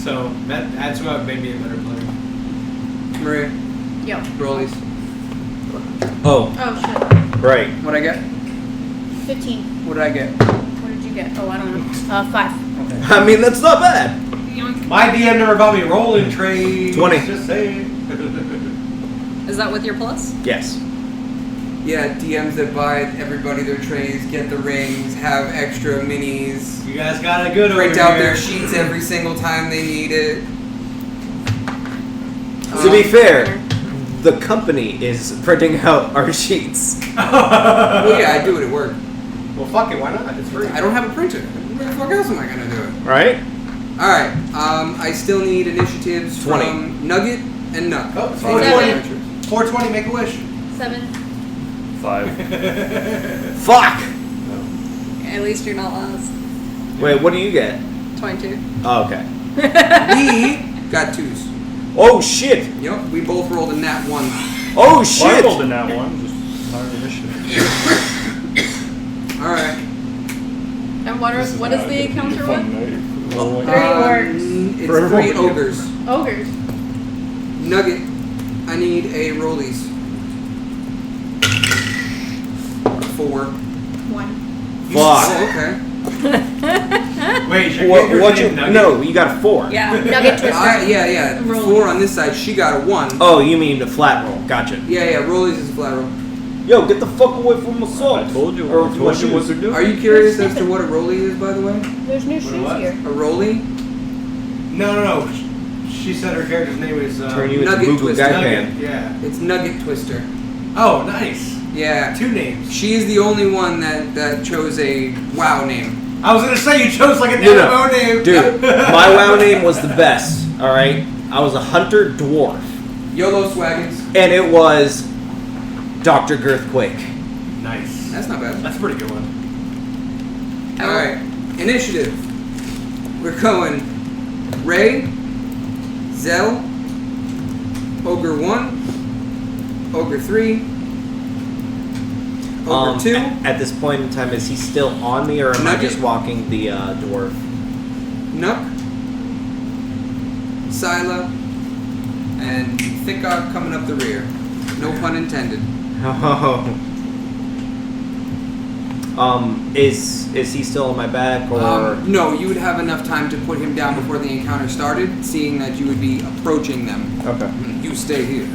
So that's what made me a better player. Maria. Yo. Rollies. Oh, Oh, shit. right. What'd I get? 15. What did I get? What did you get? Oh, I don't know. 5. Okay. I mean, that's not bad. My DM never bought me rolling trays. 20. Just saying. Is that with your plus? Yes. Yeah, DMs that buy everybody their trays, get the rings, have extra minis, You guys got a good print over out here. their sheets every single time they need it. To be fair, the company is printing out our sheets. Well, yeah, I do it at work. Well, fuck it. Why not? It's free. I don't have a printer. Where the fuck else am I gonna do it? Right? Alright, I still need initiatives 20. from Nugget and Nuck. Oh, 420. 420. Make a wish. 7. 5. Fuck! At least you're not last. Wait, what do you get? 22. Oh, okay. We got 2s. Oh, shit! Yep, we both rolled a nat 1. Oh, Well, I shit! rolled in that one. Just higher initiative. Alright. And what is the encounter one? 3 orcs. It's For 3 everyone. ogres. Ogres. Nugget, I need a rollies. 4. 1. Fuck. Oh, okay. Wait, What you? No, you got a 4. Yeah. Nugget twister. Yeah. Rollies. 4 on this side, she got a 1. Oh, you mean the flat roll. Gotcha. Yeah, rollies is a flat roll. Yo, get the fuck away from my soul. I told you. Or I told you what to do. Are you curious as to what a rollie is, by the way? There's new shoes what? here. A rollie? No. She said her character's name is. Turn you into Nugget Moo Goo Twister. Guy Nugget. Pan. Yeah. It's Nugget Twister. Oh, nice. Yeah. 2 names. She's the only one that chose a WoW name. I was gonna say you chose like an No. MMO name. Dude, my WoW name was the best, alright? I was a hunter dwarf. YOLO Swaggins. And it was Dr. Girthquake. Nice. That's not bad. That's a pretty good one. Alright. Initiative. We're going Ray, Zell, Ogre 1, Ogre 3, Ogre 2, At this point in time, is he still on me, or am I Nugget. just walking the dwarf? Nuck, Xyla, and Thickok coming up the rear. No pun intended. Is he still on my back, or No, you would have enough time to put him down before the encounter started, seeing that you would be approaching them. okay? You stay here.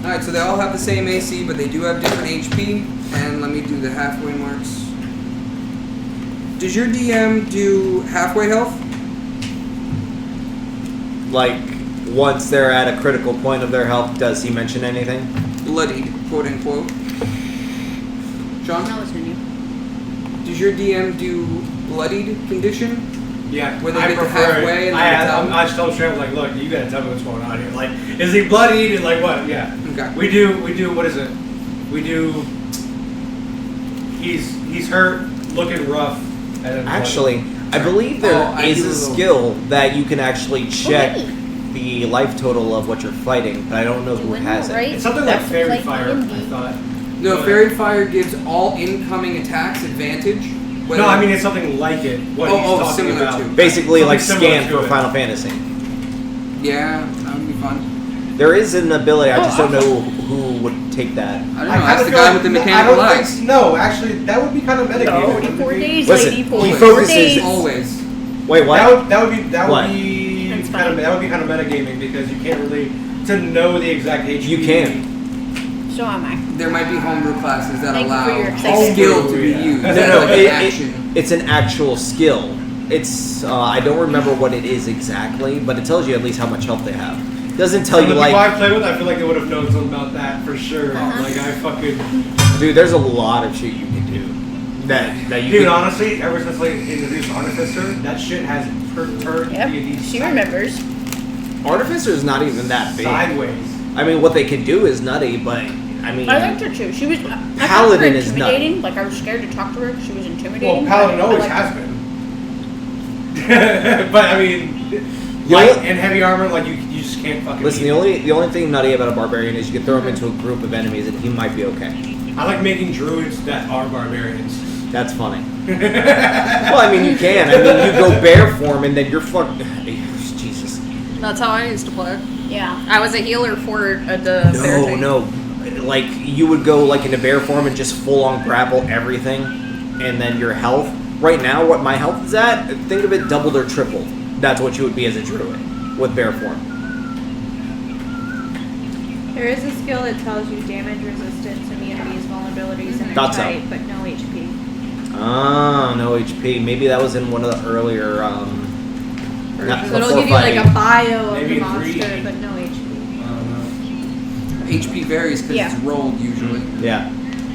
Alright, so they all have the same AC, but they do have different HP. And let me do the halfway marks. Does your DM do halfway health? Like once they're at a critical point of their health, does he mention anything? Bloodied, quote unquote. Sean? I'm not listening to you. Does your DM do bloodied condition? Yeah, Where they I get to prefer halfway it. and I then tell them? just told Trey, I was like, look, you gotta tell me what's going on here. Like, is he bloodied? And like, what? Yeah. Okay. We do. What is it? We do. He's hurt, looking rough. And then Actually, I believe there Oh, I is do a a little- skill that you can actually check wait. the life total of what you're fighting, but I don't know who has it. Right? it's something like That's fairy like fire. I indie. thought. No, But- Fairy Fire gives all incoming attacks advantage. No, I mean it's something like it. What he's talking similar about. to. Basically, like Something similar scan to for it. Final Fantasy. Yeah, that would be fun. There is an ability, I just don't awesome. know who would take that. I don't know. I That's kinda the feel guy like- with the no, mechanical I don't eyes. think, no, actually, that would be kind of metagaming. No, wouldn't it 4 be? days, Listen, lady. he 4 focuses- days. Always. Wait, what? That would be What? That's kind of fine. that would be kind of metagaming because you can't really to know the exact HP. You can. So am I. There might be homebrew classes that Thank you allow for your excitement. skill to be Yeah. used. No, That's no, like an action. it's an actual skill. It's I don't remember what it is exactly, but it tells you at least how much health they have. It doesn't tell Some you of the people like, I play with, I feel like they would have known something about that for sure. Uh-huh. Like I fucking dude, there's a lot of shit you can do. That you dude. can, Honestly, ever since like introduced Artificer, that shit has turned Yep. D&D She remembers. Artificer is not even that big. sideways. I mean, what they can do is nutty, but I mean, I liked her too. She was. I found her Paladin is intimidating. Like I was scared to talk to her because she was intimidating. Well, Paladin but I always liked has her. been. But I mean, light and heavy armor, like you just can't fucking. listen, beat it. the only thing nutty about a barbarian is you can throw him into a group of enemies and he might be okay. I like making druids that are barbarians. That's funny. Well, I mean, you can. I mean, you go bear form and then you're fucked. Jesus. That's how I used to play. Yeah. I was a healer for the bear team. No. Like, you would go, like, into bear form and just full-on grapple everything, and then your health. Right now, what my health is at, think of it doubled or tripled. That's what you would be as a druid with bear form. There is a skill that tells you damage resistance, immunities, vulnerabilities, and Thought so. type, but no HP. Oh, no HP. Maybe that was in one of the earlier, not So it'll before give you like a fighting. bio of Maybe the three. monster, but no HP. HP varies because Yeah. it's rolled usually. Yeah.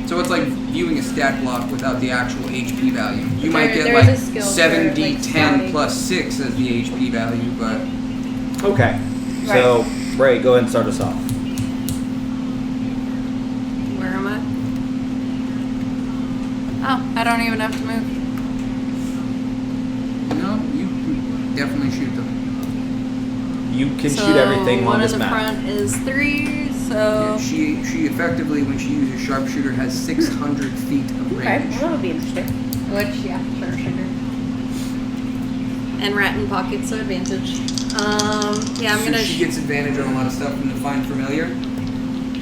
So it's like viewing a stat block without the actual HP value. You There- might get there is a like skill for, 7d10 like, scouting. plus 6 as the HP value, but Okay. So, Ray, go ahead and start us off. Where am I? Oh, I don't even have to move. no, you can definitely shoot them. You can So shoot everything one on in this the map. front is 3, Yeah, so she effectively, when she uses sharpshooter, has 600 feet of Okay, range. well, that would be interesting. which sure. And rat in pocket, so advantage. Yeah, I'm So gonna. she gets advantage on a lot of stuff in the Find Familiar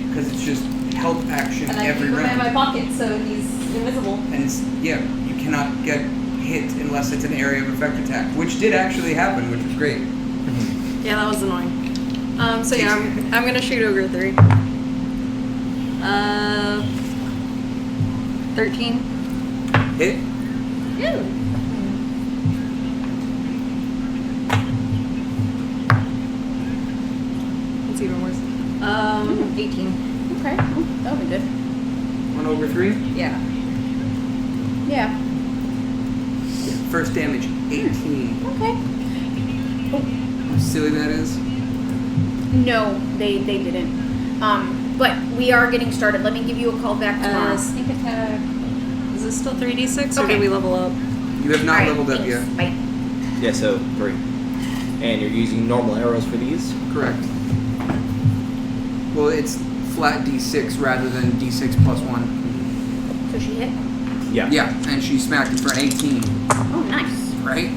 because it's just help action and I every keep him in my round. pocket, so he's invisible. And it's, yeah, you cannot get hit unless it's an area of effect attack, which did actually happen, which was great. Yeah, that was annoying. So yeah, I'm gonna shoot ogre 3. 13. Hit. Ew. It's even worse. 18. Okay, well, that would be good. 1 over 3. Yeah. Yeah. First damage, 18. Okay. How silly that is. No, they didn't. But we are getting started. Let me give you a call back tomorrow. Sneak attack. Is this still 3d6 or Okay. did we level up? You have not All right, leveled up thanks. yet. Bye. Yeah, so 3. And you're using normal arrows for these? Correct. Well, it's flat d6 rather than d6 plus 1. So she hit? Yeah. Yeah, and she smacked it for an 18, Oh, nice. right?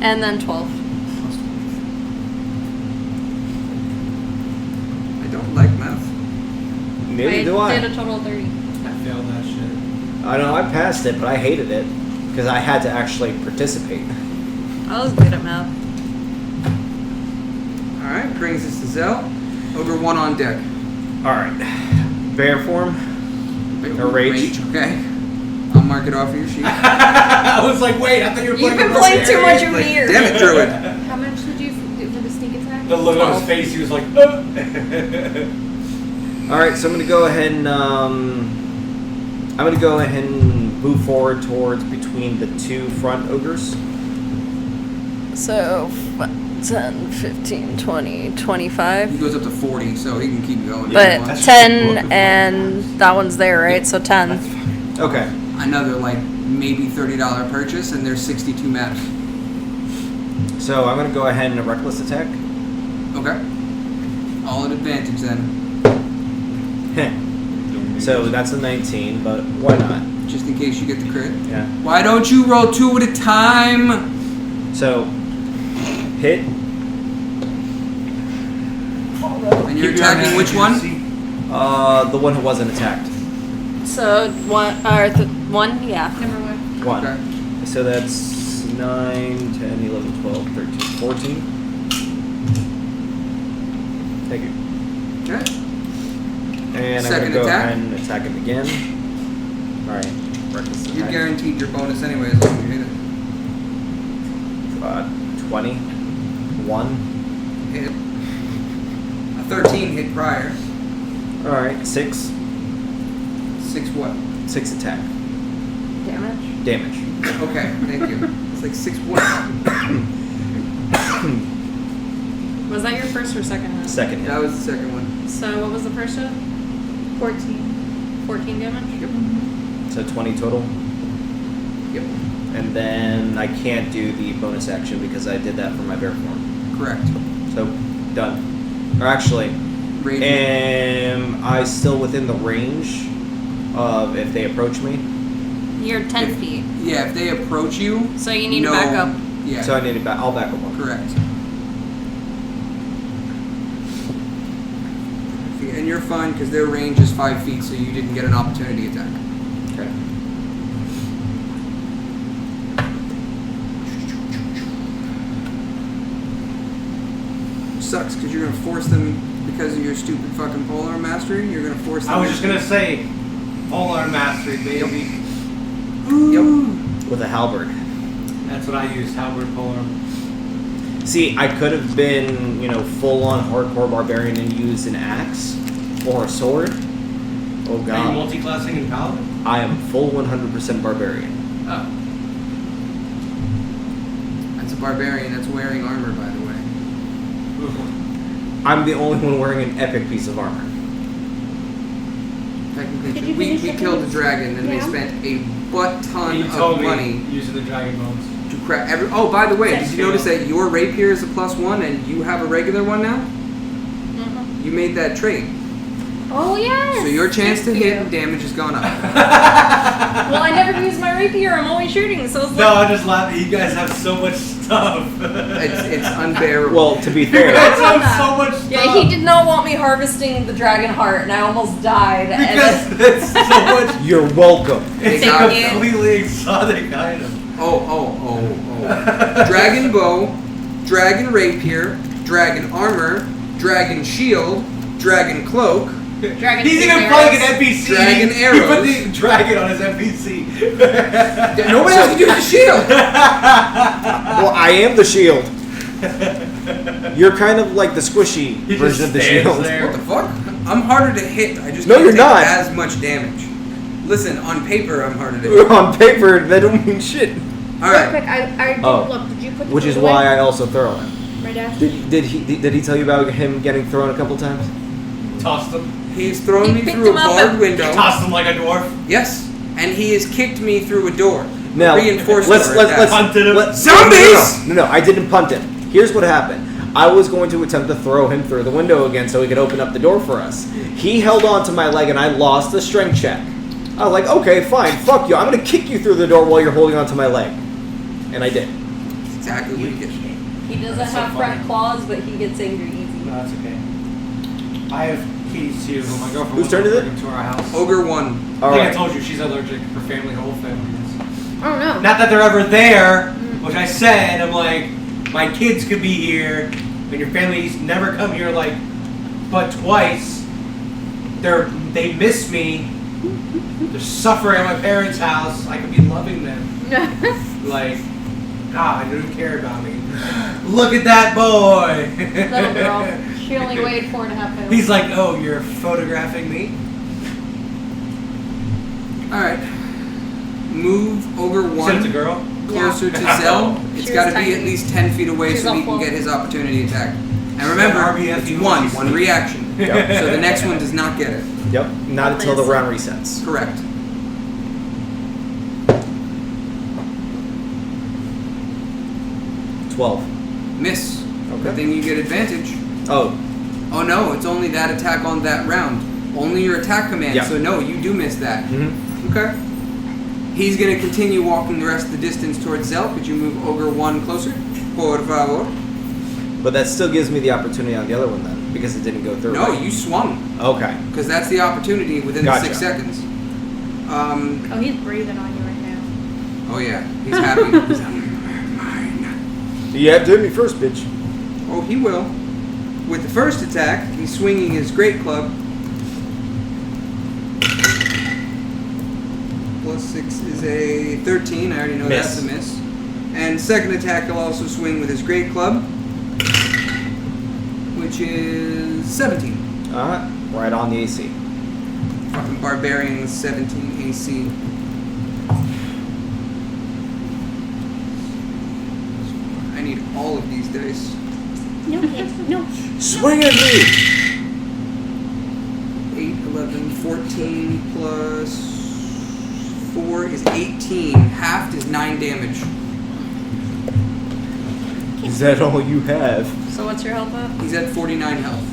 And then 12. I don't like math. Neither do I I. did a total of 30. I failed that shit. I know, I passed it, but I hated it. Because I had to actually participate. I was good at math. Alright, brings us to Zell. Ogre 1 on deck. Alright. Bear form. Or rage. Okay. I'll mark it off of your sheet. I was like, wait, I thought you were You've playing been playing too much of Like, Mir. damn it, Druid. How much did you do for the sneak attack? The look on his face, he was like, Alright, so I'm gonna go ahead and move forward towards between the 2 front ogres. So, 10, 15, 20, 25. He goes up to 40, so he can keep going. But if he wants. 10 and that one's there, right? So 10. Okay. Another, like, maybe $30 purchase, and there's 62 maps. So I'm gonna go ahead and reckless attack. Okay. All at advantage then. So that's a 19, but why not? Just in case you get the crit. Yeah. Why don't you roll 2 at a time? So hit. And you're attacking which one? The one who wasn't attacked. So, 1, yeah. Number 1. 1. Okay. So that's 9, 10, 11, 12, 13, 14. Thank you. Okay. And Second I'm going to go attack? ahead and attack him again. Alright. Reckless You're attack. guaranteed your bonus anyway as long as you hit it. 20. 1. Hit. A 13 hit prior. Alright. 6. 6 what? 6 attack. Damage. Damage. Okay, thank you. It's like 6 what? Was that your first or second hit? Second hit. That was the second one. So, what was the first hit? 14. 14 damage? Yep. So 20 total. Yep. And then I can't do the bonus action because I did that for my bear form. Correct. So, done. Or actually, Rage. am I still within the range of if they approach me? You're 10 feet. Yeah, if they approach you, So you need to back up. Yeah, So I need to back. I'll back up one. correct. And you're fine because their range is 5 feet, so you didn't get an opportunity attack. Okay. Sucks because you're gonna force them because of your stupid fucking polearm mastery. You're gonna force them. I was just gonna say, polearm mastery, baby. Yep. With a halberd. That's what I used, halberd polearm. See, I could have been, full-on hardcore barbarian and used an axe or a sword. Oh Are you god. multi-classing in paladin? I am full 100% barbarian. Oh. That's a barbarian that's wearing armor, by the way. I'm the only one wearing an epic piece of armor. Technically, Did you we finish your killed a piece? dragon and they Yeah. spent a butt ton You of told me money using the dragon bones. to craft every. Oh, by the way, That's did you notice that your rapier is a +1 and you have a regular one now? Mm-hmm. You made that trade, Oh yes. so your chance to Thank hit you. and damage has gone up. Well, I never use my rapier. I'm always shooting, so it's No, like... I'm just laughing. You guys have so much stuff. It's unbearable. Well, to be You fair, guys have so much stuff. Yeah, he did not want me harvesting the dragon heart, and I almost died. Because it's so much. you're welcome. They It's got a completely exotic item. Oh. Dragon bow, dragon rapier, dragon armor, dragon shield, dragon cloak. Dragon He's even spear playing arrows. an NPC. Dragon He arrows. put the dragon on his NPC. Nobody else can use the shield. Well, I am the shield. You're kind of like the squishy He version just of the stands shield. there. What the fuck? I'm harder to hit. I just No, can't you're take not. as much damage. Listen, on paper, I'm harder to hit. On paper, that don't mean shit. All Real right. quick, I didn't Oh. look. Did you put the Which is food why away? I also throw him. Right after? Did he tell you about him getting thrown a couple times? Tossed him. He's thrown He me picked through a him up barred and- window. Tossed him like a dwarf. Yes, and he has kicked me through a door. Now, Reinforced let's door at that. Punted him. Zombies! No, I didn't punt him. Here's what happened. I was going to attempt to throw him through the window again so he could open up the door for us. He held on to my leg and I lost the strength check. I was like, okay, fine, fuck you. I'm going to kick you through the door while you're holding on to my leg. And I did. That's exactly what he did. He doesn't That's so have front funny. claws, but he gets angry easy. No, that's okay. I have keys too. My girlfriend Whose wants turn to is it? bring them to our house. Ogre 1. All I think right. I told you she's allergic. Her family, her whole family is. Oh no. Not that they're ever there, which I said. I'm like, my kids could be here, and your family's never come here but twice. They miss me. They're suffering at my parents' house. I could be loving them. Like, God, you don't care about me. Look at that boy. Little girl. She only weighed 4.5 pounds. He's like, oh, you're photographing me? Alright. Move Ogre Said it's a 1 girl? closer to Yeah. Zell. She It's was got to be tiny. at least 10 feet away She's so he awful. can get his opportunity attack. And remember, RBF, it's you one want to be reaction. Yep. So the next one does not get it. Yep. Not until the round resets. Correct. Miss. Okay. But then you get advantage. Oh, Oh no, it's only that attack on that round. Only your attack command. Yeah. So no, you do miss that. mm-hmm. Okay. He's gonna continue walking the rest of the distance towards Zell. Could you move Ogre 1 closer? Por favor. But that still gives me the opportunity on the other one then, because it didn't go through. No, right? you swung. Okay. Because that's the opportunity within the Gotcha. 6 seconds. Oh, he's breathing on you right now. Oh yeah, he's happy. He's mine. You have to hit me first, bitch. Oh, he will. With the first attack, he's swinging his great club. Plus 6 is a 13. I already know Miss. that's a miss. And second attack, he'll also swing with his great club, which is 17. Alright. Right on the AC. Fucking barbarian with 17 AC. I need all of these dice. No, no. Swing at me! 8, 11, 14 plus 4 is 18. Halved is 9 damage. Is that all you have? So what's your health at? He's at 49 health.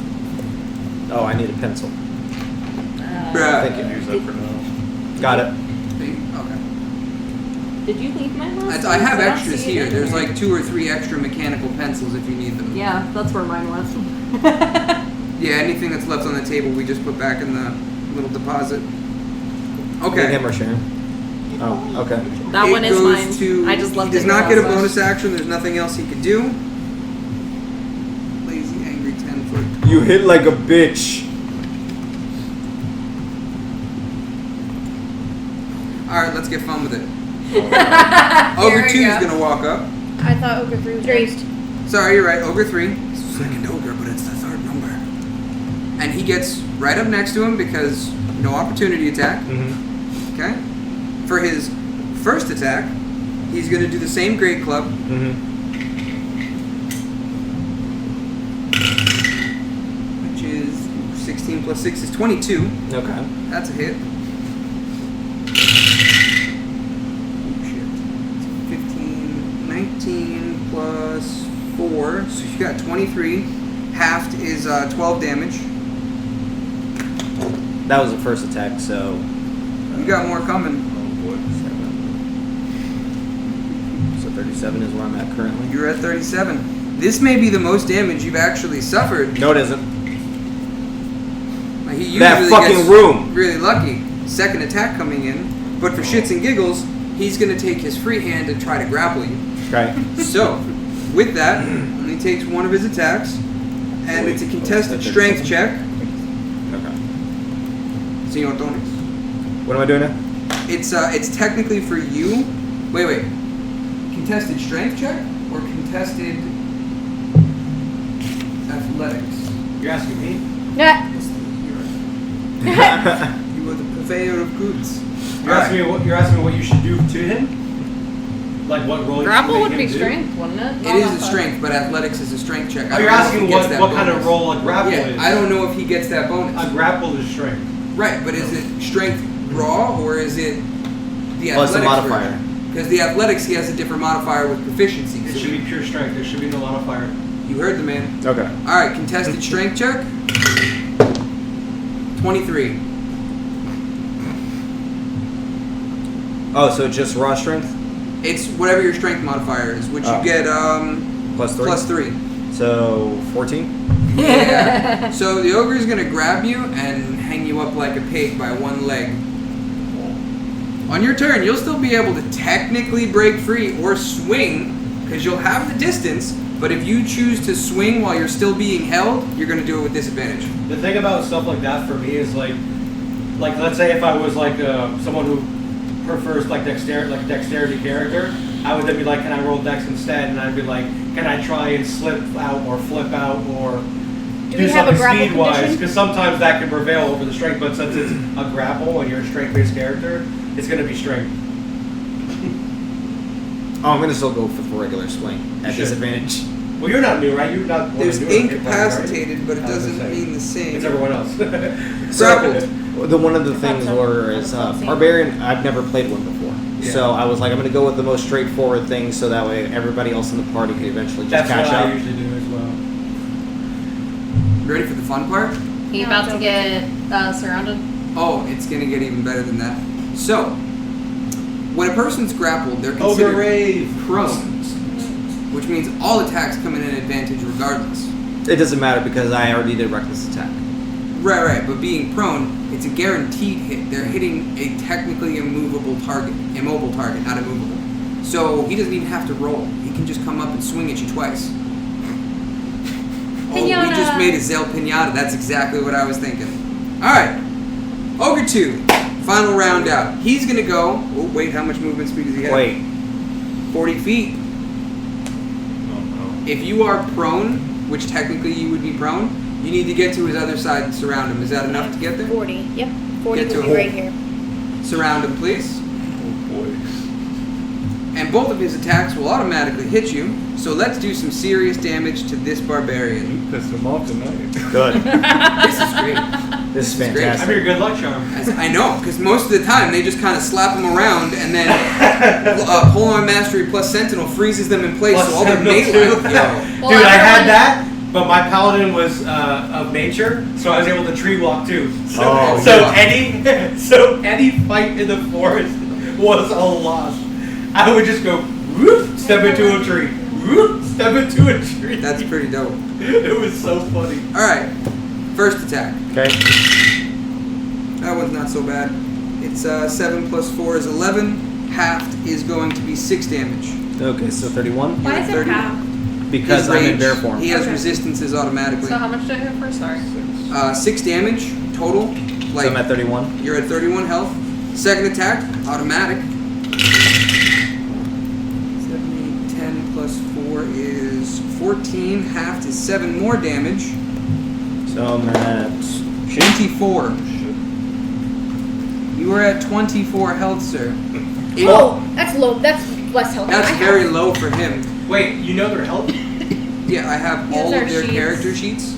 Oh, I need a pencil. Bruh. Thank you. Use that for now. Got it. Okay. Did you leave my last? I have don't extras see it here. in There's there. like 2 or 3 extra mechanical pencils if you need them. Yeah, that's where mine was. Yeah, anything that's left on the table, we just put back in the little deposit. Me and Okay. him are sharing. Oh, okay. That It one is goes mine. to- I just left He does it not here get a last bonus time. action. There's nothing else he could do. Lazy, angry 10-foot. You hit like a bitch. Alright, let's get fun with it. Here Ogre we 2 is go. gonna walk up. I thought Ogre 3 was Three. next. Sorry, you're right. Ogre 3. It's the second ogre, but it's the third number. And he gets right up next to him because no opportunity attack. Mm-hmm. Okay? For his first attack, he's going to do the same Great Club. Mm-hmm. Which is 16 plus 6 is 22. Okay. That's a hit. Oh, shit. 15, 19 plus 4. So you got 23. Halved is 12 damage. That was the first attack, so You got more coming. Oh boy. 37 is where I'm at currently. You're at 37. This may be the most damage you've actually suffered. No, it isn't. He usually That fucking gets room. really lucky. Second attack coming in, but for shits and giggles, he's gonna take his free hand and try to grapple you. Okay. So, with that, only takes one of his attacks, and it's a contested strength check. Okay. Senor Tonis. What am I doing now? It's technically for you. Wait. Contested strength check or contested athletics? You're asking me? Yeah. You are the purveyor of goods. You're asking me what you should do to him? Like what role Grapple you would should be make him do? strength, wouldn't it? It is a strength, but athletics is a strength check. I Oh, you're don't know if asking he gets that what kind of bonus. role a grapple Yeah, is. I don't know if he gets that bonus. A grapple is strength. Right, but is it strength raw or is it the Well, it's a athletics modifier. Because the athletics, he has a different modifier with proficiency. It So should be pure strength. There should be no modifier. you heard the man. Okay. All right, contested strength check. 23. Oh, so just raw strength? It's whatever your strength modifier is, which Oh. you get Plus 3? plus 3. So 14? Yeah. So the ogre is gonna grab you and hang you up like a pig by one leg. On your turn, you'll still be able to technically break free or swing because you'll have the distance. But if you choose to swing while you're still being held, you're gonna do it with disadvantage. The thing about stuff like that for me is like let's say if I was like someone who prefers like dexterity character, I would then be like, can I roll dex instead? And I'd be like, can I try and slip out or flip out or Do do we have a something grapple speed wise? condition? Because sometimes that can prevail over the strength, but since it's a grapple and you're a strength based character, it's going to be strength. Oh, I'm gonna still go for the regular swing at should. disadvantage. Well, you're not new, right? You're not. the one There's doing it, right? incapacitated, but it I was doesn't gonna say. mean the same. It's everyone else. Grappled. The one of the things so. were is Barbarian. I've never played one before, Yeah. so I was like, I'm gonna go with the most straightforward thing, so that way everybody else in the party could eventually just That's catch what up. I usually do as well. You ready for the fun part? He No, about it's to okay. get surrounded. Oh, it's gonna get even better than that. So, when a person's grappled, they're Ogre considered rave. prone, which means all attacks come in an advantage regardless. It doesn't matter because I already did reckless attack. Right. But being prone, it's a guaranteed hit. They're hitting a technically immobile target, not immovable. So he doesn't even have to roll. He can just come up and swing at you twice. Oh, we Pinata. just made a Zell Pinata. That's exactly what I was thinking. All right, Ogre 2, final round out. He's gonna go. Oh wait, how much movement speed does he have? Wait, 40 feet. Oh no. If you are prone, which technically you would be prone, you need to get to his other side and surround him. Is that enough to get there? 40. Yep. 40 Get to would a be hole. right here. Surround him, please. Oh boy. And both of his attacks will automatically hit you. So let's do some serious damage to this barbarian. You pissed him off tonight. good. This is great. This is great. I'm fantastic. your good luck charm. I know, because most of the time they just kind of slap him around and then Polearm Mastery plus Sentinel freezes them in place, Plus so all their Sentinel, melee. too. Yo. Well, Dude, I had everyone- that, but my paladin was of nature, so I was able to tree walk too. So, Oh, yeah. any fight in the forest was a loss. I would just go, whoop, step into a tree. Whoop, step into a tree. That's pretty dope. It was so funny. Alright, first attack. Okay. That one's not so bad. It's 7 plus 4 is 11. Halved is going to be 6 damage. Okay, so 31. Why is it Thirty. half? Because His I'm in rage, bear form. He has Okay. resistances automatically. So how much do I hit first? Sorry. 6 damage total. So Like I'm at 31. you're at 31 health. Second attack, automatic. 7, 8, 10 plus 4 is 14. Halved is 7 more damage. So I'm at 24. You are at 24 health, sir. It- Oh, that's low. That's less healthy. That's than I very have. low for him. Wait, you know their health? Yeah, I have These all are of their sheets. character sheets,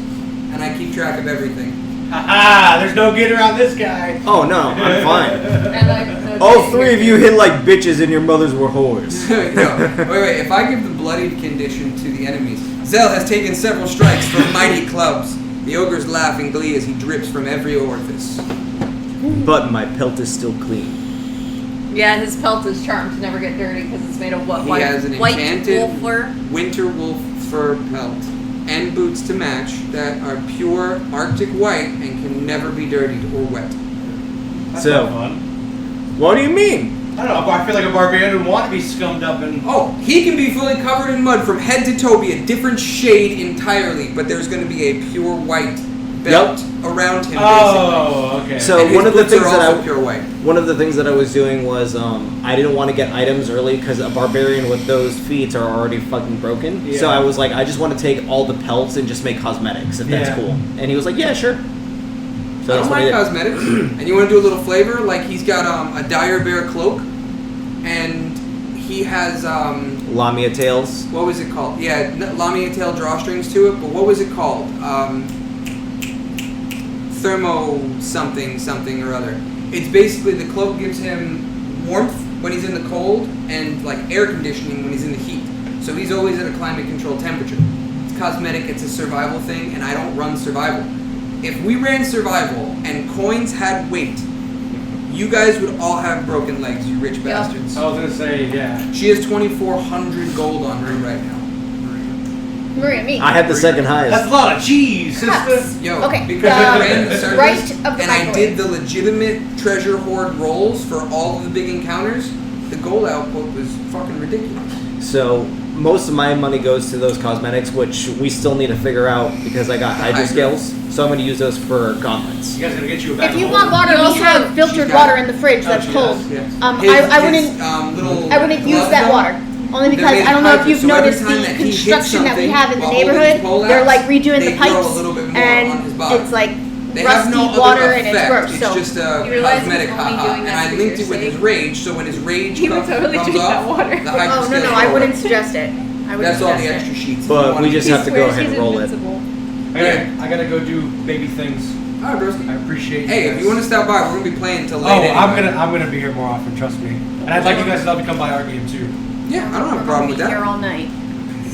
and I keep track of everything. Haha, there's no getting around this guy. Oh no, I'm fine. And like All three of you hit like bitches and your mothers were whores. No, wait. If I give the bloodied condition to the enemies, Zell has taken several strikes from mighty clubs. The ogres laugh in glee as he drips from every orifice. But my pelt is still clean. Yeah, his pelt is charmed to never get dirty because it's made of what? He White, has an white enchanted wolf fur? winter wolf fur pelt and boots to match that are pure Arctic white and can never be dirtied or wet. That's So- not fun. What do you mean? I don't know, I feel like a barbarian would want to be scummed up and... Oh, he can be fully covered in mud from head to toe, be a different shade entirely, but there's going to be a pure white belt around him. Oh, okay. So And his one of the boots are things that also I pure white. one of the things that I was doing was I didn't want to get items early because a barbarian with those feats are already fucking broken. Yeah. So I was like, I just want to take all the pelts and just make cosmetics if that's Yeah. cool. And he was like, yeah, sure. So I that's don't what I mind did. cosmetics. And you want to do a little flavor? Like he's got a dire bear cloak, and he has Lamia tails. what was it called? Yeah, Lamia tail drawstrings to it. But what was it called? Thermo something or other. It's basically the cloak gives him warmth when he's in the cold and like air conditioning when he's in the heat. So he's always at a climate controlled temperature. It's cosmetic, it's a survival thing, and I don't run survival. If we ran survival and coins had weight, you guys would all have broken legs, you rich bastards. I was gonna say, yeah. She has 2,400 gold on her right now. Maria, me. I had the second highest. That's a lot of cheese, Perhaps. sister. Yo, Okay, because I ran the service right of the and I microwave. did the legitimate treasure hoard rolls for all of the big encounters, the gold output was fucking ridiculous. So most of my money goes to those cosmetics, which we still need to figure out because I got hydro Hydro. scales. So I'm going to use those for gauntlets. You guys gonna get you a bag If you of want holding? water, we have She's filtered got water it. in the fridge Oh, that's she cold. does, Yeah. I wouldn't. Little I wouldn't use glove that gun, water. Only they're because made I don't of know if hydro, you've so every noticed time the that he hits construction that we something have in the while holding his neighborhood. poleaxe, They're like redoing they the grow a pipes, little bit more on his and body. it's like They have rusty no other water and it's effect. gross. It's So just a You realize cosmetic he's only haha. doing And that I for linked your it with his sake. rage, so when his rage He would comes totally off, drink that water. the hydro oh no, scales I lower. wouldn't suggest it. I That's wouldn't all the suggest extra it. sheets. if But you we wanna just use. have to go ahead and roll it. I gotta go do baby things. Alright, broski. I appreciate Hey, you if guys. you want to stop by, we're gonna be playing till late. Oh, anyway. I'm gonna be here more often, trust me. And I'd like you guys to all to come by our game too. Yeah, I don't have a We're problem gonna with be here that. all night.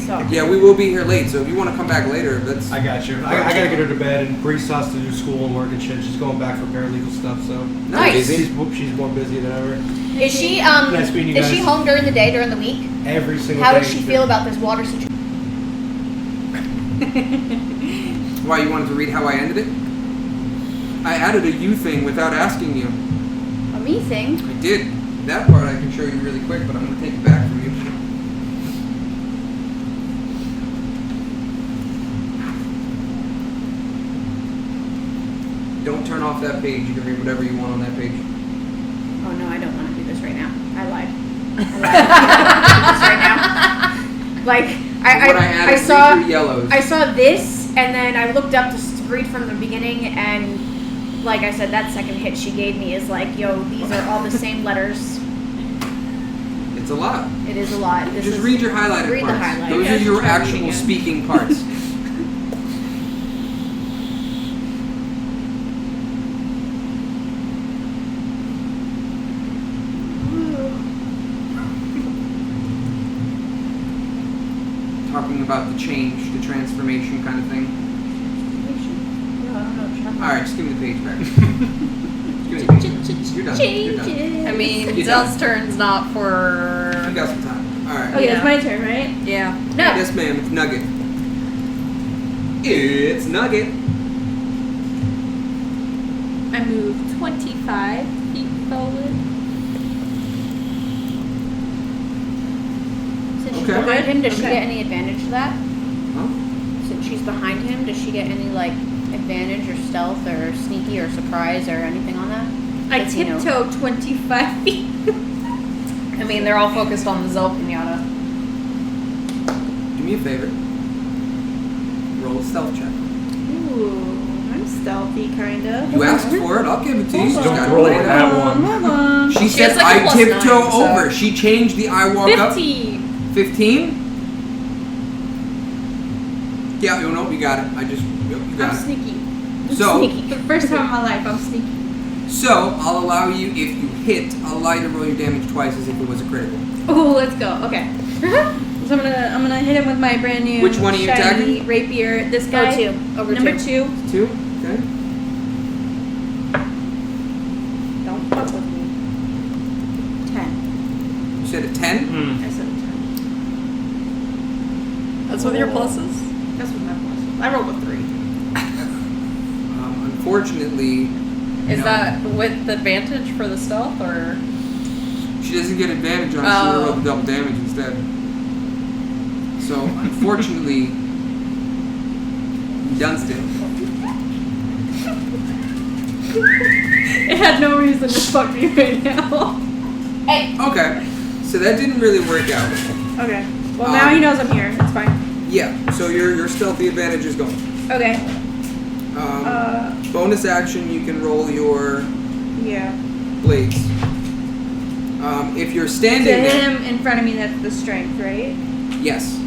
So Yeah, we will be here late, so if you want to come back later, that's. I got you. I gotta get her to bed, and Bree still has to do school and work and shit. She's going back for paralegal stuff, so nice. Busy? she's more busy than ever. Is she Nice meeting you is she guys. home during the day during the week? Every single How day. does she feel about this water situation? Why, you wanted to read how I ended it? I added a you thing without asking you. A me thing. I did. That part I can show you really quick, but I'm going to take it back from you. Don't turn off that page. You can read whatever you want on that page. Oh no, I don't want to do this right now. I lied. I lied. I don't want to do this right now. Like What I added, I saw read through yellows. I saw this and then I looked up to read from the beginning and like I said, that second hit she gave me is like, yo, these are all the same letters. It's a lot. It is a lot. This Just is, read your highlighted read the parts. highlight. Those Yeah, are your just try reading actual it. speaking parts. Talking about the change, the transformation kind of thing. No, I don't know what you're talking about. Alright, just give me the page back. Just give me the page back. You're done. You're done. I mean, You're Zell's done. turn's not for We've got some time. Alright. Okay, Yeah. it's my turn, right? Yeah. No. Yes, ma'am. It's Nugget. It's Nugget. I move 25 feet forward. Since she's Okay. behind him, does she Okay. get any advantage to that? Huh? Since she's behind him, does she get any like advantage or stealth or sneaky or surprise or anything on that? I Does he know? tiptoe 25 feet. I mean, they're all focused on the Zel Pinata. Do me a favor. Roll a stealth check. Ooh, I'm stealthy, kind of. You asked for it. I'll give it to you. You just Don't gotta roll play it it at out. one. Hold on. She She said, has like a I plus tiptoe 9, so- over. She changed the I walk up. 50. 15? Yeah, you know, you got it. Yep, you I'm got it. sneaky. So, Sneaky. For the first time in my life, I'm sneaky. so I'll allow you, if you hit, I'll allow you to roll your damage twice as if it was a critical. Oh, let's go. Okay. So I'm gonna hit him with my brand new Which one are you shiny attacking? rapier. This guy. Oh, 2. Over Number 2. 2. 2? Okay. Don't fuck with me. 10. You said a 10? Hmm. I said a 10. That's with your pluses? That's what my plus. I rolled a 3. Unfortunately, Is no. that with advantage for the stealth, or? She doesn't get advantage on it. She Oh. rolled the double damage instead. So, unfortunately, Dunstan. It had no reason to fuck me right now. Hey. Okay. So that didn't really work out. Okay. Well, now he knows I'm here. It's fine. Yeah. So your stealthy advantage is gone. Okay. Bonus action, you can roll your Yeah. blades. If you're To standing hit there, him in front of me, that's the strength, right? yes.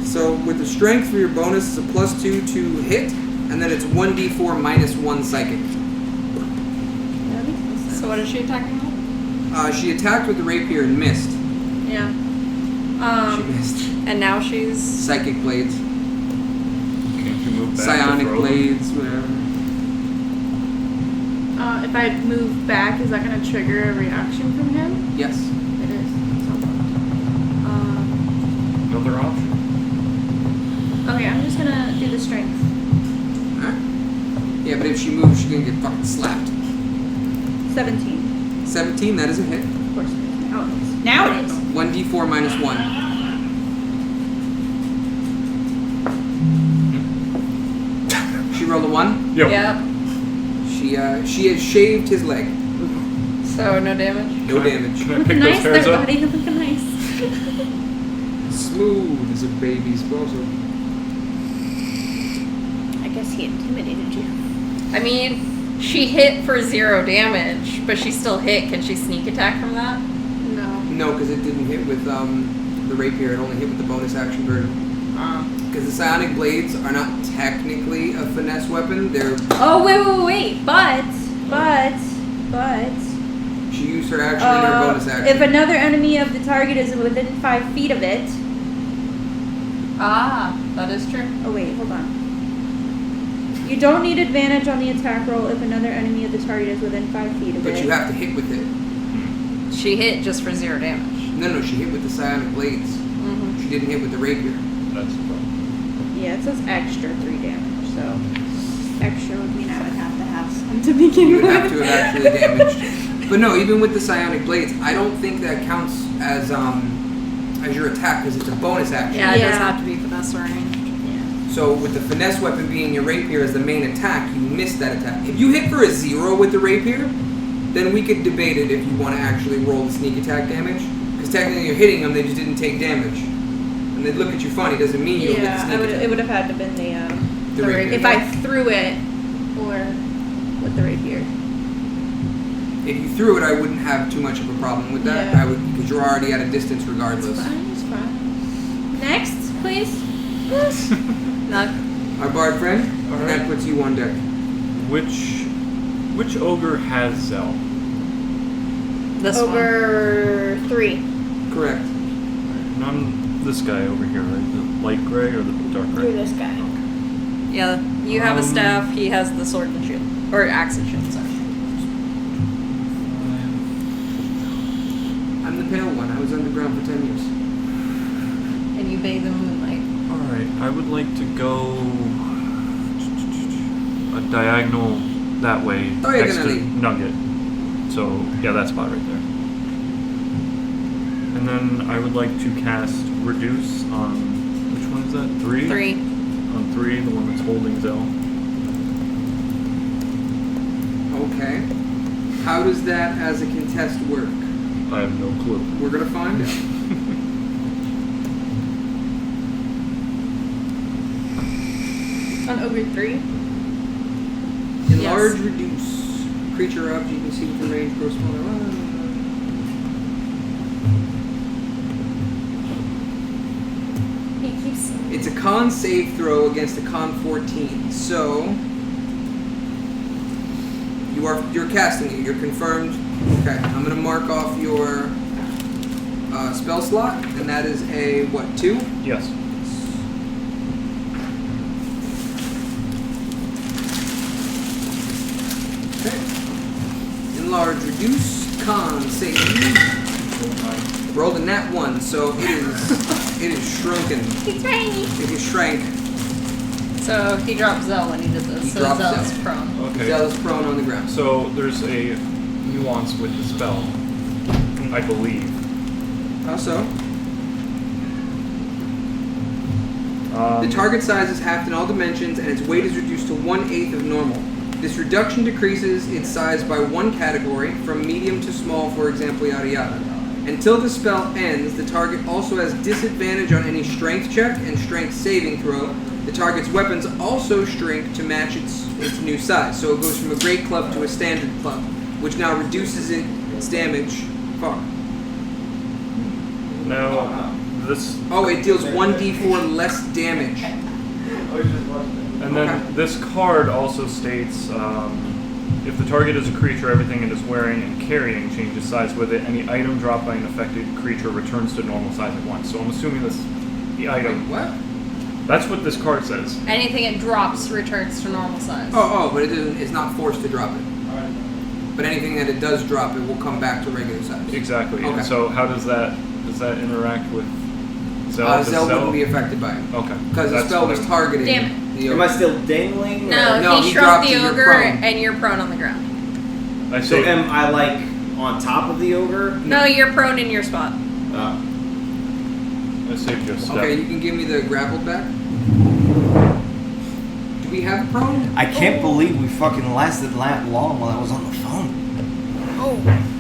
So with the strength for your bonus, it's a +2 to hit, and then it's 1d4 minus 1 psychic. That makes no sense. So what is she attacking with? She attacked with the rapier and missed. Yeah. She missed. And now she's. Psychic blades, Can't you move back psionic to throw them? blades, whatever. If I move back, is that gonna trigger a reaction from him? Yes. It is. Another option. Okay, I'm just gonna do the strength. Alright. Yeah, but if she moves, she's gonna get fucking slapped. 17. 17, that is a hit. Of course it is. Now it is. Now it is. 1d4 minus 1. She rolled a 1. Yep. Yep. She has shaved his leg. So no damage. No damage. Can I Look pick nice those hairs there, up? buddy. Look nice. Smooth as a baby's bosom. I guess he intimidated you. I mean, she hit for 0 damage, but she still hit. Can she sneak attack from that? No. No, because it didn't hit with the rapier. It only hit with the bonus action version. Because the psionic blades are not technically a finesse weapon. They're Oh, wait. But. she used her action and her bonus action. If another enemy of the target is within 5 feet of it. Ah, that is true. Oh, wait, hold on. You don't need advantage on the attack roll if another enemy of the target is within 5 feet of it. But you have to hit with it. She hit just for 0 damage. No, she hit with the psionic blades. Mm-hmm. She didn't hit with the rapier. That's the problem. Yeah, it says extra 3 damage, so extra would mean I would have to have some to begin You with. would have to have actually damaged. But no, even with the psionic blades, I don't think that counts as your attack because it's a bonus action. Yeah, it does Yeah. have to be finesse range. So with the finesse weapon being your rapier as the main attack, you missed that attack. If you hit for a 0 with the rapier, then we could debate it if you want to actually roll the sneak attack damage. Because technically you're hitting them, they just didn't take damage. And they look at you funny, doesn't mean you'll get the Yeah, sneak it attack. would have had to been The rapier. if I threw it or with the rapier. If you threw it, I wouldn't have too much of a problem with that. Yeah. I would, because you're already at a distance regardless. It's fine. Next, please. Not Our bard friend, All and right. that puts you on deck. Which ogre has Zell? this one. Over 3. Correct. And I'm this guy over here, right? The light gray or the dark You're gray? this guy. Yeah, you have a staff. He has the sword and shield, or axe and shield. Sorry. underground for 10 years. And you bathe in moonlight. Alright, I would like to go a diagonal that way next to Diagonally. Nugget. So, yeah, that spot right there. And then I would like to cast Reduce on, which one is that? 3? 3. On 3, the one that's holding Zell. Okay. How does that as a contest work? I have no clue. We're gonna find out. On Ogre 3. Enlarge, reduce. Creature or object you can see within range, grow smaller. He keeps. It's a con save throw against a con 14. So you're casting it. You're confirmed. Okay, I'm gonna mark off your spell slot, and that is a what, 2? Yes. Okay. Enlarge, reduce, con save. Rolled a nat 1, so it is shrunken. He's tiny. It is shrank. So he dropped Zell when he did this. He So dropped Zell's Zell. prone. Okay. Zell is prone on the ground. So there's a nuance with the spell, I believe. How so? The target size is halved in all dimensions, and its weight is reduced to 1/8 of normal. This reduction decreases its size by 1 category, from medium to small, for example, yada yada. Until the spell ends, the target also has disadvantage on any strength check and strength saving throw. The target's weapons also shrink to match its new size. So it goes from a great club to a standard club, which now reduces its damage far. Now, this, Oh, it deals 1d4 less damage. and then Okay. this card also states, if the target is a creature, everything it is wearing and carrying changes size with it. Any item dropped by an affected creature returns to normal size at once. So I'm assuming this, the item. What? That's what this card says. Anything it drops returns to normal size. But it doesn't. It's not forced to drop it. But anything that it does drop, it will come back to regular size. Exactly. Okay. And so how does that interact with Zell? Does Zell wouldn't be affected by it Okay. because the That's spell was what I- targeting. Damn it. the Am I still dangling? No, No, he he shrunk dropped the you, you're ogre prone. and you're prone on the ground. I So say, am I like on top of the ogre? No, you're prone in your spot. Oh. I saved you a step. Okay, you can give me the grappled back. Do we have prone? I can't believe we fucking lasted that long while I was on the phone.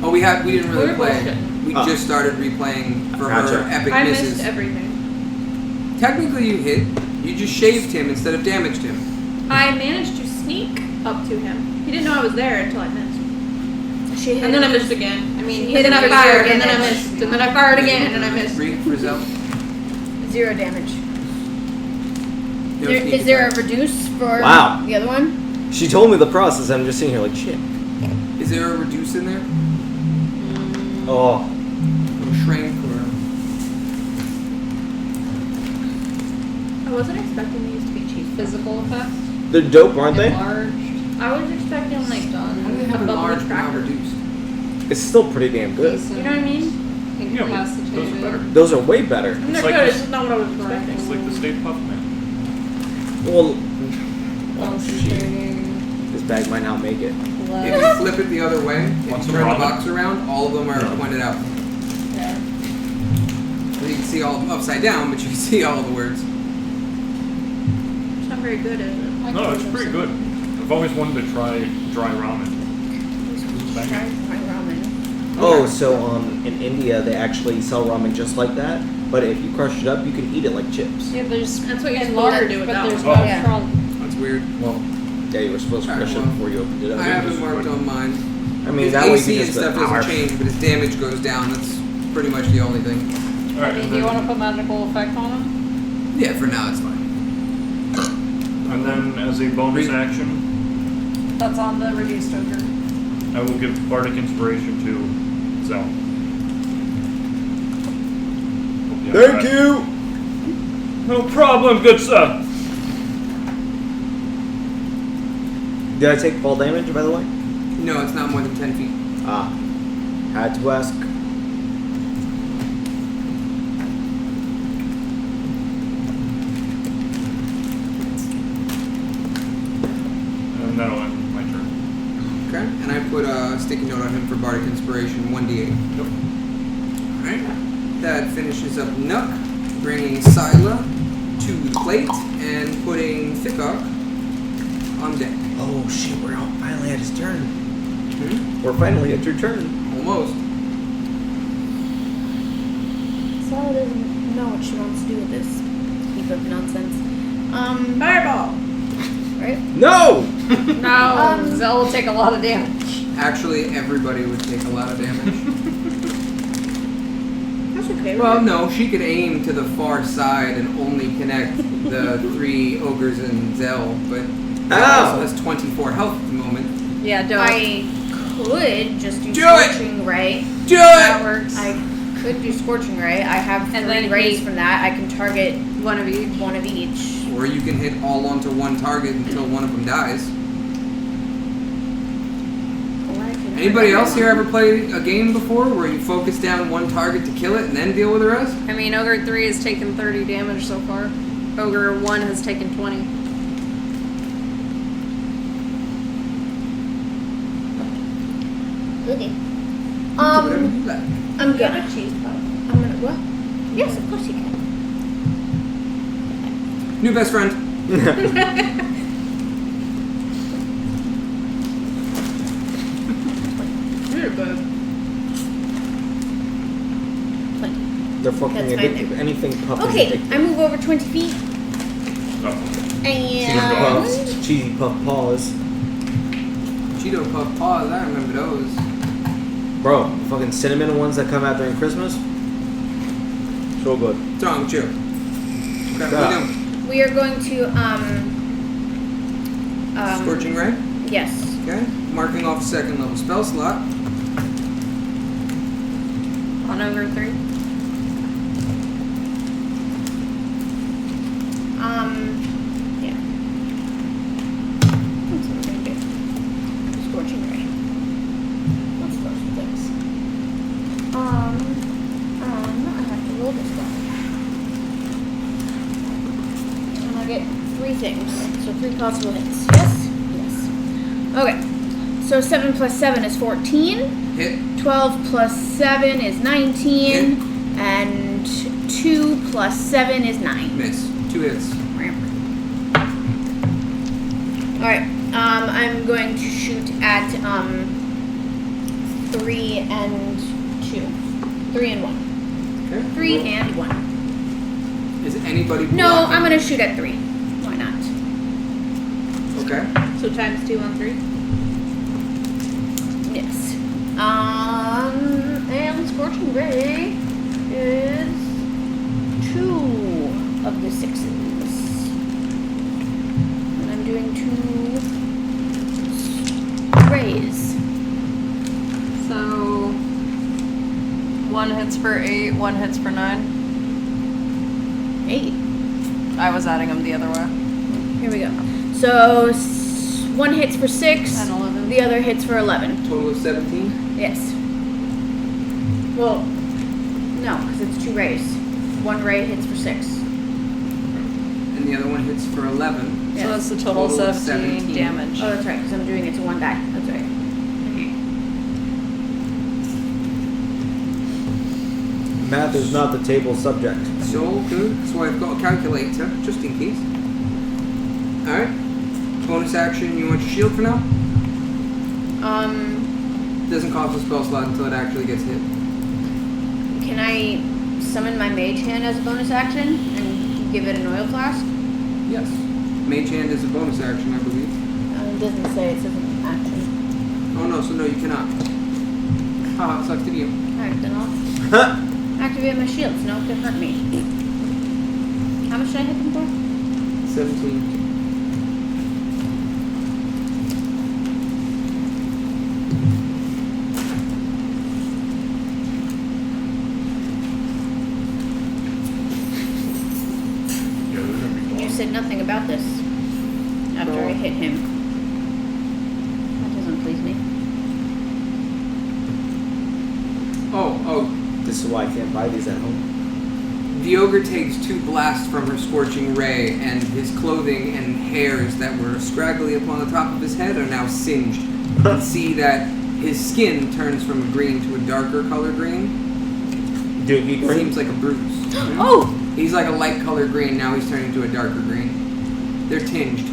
Oh, we didn't really We're play. bullshit. We Oh. just started replaying for Gotcha. her epic I misses. missed everything. Technically, you hit. You just shaved him instead of damaged him. I managed to sneak up to him. He didn't know I was there until I missed. She hit And then I him. missed again. I mean, And then I hit him fired, for and then I zero missed. damage. And then I fired again, and I missed. Read for Zell. 0 damage. No There, sneak is there a attack. reduce for Wow. the other one? She told me the process. I'm just sitting here like shit. Is there a reduce in there? Oh. Or shrink or? I wasn't expecting these to be cheap. Physical effects. They're dope, aren't they? Enlarged. I was expecting like How do they a have bubbly enlarged and not cracker. reduced? It's still pretty damn good. You know what I mean? Yeah, but those are better. Incapacitated. Those are way better. I mean, they're like good. this- It's just not what I was expecting. It's like the State Puff Man. Well, Concentrating. this bag might not make it. If Blood. you flip it the other way, if Want you some turn the ramen? box around, all of them are No. pointed out. Yeah. So you can see all of them upside down, but you can see all of the words. It's not very good, is it? No, it's pretty good. I've always wanted to try dry ramen. Try my ramen. Oh, so in India they actually sell ramen just like that, but if you crush it up, you can eat it like chips. Yeah, there's That's what you're supposed to enlarged, do with but that there's one. no Yeah. trunk. That's weird. Well, Yeah, you were supposed to crush it before you opened it up. I haven't marked on mine. I mean, His that way AC you and can stuff just doesn't change, but his damage goes down. That's pretty much the only thing. alright, Do and you want to then, put magical effect on him? Yeah, for now it's fine. and then as a bonus Read. action, That's on the reduced ogre. I will give Bardic Inspiration to Zell. Hope have Thank that. you. No problem, good sir. Did I take fall damage, by the way? No, it's not more than 10 feet. Ah, had to ask. sticky note on him for Bardic Inspiration, 1d8. Nope. Alright. That finishes up Nook, bringing Xyla to the plate, and putting Thickok on deck. Oh shit, we're all finally at his turn. Hmm? We're finally at your turn. Almost. Sarah doesn't know what she wants to do with this heap of nonsense. Fireball. Right? No! No, Zell will take a lot of damage. Actually, everybody would take a lot of damage. That's okay. Well, no, she could aim to the far side and only connect the 3 ogres and Zell, but Zell Ow. also has 24 health at the moment. Yeah, don't. I could just do Do it! Scorching Ray. Do That it! works. I could do Scorching Ray. I have 3 And then rays he- from that. I can target One of each. one of each. Or you can hit all onto one target until one of them dies. Or I can Anybody hurt else here everyone. ever played a game before where you focus down one target to kill it and then deal with the rest? I mean, Ogre 3 has taken 30 damage so far. Ogre 1 has taken 20. Okay. Do whatever you like. I'm You have gonna. a cheese puff. I'm gonna. What? Yes, of course you can. New best friend. They're fucking That's fine addicted. then. Anything puffy. Okay, I move over 20 feet Oh. and. Puffs, cheesy puff paws. Cheeto Puff Paws, I remember those. Bro, fucking cinnamon ones that come out during Christmas. So good. What's wrong with you? Okay, what are you doing? We are going to Scorching Ray? Yes. Okay. Marking off a 2nd level spell slot. On Ogre 3. Yeah. That's what we're gonna do. Scorching Ray. What's those things? I have to roll this die. And I get 3 things. So 3 possible hits. Yes? Yes. Okay. So 7 plus 7 is 14. Hit. 12 plus 7 is 19. And 2 plus 7 is 9. Miss. 2 hits. Alright, I'm going to shoot at 3 and 2. 3 and 1. Okay. 3 and 1. Is anybody No, blocking? I'm gonna shoot at 3. Why not? Okay. So times 2 on 3. Yes. And Scorching Ray is 2 of the 6s. And I'm doing 2 rays. So 1 hits for 8, 1 hits for 9. 8. I was adding them the other way. Here we go. So 1 hits for 6. And 11. The other hits for 11. Total of 17. Yes. Well, no, because it's 2 rays. 1 ray hits for 6. And the other one hits for 11. Yes. So that's the total Total of 17 17. damage. Oh, that's right, because I'm doing it to 1 die. That's right. Math is not the table subject. So good. So I've got a calculator, just in case. Alright. Bonus action, you want your shield for now? Doesn't cost a spell slot until it actually gets hit. Can I summon my mage hand as a bonus action and give it an oil flask? Yes. Mage hand is a bonus action, I believe. It doesn't say, it says an action. Oh no, so no, you cannot. Haha, sucks to be you. Alright, then I'll activate my shields. No, it can hurt me. How much did I hit them for? 17. Yeah, they're gonna be You gone. said nothing about this after No. I hit him. That doesn't please me. Oh, This is why I can't buy these at home. the ogre takes 2 blasts from her scorching ray, and his clothing and hairs that were scraggly upon the top of his head are now singed. You can see that his skin turns from a green to a darker color green. Doogie green. Seems like a bruise. Oh! He's like a light color green, now he's turning to a darker green. They're tinged.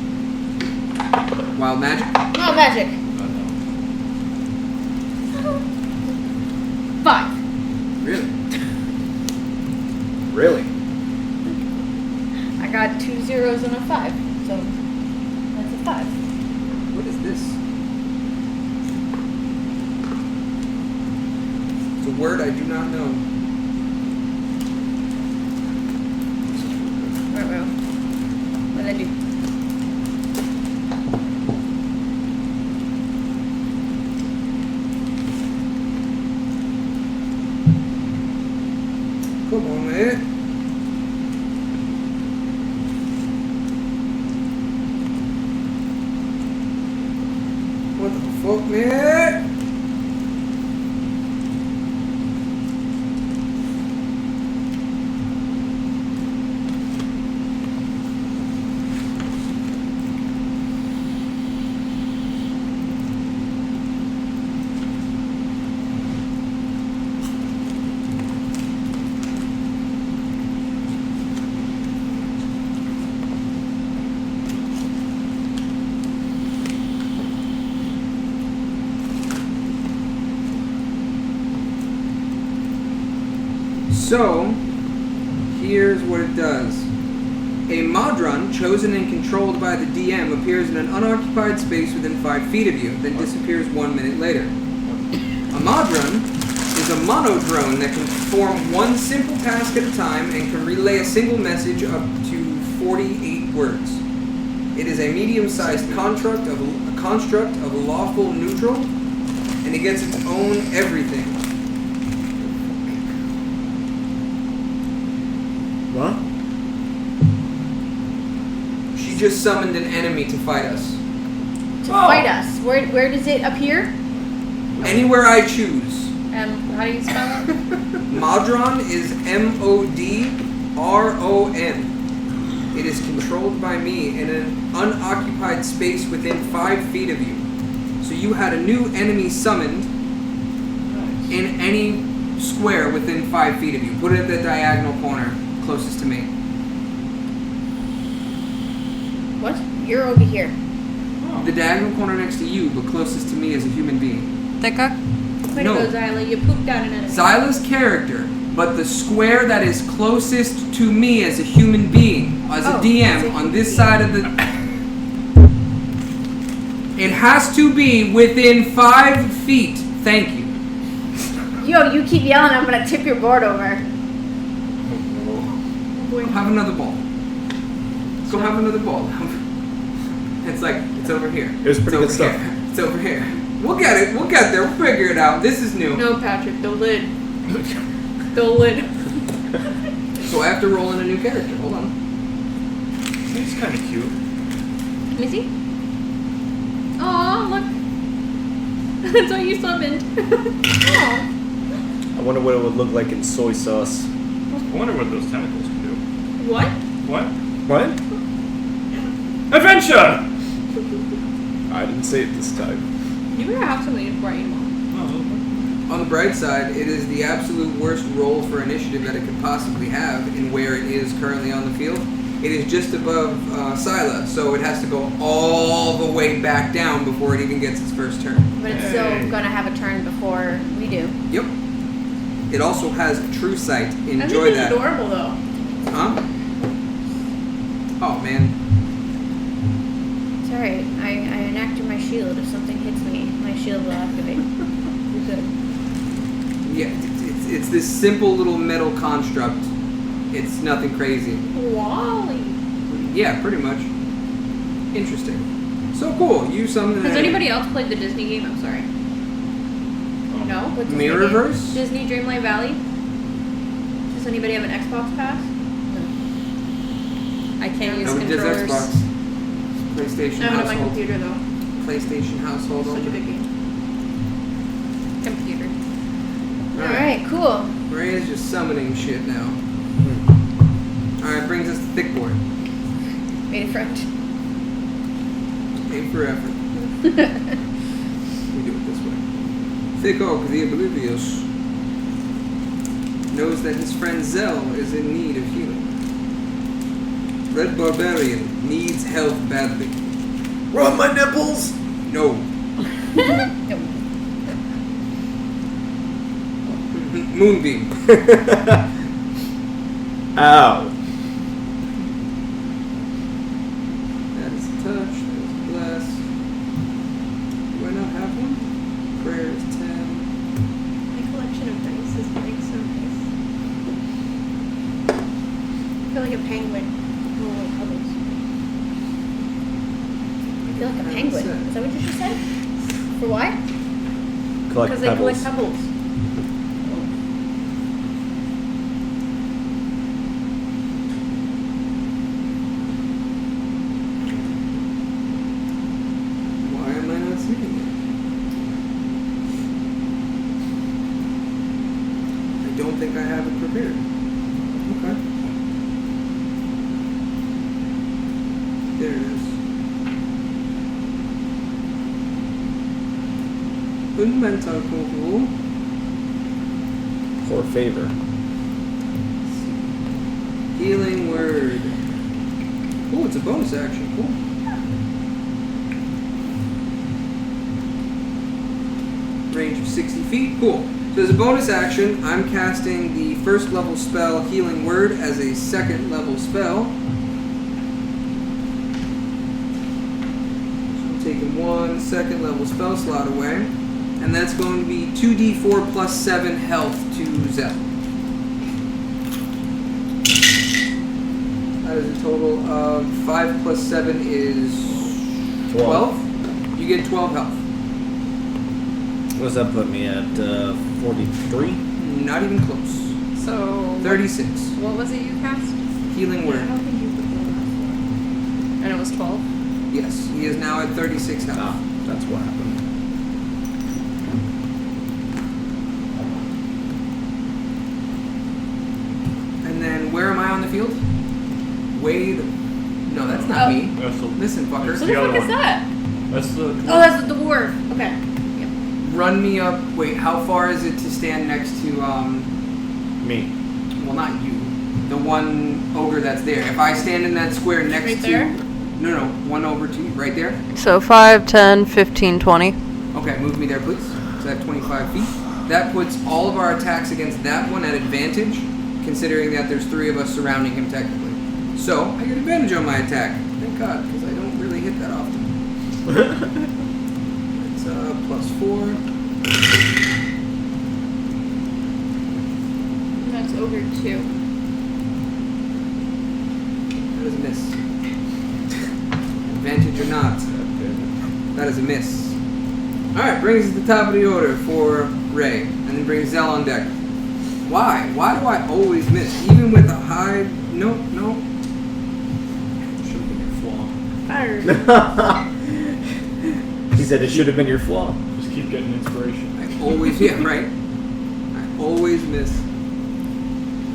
Wild magic? Oh, magic. 5. Really? Really? I got 2 zeros and a 5, so that's a 5. What is this? It's a word I do not know. Well, what did I do? Come on, man. What the fuck, man? So, here's what it does. A Modron, chosen and controlled by the DM, appears in an unoccupied space within 5 feet of you, then disappears 1 minute later. A Modron is a monodrone that can perform one simple task at a time and can relay a single message up to 48 words. It is a medium-sized construct of a lawful neutral, and it gets its own everything. What? She just summoned an enemy to fight us. To fight us. Where does it appear? Anywhere I choose. How do you spell it? Modron is M-O-D-R-O-N. It is controlled by me in an unoccupied space within 5 feet of you. So you had a new enemy summoned in any square within 5 feet of you. Put it at the diagonal corner closest to me. What? You're over here. The diagonal corner next to you, but closest to me as a human being. Thicka? Way No. to go, Xyla. You pooped out an enemy. Xyla's character, but the square that is closest to me as a human being, as a Oh, DM, as a on this human side of the... It has to be within 5 feet. Thank you. Yo, you keep yelling, I'm gonna tip your board over. Go have another ball. Go have another ball. It's like, it's over here. It was pretty It's good over stuff. here. It's over here. We'll get it. We'll get there. We'll figure it out. This is new. No, Patrick, the lid. The lid. So I have to roll in a new character. Hold on. He's kind of cute. Let me see. Aw, look. That's what you summoned. Aw. I wonder what it would look like in soy sauce. I wonder what those tentacles can do. What? What? What? Adventure! I didn't say it this time. You better have something before I eat them Oh, On the bright side, it is the absolute worst roll for initiative that it could possibly have in where it is currently on the field. It is just above Xyla, so it has to go all the way back down before it even gets its first turn. But it's still gonna have a turn before we do. Yep. It also has true sight. I think Enjoy it's that. adorable, though. Huh? Oh, man. It's alright. I enacted my shield. If something hits me, my shield will activate. You're good. Yeah, it's this simple little metal construct. It's nothing crazy. Wally. Yeah, pretty much. Interesting. So cool. You summoned Has an anybody else played the Disney game? I'm sorry. No? What does it Mirrorverse? Disney Dreamlight Valley? Does anybody have an Xbox Pass? I can't use Nobody does controllers. Xbox. PlayStation I have it on my household. computer, though. PlayStation household. Such a only. big game. Computer. Alright, cool. Ray is just summoning shit now. Alright, brings us to thick board. Made a friend. Aim for effort. We do it this way. Thick Oak, the Oblivious, knows that his friend Zell is in need of healing. Red Barbarian needs health badly. Rub my nipples! No. Moonbeam. Ow. That is a touch. That is a bless. Do I not have one? Prayer is 10. My collection of dice is like so nice. I feel like a penguin. Rolling bubbles. I feel like a penguin. Is that what you just said? For why? Collect Because they collect pebbles. pebbles. Why am I not seeing it? I don't think I have it prepared. Okay. There it is. Unmental control. For favor. Healing word. Oh, it's a bonus action. Cool. Range of 60 feet. Cool. So as a bonus action, I'm casting the first level spell Healing Word as a second level spell. So I'm taking one second level spell slot away. And that's going to be 2d4 plus 7 health to Zell. That is a total of 5 plus 7 is 12. You get 12 health. What does that put me at? 43? Not even close. So 36. what was it you cast? Healing I Word. don't think you put the last one. And it was 12. Yes, he is now at 36 health. Ah, that's what happened. And then where am I on the field? Wade. No, that's not Oh. me. That's the, Listen, Who fucker. the the other fuck is one. that? that's the. Oh, that's the dwarf. Okay. Run me up. Wait, how far is it to stand next to, Me. well, not you. The one ogre that's there. If I stand in that square next Right to. there? No, one over to you. Right there? So 5, 10, 15, 20. Okay, move me there, please. So I have 25 feet. That puts all of our attacks against that one at advantage, considering that there's 3 of us surrounding him technically. So, I get advantage on my attack. Thank God, because I don't really hit that often. It's plus 4. That's ogre 2. That is a miss. Advantage or not, that is a miss. Alright, brings us to the top of the order for Ray, and then brings Zell on deck. Why? Why do I always miss? Even with a high... No. Should have been your flaw. Fire. He said it should have been your flaw. Just keep getting inspiration. I always... Yeah, right? I always miss.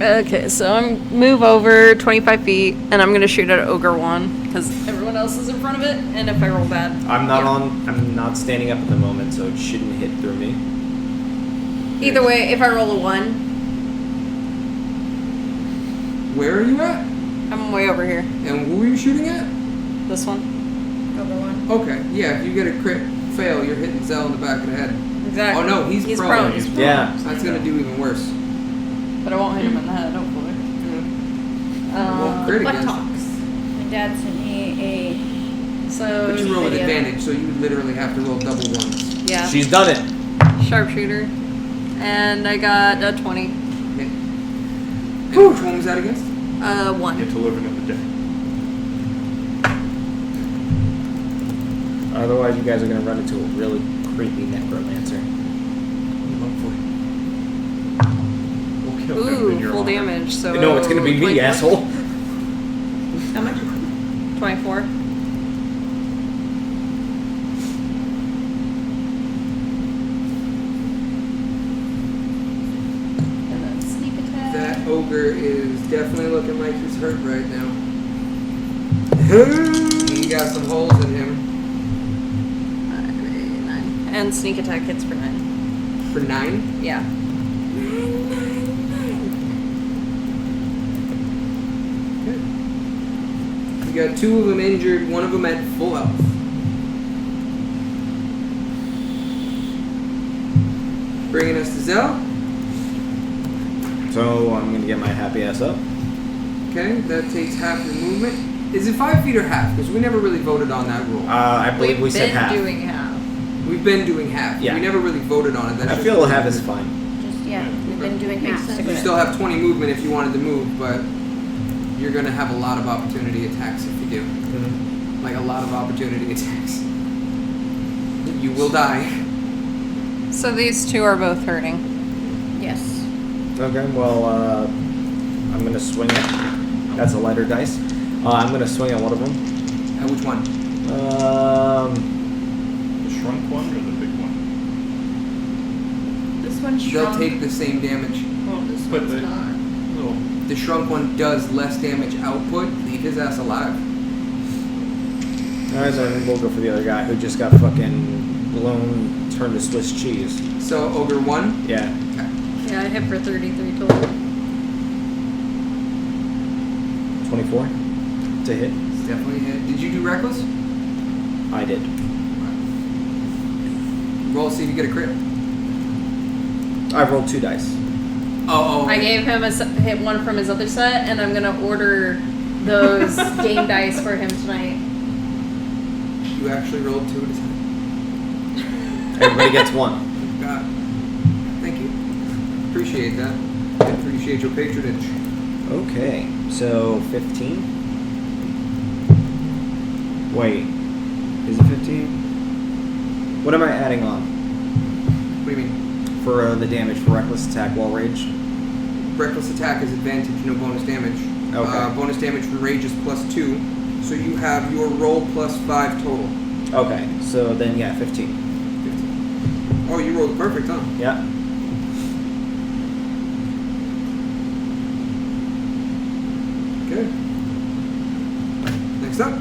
Okay, so I'm move over 25 feet, and I'm gonna shoot at Ogre 1, because everyone else is in front of it, and if I roll bad... I'm not standing up at the moment, so it shouldn't hit through me. Either way, if I roll a 1, Where are you at? I'm way over here. And who are you shooting at? This one? ogre 1. Okay, yeah, if you get a crit fail, you're hitting Zell in the back of the head. Exactly. Oh no, he's prone. He's prone. Yeah. So that's gonna do even worse. But I won't hit him in the head, hopefully. Well, crit against. Buttocks. My dad sent me So... But you roll with video. advantage, so you would literally have to roll double ones. Yeah. She's done it. Sharpshooter. And I got a 20. Hit. And which one was that against? 1. Get to live another day. Otherwise, you guys are gonna run into a really creepy necromancer. We'll kill him in Ooh, your full honor. damage, so... No, it's gonna be me, 24. asshole. How much? 24. And then sneak attack. That ogre is definitely looking like he's hurt right now. He got some holes in him. 9. And sneak attack hits for 9. For 9? Yeah. You got 2 of them injured, 1 of them at full health. Bringing us to Zell. So I'm gonna get my happy ass up. Okay, that takes half your movement. Is it 5 feet or half? Because we never really voted on that rule. I believe we said half. doing half. We've been doing half. Yeah. We never really voted on it. That's I just feel what half we is did. fine. Just we've been doing half. Stick You with still it. have 20 movement if you wanted to move, but you're going to have a lot of opportunity attacks if you do. Like a lot of opportunity attacks. You will die. So these 2 are both hurting. Yes. Okay, well, I'm gonna swing it. That's a lighter dice. I'm gonna swing at one of them. Which one? The shrunk one or the big one? This one's They'll strong. take the same damage. Well, this But one's the not. little. The shrunk one does less damage output. Leave his ass alive. Alright, so then we'll go for the other guy who just got fucking blown, turned to Swiss cheese. So, Ogre 1. Yeah. Yeah, I hit for 33 total. 24 to hit. It's definitely a hit. Did you do Reckless? I did. Roll, see if you get a crit. I've rolled 2 dice. Oh. I gave him hit one from his other set, and I'm gonna order those game dice for him tonight. You actually rolled 2 at a time. Everybody gets 1. God. Thank you. Appreciate that. I appreciate your patronage. Okay, so 15. Wait, is it 15? What am I adding on What do you mean? for the damage for reckless attack while raged? Reckless attack is advantage, no bonus damage. Okay. Bonus damage from rage is +2. So you have your roll +5 total. Okay, so then yeah, 15. 15. Oh, you rolled perfect, huh? Yeah. Good. Next up.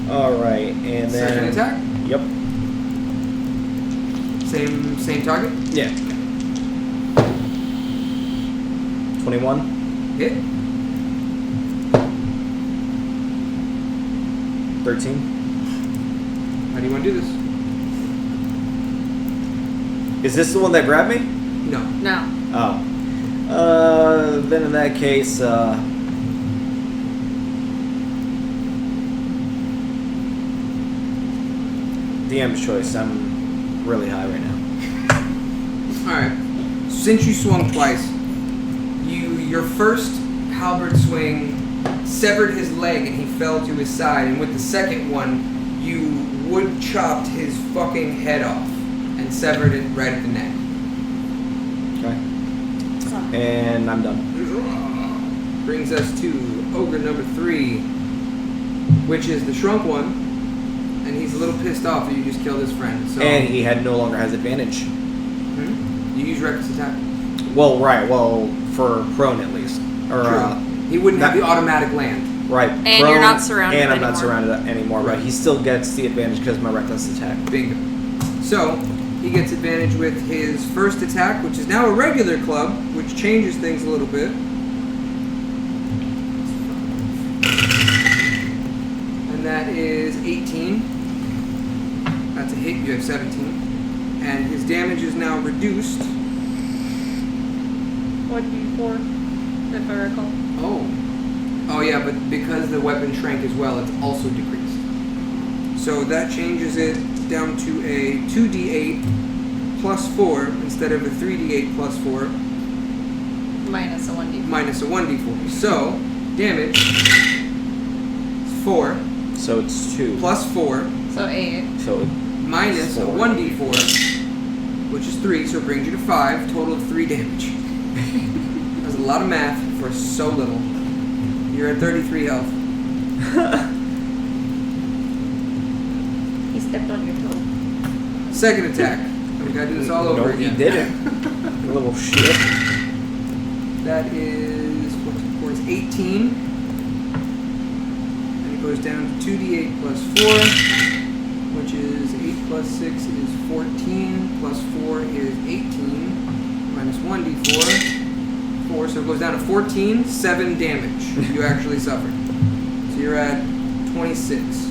All right, and then Second attack. Yep. Same target. Yeah. 21. Hit. 13. How do you want to do this? Is this the one that grabbed me? No. No. Oh. Then in that case, DM's choice. I'm really high right now. Alright. Since you swung twice, your first halberd swing severed his leg and he fell to his side, and with the second one, you wood chopped his fucking head off and severed it right at the neck. Okay. And I'm done. Brings us to ogre number 3, which is the shrunk one, and he's a little pissed off that you just killed his friend. So And he no longer has advantage. you use reckless attack. Well, right. Well, for prone at least. Or True. He wouldn't have not- the automatic land. right. And prone, you're not surrounded And I'm not anymore. surrounded anymore, but he still gets the advantage because of my reckless attack. Bingo. So, he gets advantage with his first attack, which is now a regular club, which changes things a little bit. And that is 18. That's a hit, you have 17. And his damage is now reduced. 1d4, if I recall. Oh yeah, but because the weapon shrank as well, it's also decreased. So that changes it down to a 2d8 plus 4 instead of a 3d8 plus 4 Minus a 1d4. minus a 1d4. So, damage is 4 So it's 2. plus 4 So 8. So minus a 4. 1d4, which is 3, so it brings you to 5, total of 3 damage. That's a lot of math for so little. You're at 33 health. He stepped on your toe. Second attack. We gotta do this all over No, again. he didn't. Little shit. That is 4 is 18. And it goes down to 2d8 plus 4. which is 8 plus 6 is 14, plus 4 is 18, minus 1d4, 4, so it goes down to 14, 7 damage you actually suffered. So you're at 26,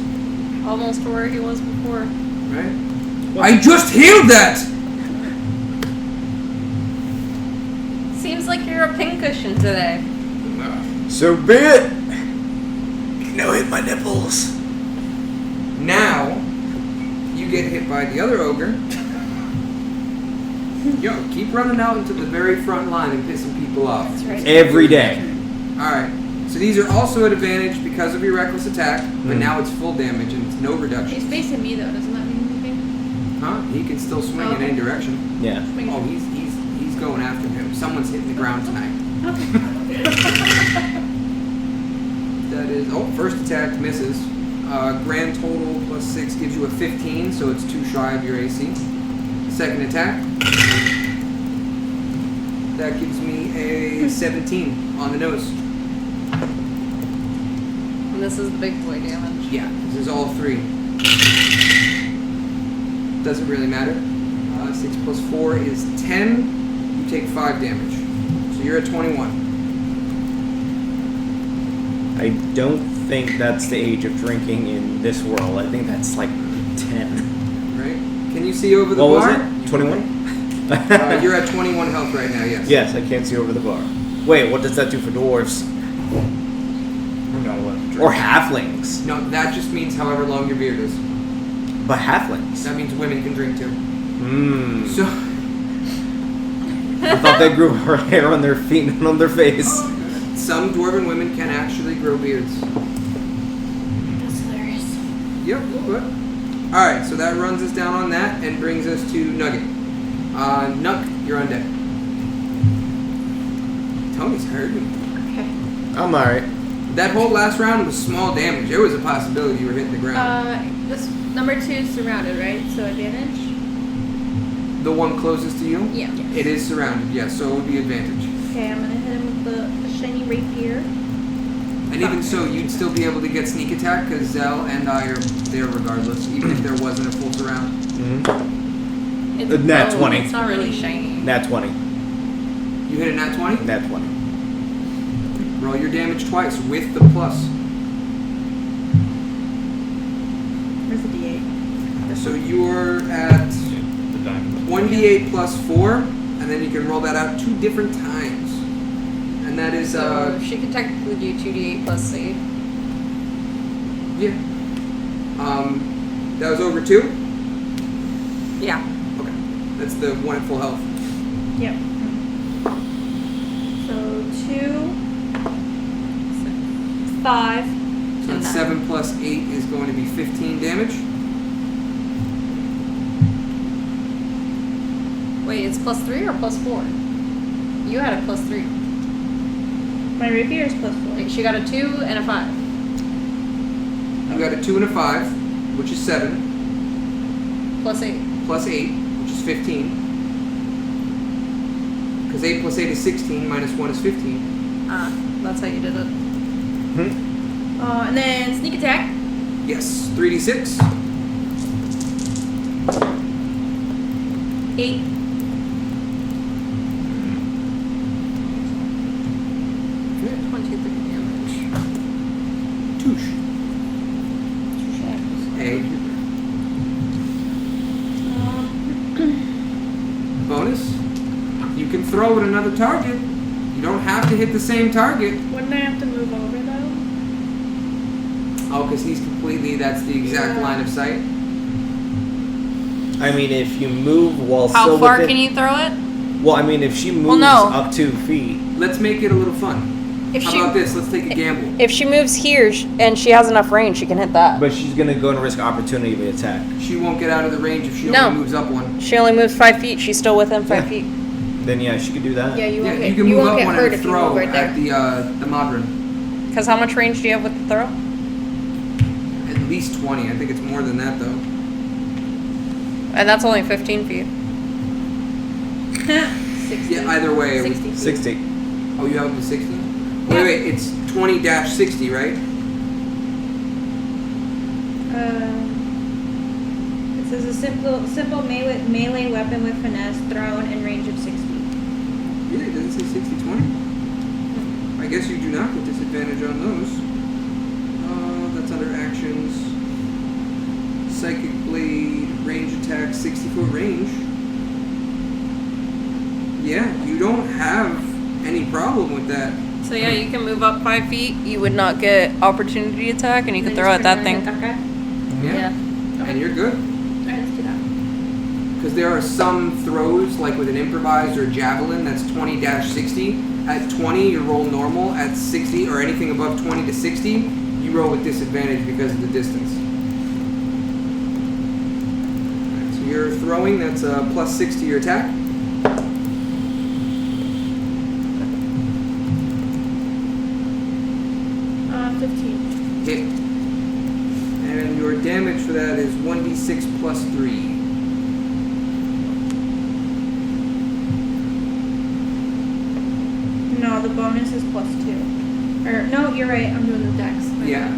Almost to where he was before. right? I just healed that! Seems like you're a pincushion today. So be it. No, hit my nipples. Now, you get hit by the other ogre. Yo, keep running out into the very front line and pissing people off. That's right. Every day. Alright, so these are also at advantage because of your reckless attack, but now it's full damage and it's no He's reduction. facing me though, doesn't that mean anything? Huh? He can still swing in any direction. Yeah. Oh, he's going after him. Someone's hitting the ground tonight. That is, first attack misses. Grand total plus 6 gives you a 15, so it's 2 shy of your AC. Second attack. That gives me a 17 on the nose. And this is the big boy damage. Yeah, this is all 3. Doesn't really matter. 6 plus 4 is 10. You take 5 damage. So you're at 21. I don't think that's the age of drinking in this world. I think that's like 10. Right? Can you see over the What bar? was it? 21? You're at 21 health right now, yes. Yes, I can't see over the bar. Wait, what does that do for dwarves? We're not allowed to drink. Or halflings? No, that just means however long your beard is. But halflings? That means women can drink too. Mmm. So, I thought they grew hair on their feet and on their face. some dwarven women can actually grow beards. That's hilarious. Yep, what? Alright, so that runs us down on that and brings us to Nugget. Nuck, you're on deck. Tony's hurting. Okay. I'm alright. That whole last round was small damage. There was a possibility you were hitting the ground. This number 2 is surrounded, right? So advantage? The one closest to you? Yeah. It is surrounded, yes, so it would be advantage. Okay, I'm gonna hit him with the shiny rapier. And even so, you'd still be able to get sneak attack because Zell and I are there regardless, even if there wasn't a full surround. Mm-hmm. It's Nat bone, 20. It's not really shiny. Nat 20. You hit a nat 20? Nat 20. Roll your damage twice with the plus. Where's the D8? So you're at The diamond. 1d8 plus 4, and then you can roll that out 2 different times. And that is, So she could technically do 2d8 plus 8. yeah. That was over 2? Yeah. Okay. That's the one at full health. Yep. So 2, 5. So And that's 7 plus 8 is going to be 15 damage. Wait, it's plus 3 or plus 4? You had a plus 3. My rapier is plus 4. Like, she got a 2 and a 5. You got a 2 and a 5, which is 7, Plus 8. plus 8, which is 15. Because 8 plus 8 is 16, minus 1 is 15. That's how you did it. And then sneak attack. Yes, 3d6. 8. 23 damage. Touche. A. Bonus. You can throw at another target. You don't have to hit the same target. Wouldn't I have to move over though? Oh, because he's completely, that's the exact Yeah. line of sight. I mean, if you move while How still far within... can you throw it? Well, I mean, if she moves no. up 2 feet... Let's make it a little fun. If How she about this? Let's take a gamble. if she moves here and she has enough range, she can hit that. But she's gonna go and risk opportunity of attack. She won't get out of the range if she No. only moves up 1. She only moves 5 feet. She's still within 5 Yeah. feet. Then yeah, she could do that. Yeah, you Yeah, won't you get, can you move won't up get 1 hurt and if you move throw right there. at the Modron. Because how much range do you have with the throw? At least 20. I think it's more than that though. And that's only 15 feet. 60. Yeah, either way. it would- 60 feet. 60. Oh, you have up to 60? Yeah. Wait, it's 20-60, right? Says a simple melee weapon with finesse, thrown in range of 6 feet. Yeah, it doesn't say 60-20. I guess you do not get disadvantage on those. That's under actions. Psychic Blade, range attack, 60-foot range. Yeah, you don't have any problem with that. So yeah, you can move up 5 feet. You would not get opportunity attack, and you can throw at that thing. Yeah. And you're good. Alright, let's do that. Because there are some throws, like with an improvised or javelin, that's 20-60. At 20, you roll normal. At 60, or anything above 20 to 60, you roll with disadvantage because of the distance. Alright, so you're throwing, that's a plus 6 to your attack. Hit. And your damage for that is 1d6 plus 3. No, the bonus is plus 2. Or, no, you're right. I'm doing the dex. Yeah.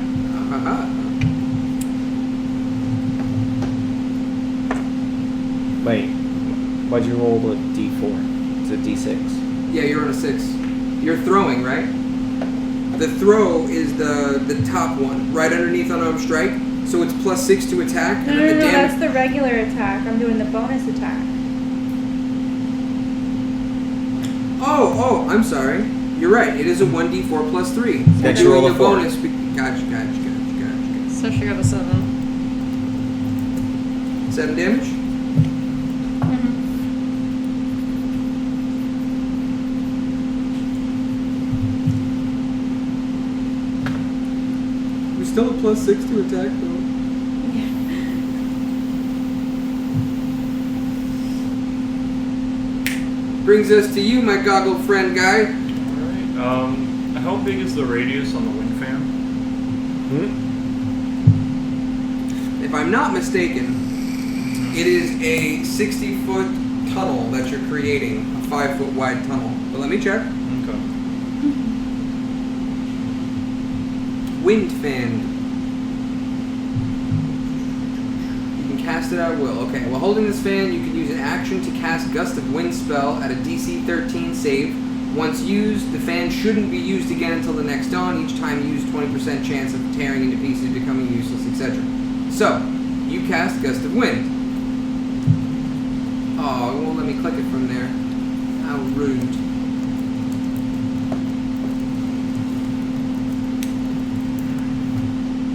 Wait, why'd you roll a d4? It's a d6. Yeah, you're on a 6. You're throwing, right? The throw is the top one, right underneath unarmed strike. So it's plus 6 to attack. No, and then the that's the regular attack. I'm doing the bonus attack. Oh, I'm sorry. You're right. It is a 1d4 plus 3. Then you roll a 4. bonus. Gotcha. So she got a 7. 7 damage? You're still a plus 6 to attack, though. Brings us to you, my goggle friend guy. Alright. How big is the radius on the wind fan? If I'm not mistaken, it is a 60-foot tunnel that you're creating, a 5-foot wide tunnel. But let me check. Okay. Wind fan. You can cast it at will. Okay, while holding this fan, you can use an action to cast Gust of Wind spell at a DC 13 save. Once used, the fan shouldn't be used again until the next dawn. Each time used, 20% chance of tearing into pieces, becoming useless, etc. So, you cast Gust of Wind. Oh, it won't let me click it from there. How rude.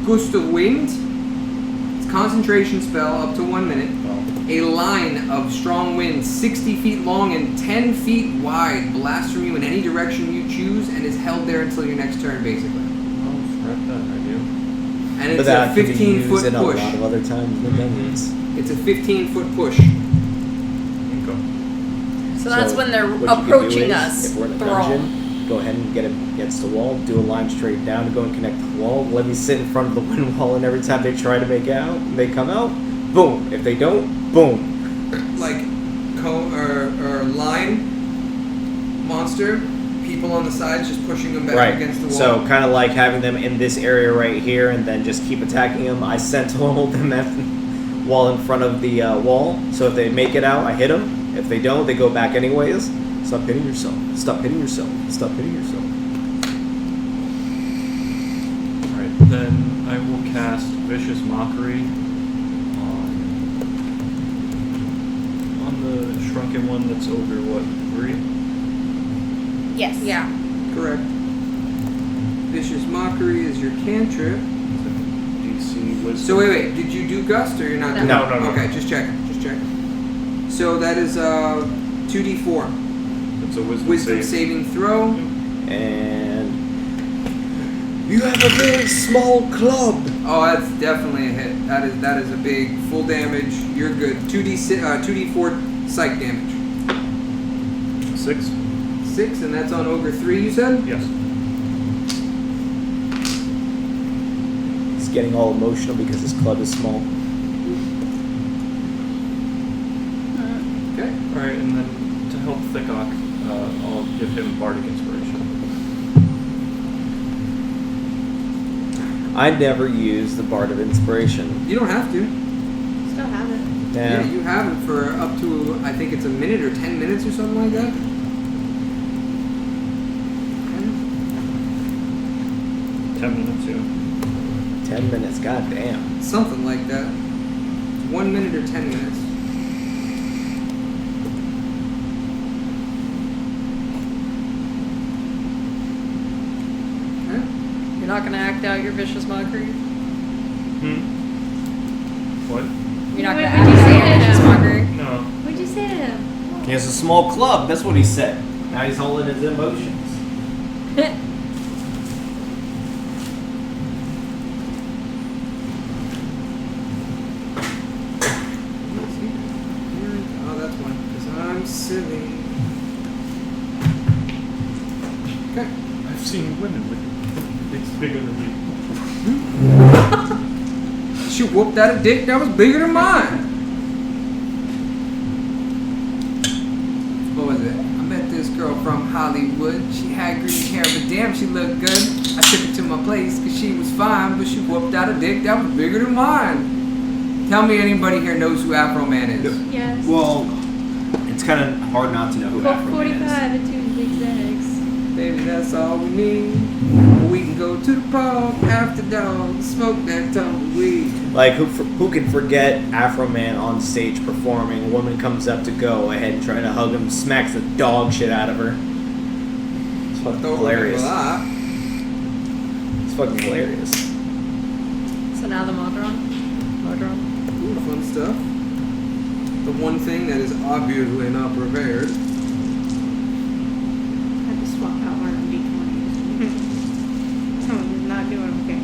Gust of Wind. It's concentration spell up to 1 minute. A line of strong wind 60 feet long and 10 feet wide blasts from you in any direction you choose and is held there until your next turn, basically. Oh, scrap that, I do. And But it's that a can be 15-foot used in a push. lot of other times in the dungeons. It's a 15-foot push. Okay. So that's when they're what you can do approaching is, us. If we're in a Throw. dungeon, go ahead and get it against the wall, do a line straight down, go and connect to the wall, let me sit in front of the wind wall, and every time they try to make out, they come out, boom. If they don't, boom. Like cone or line monster, people on the sides just pushing them back against the wall. So kind of like having them in this area right here, and then just keep attacking them. I sentinel them at the wall in front of the wall. So if they make it out, I hit them. If they don't, they go back anyways. Stop hitting yourself. Stop hitting yourself. Stop hitting yourself. Alright, then I will cast Vicious Mockery on the shrunken one that's over, what, 3? Yes. Yeah. Correct. Vicious Mockery is your cantrip. DC Wisdom. So wait, did you do Gust or you're not doing No. it? No. Okay, just checking. So that is 2d4. It's a Wisdom Wisdom save. saving throw. And you have a very small club. Oh, that's definitely a hit. That is a big full damage. You're good. 2d4 psych damage. 6? 6, and that's on Ogre 3, you said? Yes. He's getting all emotional because his club is small. Okay. Alright, and then to help Thickok, I'll give him Bardic Inspiration. I never use the Bard of Inspiration. You don't have to. Still have it. Yeah, you have it for up to, I think it's a minute or 10 minutes or something like that. 10 minutes, yeah. 10 minutes, goddamn. Something like that. 1 minute or 10 minutes. Okay. You're not gonna act out your vicious mockery? What? You're not Wait, gonna what'd you act say out to your vicious him? mockery? No. What'd you say to him? He has a small club. That's what he said. Now he's holding his emotions. Oh, that's one. Because I'm silly. Okay. I've seen women with dicks bigger than me. She whooped out a dick that was bigger than mine. What was it? I met this girl from Hollywood. She had green hair, but damn, she looked good. I took her to my place because she was fine, but she whooped out a dick that was bigger than mine. Tell me anybody here knows who Afro Man is. Yes. Well, it's kind of hard not to know who Colt Afro Man 45 and 2 big eggs. Baby, that's all we need. We can go to the park after dark, smoke that tumbleweed. is. Like, who can forget Afro Man on stage performing? A woman comes up to go ahead and try to hug him, smacks the dog shit out of her. It's fucking hilarious. It's fucking hilarious. So now the Modron. Ooh, fun stuff. The one thing that is obviously not prepared. Had to swap out our D20s. Someone's not doing okay.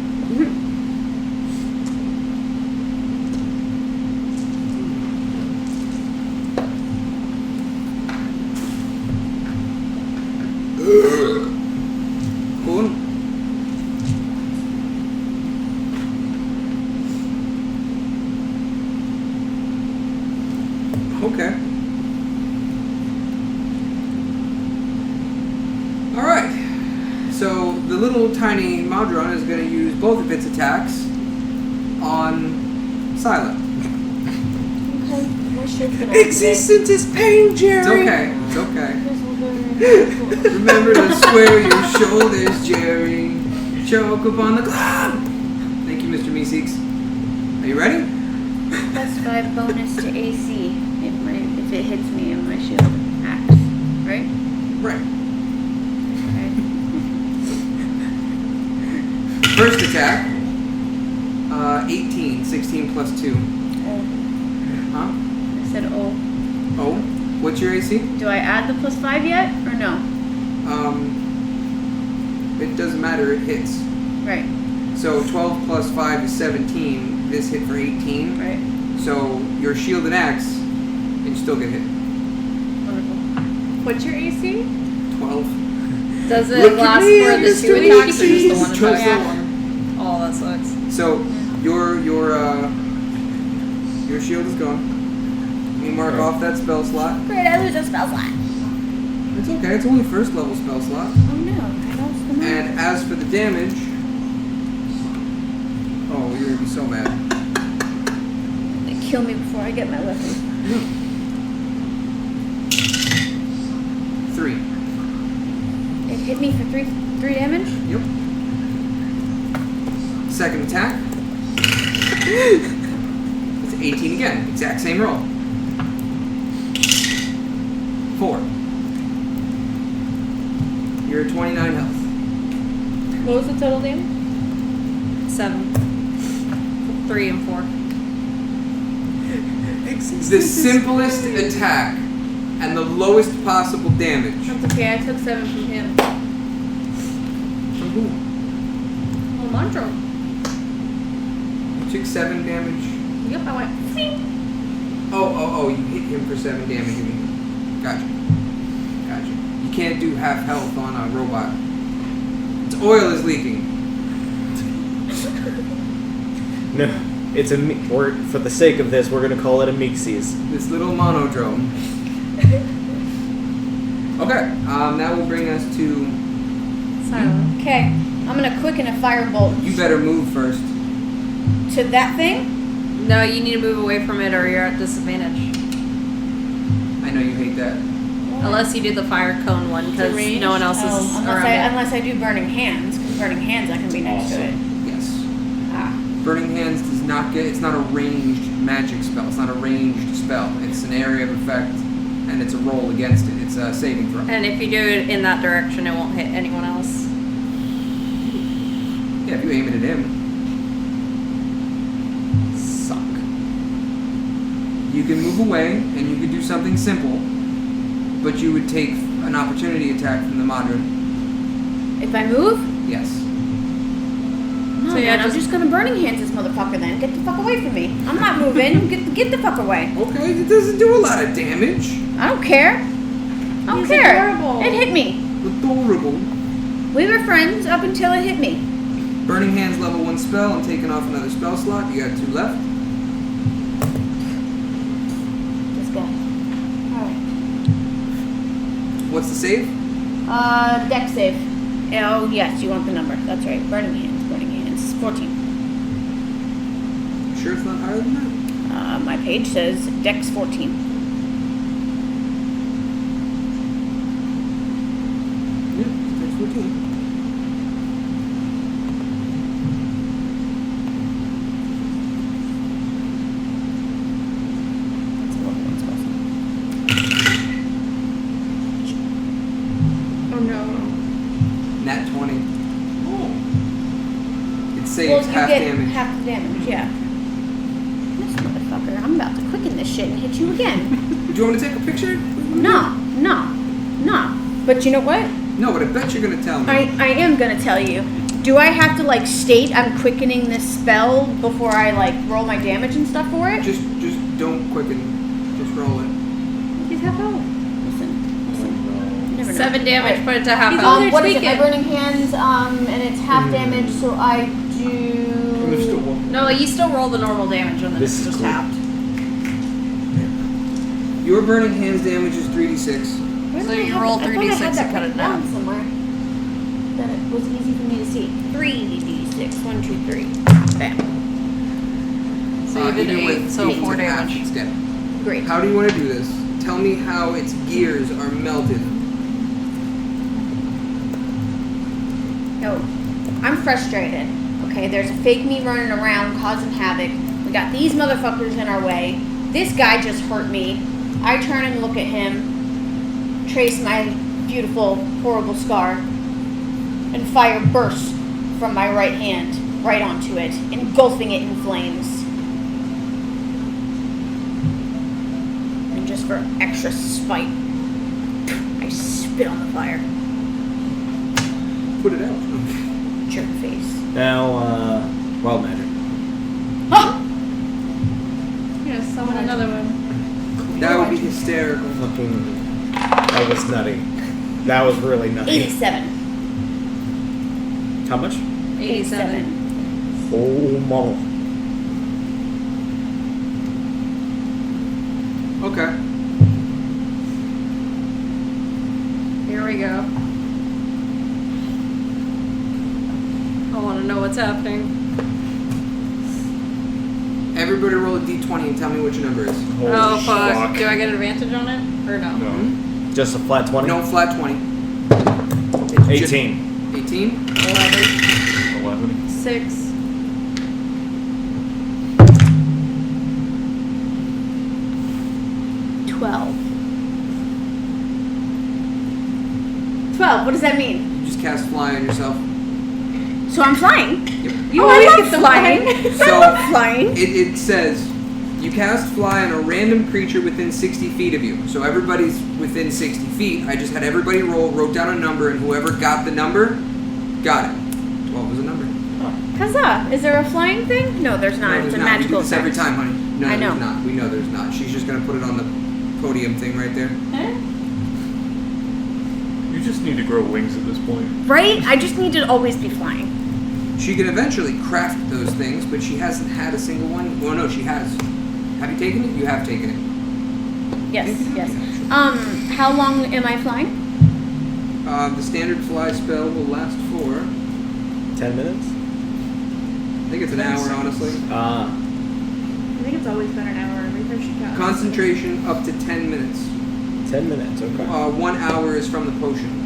Cool. Okay. Alright. So the little tiny Modron is going to use both of its attacks on Xyla. Okay, my shit's gonna Existence is pain, It's Jerry. okay. It's okay. Remember to square your shoulders, Jerry. Choke upon the club. Thank you, Mr. Meeseeks. Are you ready? +5 bonus to AC if it hits me in my shield axe, right? Right. Okay. First attack. 18. 16 plus 2. Oh, Huh? I said oh. Oh. What's your AC? Do I add the +5 yet or no? It doesn't matter. It hits. Right, So 12 plus 5 is 17. This hit for 18. right. So your shield and axe, and you still get hit. Wonderful. What's your AC? 12. Does Look it at last me, for the Mr. 2 attacks or just the Meeseeks. one Just attack? the one. Oh, that sucks. So your shield is gone. You mark off that spell slot. Great, I lose a spell slot. It's okay. It's only first level spell slot. Oh no, I lost the And as for the damage, oh, you're gonna be so mad. They kill me before I get my weapon. 3. It hit me for 3 damage? Yep. Second attack. It's 18 again. Exact same roll. 4. You're at 29 health. What was the total damage? 7. 3 and 4. The simplest attack and the lowest possible damage. That's okay, I took 7 from him. From who? Oh, Montro. You took 7 damage. Yep, I went. Zing. Oh, you hit him for 7 damage. You mean. Gotcha. You can't do half health on a robot. Its oil is leaking. No, it's a. Or for the sake of this, we're gonna call it a Meeksies. This little monodrome. Okay, that will bring us to. Silent. Okay, I'm gonna quicken a firebolt You better move first. to that thing. No, you need to move away from it or you're at disadvantage. I know you hate that. Unless you do the fire cone one, because no one else is around it. Unless I do burning hands. Because burning hands, I can be next to it. Yes. Ah. Burning Hands does not get. It's not a ranged magic spell. It's not a ranged spell. It's an area of effect, and it's a roll against it. It's a saving throw. And if you do it in that direction, it won't hit anyone else. Yeah, if you aim it at him. Suck. You can move away, and you could do something simple, but you would take an opportunity attack from the Madra. If I move? Yes. No, So yeah, man, I'm just gonna burning hands this motherfucker then. Get the fuck away from me. I'm not moving. Get the fuck away. Okay, it doesn't do a lot of damage. I don't care. I don't He's care. adorable. It hit me. Adorable. We were friends up until it hit me. Burning Hands level 1 spell. I'm taking off another spell slot. You got 2 left. Let's go. Alright. What's the save? Dex save. Oh, yes, you want the number. That's right. Burning hands. 14. You sure it's not higher than that? My page says Dex 14. Yeah, it's 14. That's a level 1 spell. Oh no. Nat 20. Oh. It saves Well, you half get damage. half the damage, yeah. This motherfucker, I'm about to quicken this shit and hit you again. Do you want to take a picture? No. But you know what? No, but I bet you're going to tell me. I am gonna tell you. Do I have to like state I'm quickening this spell before I like roll my damage and stuff for it? Just don't quicken. Just roll it. He's half out. Listen. You never know. 7 damage, Alright. put it to half He's health. only- What is it? tweak My it. burning hands, and it's half damage, so I There's still do. one. No, you still roll the normal damage and then This it's is just cool. halved. Your Burning Hands damage is 3d6. Where So did I you have roll that? I thought I 3d6 had that and cut it written down. down somewhere. That it was easy for me to see. 3d6. 1, 2, 3. Bam. So you did even 8, with so 8 4 to half, damage. it's dead. Great. How do you want to do this? Tell me how its gears are melted. No, I'm frustrated. Okay, there's a fake me running around causing havoc. We got these motherfuckers in our way. This guy just hurt me. I turn and look at him, trace my beautiful, horrible scar, and fire bursts from my right hand right onto it, engulfing it in flames. And just for extra spite, I spit on the fire. Put it out. Jerk face. Now, wild magic. Yeah, summon another one. That would be hysterical. Fucking. That was nutty. That was really nutty. 87. How much? 87. Oh, mama. Okay. Here we go. I want to know what's happening. Everybody roll a d20 and tell me what your number is. Oh, Holy fuck. schlock. Do I get advantage on it? Or no? No. Just a flat 20? No, flat 20. It's just- 18. 18? 11. 6. 12. 12, what does that mean? You just cast fly on yourself. So I'm flying. Yep. You Oh, I always love get the flying. So- I love flying. It says you cast fly on a random creature within 60 feet of you. So everybody's within 60 feet. I just had everybody roll, wrote down a number, and whoever got the number, got it. 12 is a number. Huzzah! Is there a flying thing? No, there's not. No, It's there's a not. magical We do this every effect. time, honey. No, I know. there's not. We know there's not. She's just going to put it on the podium thing right there. You just need to grow wings at this point. Right? I just need to always be flying. She can eventually craft those things, but she hasn't had a single one. Well, no, she has. Have you taken it? You have taken it. Yes, yes. How long am I flying? The standard fly spell will last for, 10 minutes? I think it's an hour, honestly. think it's always been an hour. Refresh your tab. Concentration up to 10 minutes. 10 minutes, okay. 1 hour is from the potion.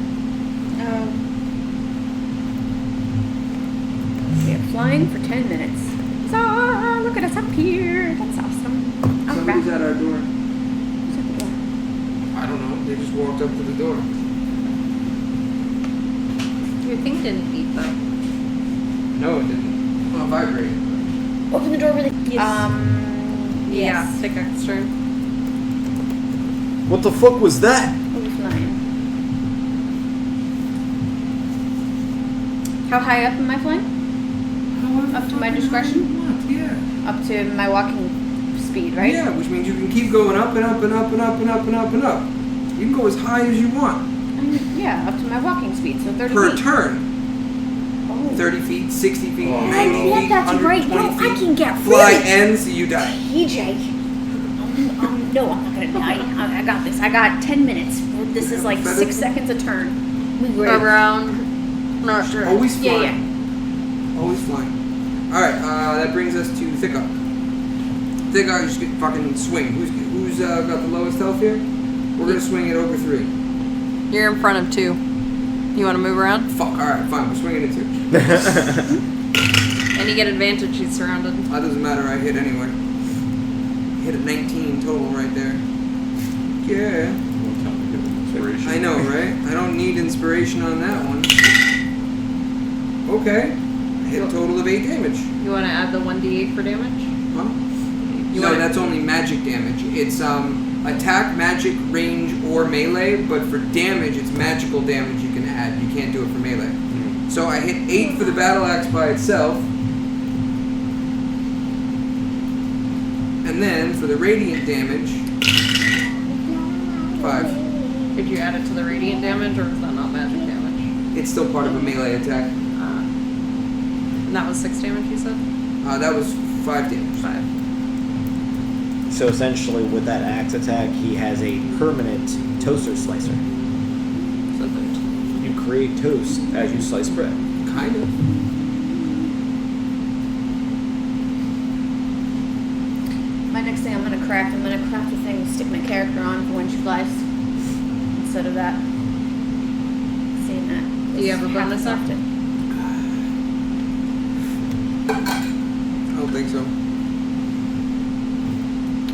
Okay, flying for 10 minutes. So, look at us up here. That's awesome. Somebody's at our door. Who's at the door? I don't know. They just walked up to the door. Your thing didn't beep though. No, it didn't. Oh, it vibrated. Open the door really. Yes. Yeah, Yes. take extra. What the fuck was that? Who's flying? How high up am I flying? Up to my discretion? Yeah. Up to my walking speed, right? Yeah, which means you can keep going up and up and up and up and up and up and up. You can go as high as you want. Yeah, up to my walking speed, so 30 Per feet. turn. Oh. 30 feet, 60 feet, Oh. 90 Yep, feet, that's great. 120 No, feet. I can get Fly really... ends, you die. PJ. No, I'm not gonna die. I got this. I got 10 minutes. This is like 6 seconds a turn. We were... Around. Not sure. Always flying. Yeah. Always flying. Alright, that brings us to Thickup. Thickup, you just get fucking swing. Who's got the lowest health here? We're gonna swing at over 3. You're in front of 2. You want to move around? Fuck, alright, fine, we're swinging at 2. And you get advantage. He's surrounded. That doesn't matter, I hit anyway. Hit a 19 total right there. Yeah. No time to give them inspiration. I know, right? I don't need inspiration on that one. Okay. I hit a total of 8 damage. You want to add the 1d8 for damage? Huh? You No, wanna- that's only magic damage. It's attack, magic, range, or melee, but for damage, it's magical damage you can add. You can't do it for melee. So I hit 8 for the battle axe by itself. And then for the radiant damage, 5. Did you add it to the radiant damage, or is that not magic damage? It's still part of a melee attack. And that was 6 damage, you said? That was 5 damage. 5. So essentially, with that axe attack, he has a permanent toaster slicer. So 13. You create toast as you slice bread. Kind of. My next thing I'm gonna craft a thing to stick my character on for when she flies. Instead of that. Seeing that. Do you have a bonus left? after? I don't think so.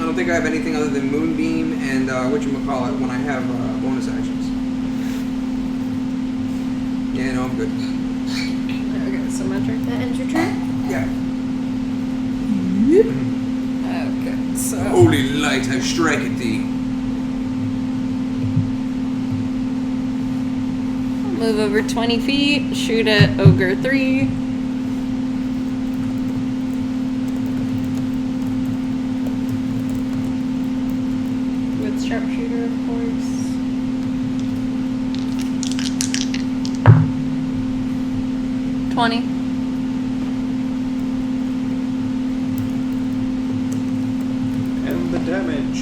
I don't think I have anything other than Moonbeam and whatchamacallit when I have bonus actions. Yeah, no, I'm good. Okay, so my turn. That ends your turn? Yeah. Okay, so. Holy light, I strike at thee. Move over 20 feet, shoot at Ogre 3. With sharpshooter, of course. And the damage.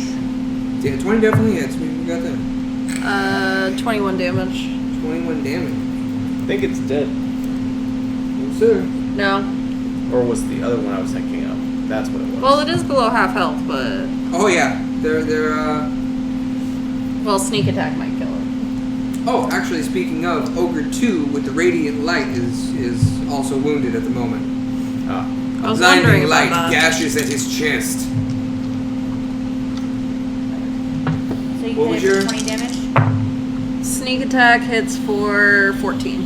Yeah, 20 definitely hits. We got that. 21 damage. 21 damage. I think it's dead. Yes, sir. No. Or was the other one I was thinking of? That's what it was. Well, it is below half health, but. Oh, yeah. They're Well, sneak attack might kill it. Oh, actually, speaking of, Ogre 2 with the Radiant Light is also wounded at the moment. Ah. I was wondering Blinding about light that. gashes at his chest. So you What hit was it for your- 20 damage? Sneak attack hits for 14.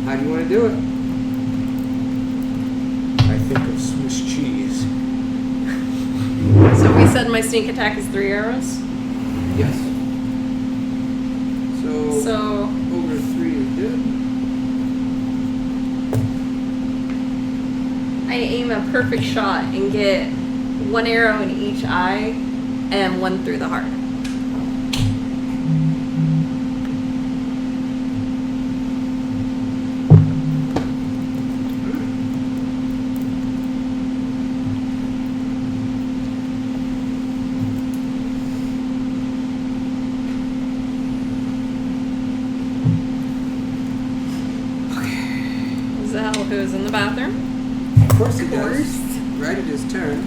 How do you want to do it? I think of Swiss cheese. So we said my sneak attack is 3 arrows. Yes. So, So Ogre 3 is dead. I aim a perfect shot and get 1 arrow in each eye and 1 through the heart. Zal, who's in the bathroom. Of course he does. right at his turn.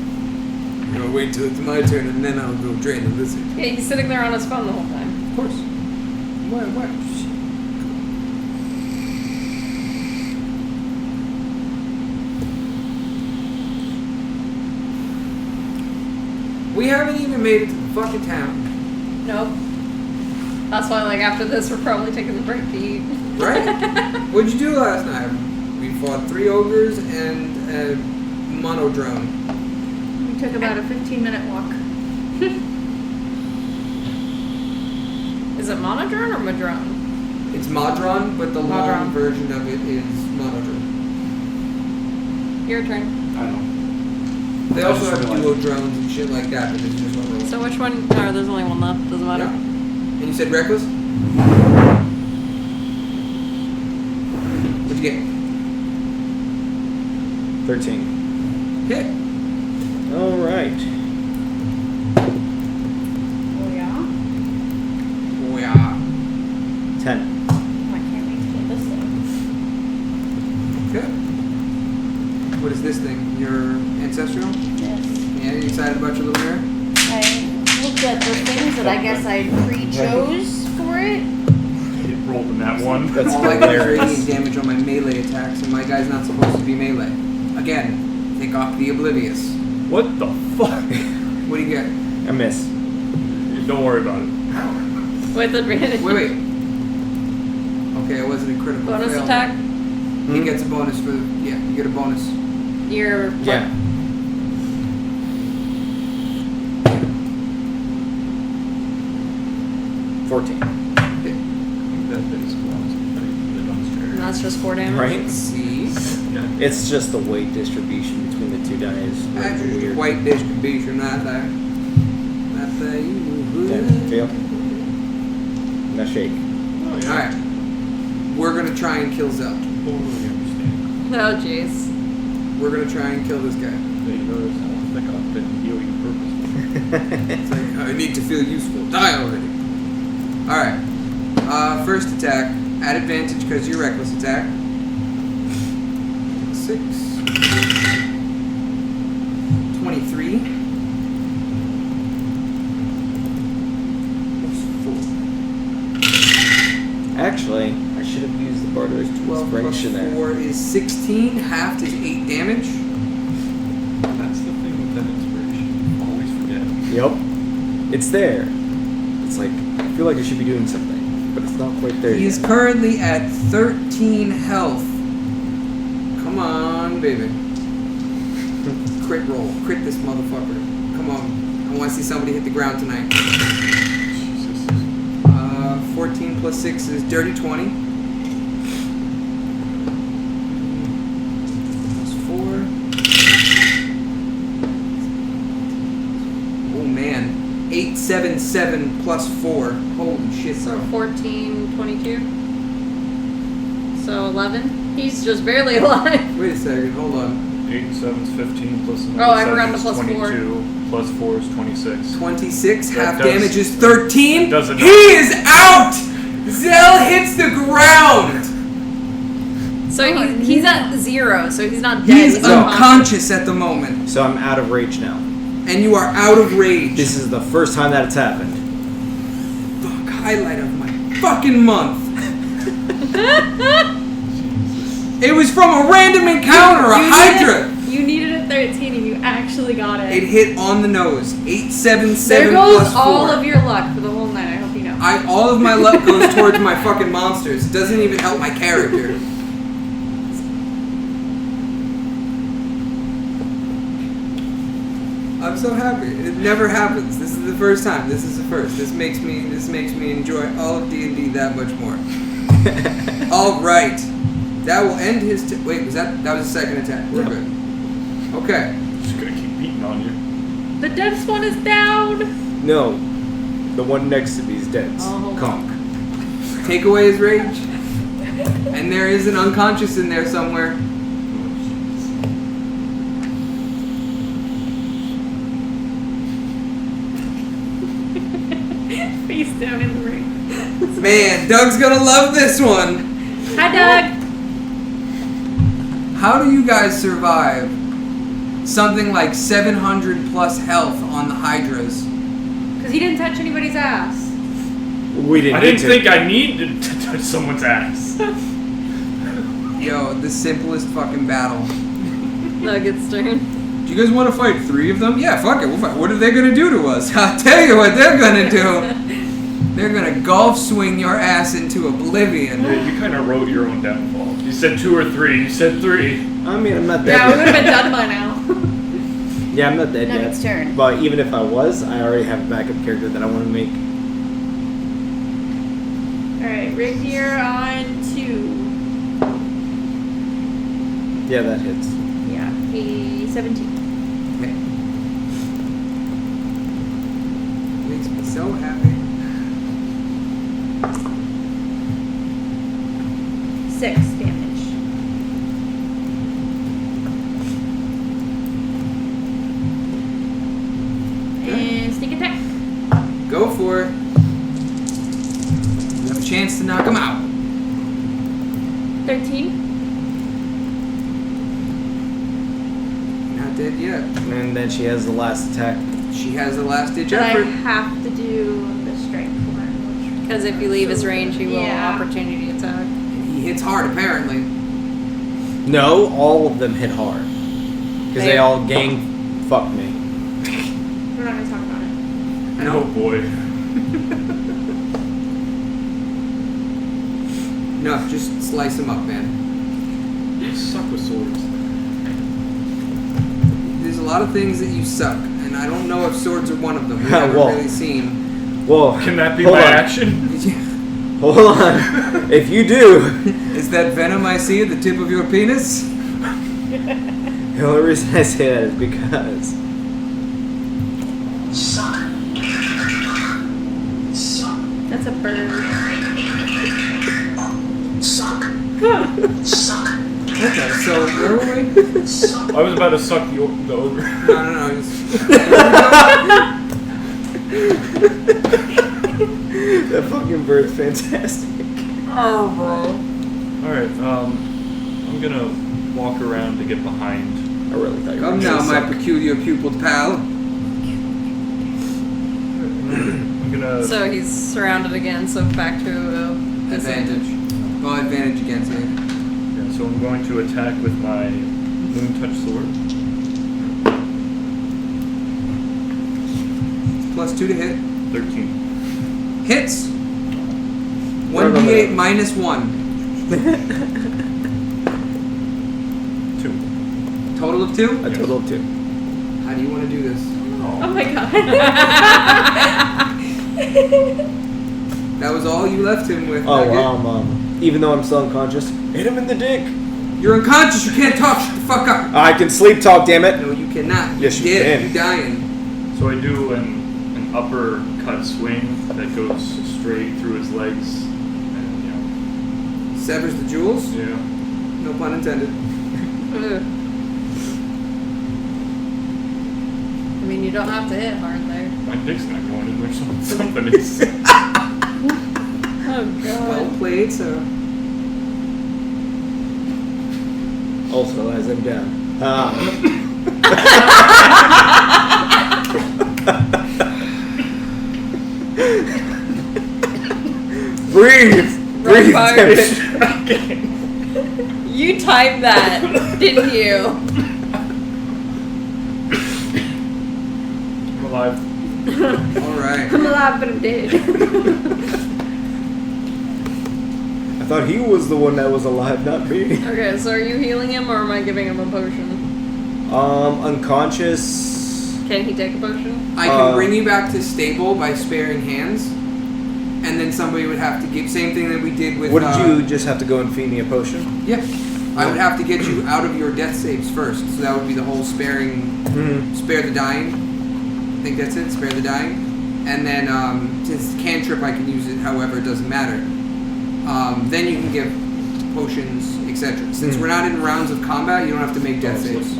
I'm gonna wait till it's my turn and then I'll go drain the lizard. Yeah, he's sitting there on his phone the whole time. Of course. What? We haven't even made it to the fucking town. Nope. That's why, like, after this, we're probably taking the break to eat. Right? What'd you do last night? We fought 3 ogres and a mono drone. We took about a 15-minute walk. Is it monodrone or madrone? It's Modron, but the long Modron. version of it is monodrone. Your turn. I don't know. They I also just have realized- duo drones and shit like that, but it's just one roll. So which one? Oh, there's only one left. Doesn't matter. Yeah. And you said reckless? What'd you get? 13. Hit. All right. Oh yeah? Oh yeah. 10. I can't wait to get this thing. Good. What is this thing? Your ancestral? Yes. Yeah, you excited about your little mirror? I looked at the things that I guess I pre-chose for it. It rolled in that one. That's All I get is hilarious. radiant damage on my melee attacks, and my guy's not supposed to be melee. Again, take off the oblivious. What the fuck? What do you get? I miss. Don't worry about it. With advantage. Wait. Okay, it wasn't a critical Bonus fail. attack. He gets a bonus for yeah, you get a bonus. Your Yeah. $14. And that's just 4 damage. Right? See? It's just the weight distribution between the 2 dice. That's just Weird. white distribution right there. That's a Yeah, fail. Now shake. Alright. We're gonna try and kill Zell. Oh, jeez. We're gonna try and kill this guy. It's like, I need to feel useful. Die already. Alright. First attack. At advantage because you're reckless attack. 6. 23. Actually, I should have used the barter's 12 plus inspiration there. 4 is 16. Halved is 8 damage. That's the thing with that inspiration. You always forget. Yep. It's there. It's like, I feel like I should be doing something, but it's not quite there He is yet. currently at 13 health. Come on, baby. Crit roll. Crit this motherfucker. Come on. I want to see somebody hit the ground tonight. 14 plus 6 is dirty 20. Plus 4. Oh man. 8, 7, 7 plus 4. Holy shit. So 14, 22. So 11. He's just barely alive. Wait a second. Hold on. 8 and 7 is 15 plus another Oh, I 7 forgot the is plus 22. Plus 4 is 26. 26. That Half does- damage is 13. doesn't- He is out! Zell hits the ground! So he's at 0, so he's not dead. He's unconscious at the moment. So I'm out of rage now. And you are out of rage. This is the first time that it's happened. Fuck, highlight of my fucking month. It was from a random encounter, a Hydra. You needed a 13 and you actually got It it. hit on the nose. 8, 7, There 7 goes plus 4. all of your luck for the whole night, I hope you know. All of my luck goes towards my fucking monsters. It doesn't even help my character. I'm so happy. It never happens. This is the first time. This is the first. This makes me enjoy all of D&D that much more. All right. That will end his wait, was that was the second attack. We're good. Okay. Just gonna keep beating on you. The dense one is down. No. The one next to me is dense. Oh. Conk. Take away his rage. And there is an unconscious in there somewhere. Face down in the ring. Man, Doug's gonna love this one. Hi, Doug. How do you guys survive something like 700 plus health on the Hydras. Because he didn't touch anybody's ass. We didn't. I didn't think I needed to touch someone's ass. Yo, the simplest fucking battle. Nugget's turn. Do you guys want to fight 3 of them? Yeah, fuck it. We'll fight. What are they gonna do to us? I'll tell you what they're gonna do. They're gonna golf swing your ass into oblivion. Yeah, you kind of wrote your own downfall. You said 2 or 3. You said 3. I mean, I'm not dead Yeah, we yet. would have been done by now. Yeah, I'm not dead Nugget's yet. turn. But even if I was, I already have a backup character that I want to make. Alright, rapier on 2. Yeah, that hits. Yeah, a 17. Okay. Makes me so happy. 6 damage. And sneak attack. Go for it. You have a chance to knock him out. 13. Not dead yet. And then she has the last attack. She has the last ditch But I effort. have to do the strength one. Because if you leave his range, he will Yeah. opportunity attack. He hits hard, apparently. No, all of them hit hard. Because they all gang fucked me. We're not going to talk about it. Oh boy. No, just slice him up, man. You suck with swords. There's a lot of things that you suck, and I don't know if swords are one of them. We've never Well. really seen. Whoa. Can that be hold my on. action? Hold on. If you do, Is that venom I see at the tip of your penis? the only reason I say that is because. That's a bird. Okay, so where were we? I was about to suck the ogre. No. That fucking bird's fantastic. Oh, bro. Alright, I'm gonna walk around to get behind. I really thought you were Come gonna now, say my suck. peculiar pupiled pal. I'm gonna. So he's surrounded again, so back to Advantage. Well, advantage against it. Yeah, so I'm going to attack with my Moon Touch Sword. +2 to hit. 13. Hits. 1d8 minus 1. 2. Total of 2? A total of 2. How do you want to do this? Oh my god. That was all you left him with. Oh, Nugget. even though I'm still unconscious, hit him in the dick. You're unconscious. You can't talk. Shut the fuck up. I can sleep talk, damn it. No, you cannot. Yes, you Dead. can. You're dying. So I do an uppercut swing that goes straight through his legs. And, Severs the jewels. yeah. No pun intended. Ugh. I mean, you don't have to hit hard there. My dick's not going in there, so something is. Oh, God. Well played, sir. Also, as I'm down. Breathe! Breathe, damn it. You timed that, didn't you? I'm alive. Alright. I'm alive, but I'm dead. I thought he was the one that was alive, not me. Okay, so are you healing him or am I giving him a potion? Unconscious. Can he take a potion? I can bring you back to stable by sparing hands. And then somebody would have to give... Same thing that we did with... Wouldn't you just have to go and feed me a potion? Yeah. I would have to get you out of your death saves first. So that would be the whole sparing... Spare the dying. I think that's it. Spare the dying. And then, since it's cantrip, I can use it however, it doesn't matter. Then you can give potions, etc. Since we're not in rounds of combat, you don't have to make death saves.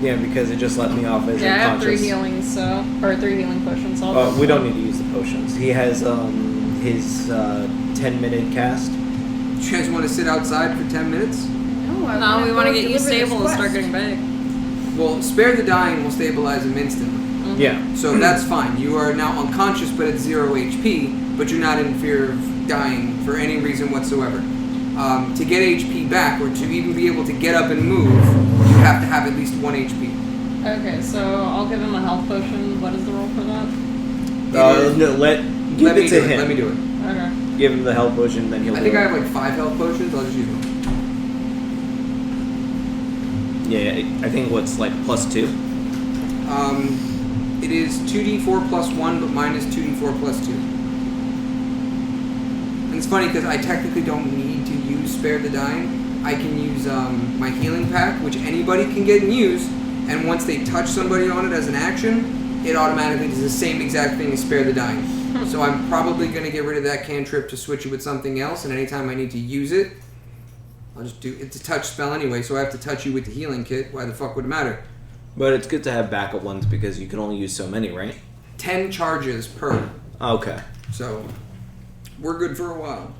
Yeah, because it just let me off as Yeah, I have 3 unconscious. healings, so... Or 3 healing potions, so I'll We don't need to use the potions. He has his 10-minute cast. You guys want to sit outside for 10 minutes? No, No, we want to get you stable and start getting back. Well, spare the dying will stabilize him instantly. Yeah. So that's fine. You are now unconscious, but at 0 HP, but you're not in fear of dying for any reason whatsoever. To get HP back, or to even be able to get up and move, you have to have at least 1 HP. Okay, so I'll give him a health potion. What is the roll for that? No, give it to him. Let me do it. Okay. Give him the health potion, then he'll. I think I have like 5 health potions. I'll just use them. Yeah, I think what's like +2. It is 2d4 plus 1, but mine is 2d4 plus 2. And it's funny because I technically don't need to use Spare the Dying. I can use my healing pack, which anybody can get and use, and once they touch somebody on it as an action, it automatically does the same exact thing as Spare the Dying. So I'm probably going to get rid of that cantrip to switch it with something else, and anytime I need to use it, I'll just do it's a touch spell anyway, so I have to touch you with the healing kit. Why the fuck would it matter? But it's good to have backup ones because you can only use so many, right? 10 charges per. Okay. So we're good for a while.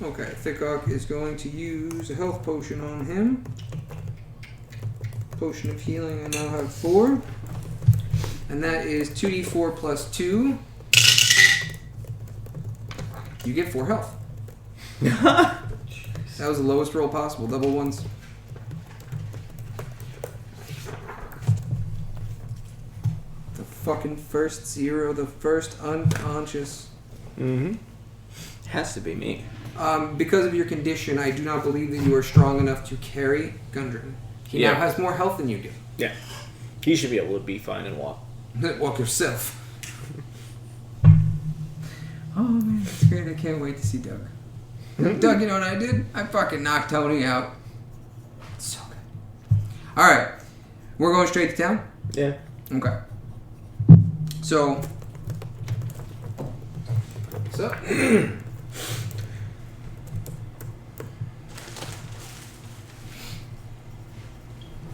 Okay, Thickok is going to use a health potion on him. Potion of healing, I now have 4. And that is 2d4 plus 2. You get 4 health. That was the lowest roll possible, double ones. The fucking first 0, the first unconscious. Mm-hmm. Has to be me. Because of your condition, I do not believe that you are strong enough to carry Gundren. He now has more health than you do. Yeah. He should be able to be fine and walk. Walk yourself. Oh man, that's great. I can't wait to see Doug. Doug, you know what I did? I fucking knocked Tony out. It's so good. Alright. We're going straight to town? Yeah. Okay. So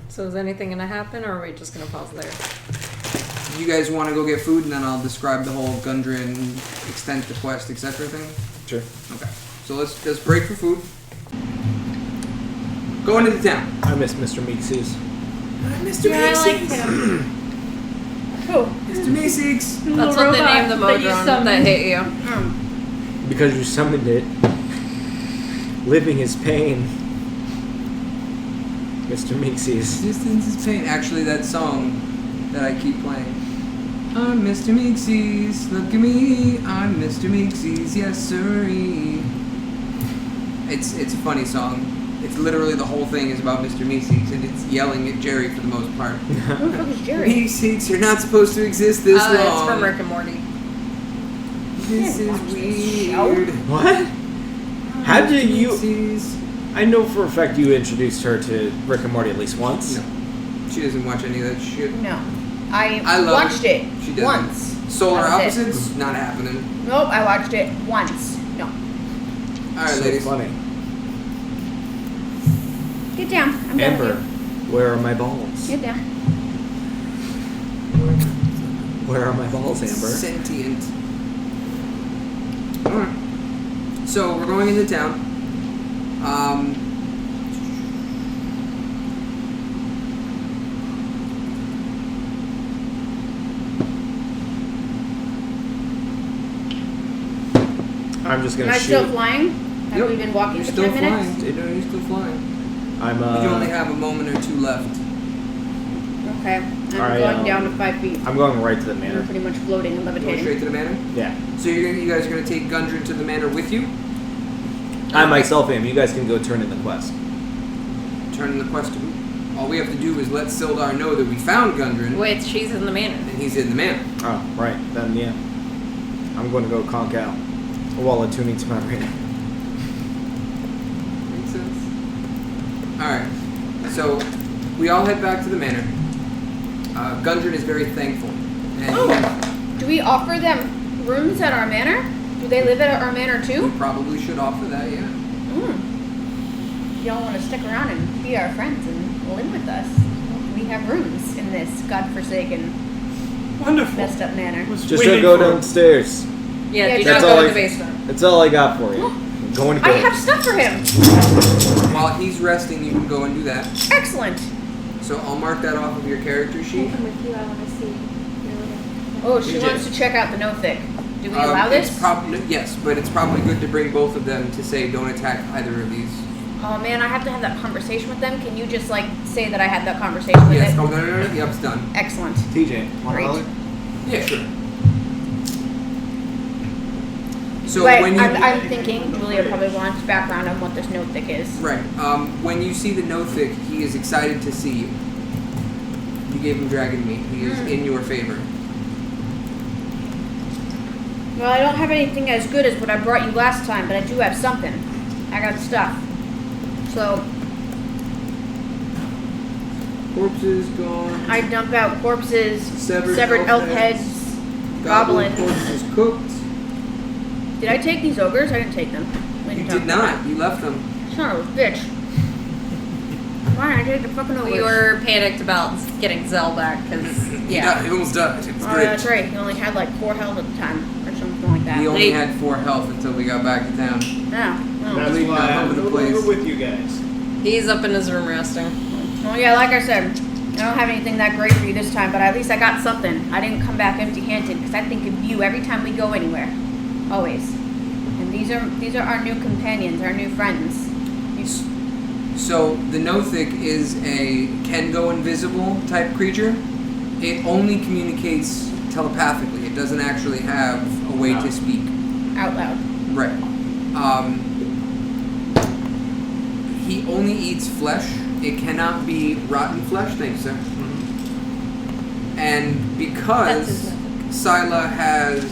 So is anything going to happen, or are we just going to pause there? you guys want to go get food, and then I'll describe the whole Gundren extent the quest, etc. thing? Sure. Okay. So let's break for food. Go into the town. I miss Mr. Meeksies. Mr. Yeah, I like him. Who? Mr. Meeseeks. That's what they named the Modron that hit you. Because you summoned it. Living is pain. Mr. Meeksies. Distance is pain. Actually, that song that I keep playing. I'm Mr. Meeksies. Look at me. I'm Mr. Meeksies. Yes, sirree. It's a funny song. It's literally the whole thing is about Mr. Meeseeks, and it's yelling at Jerry for the most part. Who the fuck is Jerry? Meeseeks, you're not supposed to exist this long. It's from Rick and Morty. This is weird. What? How did you... Meeseeks. I know for a fact you introduced her to Rick and Morty at least once. No. She doesn't watch any of that shit. No. I love watched it She doesn't. once. Solar That was it. opposites? Not happening. Nope, I watched it once. No. Alright, So ladies. funny. Get down. I'm done Amber, with where are my balls? you. Get down. Where are my balls, Amber? Sentient. Alright. So, we're going into town. I'm just Am gonna I shoot. still flying? Have we been walking You're for still 10 minutes? flying. You're still flying. I'm You only have a moment or two left. Okay. I'm Alright, going down to 5 feet. I'm going right to the I'm manor. pretty much floating and Going levitating. straight to the manor? Yeah. So you guys are going to take Gundren to the manor with you? I myself am. You guys can go turn in the quest. Turn in the quest to who? All we have to do is let Sildar know that we found Gundren, Wait, she's in the manor. and he's in the manor. Oh, right. Then, yeah. I'm going to go conk out while attuning to my radar. Makes sense. Alright. So, we all head back to the manor. Gundren is very thankful. And Do we offer them rooms at our manor? Do they live at our manor too? we probably should offer that, yeah. Y'all want to stick around and be our friends and live with us? We have rooms in this godforsaken, Wonderful. messed up manor. Was Just waiting go for- downstairs. Yeah, Yeah, do that's not all go I- to the basement. That's all I got for you. Going to I go. have stuff for him. While he's resting, you can go and do that. Excellent. So I'll mark that off of your character I'll sheet. come with you. I want to see. Oh, she DJ. wants to check out the no-thick. Do we allow this? It's probably yes, but it's probably good to bring both of them to say don't attack either of these. Oh man, I have to have that conversation with them. Can you just like say that I had that conversation with Yes. it? Oh no. Yep, it's done. Excellent. TJ, want Great. another? Yeah, sure. So But when you I'm thinking Julia probably wants background on what this no-thick is. right, when you see the no-thick, he is excited to see you. You gave him dragon meat. He is in your favor. Well, I don't have anything as good as what I brought you last time, but I do have something. I got stuff. So Corpses gone. I dump out corpses, Severed elf elf heads, goblins. corpses cooked. Did I take these ogres? I didn't take them. When You talked did not. You left them. Son of a bitch. Why didn't I take the fucking ogres? We were panicked about getting Zell back because He almost died. It's Oh, great. that's right. He only had like 4 health at the time, or something like that. He only They- had 4 health until we got back to town. Yeah. Oh. That's why I'm no longer with you guys. he's up in his room resting. Well, yeah, like I said, I don't have anything that great for you this time, but at least I got something. I didn't come back empty-handed because I think of you every time we go anywhere, always. And these are our new companions, our new friends. So the no-thick is a can go invisible type creature. It only communicates telepathically. It doesn't actually have a way to speak. Out loud. Right. He only eats flesh. It cannot be rotten flesh. Thanks, sir. And That's because his Xyla has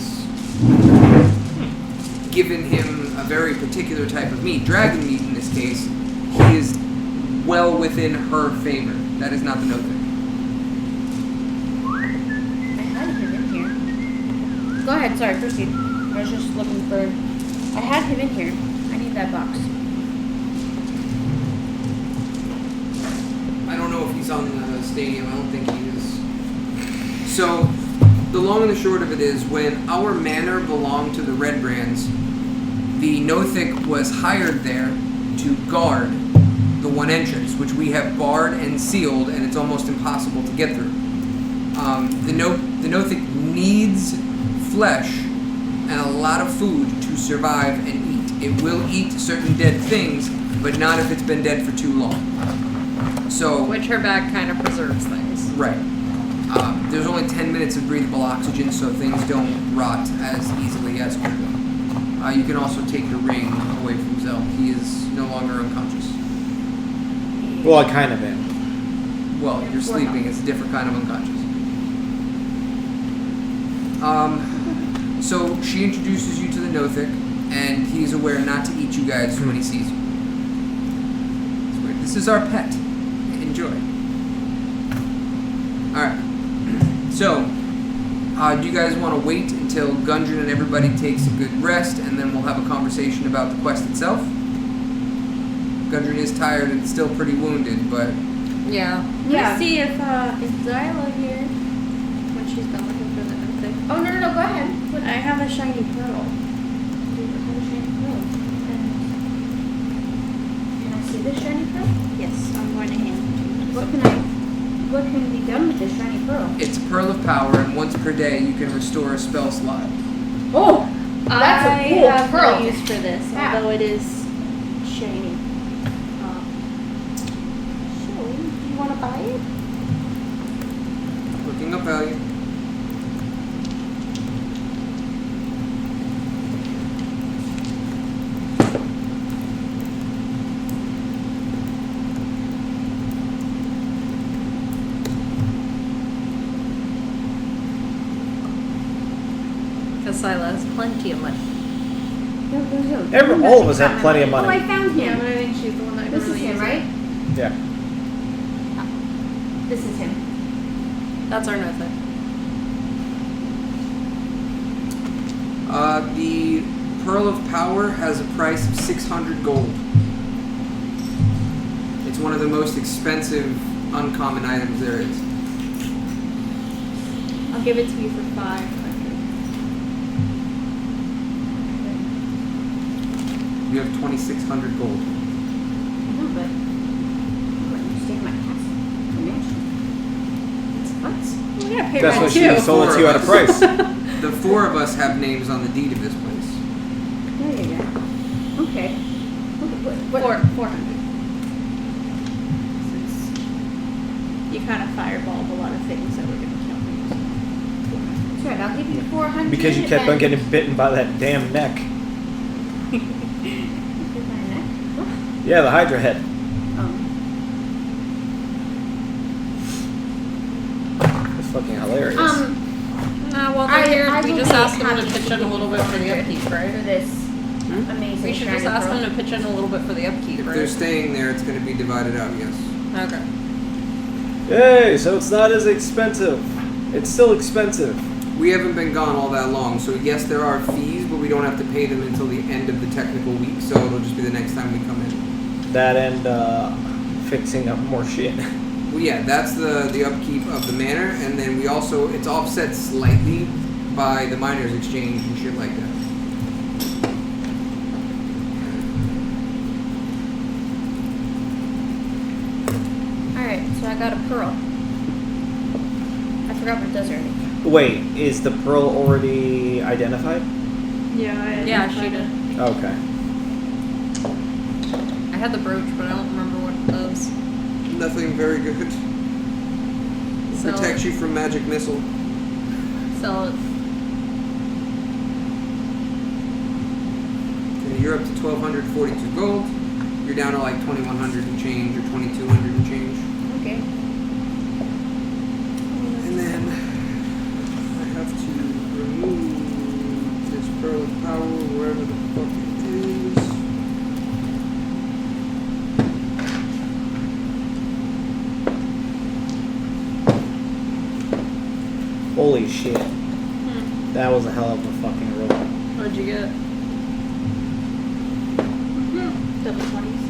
given him a very particular type of meat, dragon meat in this case, he is well within her favor. That is not the no-thick. I had him in here. Go ahead, sorry, proceed. I was just looking for... I had him in here. I need that box. I don't know if he's on the stadium. I don't think he is. So, the long and the short of it is, when our manor belonged to the Red Brands, the no-thick was hired there to guard the one entrance, which we have barred and sealed, and it's almost impossible to get through. The no-thick needs flesh and a lot of food to survive and eat. It will eat certain dead things, but not if it's been dead for too long. So, Which her bag kind of preserves things. right. There's only 10 minutes of breathable oxygen, so things don't rot as easily as could. You can also take the ring away from Zell. He is no longer unconscious. Well, I kind of am. Well, you're sleeping. It's a different kind of unconscious. So she introduces you to the no-thick, and he's aware not to eat you guys when he sees you. It's weird. This is our pet. Enjoy. Alright. So, do you guys want to wait until Gundren and everybody takes a good rest, and then we'll have a conversation about the quest itself? Gundren is tired and still pretty wounded, but... Yeah. Yeah. Let's see if Xyla here, when she's been looking for the no-thick. Oh, no, go ahead. I have a shiny pearl. Can I see this shiny pearl? Yes, I'm going to hand it to you. What can be done with this shiny pearl? It's a pearl of power, and once per day you can restore a spell slot. Oh! That's I a cool have pearl. no use for this, Yeah. although it is shiny. So, do you want to buy it? Looking up value. Because Xyla has plenty of money. All of us have plenty of Oh, I money. found Yeah, him. but I think she's the one that This is really him, uses right? Yeah. This is him. That's our no-thick. The Pearl of Power has a price of 600 gold. It's one of the most expensive uncommon items there is. I'll give it to you for 500. You have 2,600 gold. I know, but I wouldn't understand my past connection. It's nuts. We're gonna pay That's rent what she too. sold it to you at a price. The 4 of us have names on the deed of this place. Yeah. Okay. What? 400. You kind of fireballed a lot of things that were going to kill me. That's right. I'll give you 400. Because you kept on and- getting bitten by that damn neck. With my neck? What? Yeah, the Hydra head. It's fucking hilarious. Well, I- they're I here. We will just be asked them happy to to pitch in a give little you bit for the 400 upkeep, right? For this amazing We should just shiny ask pearl. them to pitch in a little bit for the upkeep, If right? they're staying there, it's going to be divided out, yes. Okay. Hey, so it's not as expensive. It's still expensive. We haven't been gone all that long, so yes, there are fees, but we don't have to pay them until the end of the technical week, so it'll just be the next time we come in. That and fixing up more shit. Well, yeah, that's the upkeep of the manor, and then we also, it's offset slightly by the miners' exchange and shit like that. Alright, so I got a pearl. I forgot what it does already. Wait, is the pearl already identified? Yeah, Yeah, she did. Okay. I had the brooch, but I don't remember what it does. Nothing very good. Sell Protects it. you from magic missile. Sell it. And you're up to 1,242 gold. You're down to like 2,100 and change, or 2,200 and change. Okay. And then I have to remove this pearl of power, wherever the fuck it is. Holy shit. That was a hell of a fucking roll. What'd you get? double 20s.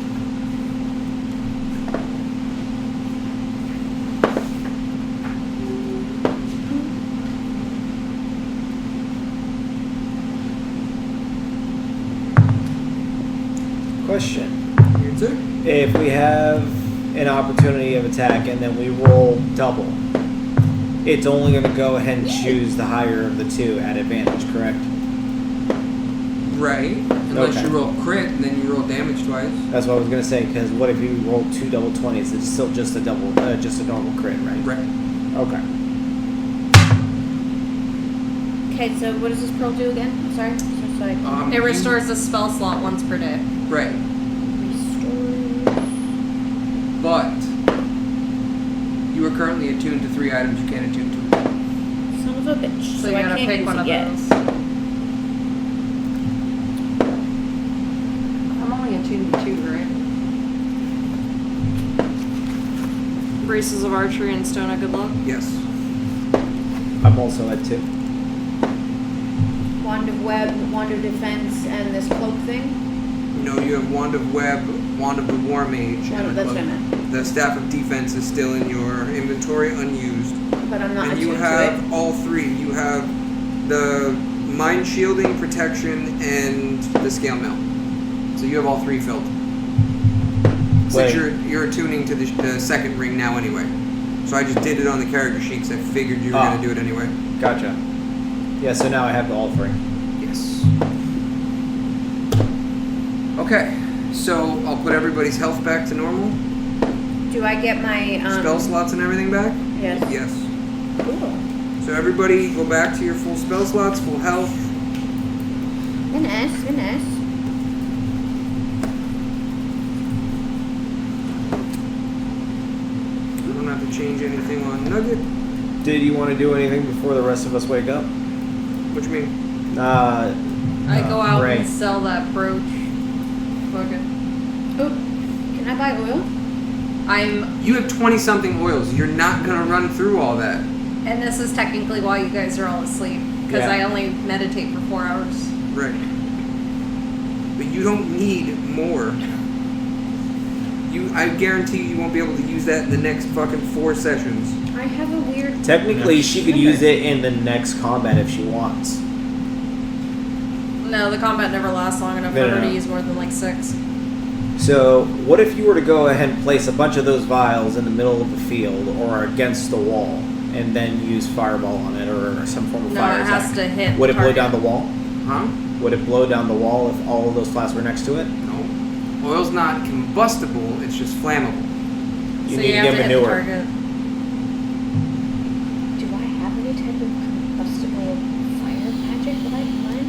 Question. Here's it. If we have an opportunity of attack and then we roll double, it's only going to go ahead and choose the higher of the two at advantage, correct? Right. Unless Okay. you roll crit, and then you roll damage twice. That's what I was going to say, because what if you roll 2 double 20s? It's still just a double, just a normal crit, right? Right. Okay. Okay, so what does this pearl do again? I'm sorry. So I can It restores a spell slot once per day. Right. restore. But you are currently attuned to 3 items you can't attune to. Son of a bitch. So you I gotta can't pick use one it of yet. those. I'm only attuned to 2, right? Braces of archery and stone of good luck. Yes. I'm also at 2. Wand of web, wand of defense, and this cloak thing. No, you have Wand of Web, Wand of the War Mage, Wand of- that's what I meant. The Staff of Defense is still in your inventory, unused. But I'm not And you attuned to have it. all 3. You have the Mind Shielding, Protection, and the Scale Mail. So you have all 3 filled. Since Wait. you're attuning to the second ring now anyway. So I just did it on the character sheet because I figured you were Ah. going to do it anyway. Gotcha. Yeah, so now I have all 3. Yes. Okay, so I'll put everybody's health back to normal. Do I get my Spell slots and everything back? Yes. Yes. Cool. So everybody go back to your full spell slots, full health. Finesse, finesse. I don't have to change anything on Nugget. Did you want to do anything before the rest of us wake up? What you mean? I go out Ray. and sell that brooch. Okay. Oh, can I buy oil? You have 20-something oils. You're not going to run through all that. And this is technically while you guys are all asleep. Because Yeah. I only meditate for 4 hours. Right. But you don't need more. I guarantee you won't be able to use that in the next fucking 4 sessions. I have a weird. Technically, she could use it in the next combat if she wants. No, the combat never lasts long enough No, for her no. to use more than like 6. So, what if you were to go ahead and place a bunch of those vials in the middle of the field or against the wall, and then use fireball on it or some form of No, fire it has attack? to hit. Would the it blow target. down the wall? Huh? Would it blow down the wall if all of those flasks were next to it? No. Oil's not combustible, it's just flammable. You So need you to have get to hit the manure. target. Do I have any type of combustible fire magic that I can learn?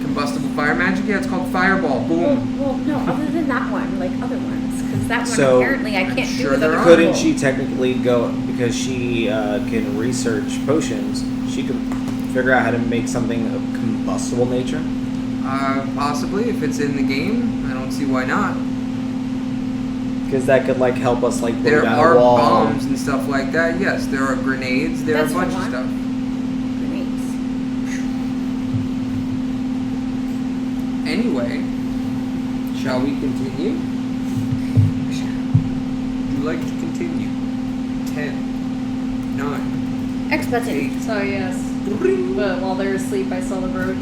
Combustible fire magic? Yeah, it's called fireball. Boom. Well, no, other than that one, like other ones, because that one So, apparently I can't sure do with there other are. Couldn't people. she technically go, because she can research potions, she could figure out how to make something of combustible nature? Possibly, if it's in the game. I don't see why not. Because that could like help us like blow There down are a wall. bombs and stuff like that. Yes, there are grenades. There That's are a bunch what of I stuff. Grenades. Anyway, shall we continue? Would you like to continue? 10, 9, X button. 8. So yes. But while they're asleep, I saw the brooch.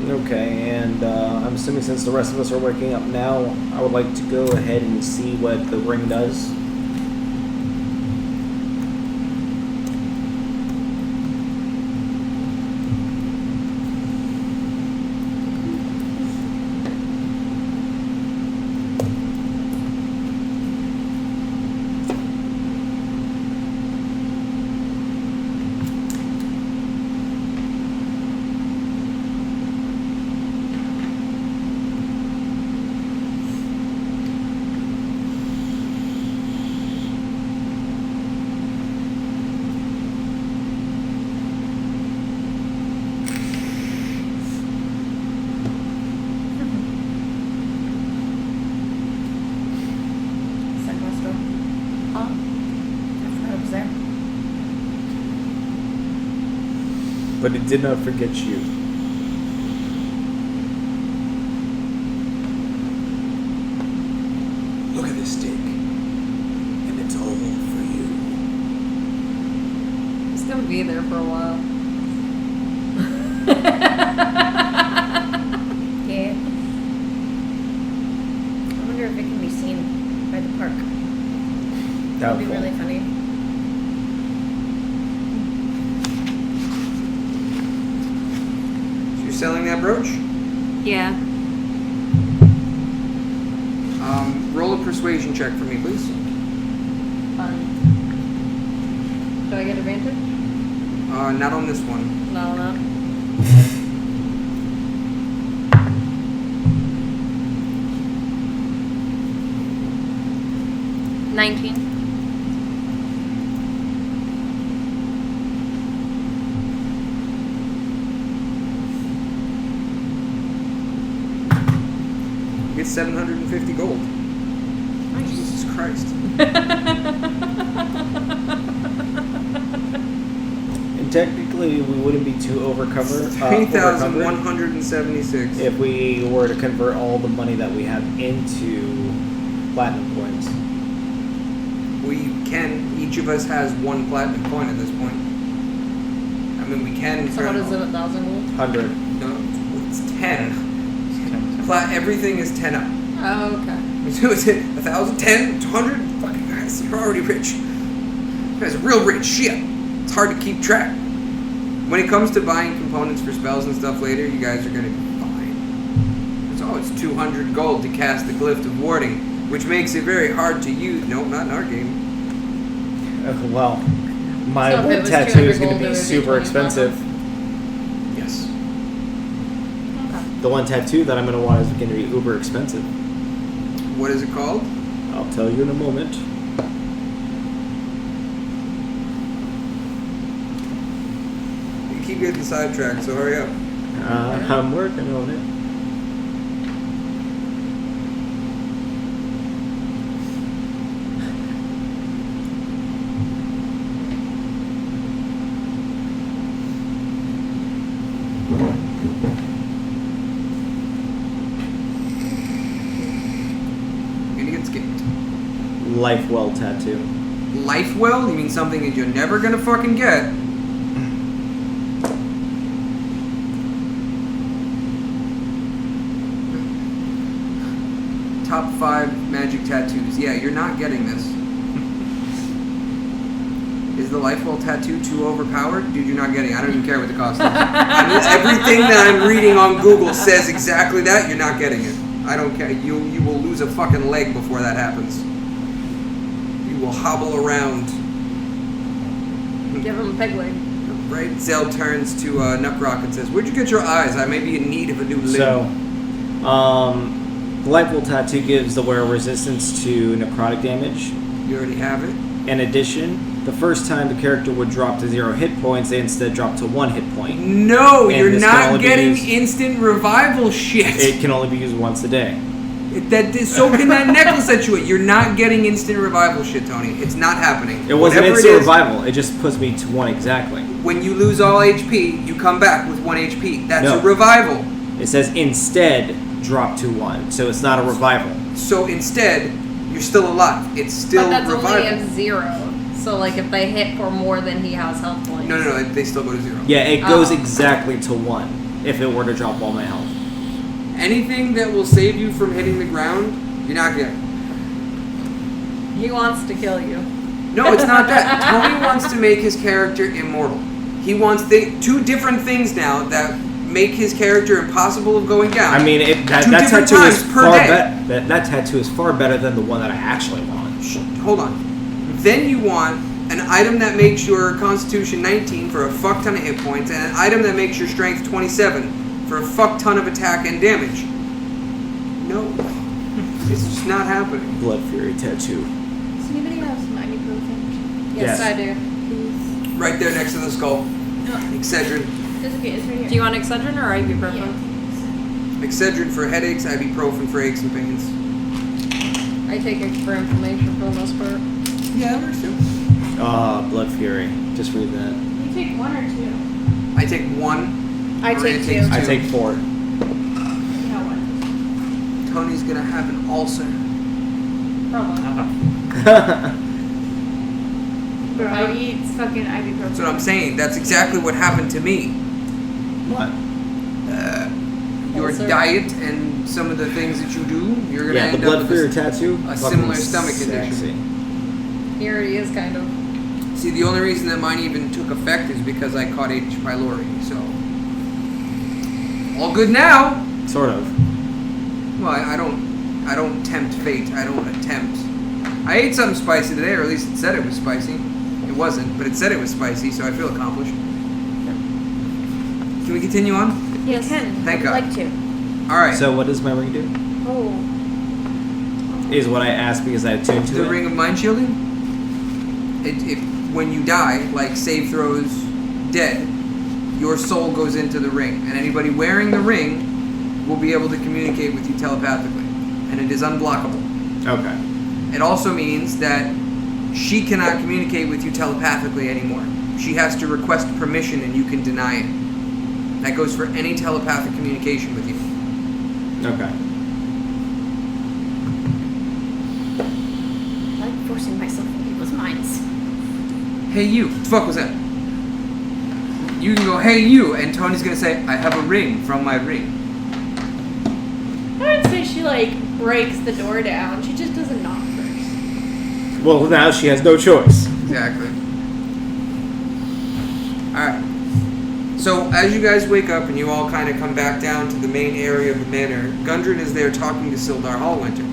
Okay, and I'm assuming since the rest of us are waking up now, I would like to go ahead and see what the ring does. Sequester. Huh? I forgot it was there. But it did not forget you. Look at this stick. And it's all for you. It's gonna be there for a while. Yeah. I wonder if it can be seen by the park. That would be Doubtful. really funny. So you're selling that brooch? Yeah. Roll a persuasion check for me, please. Fun. Do I get advantage? Not on this one. No, no. $19. You get 750 gold. Jesus Christ. And technically, we wouldn't be too overcovered. 3,176. If we were to convert all the money that we have into platinum coins. We can. Each of us has 1 platinum coin at this point. I mean, we can. So what is it, 1,000 gold? 100. No, it's 10. Everything is 10 up. Oh, okay. So it's 1,000, 10, 200. Fucking guys, you're already rich. You guys are real rich. Shit. It's hard to keep track. When it comes to buying components for spells and stuff later, you guys are gonna be fine. So it's 200 gold to cast the glyph of warding, which makes it very hard to use. Nope, not in our game. Well, my So if it wood was tattoo 200 is going gold, to it be would be super 20,000. expensive. Yes. The one tattoo that I'm going to want is going to be uber expensive. What is it called? I'll tell you in a moment. You keep getting sidetracked, so hurry up. I'm working on it. You're gonna get skipped. Life well tattoo. Life well? You mean something that you're never gonna fucking get? Top 5 magic tattoos. Yeah, you're not getting this. Is the life well tattoo too overpowered? Dude, you're not getting it. I don't even care what the cost is. Everything that I'm reading on Google says exactly that. You're not getting it. I don't care. You will lose a fucking leg before that happens. You will hobble around. Give him a peg leg. Right? Zell turns to Nuckrock and says, "Where'd you get your eyes? I may be in need of a new limb." So, the life well tattoo gives the wearer resistance to necrotic damage. You already have it. In addition, the first time the character would drop to 0 hit points, they instead drop to 1 hit point. No, And you're this can not only be getting used- instant revival shit. It can only be used once a day. So can that necklace that you. You're not getting instant revival shit, Tony. It's not happening. It wasn't Whatever instant it is, revival. It just puts me to 1 exactly. When you lose all HP, you come back with 1 HP. That's No. a revival. It says instead drop to 1, so it's not a revival. So instead, you're still alive. It's still But that's revival. only a 0. So like if they hit for more than he has health points. No, they still go to 0. Yeah, it goes Oh. exactly to 1 if it were to drop all my health. Anything that will save you from hitting the ground, you're not getting. He wants to kill you. No, it's not that. Tony wants to make his character immortal. He wants 2 different things now that make his character impossible of going down. I mean, that 2 different tattoo is times per far day. that tattoo is far better than the one that I actually want. Hold on. Then you want an item that makes your Constitution 19 for a fuck ton of hit points, and an item that makes your Strength 27 for a fuck ton of attack and damage. No. It's just not happening. Blood Fury tattoo. Does anybody have some ibuprofen? Yes, Yes. I do. Please. Right there next to the skull. Excedrin. It's okay, it's right here. Do you want Excedrin or ibuprofen? Yeah. Excedrin for headaches, ibuprofen for aches and pains. I take it for inflammation for the most part. Yeah, that works too. Blood Fury. Just read that. You take 1 or 2? I take 1. I Maria take takes 2. I take 4. Yeah, 1. Tony's gonna have an ulcer. Probably. Bro, I eat fucking ibuprofen. That's what I'm saying. That's exactly what happened to me. What? Your Ulcer. diet and some of the things that you do, you're gonna Yeah, the end Blood up Fury with tattoo. a fucking similar stomach sexy. condition. He already is kind of. See, the only reason that mine even took effect is because I caught H. pylori. So all good now. Sort of. Well, I don't tempt fate. I don't attempt. I ate something spicy today, or at least it said it was spicy. It wasn't, but it said it was spicy, so I feel accomplished. Can we continue on? You can. Thank I'd God. like to. All right. So what does my ring do? Oh. Is what I asked because I attuned to The it. ring of mind shielding. When you die, like save throws, dead, your soul goes into the ring, and anybody wearing the ring will be able to communicate with you telepathically, and it is unblockable. Okay. It also means that she cannot communicate with you telepathically anymore. She has to request permission, and you can deny it. That goes for any telepathic communication with you. Okay. I like forcing myself in people's minds. Hey you, what the fuck was that? You can go, hey you, and Tony's gonna say, I have a ring from my ring. I would say she, like, breaks the door down. She just does a knock first. Well, now she has no choice. Exactly. Alright. So, as you guys wake up and you all kind of come back down to the main area of the manor, Gundren is there talking to Sildar Hallwinter.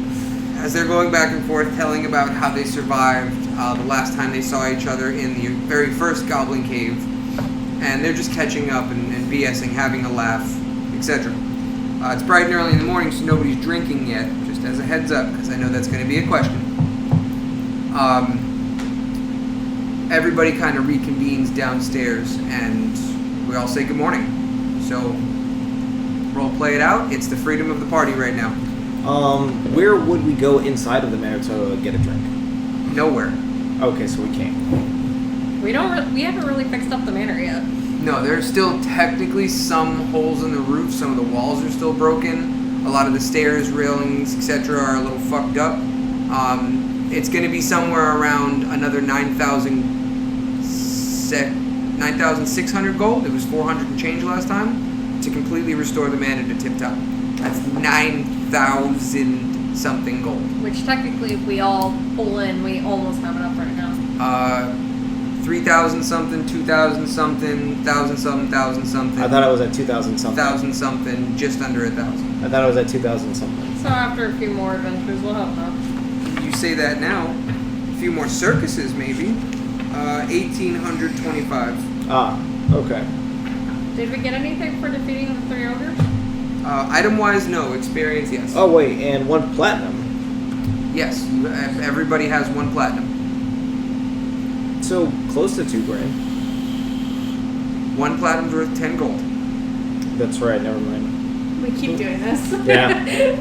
As they're going back and forth telling about how they survived the last time they saw each other in the very first Goblin Cave. And they're just catching up and BSing, having a laugh, etc. It's bright and early in the morning, so nobody's drinking yet, just as a heads up, because I know that's going to be a question. Everybody kind of reconvenes downstairs, and we all say good morning. So, roll play it out. It's the freedom of the party right now. Where would we go inside of the manor to get a drink? Nowhere. Okay, so we can't. We haven't really fixed up the manor yet. No, there's still technically some holes in the roof. Some of the walls are still broken. A lot of the stairs, railings, etc. are a little fucked up. It's going to be somewhere around another 9,600 gold. It was 400 and change last time to completely restore the mana to tip top. That's 9,000 something gold. Which technically, if we all pull in, we almost have enough right now. 3,000 something, 2,000 something, 1,000 something, 1,000 something. I thought I was at 2,000 something. 1,000 something, just under 1,000. I thought I was at 2,000 something. So after a few more adventures, we'll have enough. You say that now. A few more circuses, maybe. 1,825. Ah, okay. Did we get anything for defeating the 3 ogres? Item-wise, no. Experience, yes. Oh wait, and 1 platinum. Yes, everybody has 1 platinum. So close to 2 grand. 1 platinum's worth 10 gold. That's right. Never mind. We keep doing this. Yeah.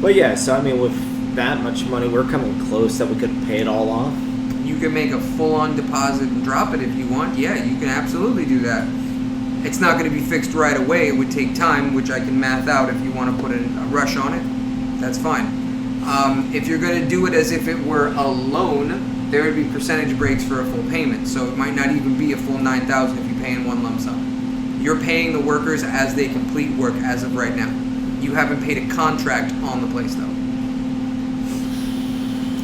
But yeah, so I mean, with that much money, we're coming close that we could pay it all off. You can make a full-on deposit and drop it if you want. Yeah, you can absolutely do that. It's not going to be fixed right away. It would take time, which I can math out if you want to put a rush on it. That's fine. If you're going to do it as if it were a loan, there would be percentage breaks for a full payment. So it might not even be a full 9,000 if you pay in one lump sum. You're paying the workers as they complete work as of right now. You haven't paid a contract on the place, though.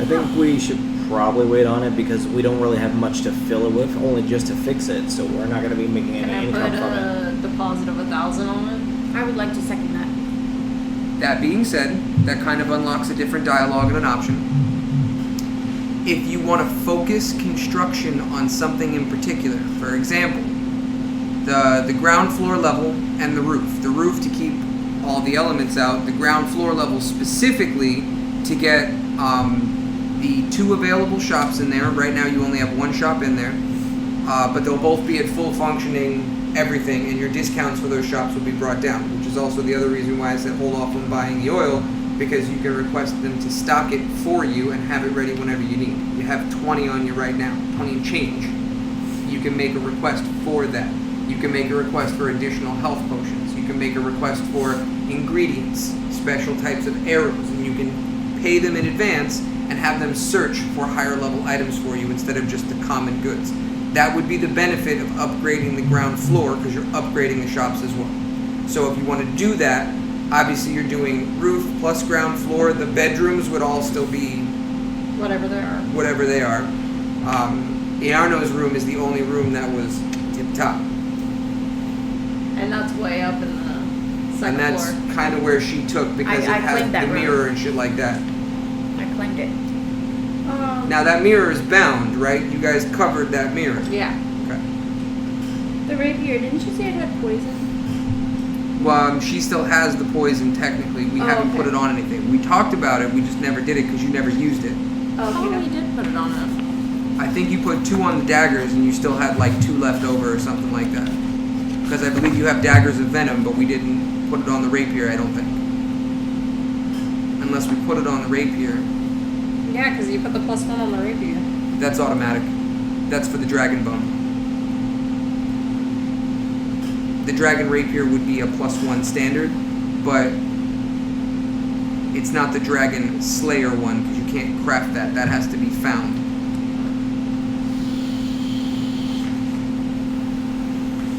I think we should probably wait on it because we don't really have much to fill it with, only just to fix it. So we're not going to be making Can any I income put from it. a deposit of 1,000 on it? I would like to second that. That being said, that kind of unlocks a different dialogue and an option. If you want to focus construction on something in particular, for example, the ground floor level and the roof. The roof to keep all the elements out, the ground floor level specifically to get the 2 available shops in there. Right now you only have 1 shop in there, but they'll both be at full functioning everything, and your discounts for those shops will be brought down, which is also the other reason why I said hold off on buying the oil, because you can request them to stock it for you and have it ready whenever you need. You have 20 on you right now, 20 and change. You can make a request for that. You can make a request for additional health potions. You can make a request for ingredients, special types of arrows, and you can pay them in advance and have them search for higher level items for you instead of just the common goods. That would be the benefit of upgrading the ground floor because you're upgrading the shops as well. So if you want to do that, obviously you're doing roof plus ground floor. The bedrooms would all still be Whatever they are. whatever they are. Iarno's room is the only room that was tip top. And that's way up in the And second that's floor. kind of where she took because I it has claimed that the room. mirror and shit like that. I claimed it. Now that mirror is bound, right? You guys covered that mirror. Yeah. Okay. The rapier, didn't you say it had poison? Well, she still has the poison technically. We Oh, haven't okay. put it on anything. We talked about it, we just never did it because you never used it. Oh, Oh, okay. we did put it on it. I think you put 2 on the daggers and you still had like 2 left over or something like that. Because I believe you have daggers of venom, but we didn't put it on the rapier, I don't think. Unless we put it on the rapier. Yeah, because you put the +1 on the rapier. That's automatic. That's for the dragon bone. The dragon rapier would be a +1 standard, but it's not the dragon slayer one because you can't craft that. That has to be found.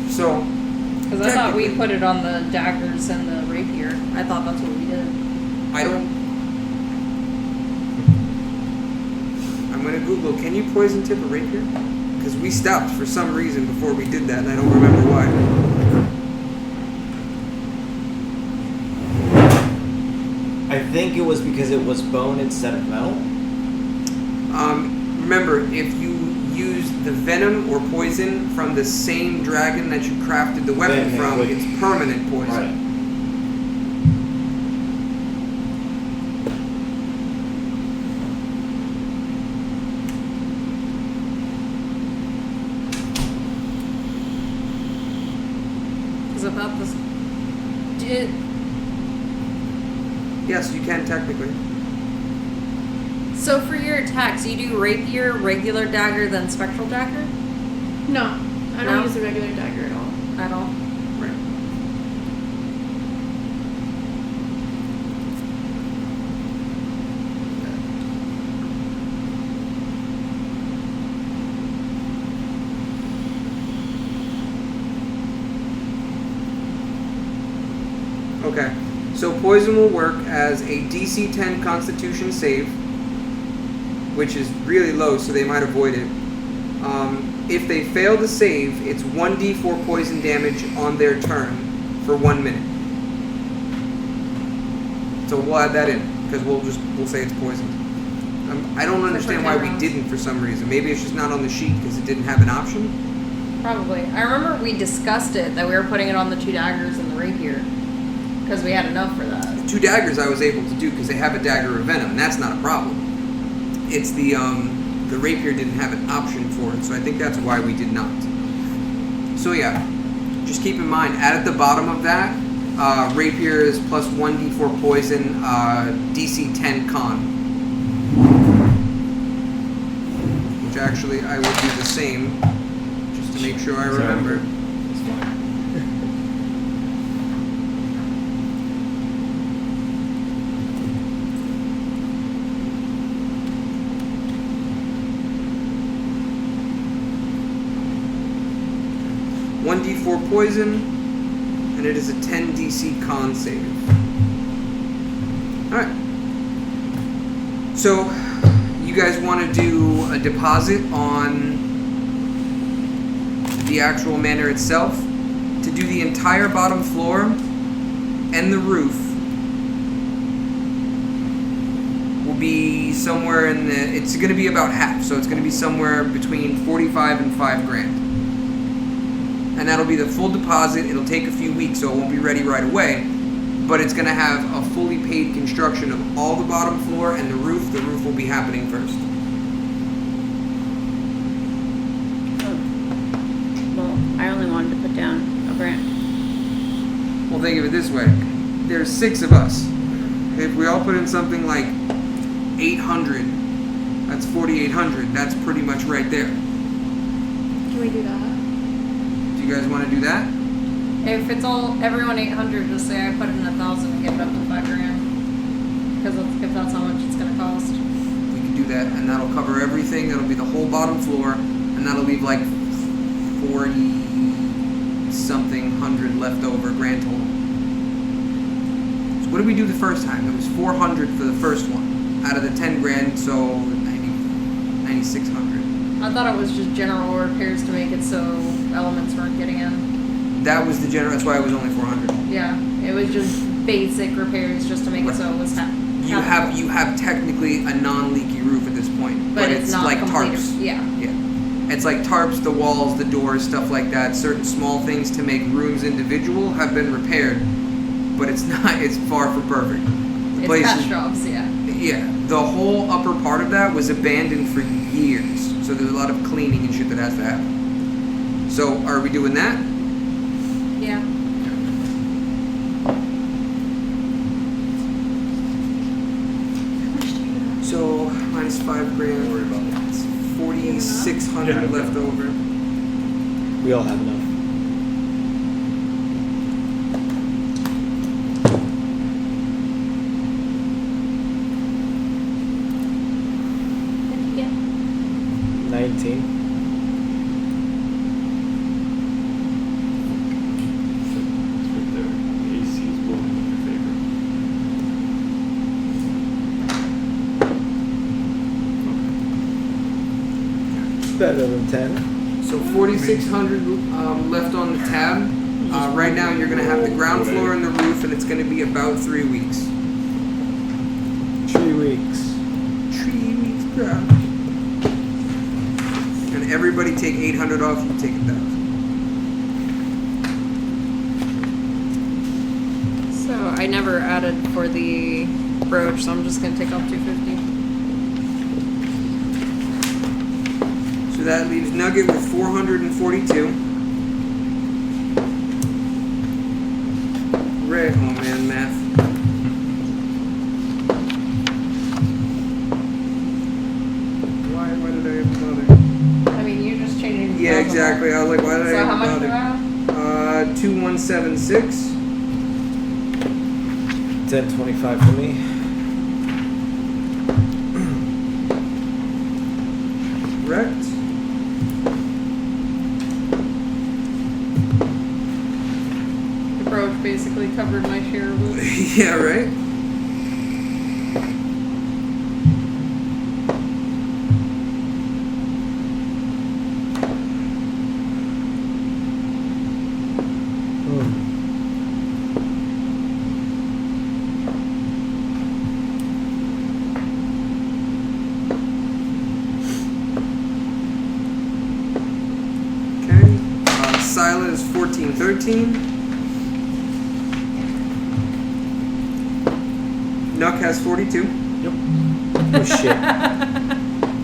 So, Because I thought we put it on the daggers and the rapier. I thought that's what we did. I'm going to Google, can you poison tip a rapier? Because we stopped for some reason before we did that and I don't remember why. I think it was because it was bone instead of metal. Remember, if you use the venom or poison from the same dragon that you crafted the weapon Then it from, would- it's permanent poison. Right. Because about this. Did. Yes, you can technically. So for your attacks, you do rapier, regular dagger, then spectral dagger? No, I don't No? use the regular dagger at all. At all? Right. Okay. So poison will work as a DC 10 Constitution save, which is really low, so they might avoid it. If they fail to save, it's 1d4 poison damage on their turn for 1 minute. So we'll add that in because we'll say it's poisoned. I don't understand why we didn't for some reason. Maybe it's just not on the sheet because it didn't have an option. Probably. I remember we discussed it, that we were putting it on the 2 daggers and the rapier. Because we had enough for that. The 2 daggers I was able to do because they have a dagger of venom, and that's not a problem. It's the rapier didn't have an option for it, so I think that's why we did not. So yeah, just keep in mind, at the bottom of that, rapier is plus 1d4 poison, DC 10 con. Which actually I will do the same, just to make sure I remember. It's fine. 1d4 poison, and it is a 10 DC con save. Alright. So, you guys want to do a deposit on the actual manor itself. To do the entire bottom floor and the roof will be somewhere in the... It's going to be about half, so it's going to be somewhere between 45 and 5 grand. And that'll be the full deposit. It'll take a few weeks, so it won't be ready right away. But it's going to have a fully paid construction of all the bottom floor and the roof. The roof will be happening first. Well, I only wanted to put down a grand. Well, think of it this way. There's 6 of us. If we all put in something like 800, that's 4,800. That's pretty much right there. Can we do that? Do you guys want to do that? If it's all everyone 800, just say I put in 1,000 and get it up to 5 grand. Because if that's how much it's gonna cost. We can do that, and that'll cover everything. That'll be the whole bottom floor, and that'll leave like 40-something hundred left over grand total. So what did we do the first time? It was 400 for the first one out of the 10 grand, so 9,600. I thought it was just general repairs to make it so elements weren't getting in. That was the general. That's why it was only 400. Yeah, it was just basic repairs just to make it so it was You have technically a non-leaky roof at this point, but it's not like completed. tarps. Yeah. It's like tarps, the walls, the doors, stuff like that. Certain small things to make rooms individual have been repaired, but it's not. It's far from perfect. It's patch jobs. Yeah. Yeah, the whole upper part of that was abandoned for years, so there's a lot of cleaning and shit that has to happen. So, are we doing that? Yeah. So minus 5 grand. Don't worry about it. It's 4,600 Yeah. left over. We all have enough. Yeah. 19. It's right there. The AC is blowing in your favor. Better than 10. So 4,600 left on the tab. Right now you're going to have the ground floor and the roof, and it's going to be about 3 weeks. 3 weeks. 3 weeks, bro. And everybody take 800 off, you take 1,000. So I never added for the brooch, so I'm just gonna take off 250. So that leaves Nugget with 442. Ray, oh man, math. Why did I even bother? I mean, you're just changing. the Yeah, thousand exactly. I was like, why did I So even how much bother? do I have? 2176. 10.25 for me. Correct. The brooch basically covered my share of it. Yeah, right? Okay. Xyla is 1413. Nuck has 42. Yep. Oh shit.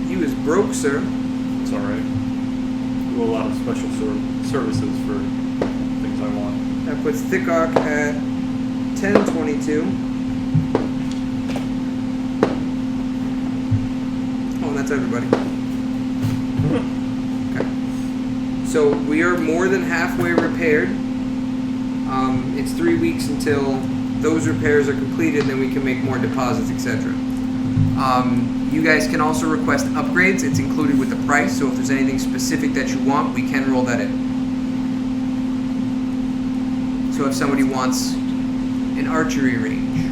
You is broke, sir. It's alright. Do a lot of special services for things I want. That puts Thickark at 1022. Oh, that's everybody. Okay. So we are more than halfway repaired. It's 3 weeks until those repairs are completed, then we can make more deposits, etc. You guys can also request upgrades. It's included with the price, so if there's anything specific that you want, we can roll that in. So if somebody wants an archery range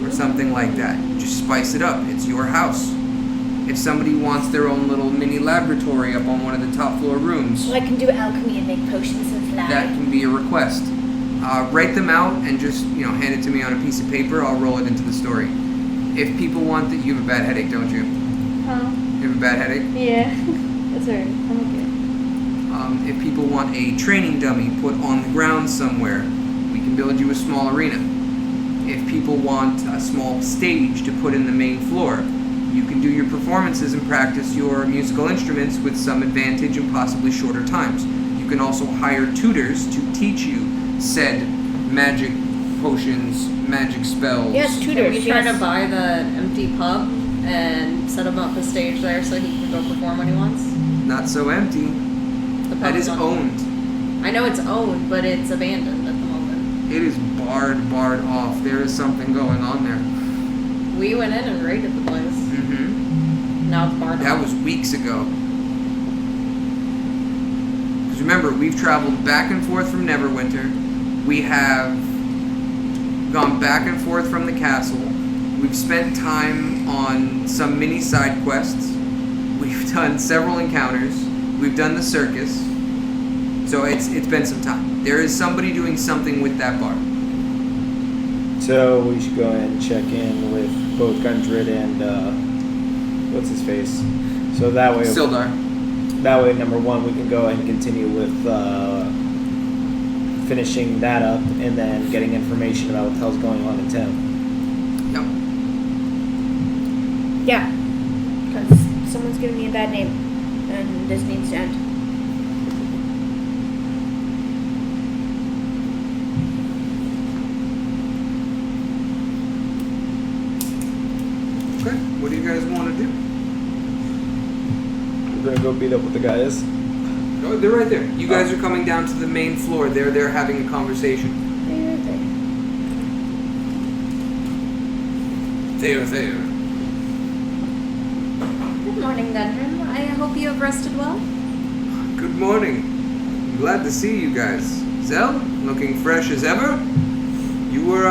or something like that, just spice it up. It's your house. If somebody wants their own little mini laboratory up on one of the top floor rooms, So I can do alchemy and make potions and fly. that can be a request. Write them out and just, hand it to me on a piece of paper. I'll roll it into the story. If people want that, you have a bad headache, don't you? Huh? You have a bad headache? Yeah. That's alright. I'm okay. If people want a training dummy put on the ground somewhere, we can build you a small arena. If people want a small stage to put in the main floor, you can do your performances and practice your musical instruments with some advantage and possibly shorter times. You can also hire tutors to teach you said magic potions, magic spells. Yes, Can tutors. we try yes. to buy the empty pub and set him up a stage there so he can go perform when he wants? Not so empty. The pub That is on- owned. I know it's owned, but it's abandoned at the moment. It is barred off. There is something going on there. We went in and raided the place. Mm-hmm. Now it's barred That off. was weeks ago. Because remember, we've traveled back and forth from Neverwinter. We have gone back and forth from the castle. We've spent time on some mini side quests. We've done several encounters. We've done the circus. So it's been some time. There is somebody doing something with that bar. So we should go ahead and check in with both Gundred and what's his face. So that way, Sildar. that way, number one, we can go ahead and continue with finishing that up, and then getting information about what the hell's going on in town. Yep. Yeah. Because someone's giving me a bad name. And this needs to end. Okay. What do you guys want to do? We're gonna go beat up with the guys. Oh, they're right there. You guys are coming down to the main floor. They're having a conversation. There. Good morning, Gundren. I hope you have rested well. Good morning. I'm glad to see you guys. Zell, looking fresh as ever. You were,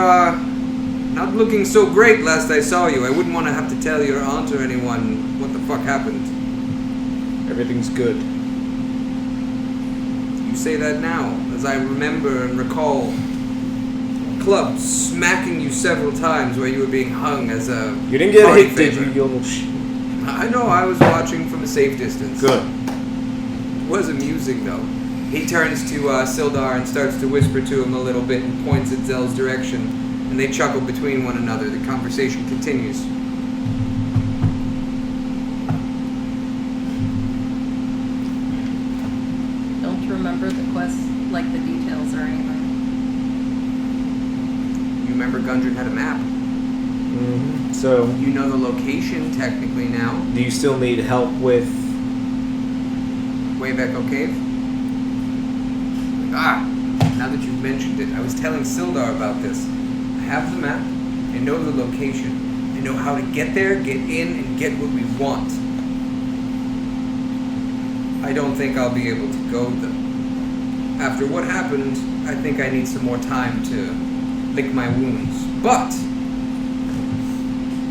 not looking so great last I saw you. I wouldn't want to have to tell your aunt or anyone what the fuck happened. Everything's good. You say that now, as I remember and recall Club smacking you several times while you were being hung as a You didn't get party hit, did you, favor. you little sh... I know, I was watching from a safe distance. Good. It was amusing, though. He turns to Sildar and starts to whisper to him a little bit and points at Zell's direction, and they chuckle between one another. The conversation continues. Don't you remember the quest, like the details or anything? You remember Gundren had a map. Mm-hmm. So, You know the location, technically, now. do you still need help with... Wave Echo Cave. Now that you've mentioned it, I was telling Sildar about this. I have the map. I know the location. I know how to get there, get in, and get what we want. I don't think I'll be able to go, though. After what happened, I think I need some more time to lick my wounds. But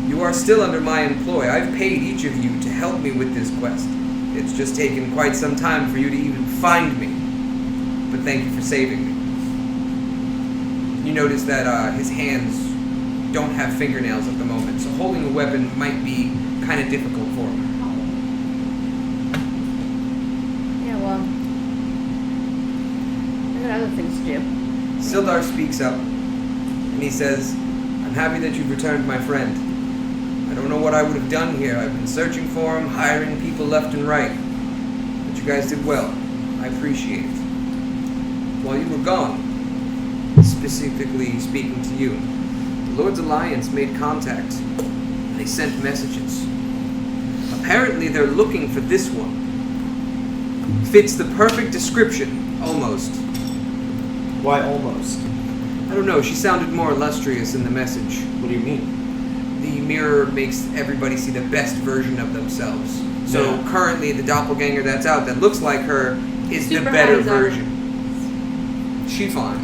you are still under my employ. I've paid each of you to help me with this quest. It's just taken quite some time for you to even find me. But thank you for saving me. You notice that his hands don't have fingernails at the moment, so holding a weapon might be kind of difficult for him. Yeah, well, I got other things to do. Sildar speaks up, and he says, I'm happy that you've returned, my friend. I don't know what I would have done here. I've been searching for him, hiring people left and right. But you guys did well. I appreciate it. While you were gone, specifically speaking to you, the Lord's Alliance made contact. They sent messages. Apparently they're looking for this one. Fits the perfect description, almost. Why almost? I don't know, she sounded more illustrious in the message. What do you mean? The mirror makes everybody see the best version of themselves. So Yeah. currently the doppelganger that's out that looks like her is Super the better highs are- version. She fine.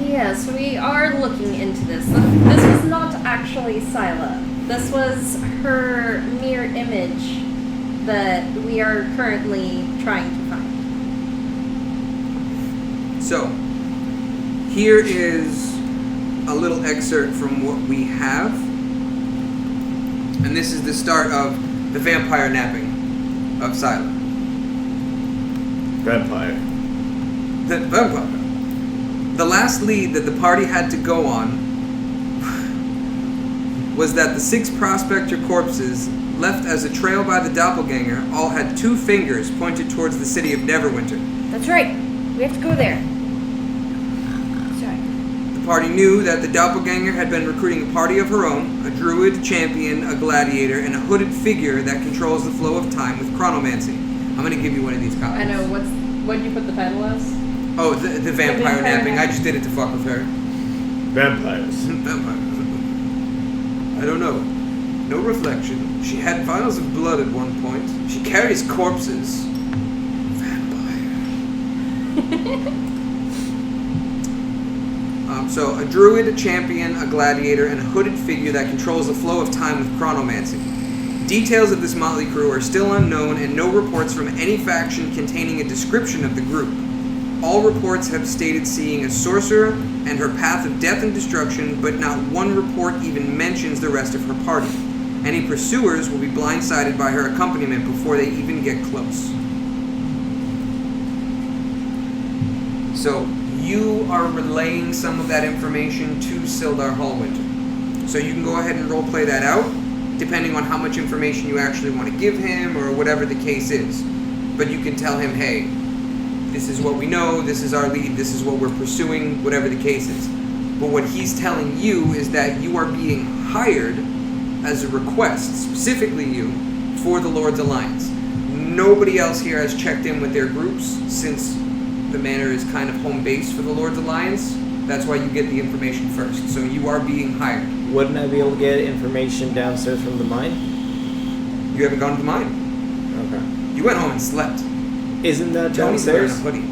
Yes, we are looking into this. This was not actually Xyla. This was her mirror image that we are currently trying to find. So, here is a little excerpt from what we have. And this is the start of the vampire napping of Xyla. Vampire. The vampire. The last lead that the party had to go on was that the 6 prospector corpses left as a trail by the doppelganger all had 2 fingers pointed towards the city of Neverwinter. That's right. We have to go there. Sorry. The party knew that the doppelganger had been recruiting a party of her own, a druid, champion, a gladiator, and a hooded figure that controls the flow of time with chronomancy. I'm going to give you one of these copies. I know, what did you put the title as? Oh, the vampire napping. I just did it to fuck with her. Vampires. Vampire. I don't know. No reflection. She had vials of blood at one point. She carries corpses. Vampire. So, a druid, a champion, a gladiator, and a hooded figure that controls the flow of time with chronomancy. Details of this motley crew are still unknown, and no reports from any faction containing a description of the group. All reports have stated seeing a sorcerer and her path of death and destruction, but not one report even mentions the rest of her party. Any pursuers will be blindsided by her accompaniment before they even get close. So, you are relaying some of that information to Sildar Hallwinter. So you can go ahead and roleplay that out, depending on how much information you actually want to give him, or whatever the case is. But you can tell him, hey, this is what we know, this is our lead, this is what we're pursuing, whatever the case is. But what he's telling you is that you are being hired as a request, specifically you, for the Lord's Alliance. Nobody else here has checked in with their groups since the manor is kind of home base for the Lord's Alliance. That's why you get the information first. So you are being hired. Wouldn't I be able to get information downstairs from the mine? You haven't gone to the mine. Okay. You went home and slept. Isn't that Tony's wearing a downstairs? hoodie.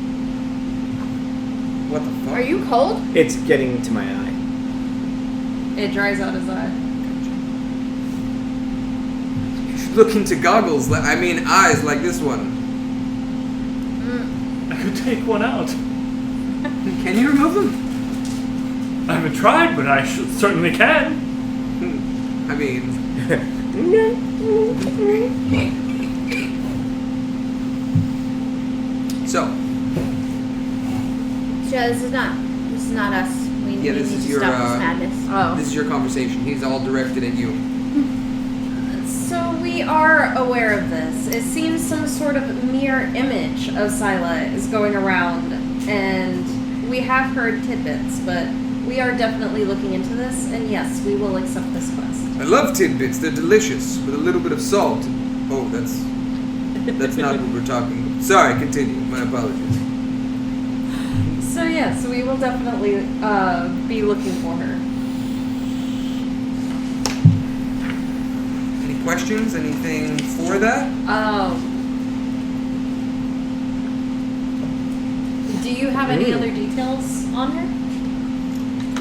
What the fuck? Are you cold? It's getting to my eye. It dries out his eye. You should look into goggles, eyes like this one. I could take one out. Can you remove them? I haven't tried, but I certainly can. I mean... So, Yeah, this is not us. We Yeah, need this to is your, stop this madness. Oh. this is your conversation. He's all directed at you. So we are aware of this. It seems some sort of mirror image of Xyla is going around, and we have heard tidbits, but we are definitely looking into this, and yes, we will accept this quest. I love tidbits. They're delicious with a little bit of salt. Oh, that's not what we're talking about. Sorry, continue. My apologies. So yes, we will definitely be looking for her. Any questions? Anything for that? Do you have any other details on her?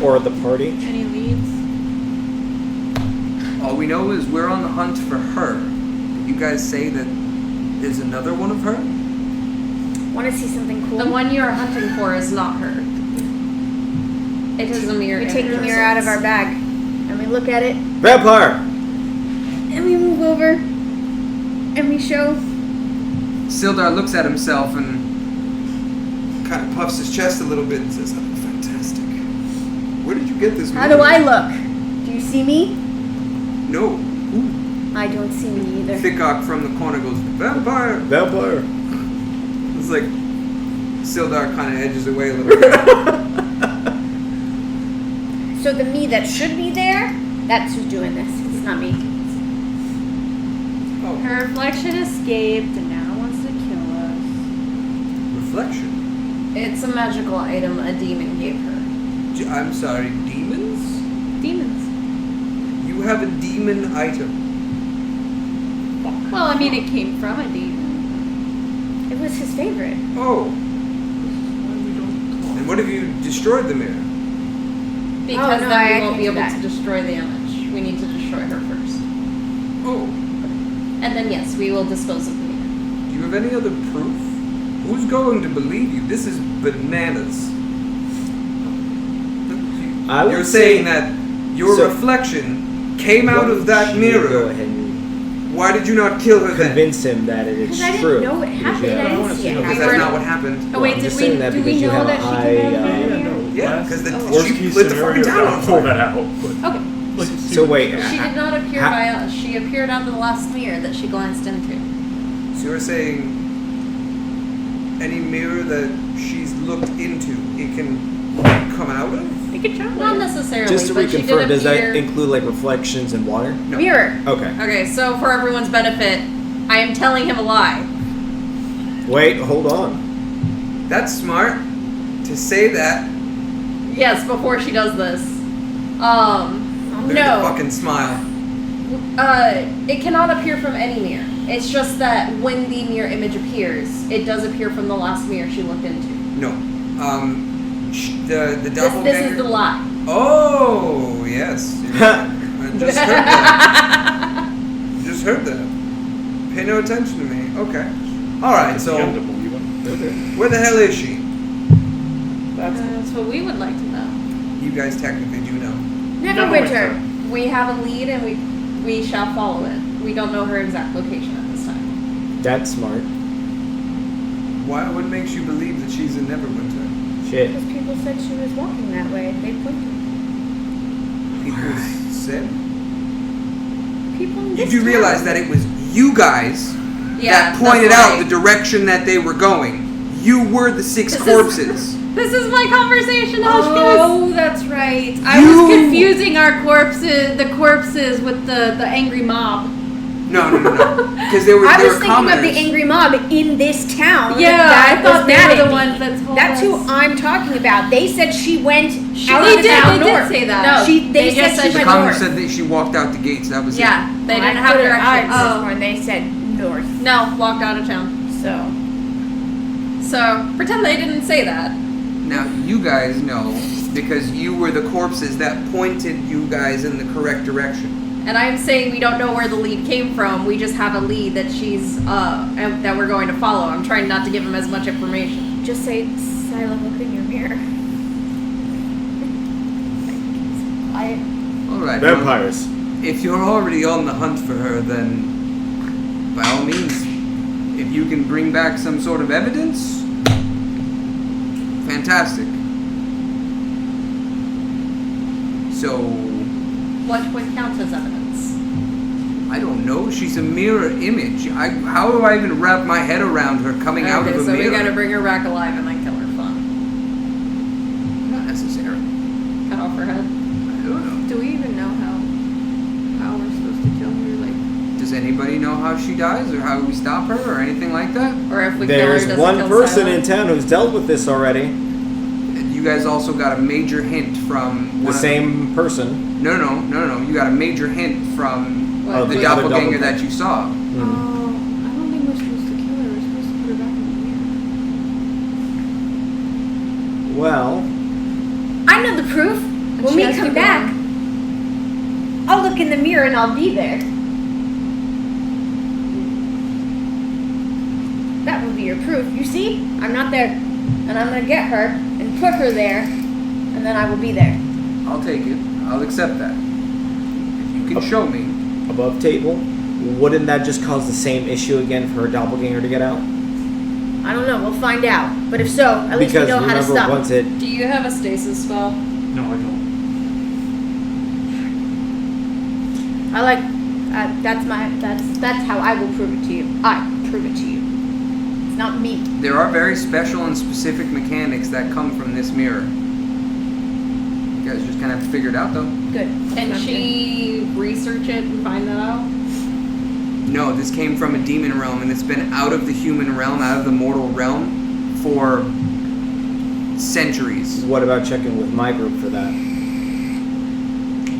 Or the party? Any leads? All we know is we're on the hunt for her. Did you guys say that there's another one of her? Want to see something cool? The one you're hunting for is not her. It is a mirror. We take the mirror out of our bag, and we look at it, Vampire! and we move over, and we show. Sildar looks at himself and kind of puffs his chest a little bit and says, "Oh, fantastic. Where did you get this How mirror?" do I look? Do you see me? No. I don't see me either. Thickok from the corner goes, "Vampire!" Vampire! It's like Sildar kind of edges away a little bit. So the me that should be there, that's who's doing this. It's not me. Oh, Her reflection escaped and now wants to kill us. reflection. It's a magical item a demon gave her. I'm sorry, demons? Demons. You have a demon item. Well, I mean, it came from a demon. It was his favorite. Oh. And what if you destroyed the mirror? Because no, I then we won't can't be do able that. to destroy the image. We need to destroy her first. Oh. And then, yes, we will dispose of the mirror. Do you have any other proof? Who's going to believe you? This is bananas. I would You're say- saying that your So- reflection came out What of if that she would mirror. Go ahead and Why did you not kill her then? convince him that it is Because I didn't true. know it happened. Yeah. I didn't see it Because happen. that's not what happened. Oh, wait, I'm did just we, saying that do because we you know have a that she high, came out of the Yeah, mirror? no. Yeah, last- because Oh. Worst she case lit the scenario, fucking town on pull fire. that out. But Okay. let's see So what- wait, She did not appear ha- by us. She appeared out of the last mirror that she glanced into. So you're saying any mirror that she's looked into, it can come out of? Not necessarily, just to but she did reconfirm, does that appear... include like reflections in water? No. Mirror. Okay. Okay, so for everyone's benefit, I am telling him a lie. Wait, hold on. That's smart to say that. Yes, before she does this. There's No. a fucking smile. It cannot appear from any mirror. It's just that when the mirror image appears, it does appear from the last mirror she looked into. No. The This doppelganger. is the lie. Oh yes. I just heard that. Just heard that. Pay no attention to me. Okay. All right. So You have to believe him. where the hell is she? That's what we would like to know. You guys technically do know. Neverwinter. We have a lead and we shall follow it. We don't know her exact location at this time. That's smart. Why? What makes you believe that she's in Neverwinter? Shit. Because people said she was walking that way. They pointed. People said. People in You this do town. realize that it was you guys Yeah, that pointed that's out right. the direction that they were going. You were the six This is- corpses. This is my conversation, Oshkins. Oh, that's right. I You- was confusing the corpses with the angry mob. No. Because they were I they was were thinking commoners. of the angry mob in this town. Yeah, that I thought was they mad were the at me. ones that told That's who us. I'm talking about. They said she went out They of the did- town they did north. say that. No, They they said just she said The went commoners north. said that she walked out the gates. That was Yeah, they didn't have directions. And they said north. No, walked out of town. So pretend they didn't say that. it. Now you guys know because you were the corpses that pointed you guys in the correct direction. And I'm saying we don't know where the lead came from. We just have a lead that she's and that we're going to follow. I'm trying not to give him as much information. Just say, Xyla, look in your mirror. All right. well, Vampires. if you're already on the hunt for her, then by all means, if you can bring back some sort of evidence, fantastic. So, What would count as evidence? I don't know. She's a mirror image. How do I even wrap my head around her coming out of a so mirror? we gotta bring her back alive and then kill her. Fun. Not necessary. Cut off her head. I don't know. Do we even know how we're supposed to kill her? Like, Does anybody know how she dies or how we stop her or anything like that? Or if we There's kill her, one does it person kill in town who's dealt with this already. And you guys also got a major hint from The one of same person. No. You got a major hint from Of the the other doppelganger doppelganger. that you saw. oh, I don't think we're supposed to kill her. We're supposed to put her back in the mirror. Well, I know the proof. when she we has to come go back, on. I'll look in the mirror and I'll be there. That will be your proof. You see? I'm not there. And I'm gonna get her and put her there, and then I will be there. I'll take it. I'll accept that. If you can show me. Above table, wouldn't that just cause the same issue again for a doppelganger to get out? I don't know. We'll find out. But if so, at least Because we know how to remember, stop. once it Do you have a stasis spell? No, I don't. I like. That's how I will prove it to you. I prove it to you. It's not me. There are very special and specific mechanics that come from this mirror. You guys just kind of have to figure it out, though. Good. Can Sounds she research it and find that out? No, this came from a demon realm, and it's been out of the human realm, out of the mortal realm, for centuries. what about checking with my group for that?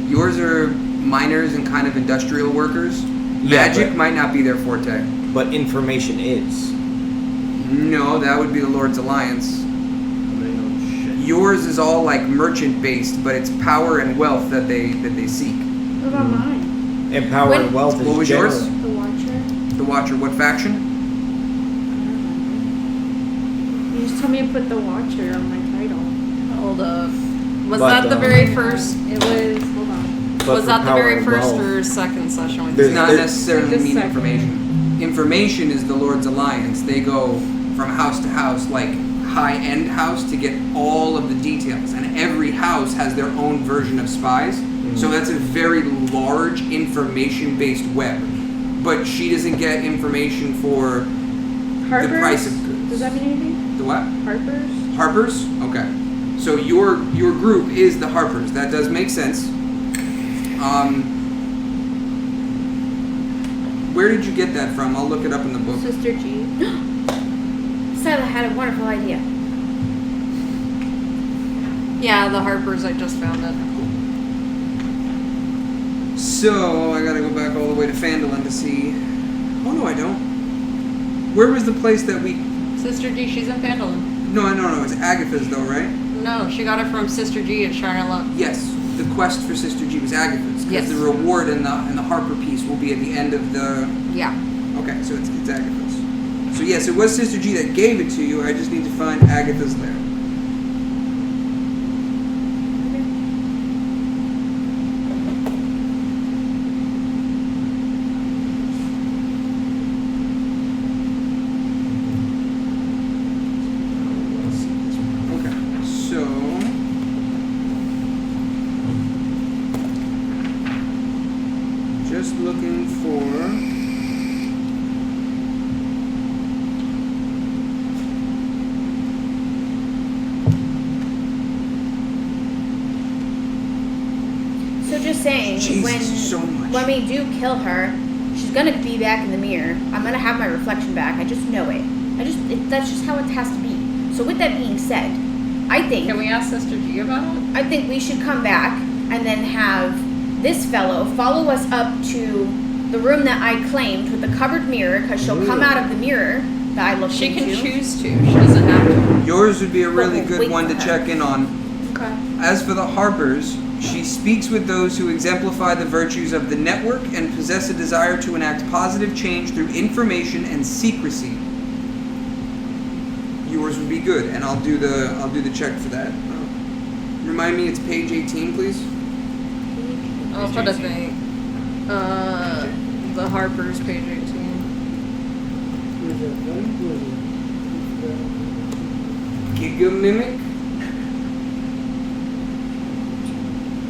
Yours are miners and kind of industrial workers. Yeah, Magic but- might not be their forte. But information is. No, that would be the Lord's Alliance. They know shit. Yours is all like merchant based, but it's power and wealth that they seek. What about mine? And power When- and wealth is What was general. yours? The Watcher? The Watcher, what faction? You just told me to put the Watcher on my title. Hold up. Was But, that the very first? It was, hold on. But Was for that the power very and first wealth- or second session with There's Does you? not there- necessarily Like the mean second. information. Information is the Lord's Alliance. They go from house to house, like high-end house, to get all of the details. And every house has their own version of spies. So that's a very large information-based web. But she doesn't get information for Harper's? the price of goods. Does that mean anything? The what? Harper's? Harper's? Okay. So your group is the Harper's. That does make sense. Where did you get that from? I'll look it up in the book. Sister G. Xyla had a wonderful idea. Yeah, the Harpers. I just found it. So I gotta go back all the way to Phandalin to see. Oh no, I don't. Where was the place that we? Sister G, she's in Phandalin. No, it's Agatha's though, right? No, she got it from Sister G at Charlotte. Yes. The quest for Sister G was Agatha's. Yes. Because the reward in the Harper piece will be at the end of the. Yeah. Okay, so it's Agatha's. So yes, it was Sister G that gave it to you. I just need to find Agatha's lair. Okay, so just looking for. So just saying, Jesus, so much. when we do kill her, she's gonna be back in the mirror. I'm gonna have my reflection back. I just know it. That's just how it has to be. So with that being said, I think Can we ask Sister G about it? I think we should come back and then have this fellow follow us up to the room that I claimed with the covered mirror, because she'll come out of the mirror that I looked She into. can choose to. She doesn't have to. Yours would be a really But we'll good wait one for to her. check in on. Okay. As for the Harpers, she speaks with those who exemplify the virtues of the network and possess a desire to enact positive change through information and secrecy. Yours would be good, and I'll do the check for that. Remind me, it's page 18, please. I'll put a thing. The Harpers, page 18. Giga Mimic.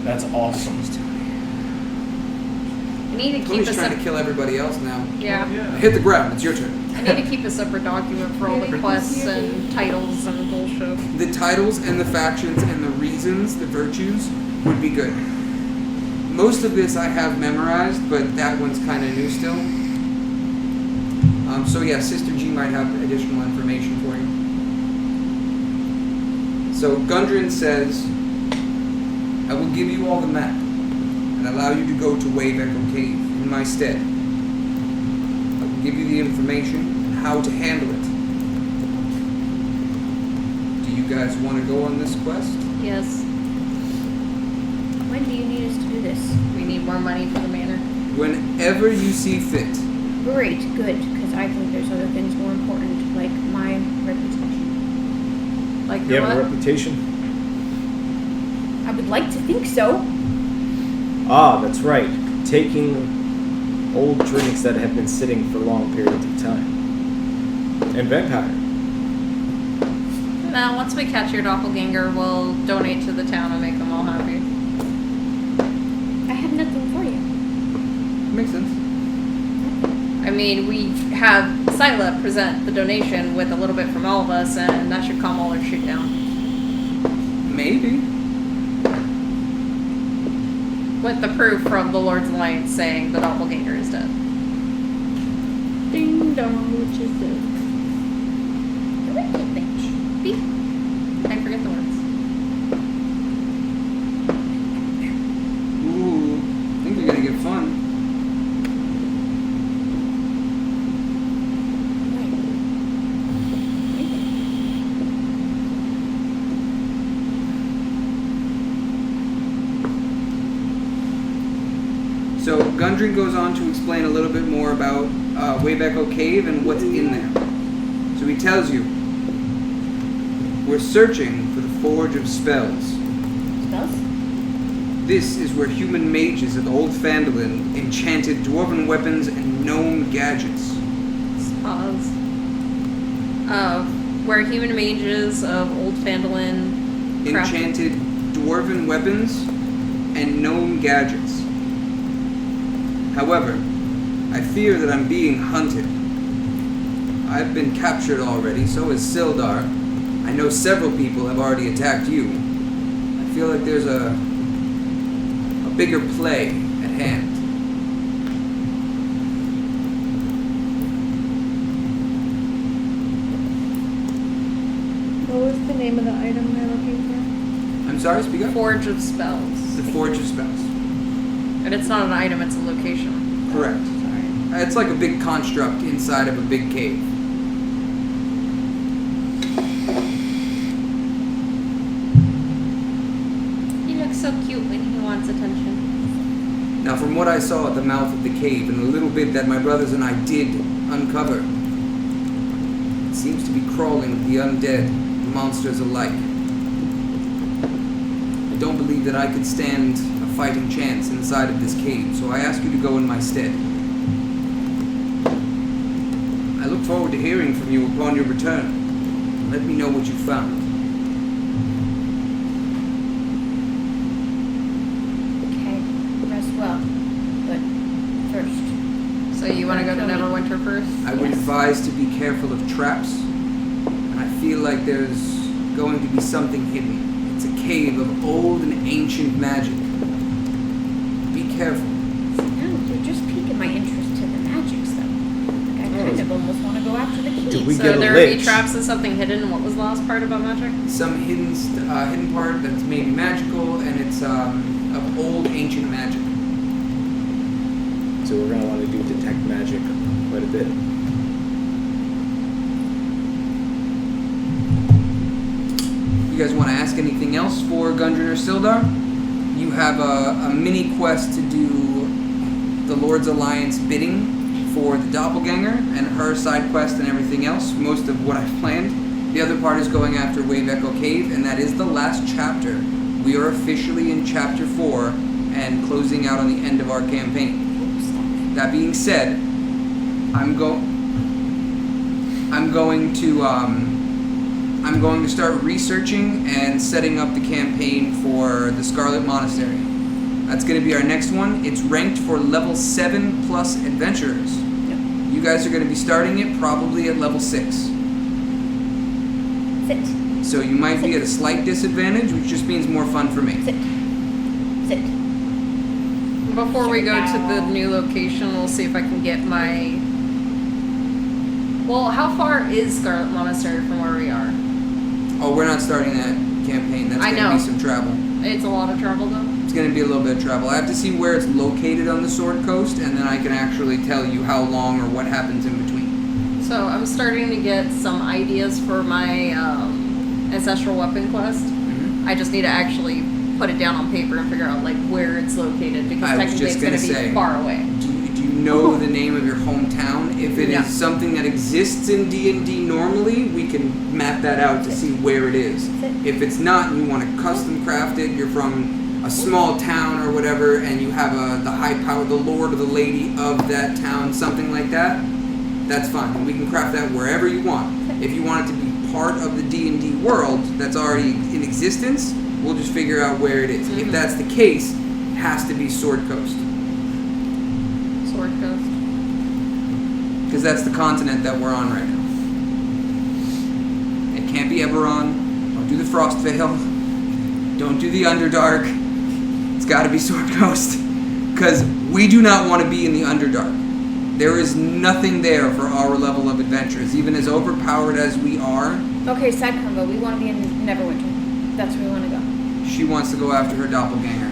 That's awesome. I need to keep Tony's a trying to separate. kill everybody else now. Yeah. Hit the ground. It's your turn. I need to keep a separate document for all the quests and titles and bullshit. The titles and the factions and the reasons, the virtues, would be good. Most of this I have memorized, but that one's kind of new still. So yeah, Sister G might have additional information for you. So Gundren says, I will give you all the map and allow you to go to Wave Echo Cave in my stead. I will give you the information and how to handle it. Do you guys want to go on this quest? Yes. When do you need us to do this? We need more money for the manor. Whenever you see fit. Great, good, because I think there's other things more important, like my reputation. Like You your have a what? reputation? I would like to think so. Ah, that's right. Taking old drinks that have been sitting for long periods of time. And vampire. Now, once we catch your doppelganger, we'll donate to the town and make them all happy. I have nothing for you. Makes sense. I mean, we have Xyla present the donation with a little bit from all of us, and that should calm all our shit down. Maybe. With the proof from the Lord's Alliance saying the doppelganger is dead. Ding dong, which is the Beep. I forget the words. Ooh, I think they're gonna get fun. So Gundren goes on to explain a little bit more about Wayback Cave and what's in there. So he tells you, we're searching for the Forge of Spells. Spells? This is where human mages of Old Phandalin enchanted dwarven weapons and gnome gadgets. Pause. Where human mages of Old Phandalin Enchanted dwarven weapons and gnome gadgets. However, I fear that I'm being hunted. I've been captured already, so is Sildar. I know several people have already attacked you. I feel like there's a bigger play at hand. What was the name of the item they're looking for? I'm sorry, speak up. Forge of Spells. The Forge of Spells. And it's not an item, it's a location. Correct. Sorry. It's like a big construct inside of a big cave. He looks so cute when he wants attention. Now, from what I saw at the mouth of the cave and the little bit that my brothers and I did uncover, it seems to be crawling with the undead and monsters alike. I don't believe that I could stand a fighting chance inside of this cave, so I ask you to go in my stead. I look forward to hearing from you upon your return. Let me know what you found. Okay, rest well. But first, So you want to go to Neverwinter first? I would Yes. advise to be careful of traps, and I feel like there's going to be something hidden. It's a cave of old and ancient magic. Be careful. no, you're just piquing my interest to the magics, though. Like, I kind of almost want to go after the keys. Do we So get a there would be lich? traps and something hidden. What was the last part about magic? Some hidden part that's maybe magical, and it's of old ancient magic. So we're gonna want to do detect magic quite a bit. You guys want to ask anything else for Gundren or Sildar? You have a mini quest to do the Lord's Alliance bidding for the doppelganger and her side quest and everything else. Most of what I've planned. The other part is going after Wayback Cave, and that is the last chapter. We are officially in chapter 4 and closing out on the end of our campaign. That being said, I'm going to start researching and setting up the campaign for the Scarlet Monastery. That's going to be our next one. It's ranked for level 7 plus adventurers. Yep. You guys are going to be starting it probably at level 6. Sit. So you might be at a slight disadvantage, which just means more fun for me. Sit. Sit. Before we go to the new location, we'll see if I can get my... Well, how far is Scarlet Monastery from where we are? Oh, we're not starting that campaign. That's I going to know. be some travel. It's a lot of travel, though. It's going to be a little bit of travel. I have to see where it's located on the Sword Coast, and then I can actually tell you how long or what happens in between. So I'm starting to get some ideas for my ancestral weapon quest. Mm-hmm. I just need to actually put put it down on paper and figure out like where it's located because I was technically just it's going to gonna be say. far away. Do you know the name of your hometown? If it Yeah. is something that exists in D&D normally, we can map that out to see where it is. If it's not and you want to custom craft it, you're from a small town or whatever, and you have the high power, the lord or the lady of that town, something like that, that's fine. And we can craft that wherever you want. If you want it to be part of the D&D world that's already in existence, we'll just figure out where it is. If that's the case, it has to be Sword Coast. Sword Coast. Because that's the continent that we're on right now. It can't be Eberron. Don't do the Frostvale. Don't do the Underdark. It's got to be Sword Coast. Because we do not want to be in the Underdark. There is nothing there for our level of adventures. Even as overpowered as we are, Okay, side convo. We want to be in Neverwinter. That's where we want to go. she wants to go after her doppelganger.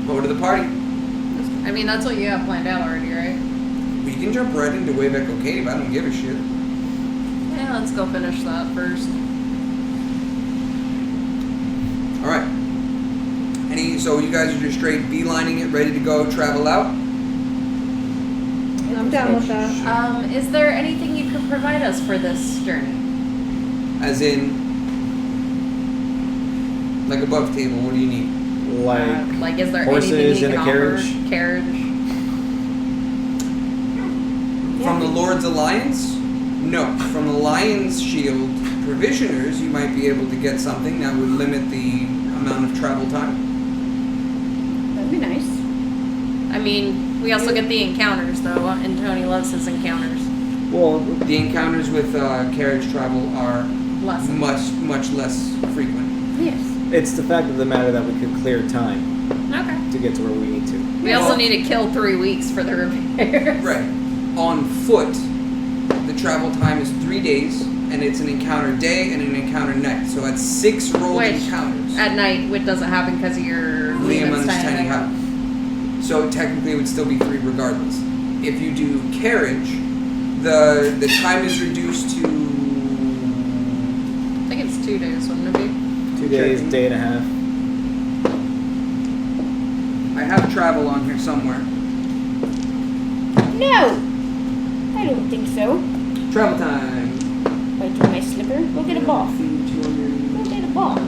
Go to the party. I mean, that's what you have planned out already, right? We can jump right into Wave Echo Cave. I don't give a shit. Yeah, let's go finish that first. Alright. So you guys are just straight beelining it, ready to go travel out? I'm down with that. Is there anything you could provide us for this journey? As in, like above table, what do you need? Like, is there horses anything you and can a carriage? offer? Carriage. From the Lord's Alliance? No. From the Lion's Shield provisioners, you might be able to get something that would limit the amount of travel time. That'd be nice. I mean, we also get the encounters, though, and Tony loves his encounters. Well, The encounters with carriage travel are Less. much less frequent. Yes. it's the fact of the matter that we could clear time Okay. to get to where we need to. We also need to kill 3 weeks for the repairs. Right. On foot, the travel time is 3 days, and it's an encounter day and an encounter night. So that's 6 rolled Which, encounters. at night, which doesn't happen because of your Liamon's Liamon's tiny hut. So technically it would still be 3 regardless. If you do carriage, the time is reduced to... I think it's 2 days, wouldn't it be? 2 days, day and a half. I have travel on here somewhere. No! I don't think so. Travel time. Right to my slipper. Go get a ball. Go get a ball. No.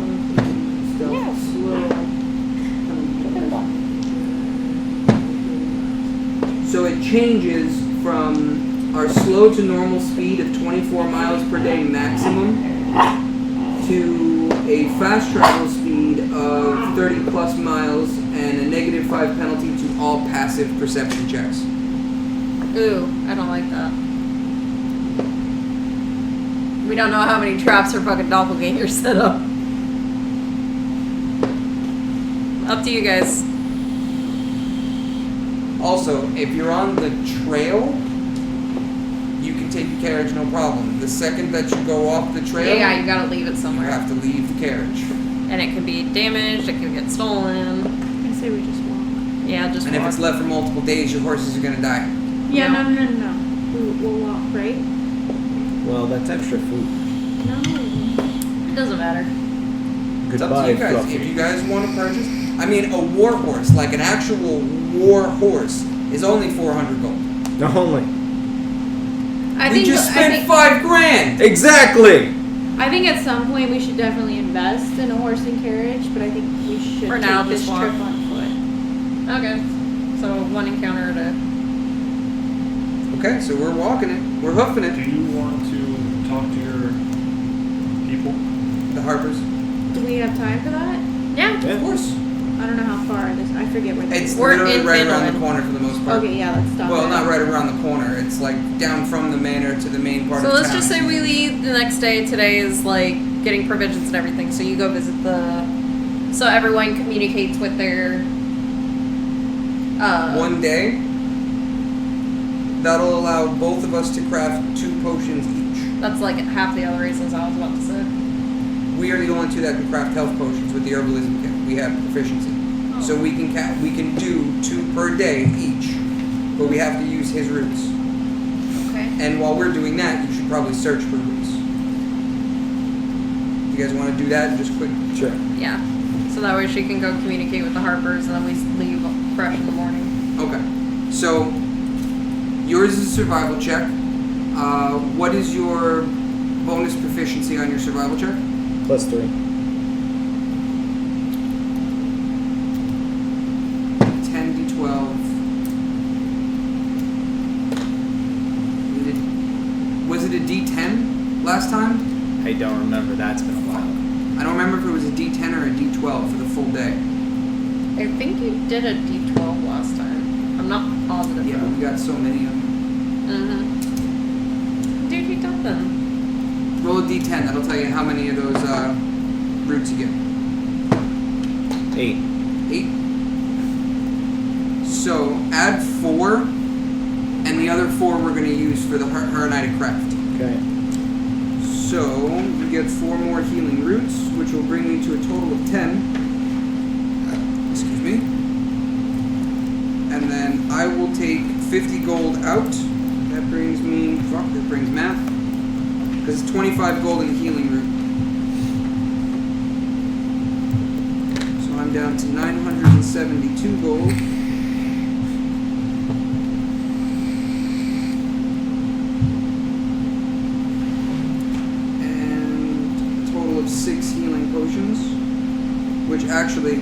Go get a ball. So it changes from our slow to normal speed of 24 miles per day maximum to a fast travel speed of 30 plus miles and a -5 penalty to all passive perception checks. Ooh, I don't like that. We don't know how many traps or fucking doppelgangers set up. Up to you guys. Also, if you're on the trail, you can take the carriage no problem. The second that you go off the trail, Yeah, you gotta leave it you somewhere. have to leave the carriage. And it can be damaged, it can get stolen. I say we just walk. Yeah, just And if walk. it's left for multiple days, your horses are gonna die. Yeah, No. no. We'll walk, right? Well, that's extra food. No. It doesn't matter. It's up to Goodbye, you guys. Fluffy. If you guys want to purchase, I mean, a war horse, like an actual war horse, is only 400 gold. Not only. We just spent $5,000. Exactly. I think at some point we should definitely invest in a horse and carriage, but I think we should For take now, this just walk. trip on foot. Okay. So 1 encounter a day. Okay, so we're walking it. We're hoofing Do it. you want to talk to your people? The Harpers. Do we have time for that? Yeah. Of course. I don't know how far this. I forget where this It's is. We're literally in right around the Finland. corner for the most part. Okay, yeah, let's stop. Well, there. not right around the corner. It's like down from the manor to the main part So of let's town. just say we leave the next day. Today is like getting provisions and everything. So you go visit so everyone communicates with their, 1 day. That'll allow both of us to craft 2 potions each. that's like half the other reasons I was about to say. We are the only 2 that can craft health potions with the herbalism kit. We have proficiency. So we can do 2 per day each, but we have to use his roots. Okay. And while we're doing that, you should probably search for roots. You guys want to do that just quick? Sure. Yeah. So that way she can go communicate with the Harpers and then we leave fresh in the morning. Okay. So, yours is a survival check. What is your bonus proficiency on your survival check? +3. 10d12. Was it a d10 last time? I don't remember. That's been a while. I don't remember if it was a d10 or a d12 for the full day. I think you did a D12 last time. I'm not positive. Yeah, but we got so many of them. Dude, you don't then. Roll a d10. That'll tell you how many of those roots you get. 8. 8. So add 4, and the other 4 we're going to use for the Heronitic Craft. Okay. So you get 4 more healing roots, which will bring me to a total of 10. Excuse me. And then I will take 50 gold out. That brings me, that brings math. Because it's 25 gold in a healing root. So I'm down to 972 gold. And a total of 6 healing potions. Which actually,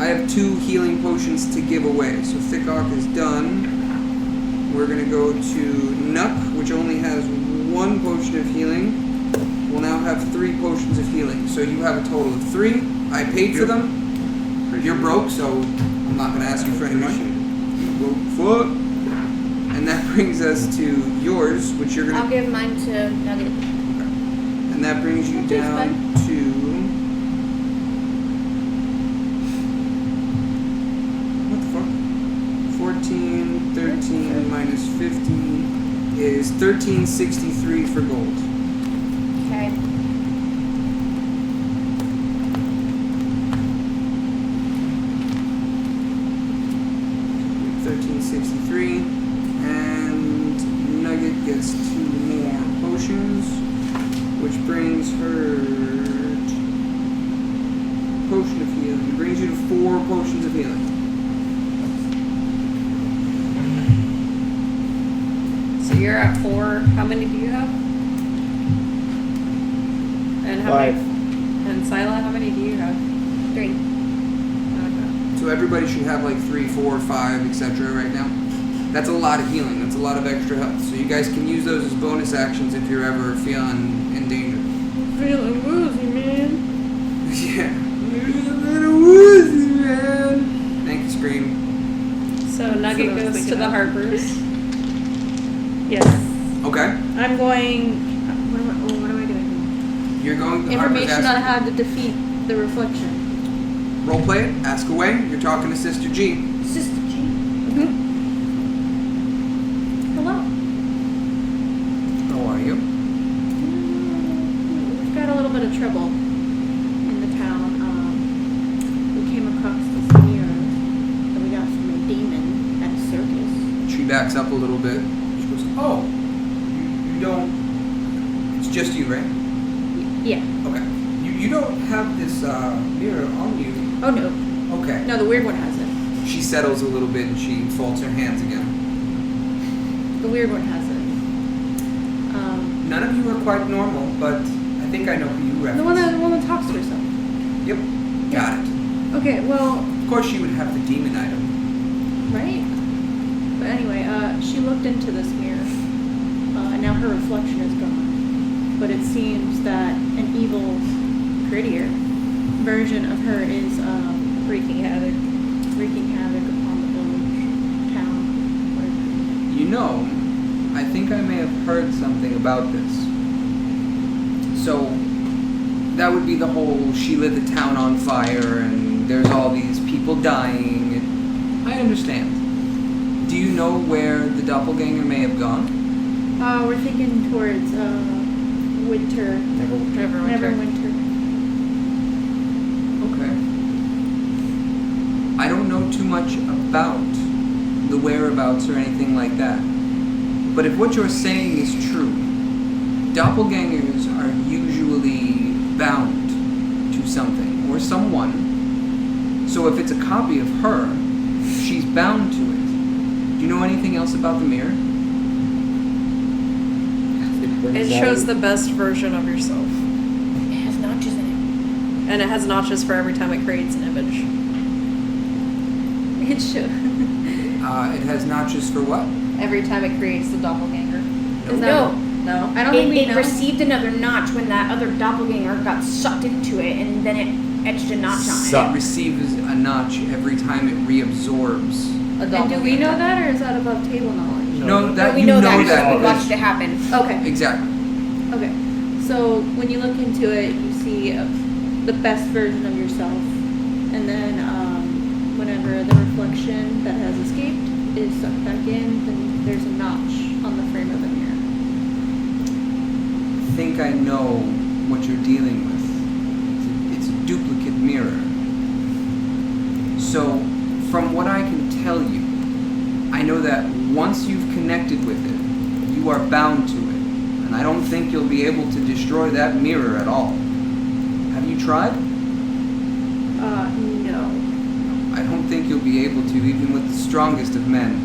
I have 2 healing potions to give away. So Thickok is done. We're going to go to Nuck, which only has 1 potion of healing. We'll now have 3 potions of healing. So you have a total of 3. I paid for them. You're broke, so I'm not going to ask you for any money. Fuck. And that brings us to yours, which you're going to... I'll give mine to Nugget. And that brings you down to... What the fuck? 14, 13 minus 50 is 1363 for gold. Okay. $13.63, and Nugget gets 2 more potions, which brings her potion of healing. It brings you to 4 potions of healing. So you're at 4. How many do you have? And how 5. many? And Xyla, how many do you have? 3. Okay. So everybody should have like 3, 4, 5, etc. right now. That's a lot of healing. That's a lot of extra health. So you guys can use those as bonus actions if you're ever feeling in danger. I'm feeling woozy, man. Yeah. You're a little woozy, man. Thank you, Scream. So Nugget So goes to the Harpers. Yes. Okay. I'm going. What am I doing? You're going to Information on how to defeat the reflection. Role play it. Ask away. You're talking to Sister G. Sister G. Hello. How are you? We've got a little bit of trouble in the town. We came across this mirror that we got from a demon at a circus. She backs up a little bit. She goes, "Oh, you don't. It's just you, right? Yeah. Okay. You don't have this mirror on you. Oh no. Okay." No, the weird one has it. She settles a little bit and she folds her hands again. The weird one has it. None of you are quite normal, but I think I know who you reference. The one that talks to herself. Yep. Got it. Okay, well, Of course, she would have the demon item. right? But anyway, she looked into this mirror, and now her reflection is gone. But it seems that an evil, prettier version of her is wreaking havoc upon the village, town, whatever. You know, I think I may have heard something about this. So, that would be the whole she lit the town on fire and there's all these people dying. I understand. Do you know where the doppelganger may have gone? We're thinking towards winter. Neverwinter. Okay. I don't know too much about the whereabouts or anything like that. But if what you're saying is true, doppelgangers are usually bound to to something or someone. So if it's a copy of her, she's bound to it. Do you know anything else about the mirror? It shows the best version of yourself. It has notches in it. And it has notches for every time it creates an image. It should. It has notches for what? Every time it creates the doppelganger. Is No. No? I don't think we It know. received another notch when that other doppelganger got sucked into it, and then it etched a notch on It receives a notch every time it reabsorbs. A And doppelganger. do we know that, or is that above table knowledge? No, it. that But we you know know that because we because- watched it happen. Okay. Exactly. Okay. So when you look into it, you see the best version of yourself, and then whenever the reflection that has escaped is sucked back in, then there's a notch on the frame of the mirror. I think I know what you're dealing with. It's a duplicate mirror. So, from what I can tell you, I know that once you've connected with it, you are bound to it. And I don't think you'll be able to destroy that mirror at all. Have you tried? No. I don't think you'll be able to, even with the strongest of men.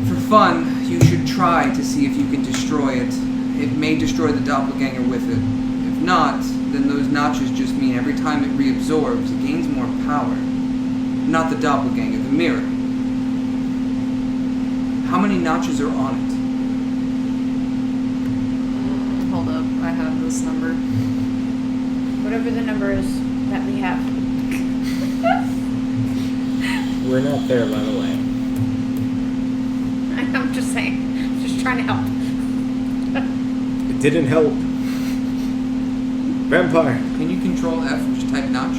For fun, you should try to see if you can destroy it. It may destroy the doppelganger with it. If not, then those notches just mean every time it reabsorbs, it gains more power. Not the doppelganger, the mirror. How many notches are on it? Hold up, I have this number. Whatever the number is that we have. We're not there, by the way. I'm just saying. Just trying to help. It didn't help. Vampire. Can you control F, which type notch?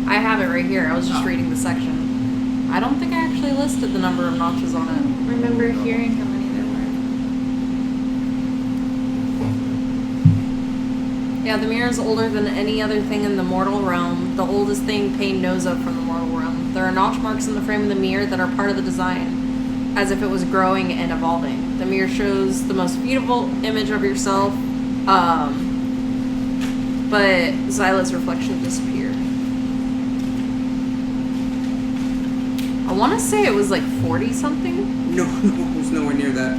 I have it right here. I was just Oh. reading the section. I don't think I actually listed the number of notches on it. I remember hearing how many there were. Yeah, the mirror is older than any other thing in the mortal realm, the oldest thing Pain knows of from the mortal realm. There are notch marks in the frame of the mirror that are part of the design, as if it was growing and evolving. The mirror shows the most beautiful image of yourself, but Xyla's reflection disappeared. I want to say it was like 40 something. No, it's nowhere near that.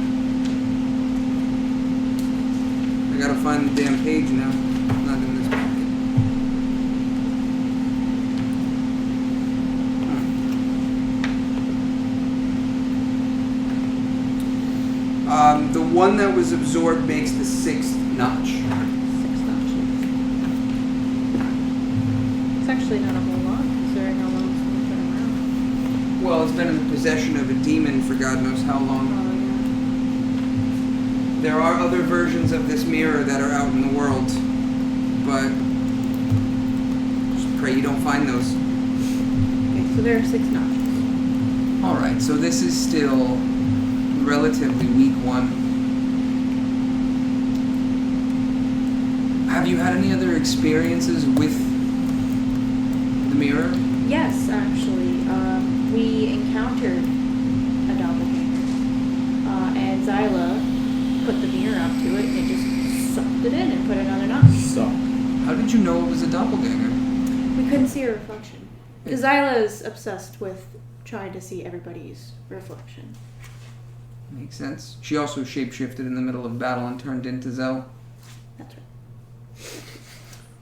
I gotta find the damn page now. Not in this packet. The one that was absorbed makes the 6th notch. 6 notches. It's actually not a whole lot, considering how long it's been around. Well, it's been in the possession of a demon for God knows how long. Oh, yeah. There are other versions of this mirror that are out in the world, but just pray you don't find those. Okay, so there are 6 notches. Alright, so this is still relatively weak one. Have you had any other experiences with the mirror? Yes, actually. We encountered a doppelganger. And Xyla put the mirror up to it and it just sucked it in and put it on a notch. Suck. How did you know it was a doppelganger? We couldn't see her reflection. Because Xyla is obsessed with trying to see everybody's reflection. Makes sense. She also shapeshifted in the middle of battle and turned into Zell. That's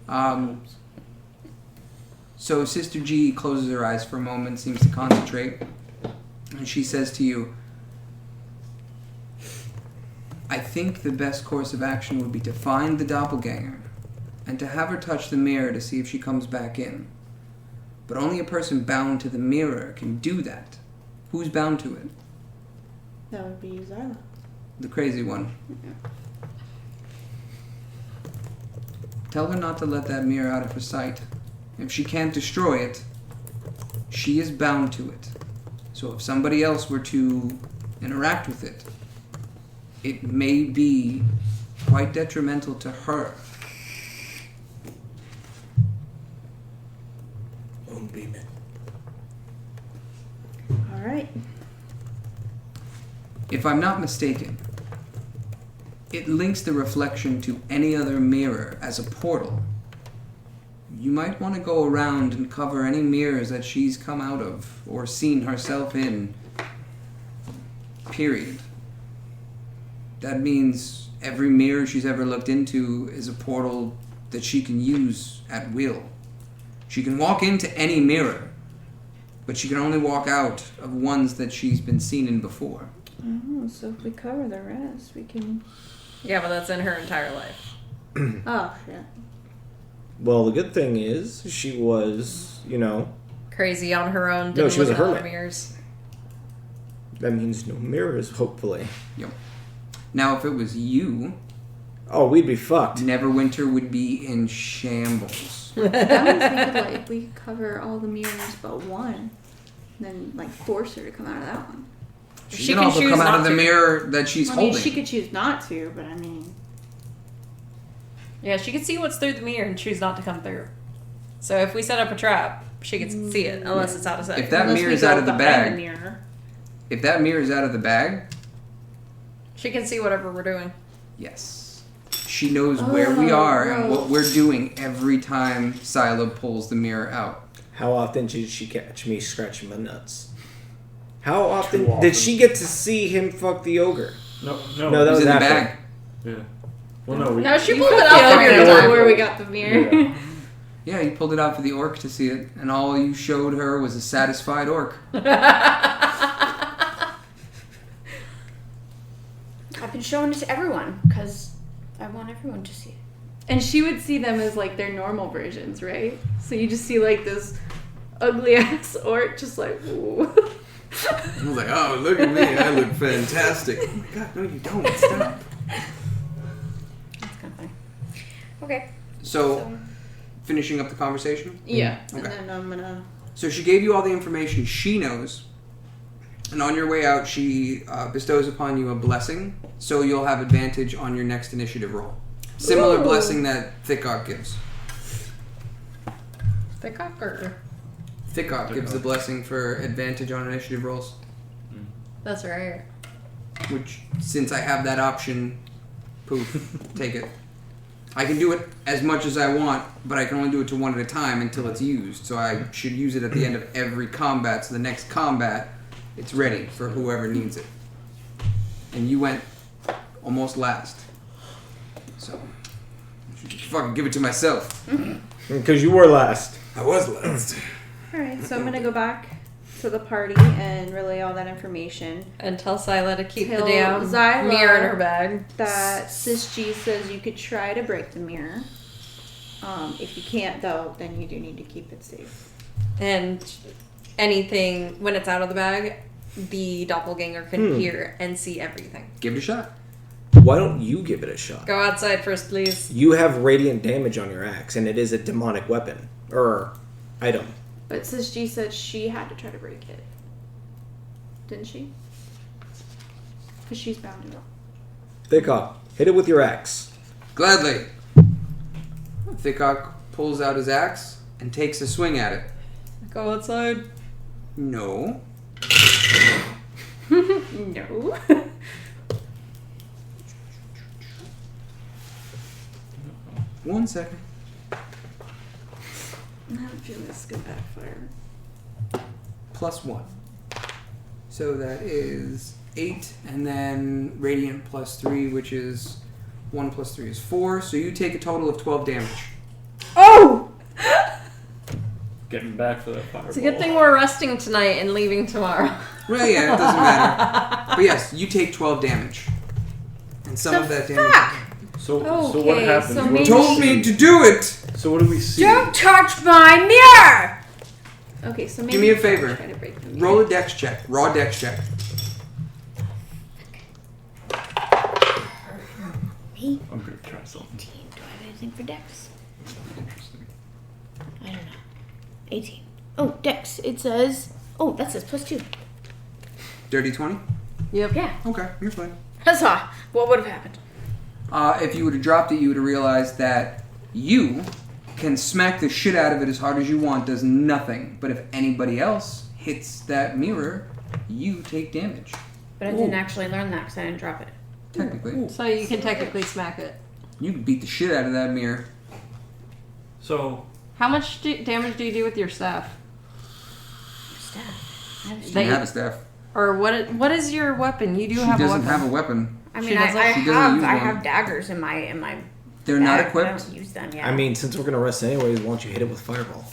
right. So Sister G closes her eyes for a moment, seems to concentrate, and she says to you, I think the best course of action would be to find the doppelganger and to have her touch the mirror to see if she comes back in. But only a person bound to the mirror can do that. Who's bound to it? That would be Xyla. The crazy one. Tell her not to let that mirror out of her sight. If she can't destroy it, she is bound to it. So if somebody else were to interact with it, it may be quite detrimental to her. Moonbeaming. Alright. If I'm not mistaken, it links the reflection to any other mirror as a portal. you might want to go around and cover any mirrors that she's come out of or seen herself in. Period. That means every mirror she's ever looked into is a portal that she can use at will. She can walk into any mirror, but she can only walk out of ones that she's been seen in before. Oh, so if we cover the rest, we can... Yeah, but that's in her entire life. Oh, shit. Well, the good thing is she was, Crazy on her own. No, Didn't she was look a at all hermit. the mirrors. that means no mirrors, hopefully. Yep. Now, if it was you, Oh, we'd be fucked. Neverwinter would be in shambles. That was we could cover all the mirrors but one. And then force her to come out of that one. She can also come out of the mirror that she's I mean, holding. she could choose not to, but I mean... Yeah, she could see what's through the mirror and choose not to come through. So if we set up a trap, she can see it, unless it's out of sight. If that Unless mirror we is go out of the behind bag, mirror. if that mirror is out of the bag, She can see whatever we're doing. yes, she knows where we are and what we're doing every time Xyla pulls the mirror out. How often did she catch me scratching my nuts? How often Too often. did she get to see him fuck the ogre? No, No, that It was was in the after. bag. Yeah. Well, no. No, she You pulled put it the out other every time time. where we got the mirror. Yeah. Yeah, you pulled it out for the orc to see it, and all you showed her was a satisfied orc. I've been showing it to everyone because I want everyone to see it. And she would see them as their normal versions, right? So you just see this ugly ass orc just ooh. I was like, oh, look at me, I look fantastic. Oh my god, no you don't, stop. That's kind of funny. Okay. So, finishing up the conversation? Yeah. Okay. And then I'm gonna... So she gave you all the information she knows, and on your way out, she bestows upon you a blessing, so you'll have advantage on your next initiative roll. Similar blessing that Thickok gives. The cocker. Thickok gives the blessing for advantage on initiative rolls, That's right. which, since I have that option, poof, take it. I can do it as much as I want, but I can only do it to one at a time until it's used, so I should use it at the end of every combat, so the next combat, it's ready for whoever needs it. And you went almost last. So, I should just fucking give it to myself. Because you were last. I was last. Alright, so I'm gonna go back to the party and relay all that information. And tell Xyla to keep Tell the damn Xyla mirror in her bag. That Sis G says you could try to break the mirror. If you can't, though, then you do need to keep it safe. And anything, when it's out of the bag, the doppelganger can hear and see everything. Give it a shot. Why don't you give it a shot? Go outside first, please. You have radiant damage on your axe, and it is a demonic weapon. Or item. But Sis G said she had to try to break it. Didn't she? Because she's bound to it. Thickok, hit it with your axe. Gladly. Thickok pulls out his axe and takes a swing at it. Go outside. No. No. 1 second. I have a feeling this is going to backfire. +1. So that is 8, and then radiant +3, which is 1 + 3 is 4. So you take a total of 12 damage. Oh! Getting back for that fireball. It's a good thing we're resting tonight and leaving tomorrow. Well, yeah, it doesn't matter. But yes, you take 12 damage, and some of that damage. So what Okay, happens? so What do maybe- we Told me see? to do it. So what do we see? Don't touch my mirror! Okay, so maybe Do me a I'll favor. Try to break the mirror. Roll a dex check. Raw dex check. Me? I'm gonna try something. Do I have anything for Dex? Interesting. I don't know. 18. Oh, Dex. It says... Oh, that says +2. Dirty 20? Yep. Yeah. Okay, you're fine. Huzzah! What would have happened? If you would have dropped it, you would have realized that you can smack the shit out of it as hard as you want, does nothing. But if anybody else hits that mirror, you take damage. But I didn't actually learn that because I didn't drop it. Technically. So you can technically smack it. You can beat the shit out of that mirror. So How much damage do you do with your staff? Staff. I have a She staff. doesn't have a staff. Or what is your weapon? You do She have a doesn't weapon. have a weapon. I She mean, doesn't- I she doesn't use one. have daggers in my They're not bag. I equipped. don't use them yet. I mean, since we're gonna rest anyways, why don't you hit it with fireball?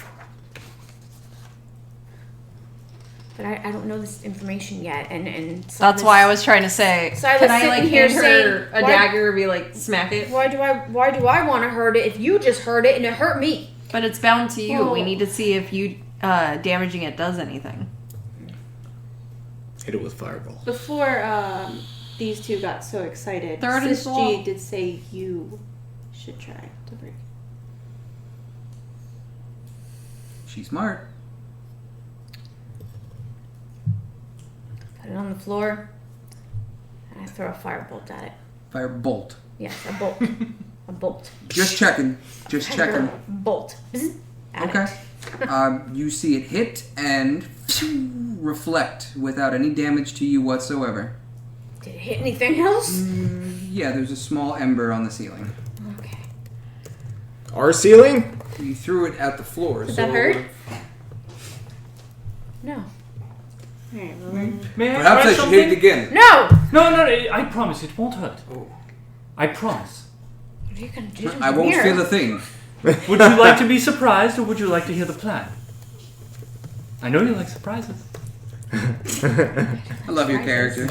but I don't know this information yet, and That's why I was trying to say. Silas Can I sitting like here hand her saying, a why- dagger and be like smack it? Why do I want to hurt it if you just hurt it and it hurt me? But it's bound to you. Well- We need to see if you damaging it does anything. Hit it with fireball. Before these two got so excited, Throw it in the Sis wall. G did say you should try to break. She's smart. Put it on the floor, and I throw a firebolt at it. Firebolt. Yes, a bolt. A bolt. Just checking. Just checking. Bolt. Bzz, at Okay. it. You see it hit and reflect without any damage to you whatsoever. Did it hit anything else? Yeah, there's a small ember on the ceiling. Okay. Our ceiling? You threw it at the floor. Did so that it hurt? would've- No. Alright, well then. May I Perhaps try I should hit it something? again. No! No, I promise it won't hurt. Oh. I promise. What are you gonna do to I the won't mirror? feel a thing. Would you like to be surprised, or would you like to hear the plan? I know you like surprises. I love your character.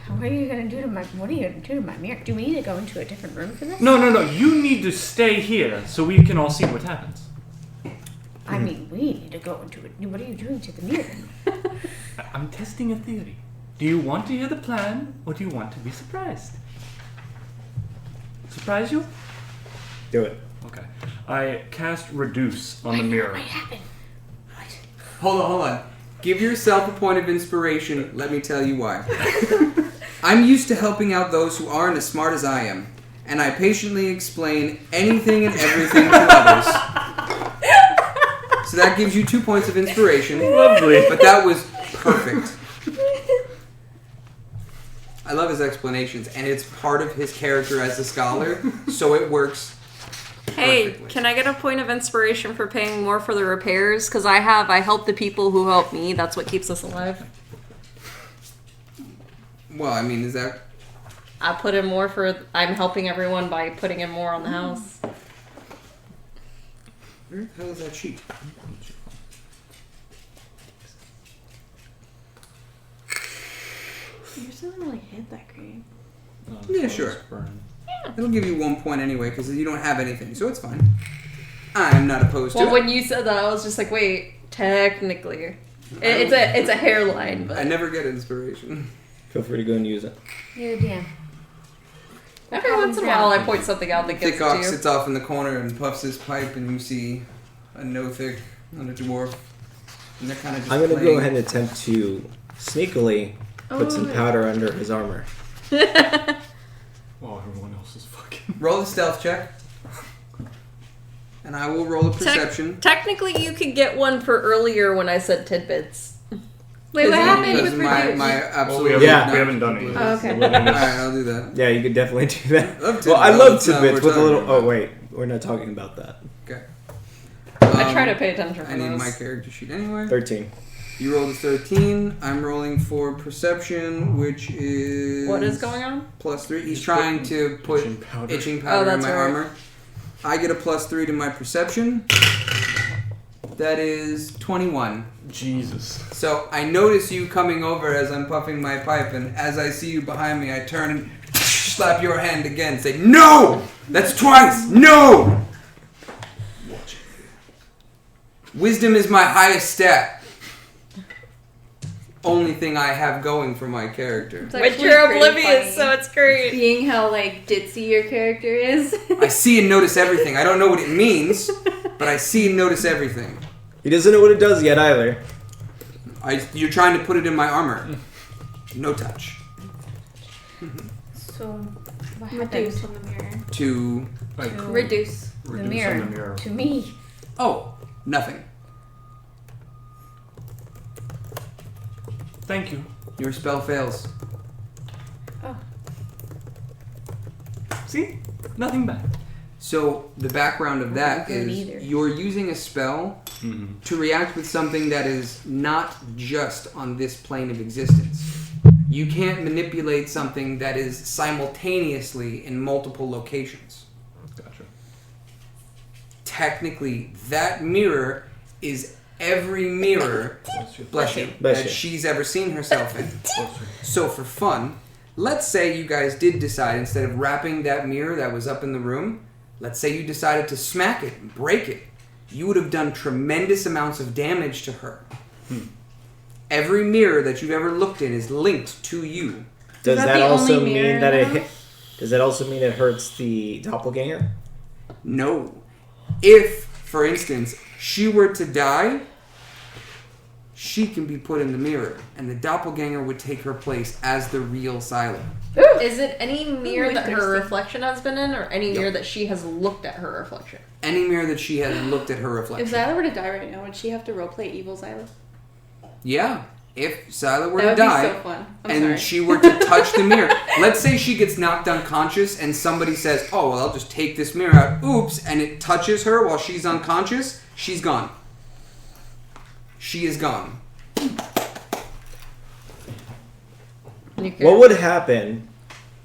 What are you gonna do to my? What are you gonna do to my mirror? Do we need to go into a different room for this? No. You need to stay here so we can all see what happens. I mean, we need to go into it. What are you doing to the mirror? I'm testing a theory. Do you want to hear the plan, or do you want to be surprised? Surprise you? Do it. Okay. I cast Reduce on the mirror. What happened? Hold on. Give yourself a point of inspiration. Let me tell you why. I'm used to helping out those who aren't as smart as I am, and I patiently explain anything and everything to others. So that gives you 2 points of inspiration. Lovely. But that was perfect. I love his explanations, and it's part of his character as a scholar, so it works. Hey, Perfectly. can I get a point of inspiration for paying more for the repairs? Because I help the people who help me. That's what keeps us alive. Well, I mean, is that... I put in more for. I'm helping everyone by putting in more on the house. Where the hell is that sheet? You still haven't really hit that great. Yeah, sure. It'll give you 1 point anyway, because you don't have anything, so it's fine. I'm not opposed to Well, it. when you said that, I was just like, wait. Technically, it's a hairline, but I never get inspiration. Feel free to go and use it. You're the DM. every once in a while I point something out that gets Thick Ox to you. sits off in the corner and puffs his pipe, and you see a no-thick and a dwarf. And they're kind of just I'm gonna playing. go ahead and attempt to sneakily put some powder under his armor. Oh, everyone else is fucking. Roll a stealth check. And I will roll a perception. Technically, you could get one for earlier when I said tidbits. Wait, what happened Because with my, reduce? my Well, absolute... we Yeah. haven't done it yet. Oh, okay. So we're gonna- Alright, I'll do that. Yeah, you could definitely do that. Love Well, I tidbits. love That's not what tidbits we're with a little. talking Oh about. wait, we're not talking about that. Okay. I try to pay attention for I need those. my character sheet anyway. 13. You rolled a 13. I'm rolling for perception, which is... What is going on? +3. He's trying to put itching powder. itching powder in that's my right. armor. I get a +3 to my perception. That is 21. Jesus. So I notice you coming over as I'm puffing my pipe, and as I see you behind me, I turn and slap your hand again and say, "No! That's twice! No!" Wisdom is my highest stat. Only thing I have going for my character. It's But actually you're pretty oblivious, funny, so it's great. Seeing how like ditzy your character is. I see and notice everything. I don't know what it means, but I see and notice everything. He doesn't know what it does yet either. You're trying to put it in my armor. No touch. So, what Reduce happened? on the mirror. To... Like, To Reduce. the reduce mirror. on the mirror. To me. Oh, nothing. Thank you. Your spell fails. Oh. See? Nothing bad. So the background of that Good is either. you're using a spell to react with something that is not just on this plane of existence. You can't manipulate something that is simultaneously in multiple locations. Gotcha. Technically, that mirror is every mirror, bless you, Bless that you. she's ever seen herself in. So for fun, let's say you guys did decide, instead of wrapping that mirror that was up in the room, let's say you decided to smack it and break it. You would have done tremendous amounts of damage to her. Every mirror that you've ever looked in is linked to you. Does that that the also only mirror mean that it now? hit? Does that also mean it hurts the doppelganger? No. If, for instance, she were to die, she can be put in the mirror, and the doppelganger would take her place as the real Xyla. Is it any mirror Ooh, that her interesting. reflection has been in, or any Yep. mirror that she has looked at her reflection? Any mirror that she has looked at her If reflection. Xyla were to die right now, would she have to roleplay evil Xyla? Yeah. If Xyla were That to would die, be so fun. I'm and sorry. she were to touch the mirror. Let's say she gets knocked unconscious and somebody says, oh, well, I'll just take this mirror out. Oops, and it touches her while she's unconscious. She's gone. She is gone. What would happen?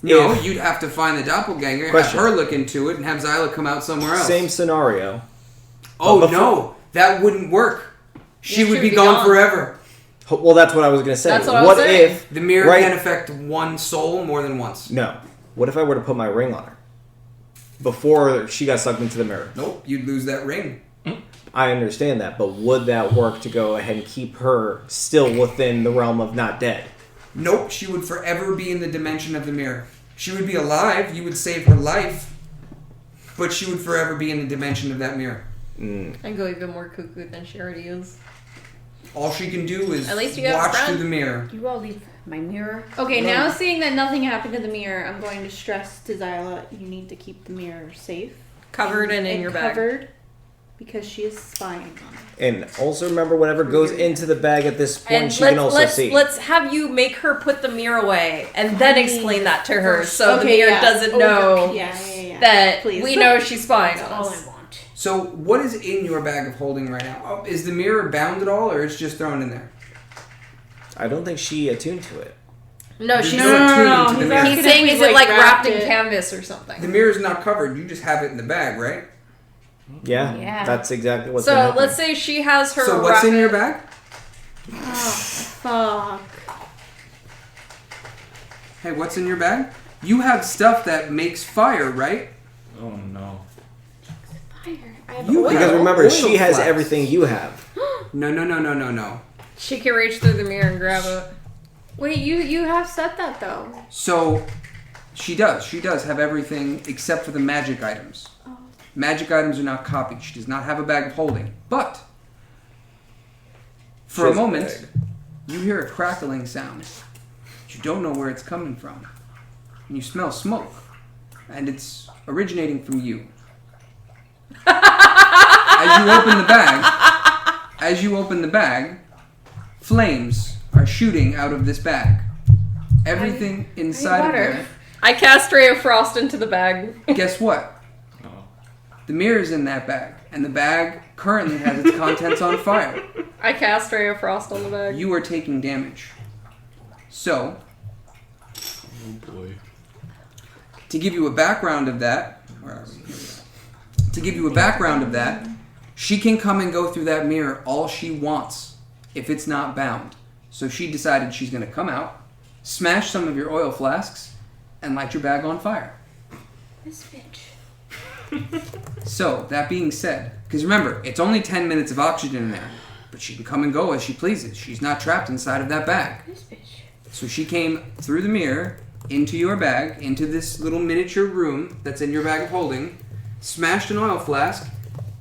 No, if- you'd have to find the doppelganger, Question. have her look into it, and have Xyla come out somewhere else. Same scenario. Oh, But before- no. That wouldn't work. She Yeah, would she'd be be gone gone. forever. Well, that's what I was gonna say. That's what I was saying. if The mirror Right. can affect one soul more than once. no? What if I were to put my ring on her before she got sucked into the mirror? Nope, you'd lose that ring. I understand that, but would that work to go ahead and keep her still within the realm of not dead? Nope, she would forever be in the dimension of the mirror. She would be alive, you would save her life, but she would forever be in the dimension of that mirror. And go even more cuckoo than she already is. All she can do is At least you have a watch friend. through the mirror. You all leave my mirror. Okay, alone. now seeing that nothing happened to the mirror, I'm going to stress to Xyla, you need to keep the mirror safe. Covered and in your bag. Covered, because she is spying on it. And also remember, whatever goes into the bag at this point, she can also see. let's have you make her put the mirror away and then explain that to her so the Okay, mirror yeah. doesn't Oh, know yeah. that Please. we know she's spying That's on all us. I want. So, what is in your bag of holding right now? Oh, is the mirror bound at all, or it's just thrown in there? I don't think she attuned to it. No, There's she's no attuning to the he's mirror. he's asking saying if is we've, it like like, wrapped in wrapped it. canvas or The something? mirror's not covered, you just have it in the bag, right? Yeah, Yeah. that's exactly what's So gonna happen. let's say she has her. So, what's in wrap- your bag? Fuck. Hey, what's in your bag? You have stuff that makes fire, right? Oh no. Fire. I have You oil. Because remember, Oil she has flask. everything you have. No. She can reach through the mirror and grab it. Wait, you have said that though. So, she does. She does have everything except for the magic items. Oh. Magic items are not copied. She does not have a bag of holding. But, She for a has a moment, bag. you hear a crackling sound. But you don't know where it's coming from. And you smell smoke. And it's originating from you. As you open the bag, flames are shooting out of this bag. Everything inside of water. there. I cast Ray of Frost into the bag. Guess what? Oh. The mirror's in that bag, and the bag currently has its contents on fire. I cast Ray of Frost on the bag. You are taking damage. So, Oh boy. to give you a background of that, where are we? Here we go. To give you a background of that, she can come and go through that mirror all she wants if it's not bound. So she decided she's going to come out, smash some of your oil flasks, and light your bag on fire. This bitch. So, that being said, because remember, it's only 10 minutes of oxygen in there, but she can come and go as she pleases. She's not trapped inside of that bag. This bitch. So she came through the mirror, into your bag, into this little miniature room that's in your bag of holding, smashed an oil flask,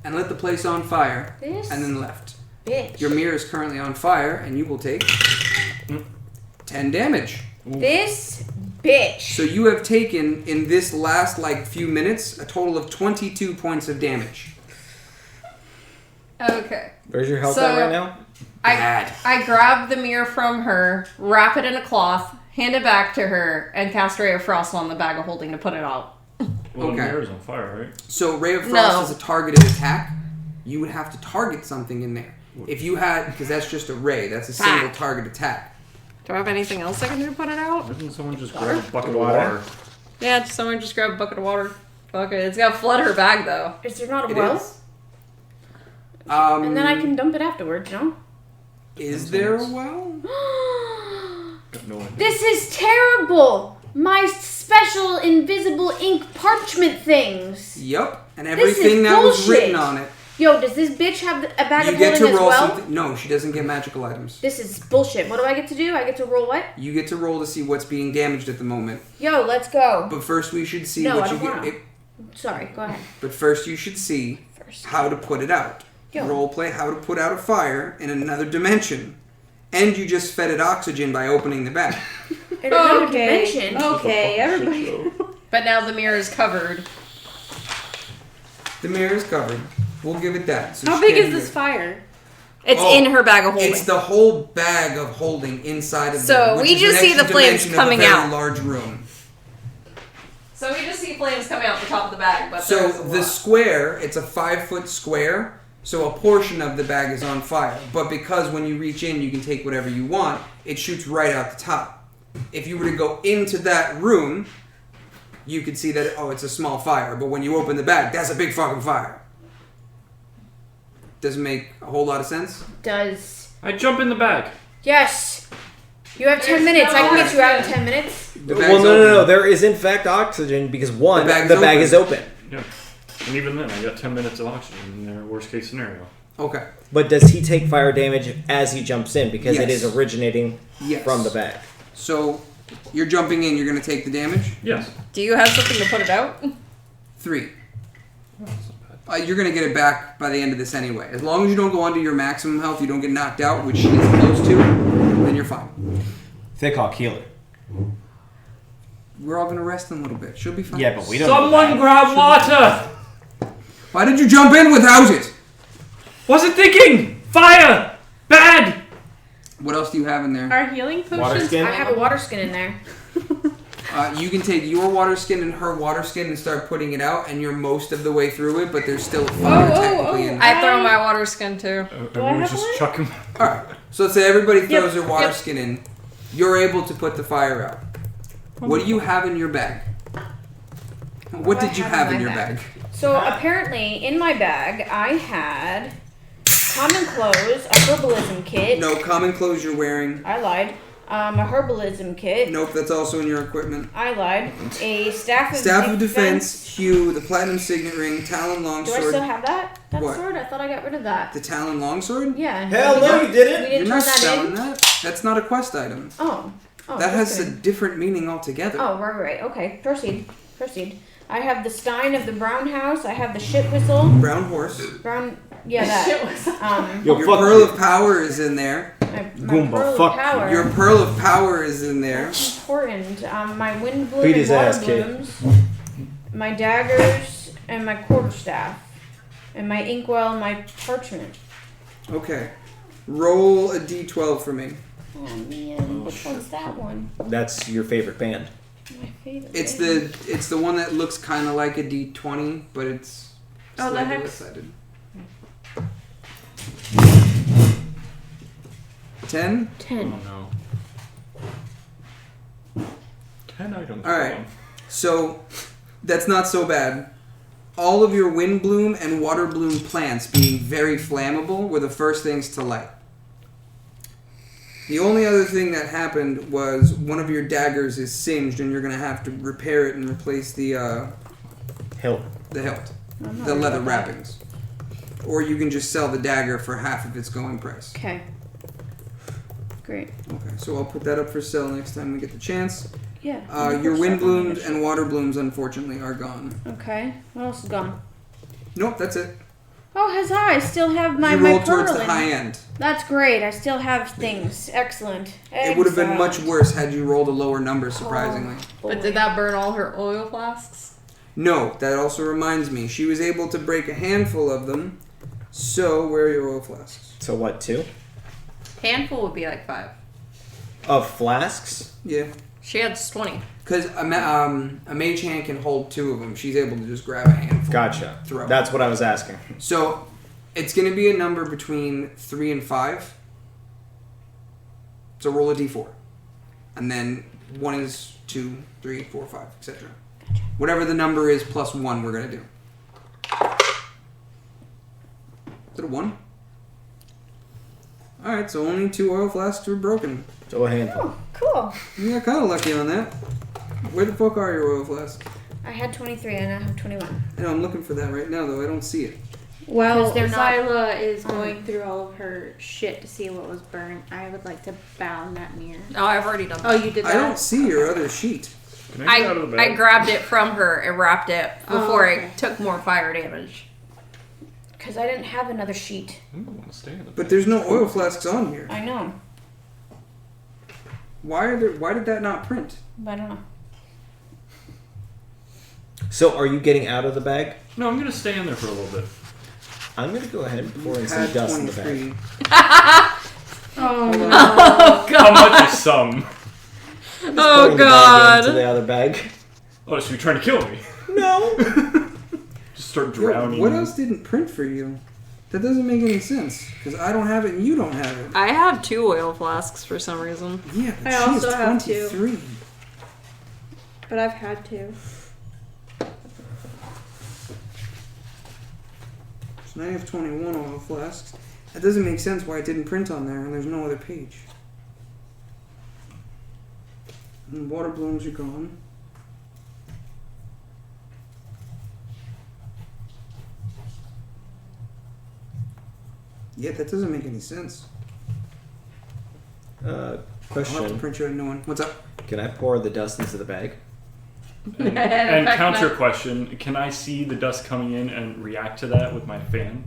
and lit the place on fire, This and then left. bitch. Your mirror is currently on fire, and you will take 10 damage. This bitch. So you have taken, in this last, few minutes, a total of 22 points of damage. Okay. Where's your health So- at right now? Bad. I grab the mirror from her, wrap it in a cloth, hand it back to her, and cast Ray of Frost on the bag of holding to put it out. Well, Okay. the mirror's on fire, right? So Ray of Frost No. is a targeted attack. You would have to target something in there. If you had, because that's just a ray, that's a single Attack. target attack. Do I have anything else I can do to put it out? Doesn't someone just grab a bucket of water? Yeah, someone just grab a bucket of water. Okay, it's got to flood her bag though. Is there not a It well? is. And then I can dump it afterwards, no? Is there a well? I have no idea. This is terrible! My special invisible ink parchment things! Yup. And This everything is that was bullshit. written on it. Yo, does this bitch have a bag You of get holding to as roll well? something. No, she doesn't get magical items. This is bullshit. What do I get to do? I get to roll what? You get to roll to see what's being damaged at the moment. Yo, let's go. But first we should see No, what I you don't get. wanna. it- Sorry, go ahead. But first you should see First. how to put it out. Yo. Role play how to put out a fire in another dimension. And you just fed it oxygen by opening the bag. In another Okay. dimension. Okay, everybody. But now the mirror is covered. The mirror is covered. We'll give it that. So How she big can't is do this it. fire? It's Oh, in her bag of holding. It's the whole bag of holding inside of So there, which we is just an see extra the flames dimension coming of a very out. large room. So we just see flames coming out the top of the bag, but So there's a the lot. square, it's a 5-foot square, so a portion of the bag is on fire. But because when you reach in, you can take whatever you want, it shoots right out the top. If you were to go into that room, you could see that, oh, it's a small fire. But when you open the bag, that's a big fucking fire. Doesn't make a whole lot of sense. Does. I jump in the bag. Yes! You have 10 There's minutes. I can no get you out in oxygen. 10 minutes. The Well, bag's no. open. There is in fact oxygen because one, The bag's the bag open. is open. Yeah. And even then, I got 10 minutes of oxygen in their worst case scenario. Okay. But does he take fire damage as he jumps in because it Yes. is originating Yes. from the bag? So you're jumping in, you're going to take the damage? Yes. Do you have something to put it out? 3. You're going to get it back by the end of this anyway. As long as you don't go under your maximum health, you don't get knocked out, which she is close to, then you're fine. Thick Hawk healer. We're all going to rest in a little bit. She'll be fine. Yeah, but we don't. know Someone that. grab water! Why did you jump in without it? Wasn't thinking! Fire! Bad! What else do you have in there? Our healing Water potions. skin? I have a water skin in there. You can take your water skin and her water skin and start putting it out, and you're most of the way through it, but there's still fire technically in there. I throw my water skin too. Do I Everyone have just one? chuck him. Alright, so let's say everybody throws Yep, their water yep. skin in. You're able to put the fire out. What do you have in your bag? What do I did you have have in in my your bag? bag? So apparently, in my bag, I had common clothes, a herbalism kit. No, common clothes you're wearing. I lied. A herbalism kit. Nope, that's also in your equipment. I lied. A staff Staff of defense, Hue, the platinum signet ring, Talon Do I longsword. still have that? That What? sword? I thought I got rid of that. The Talon longsword? Yeah. Hell We no, don't- you didn't. We You're didn't not turn that selling in. that. That's not a quest item. Oh. That that's has a good. different meaning altogether. Oh, right. Okay, proceed. I have the Stein of the Brown House. I have the shit whistle. Brown horse. Brown. Yeah, that. Yo, Your fuck pearl you. of power is in there. My Goomba, pearl of fuck you. power. Your pearl of power is in there. Important. My wind bloom Beat and his water ass, kid. blooms. My daggers and my quarterstaff. And my inkwell and my parchment. Okay. Roll a d12 for me. Oh man, which one's that one? That's your favorite band. My favorite. It's band. the one that looks kind of like a d20, but it's Oh, the slightly hex. less-sided. 10? 10. Oh no. 10 items. Alright. So, that's not so bad. All of your wind bloom and water bloom plants being very flammable were the first things to light. The only other thing that happened was one of your daggers is singed and you're going to have to repair it and replace the Hilt. hilt, I'm not the worried leather about that. wrappings. Or you can just sell the dagger for half of its going price. Okay. Great. Okay, so I'll put that up for sale next time we get the chance. Yeah. Your wind blooms and water blooms, unfortunately, are gone. Okay. What else is gone? Nope, that's it. Oh, huzzah! I still have my You my rolled towards pearl the in- high end. That's great. I still have things. Excellent. It would have been much Excellent. worse had you rolled a lower number, surprisingly. But did that burn all her oil flasks? No, that also reminds me. She was able to break a handful of them. So, where are your oil flasks? So what, 2? Handful would be like 5. Of flasks? Yeah. She has 20. Because a mage hand can hold 2 of them. She's able to just grab a handful. Gotcha. Throw. That's what I was asking. So, it's going to be a number between 3 and 5. So roll a d4. And then 1 is 2, 3, 4, 5, etc. Whatever the number is plus 1 we're going to do. Is it a 1? Alright, so only 2 oil flasks were broken. So a handful. Oh, cool. You got kind of lucky on that. Where the fuck are your oil flasks? I had 23 and I have 21. I know, I'm looking for that right now, though. I don't see it. Well, 'Cause they're not- Xyla is going through all of her shit to see what was burnt. I would like to bow in that mirror. Oh, I've already done that. Oh, you did that? I don't see your other sheet. Can I get out of the bed? I grabbed it from her and wrapped it before okay. I took more fire damage. Because I didn't have another sheet. I want to stay in the bed. But there's no oil flasks on here. I know. Why did that not print? But I don't know. So are you getting out of the bag? No, I'm going to stay in there for a little bit. I'm going to go ahead and pour in some Had dust in the 23. bag. Oh, Hold on. Oh, God. How much is some? Just Oh, pouring the bag God. into the other bag. Oh, so you're trying to kill me? No. Just start Yo, drowning. what else didn't print for you? That doesn't make any sense. Because I don't have it and you don't have it. I have 2 oil flasks for some reason. Yeah, but I she also is have 2. 23. but I've had to. So now you have 21 oil flasks. That doesn't make sense why it didn't print on there and there's no other page. And the water balloons are gone. Yeah, that doesn't make any sense. I'll have to Question. print you a new one. What's up? Can I pour the dust into the bag? And counter question, can I see the dust coming in and react to that with my fan?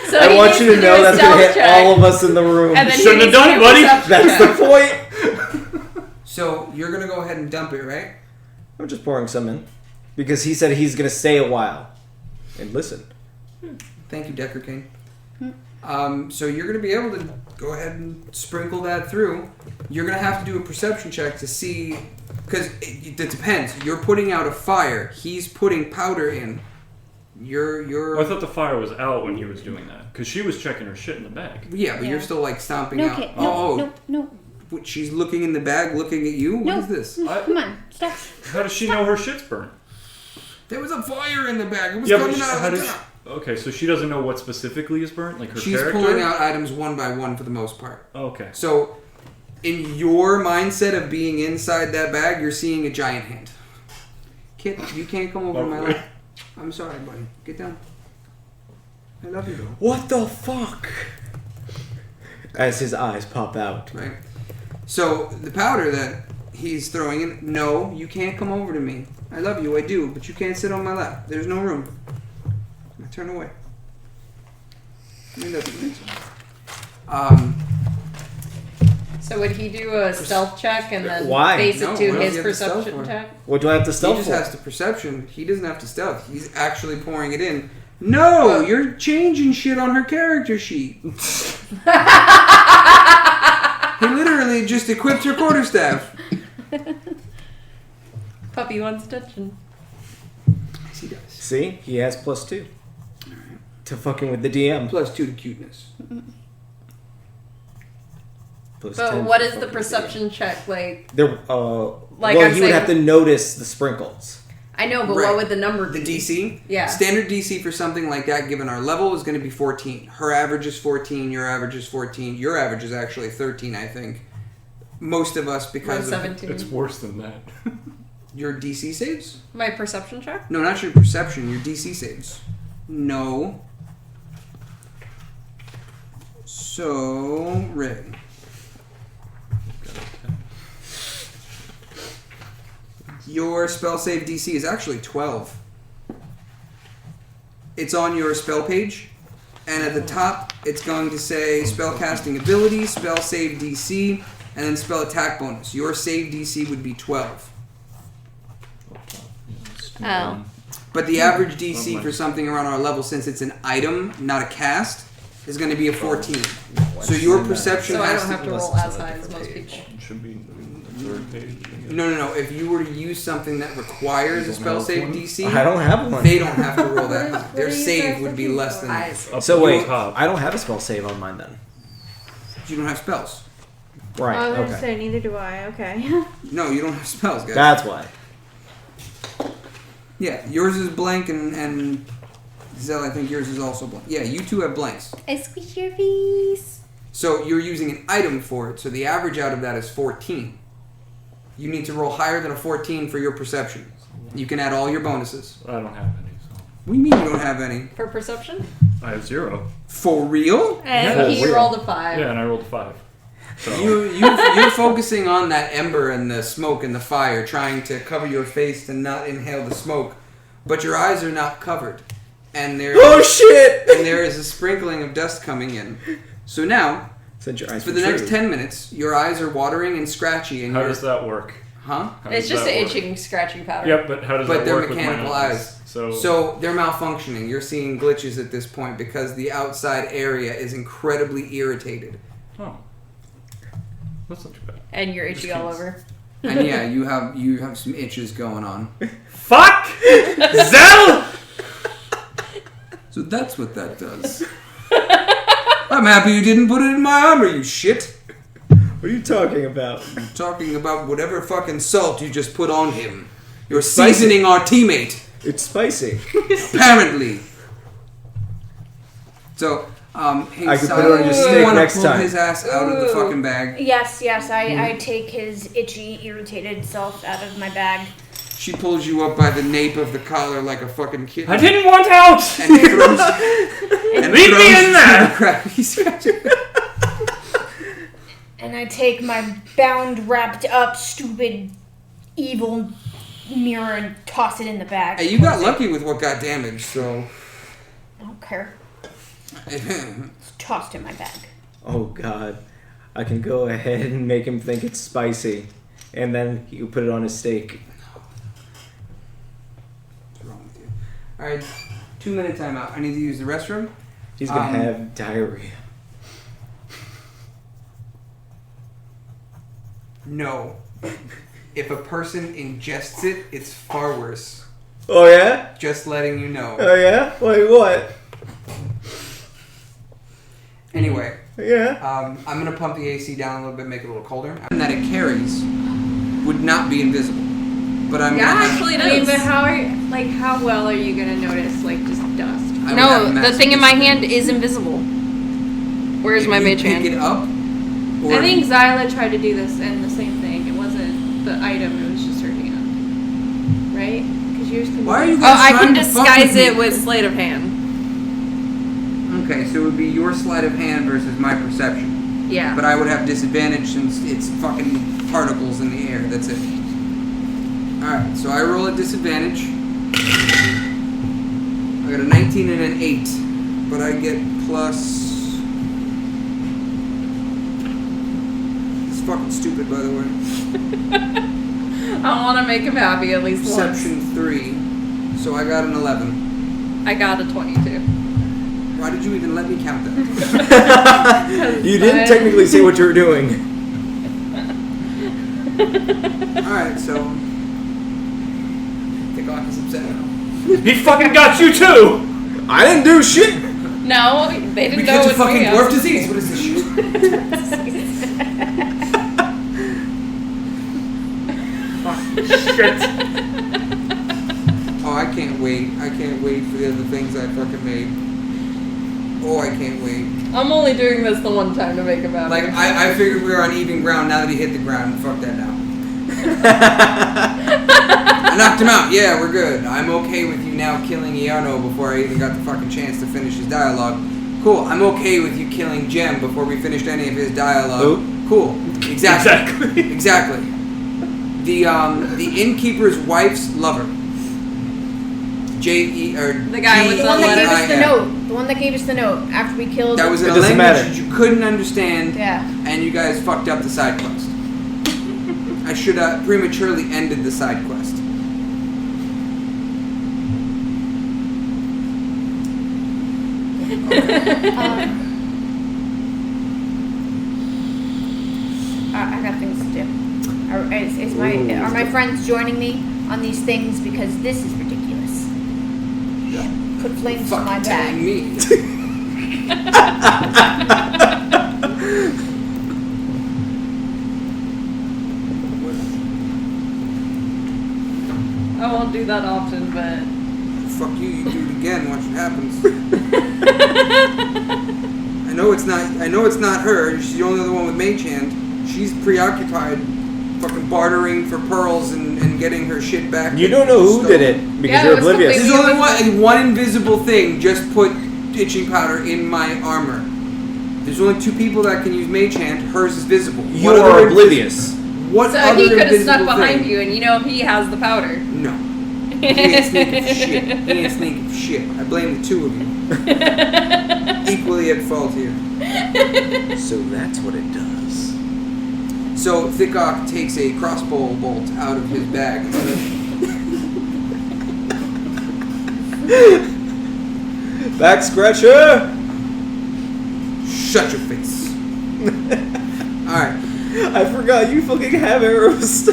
So I he want needs you to know do a that's going to stealth hit check, all of us in the room. and then he Shouldn't have needs to done it, do a buddy. perception That's check. the point. So you're gonna go ahead and dump it, right? I'm just pouring some in. Because he said he's going to stay a while. And listen. Thank you, Decker King. So you're gonna be able to go ahead and sprinkle that through. You're gonna have to do a perception check to see, because it depends. You're putting out a fire. He's putting powder in. You're. Well, I thought the fire was out when he was doing that. Because she was checking her shit in the bag. Yeah, but Yeah. you're still like stomping No, out. okay. No, no. What, she's looking in the bag, looking at you. What No. is this? Come on. Stop. How does she know her shit's burnt? There was a fire in the bag. It was Yeah, but coming out how of the does top. Okay, so she doesn't know what specifically is burnt? Like her She's character? pulling out items one by one for the most part. Okay. So, in your mindset of being inside that bag, you're seeing a giant hand. Kid, you can't come over my lap. I'm sorry, buddy. Get down. I love you, though. What the fuck? As his eyes pop out. Right? So, the powder that he's throwing in, no, you can't come over to me. I love you, I do, but you can't sit on my lap. There's no room. I turn away. I mean, that's So would he do a stealth check and then Why? base No, it to what else his do you have to stealth perception for? check? What do I have to he stealth just for? has to perception. He doesn't have to stealth. He's actually pouring it in. No, you're changing shit on her character sheet. He literally just equipped her quarterstaff. Puppy wants attention. Yes, he does. See? He has +2. To fucking with the DM. +2 to cuteness. Plus But 10 what for is the fucking perception check like? There, Like well, I'm he would saying- have to notice the sprinkles. I know, but Right. what would the number be? The DC? Yeah. Standard DC for something like that, given our level, is going to be 14. Her average is 14. Your average is 14. Your average is actually 13, I think. Most of us, I'm because of 17. It's worse than that. your DC saves? My perception check? No, not your perception. Your DC saves. No. So, Ray. Your spell save DC is actually 12. It's on your spell page, and at the top, it's going to say spell casting ability, spell save DC, and then spell attack bonus. Your save DC would be 12. Oh. But the average DC for something around our level, since it's an item, not a cast, is going to be a 14. So your perception So I has don't have to roll as high as most people. It should be the third page. No. If you were to use something that requires a spell save DC, I don't have one. they don't have to roll that high. What Their are you save guys would be looking less for? than Eyes. Up So to the wait, top. I don't have a spell save on mine then. You don't have spells. Right. I was gonna Okay. say, neither do I. Okay. No, you don't have spells, guys. That's why. Yeah, yours is blank, and Zell, I think yours is also blank. Yeah, you two have blanks. I squish your face. So you're using an item for it, so the average out of that is 14. You need to roll higher than a 14 for your perception. You can add all your bonuses. I don't have any, so. What do you mean you don't have any? For perception? I have 0. For real? And Yeah. he rolled a 5. Yeah, and I rolled a 5. So. You're focusing on that ember and the smoke and the fire, trying to cover your face to not inhale the smoke, but your eyes are not covered, and Oh shit! there is a sprinkling of dust coming in. So now, Since your eyes for the next 10 minutes, your eyes are watering and scratchy, and How you're, does that work? huh? How It's does just that an work? itching, scratching powder. Yep, but how does But that they're work with mechanical my eyes. So they're malfunctioning. You're seeing glitches at this point because the outside area is incredibly irritated. Oh. That's not too bad. And you're itchy all over. And yeah, you have some itches going on. Fuck! Zell! So that's what that does. I'm happy you didn't put it in my armor, you shit. What are you talking about? I'm talking about whatever fucking salt you just put on him. You're Spicy. seasoning our teammate, It's spicy. apparently. So, hey, I could put Xyla, it on your you steak wanna next pull time. his ass out of the fucking bag. Yes, I take his itchy, irritated self out of my bag. She pulls you up by the nape of the collar like a fucking kitten. I didn't want out! And throws, Leave me in there! Crap, he's scratching. And I take my bound, wrapped up, stupid, evil mirror and toss it in the bag. Hey, you got lucky with what got damaged, so. I don't care. It's tossed in my bag. Oh god. I can go ahead and make him think it's spicy. And then you put it on his steak. What's wrong with you? Alright, 2-minute timeout. I need to use the restroom. He's gonna have diarrhea. No. If a person ingests it, it's far worse. Oh yeah? Just letting you know. Oh yeah? Like what? Anyway, Yeah. I'm gonna pump the AC down a little bit, make it a little colder. And that it carries would not be invisible. But I'm Yeah, gonna actually it I mean, is. but how well are you gonna notice, like, just dust? I would No, have the massive thing in my disadvantage. hand is invisible. Where's If my you mage pick hand? it up, or I think Xyla tried to do this and the same thing. It wasn't the item, it was just her hand. Right? Because yours can Why are you Oh, guys I trying can to fuck disguise me? it with sleight of hand. Okay, so it would be your sleight of hand versus my perception. Yeah. But I would have disadvantage since it's fucking particles in the air. That's it. Alright, so I roll at disadvantage. I got a 19 and an 8. But I get plus... It's fucking stupid, by the way. I want to make him happy at least once. Perception 3. So I got an 11. I got a 22. Why did you even let me count that? You didn't technically say what you were doing. Alright, so... The clock is upset now. He fucking got you too! I didn't do shit. No, they didn't We know catch it a was fucking me. dwarf disease. What is this shit? Shit. Oh, I can't wait. I can't wait for the other things I fucking made. Oh, I can't wait. I'm only doing this the one time to make him happy. Like, I figured we were on even ground now that he hit the ground. Fuck that now. I knocked him out. Yeah, we're good. I'm okay with you now killing Iarno before I even got the fucking chance to finish his dialogue. Cool. I'm okay with you killing Jem before we finished any of his dialogue. Who? Cool. Exactly. Exactly. The innkeeper's wife's lover. J.E. or The guy with The the one that gave us the I am. note. The one that gave us the note after we killed. That was in It a doesn't language matter. that you couldn't understand, Yeah. and you guys fucked up the side quest. I should have prematurely ended the side quest. Are my friends joining me on these things? Because this is ridiculous. Put flames in my Fucking telling bag. me. I won't do that often, but Fuck you, you do it again, watch what happens. I know it's not her, she's the only other one with Mage Hand. She's preoccupied fucking bartering for pearls and getting her shit back. You don't know who did it because Yeah, you're it was oblivious. There's only one invisible thing just put itching powder in my armor. There's only 2 people that can use Mage Hand, hers is visible. You What are other oblivious. What so other he could have invisible snuck behind thing? you, and you know he has the powder. No. He ain't sneaking for shit. He ain't sneaking for shit. I blame the 2 of you. Equally at fault here. So that's what it does. So Thickok takes a crossbow bolt out of his bag. Back scratcher. Shut your face. Alright. I forgot you fucking have arrows.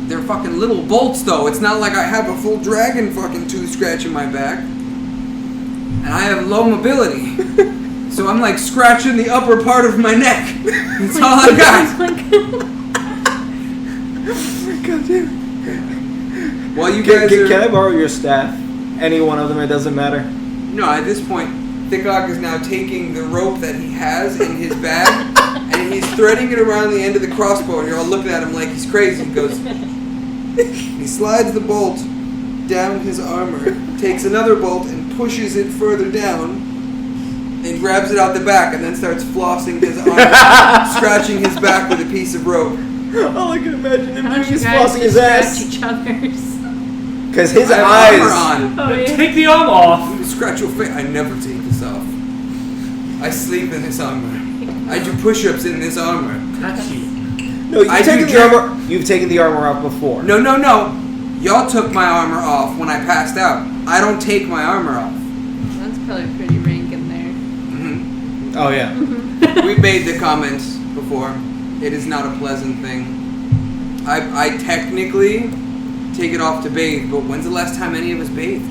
They're fucking little bolts though. It's not like I have a full dragon fucking tooth scratch in my back. And I have low mobility. So I'm like scratching the upper part of my neck. That's all I got. God damn. While you guys are... Can I borrow your staff? Any one of them, it doesn't matter. No, at this point, Thickok is now taking the rope that he has in his bag and he's threading it around the end of the crossbow. And you're all looking at him like he's crazy. He goes... He slides the bolt down his armor, takes another bolt and pushes it further down, and grabs it out the back and then starts flossing his arm, scratching his back with a piece of rope. All I can imagine him How doing don't you is guys flossing his just ass. scratch each other's? Because his I have eyes. armor on. Oh, yeah. Take the arm off. You scratch your face. I never take this off. I sleep in this armor. I do push-ups in this armor. Touchy. No, I do You've taken the armor out before. No. Y'all took my armor off when I passed out. I don't take my armor off. That's probably pretty rank in there. Mm-hmm. Oh yeah. We've made the comments before. It is not a pleasant thing. I technically take it off to bathe, but when's the last time any of us bathed?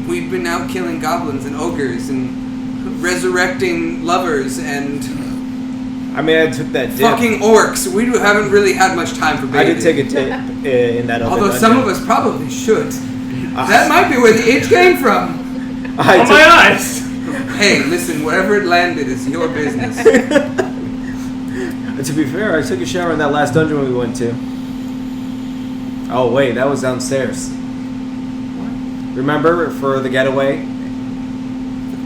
We've been out killing goblins and ogres and resurrecting lovers and I mean, I took that dip. fucking orcs. We haven't really had much time for I bathing. did take a dip in that. Although open some of dungeon. us probably should. That might be where the itch came from. I On took- my eyes. Hey, listen, wherever it landed is your business. To be fair, I took a shower in that last dungeon we went to. Oh wait, that was downstairs. Remember for the getaway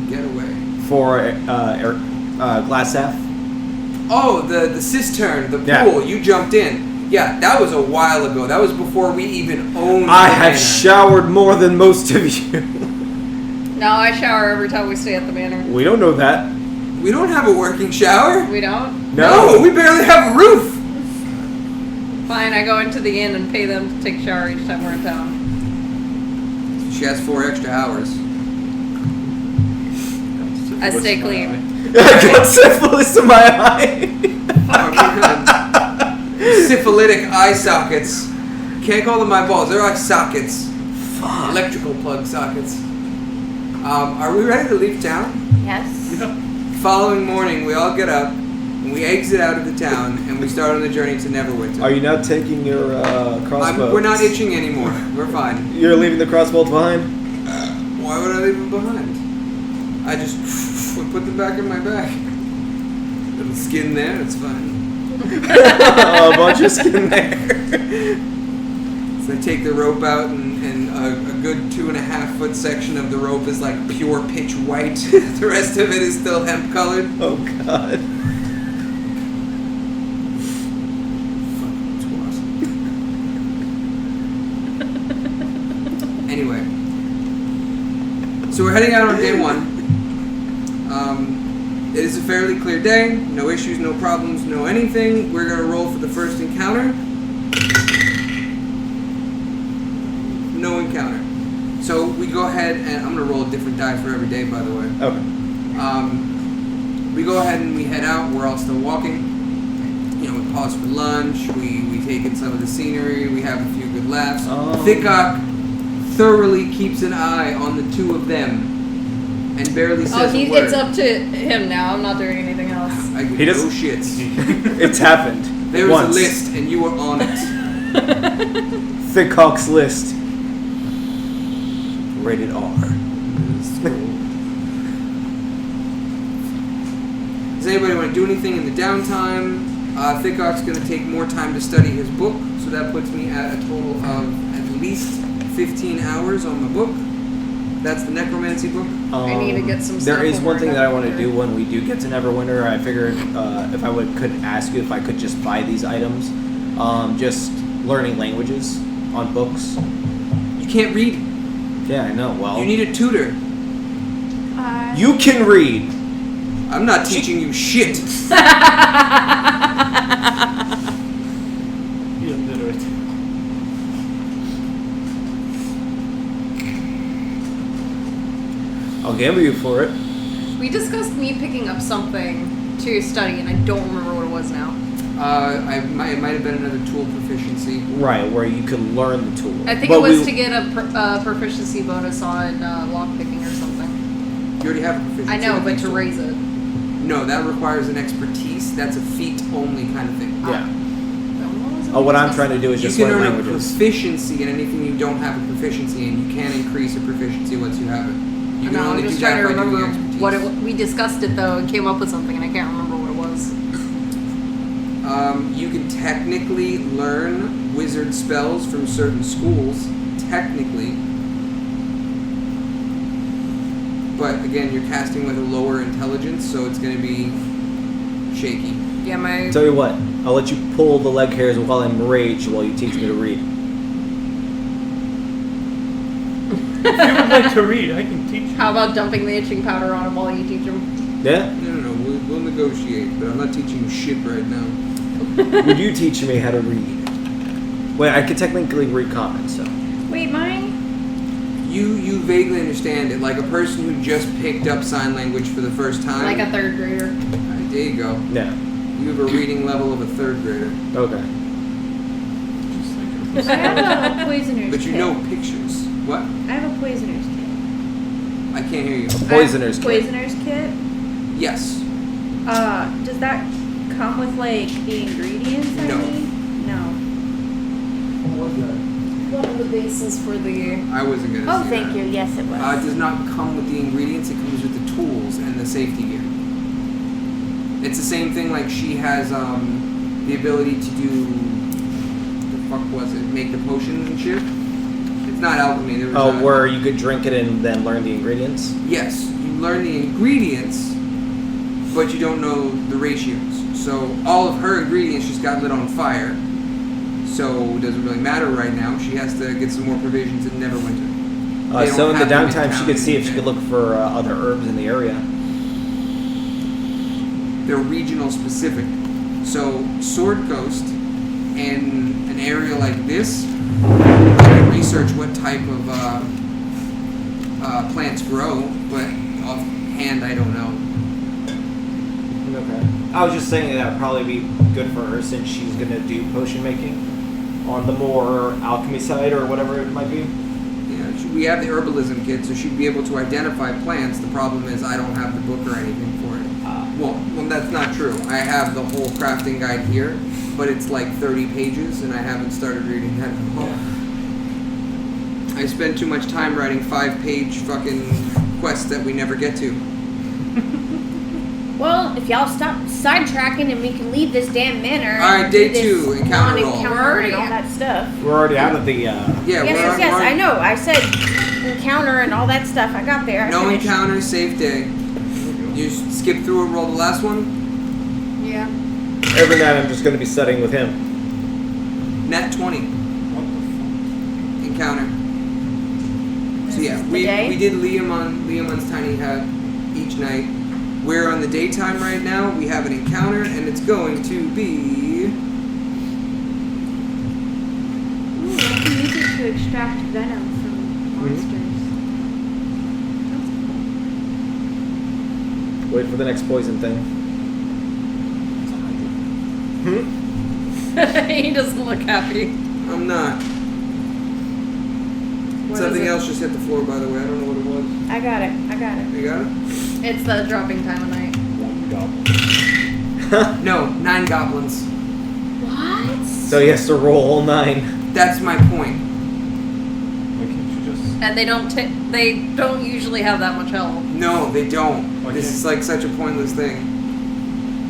Get away. for Glass F? Oh, the cistern, the pool. Yeah. You jumped in. Yeah, that was a while ago. That was before we even owned I the have manor. showered more than most of you. No, I shower every time we stay at the manor. We don't know that. We don't have a working shower. We don't? No. We barely have a roof. Fine, I go into the inn and pay them to take a shower each time we're in town. She has 4 extra hours. I stay clean. I got syphilis in my eye. Syphilitic eye sockets. Can't call them eyeballs. They're eye sockets. Electrical plug sockets. Are we ready to leave town? Yes. Following morning, we all get up and we exit out of the town and we start on the journey to Neverwinter. Are you not taking your crossbow? We're not itching anymore. We're fine. You're leaving the crossbow behind? Why would I leave them behind? I just would put them back in my bag. Little skin there, it's fine. A bunch of skin there. So I take the rope out and a good 2.5 foot section of the rope is like pure pitch white. The rest of it is still hemp colored. Oh god. Anyway, so we're heading out on day 1. It is a fairly clear day. No issues, no problems, no anything. We're gonna roll for the first encounter. No encounter. So we go ahead and I'm gonna roll a different die for every day, by the way. Okay. We go ahead and we head out. We're all still walking. You know, we pause for lunch. We take in some of the scenery. We have a few good laughs. Oh. Thickok thoroughly keeps an eye on the two of them and barely says a word. It's up to him now. I'm not doing anything else. I give He no doesn't- shits. It's happened. There was Once. a list, and you were on it. Thickcock's list. Rated R. Does anybody want to do anything in the downtime? Thickcock's going to take more time to study his book, so that puts me at a total of at least 15 hours on my book. That's the necromancy book. I need to get some There stuff is one over thing that I want to after. do when we do get to Neverwinter. I figured if I could ask you if I could just buy these items. Just learning languages on books. You can't read. Yeah, I know. Well, You need a tutor. you can read. I'm not teaching you shit. Illiterate. I'll gamble you for it. We discussed me picking up something to study, and I don't remember what it was now. It might have been another tool proficiency. Right, where you can learn the tool. I think But it was we- to get a proficiency bonus on lockpicking or something. You already have a proficiency. I know, with but these to tools. raise it. No, that requires an expertise. That's a feat only kind of thing. Yeah. Then Oh, what I'm trying to do is You just can learn earn a languages. proficiency in anything you don't have a proficiency in. You can increase a proficiency once you have it. You can No, only I'm just do trying that to by doing remember expertise. what we discussed it though and came up with something, and I can't remember what it was. You can technically learn wizard spells from certain schools, technically. But again, you're casting with a lower intelligence, so it's going to be shaky. Yeah, my Tell you what, I'll let you pull the leg hairs while I'm raged while you teach me to read. If you would like to read, I can teach you. how about dumping the itching powder on him while you teach him? Yeah? No, we'll negotiate, but I'm not teaching you shit right now. Would you teach me how to read? Wait, I could technically read comments, so. Wait, mine? You vaguely understand it, like a person who just picked up sign language for the first time. Like a third grader. There you go. Yeah. You have a reading level of a third grader. Okay. I have a poisoner's But you kit. know pictures. What? I have a poisoner's kit. I can't hear you. Poisoner's kit. Poisoner's kit. Yes. Does that come with like the ingredients I No. need? No. One of the bases for the I wasn't gonna Oh, say thank that. you. Yes, it was. It does not come with the ingredients, it comes with the tools and the safety gear. It's the same thing like she has the ability to do the fuck was it? Make the potions and shit. It's not alchemy, there was Oh, where you could drink it and then learn the ingredients? yes, you learn the ingredients, but you don't know the ratios. So all of her ingredients just got lit on fire. So it doesn't really matter right now. She has to get some more provisions in Neverwinter. They So don't in the have them downtime, she town could see if she anymore. could look for other herbs in the area. They're regional specific. So Sword Coast and an area like this, I can research what type of plants grow, but offhand I don't know. Okay. I was just saying that would probably be good for her since she's going to do potion making on the more alchemy side or whatever it might be. Yeah, we have the herbalism kit, so she'd be able to identify plants. The problem is I don't have the book or anything for it. Well, that's not true. I have the whole crafting guide here, but it's like 30 pages, and I haven't started reading that at all. I spend too much time writing 5-page fucking quests that we never get to. Well, if y'all stop sidetracking and we can leave this damn manor. All right, and day do this 2, encounter roll. non-encounter and all that stuff. We're already out of the. Yeah, Yes, I know. I said encounter and all that stuff. I got there. I No finished. encounter, safe day. You skip through and roll the last one. yeah. Every night I'm just going to be studying with him. Nat 20. Encounter. So yeah, the we day? did Liamon's tiny hut each night. We're on the daytime right now. We have an encounter, and it's going to be. Ooh, I can use it to extract venom from monsters. Wait for the next poison thing. Hmm? He doesn't look happy. I'm not. What Something is it? else just hit the floor, by the way. I don't know what it was. I got it. You got it? It's the dropping time of night. One goblin. No, 9 goblins. What? So he has to roll all 9. That's my point. Why can't you just? And they don't usually have that much health. No, they don't. Why This can't- is like such a pointless thing. I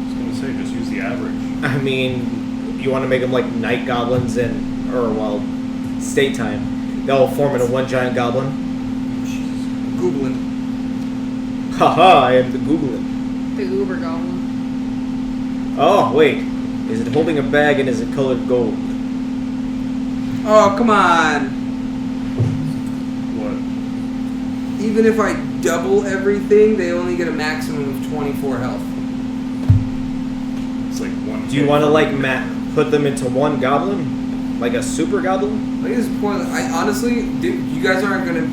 was gonna say just use the average. I mean, you want to make them like night goblins state time. They all form into one giant goblin. Googling. Haha, I am the goblin. The Uber Goblin. Oh, wait. Is it holding a bag and is it colored gold? Oh, come on. What? Even if I double everything, they only get a maximum of 24 health. It's like one. Do you want to put them into one goblin? Like a super goblin? Like, this is pointless. I honestly, dude, you guys aren't gonna.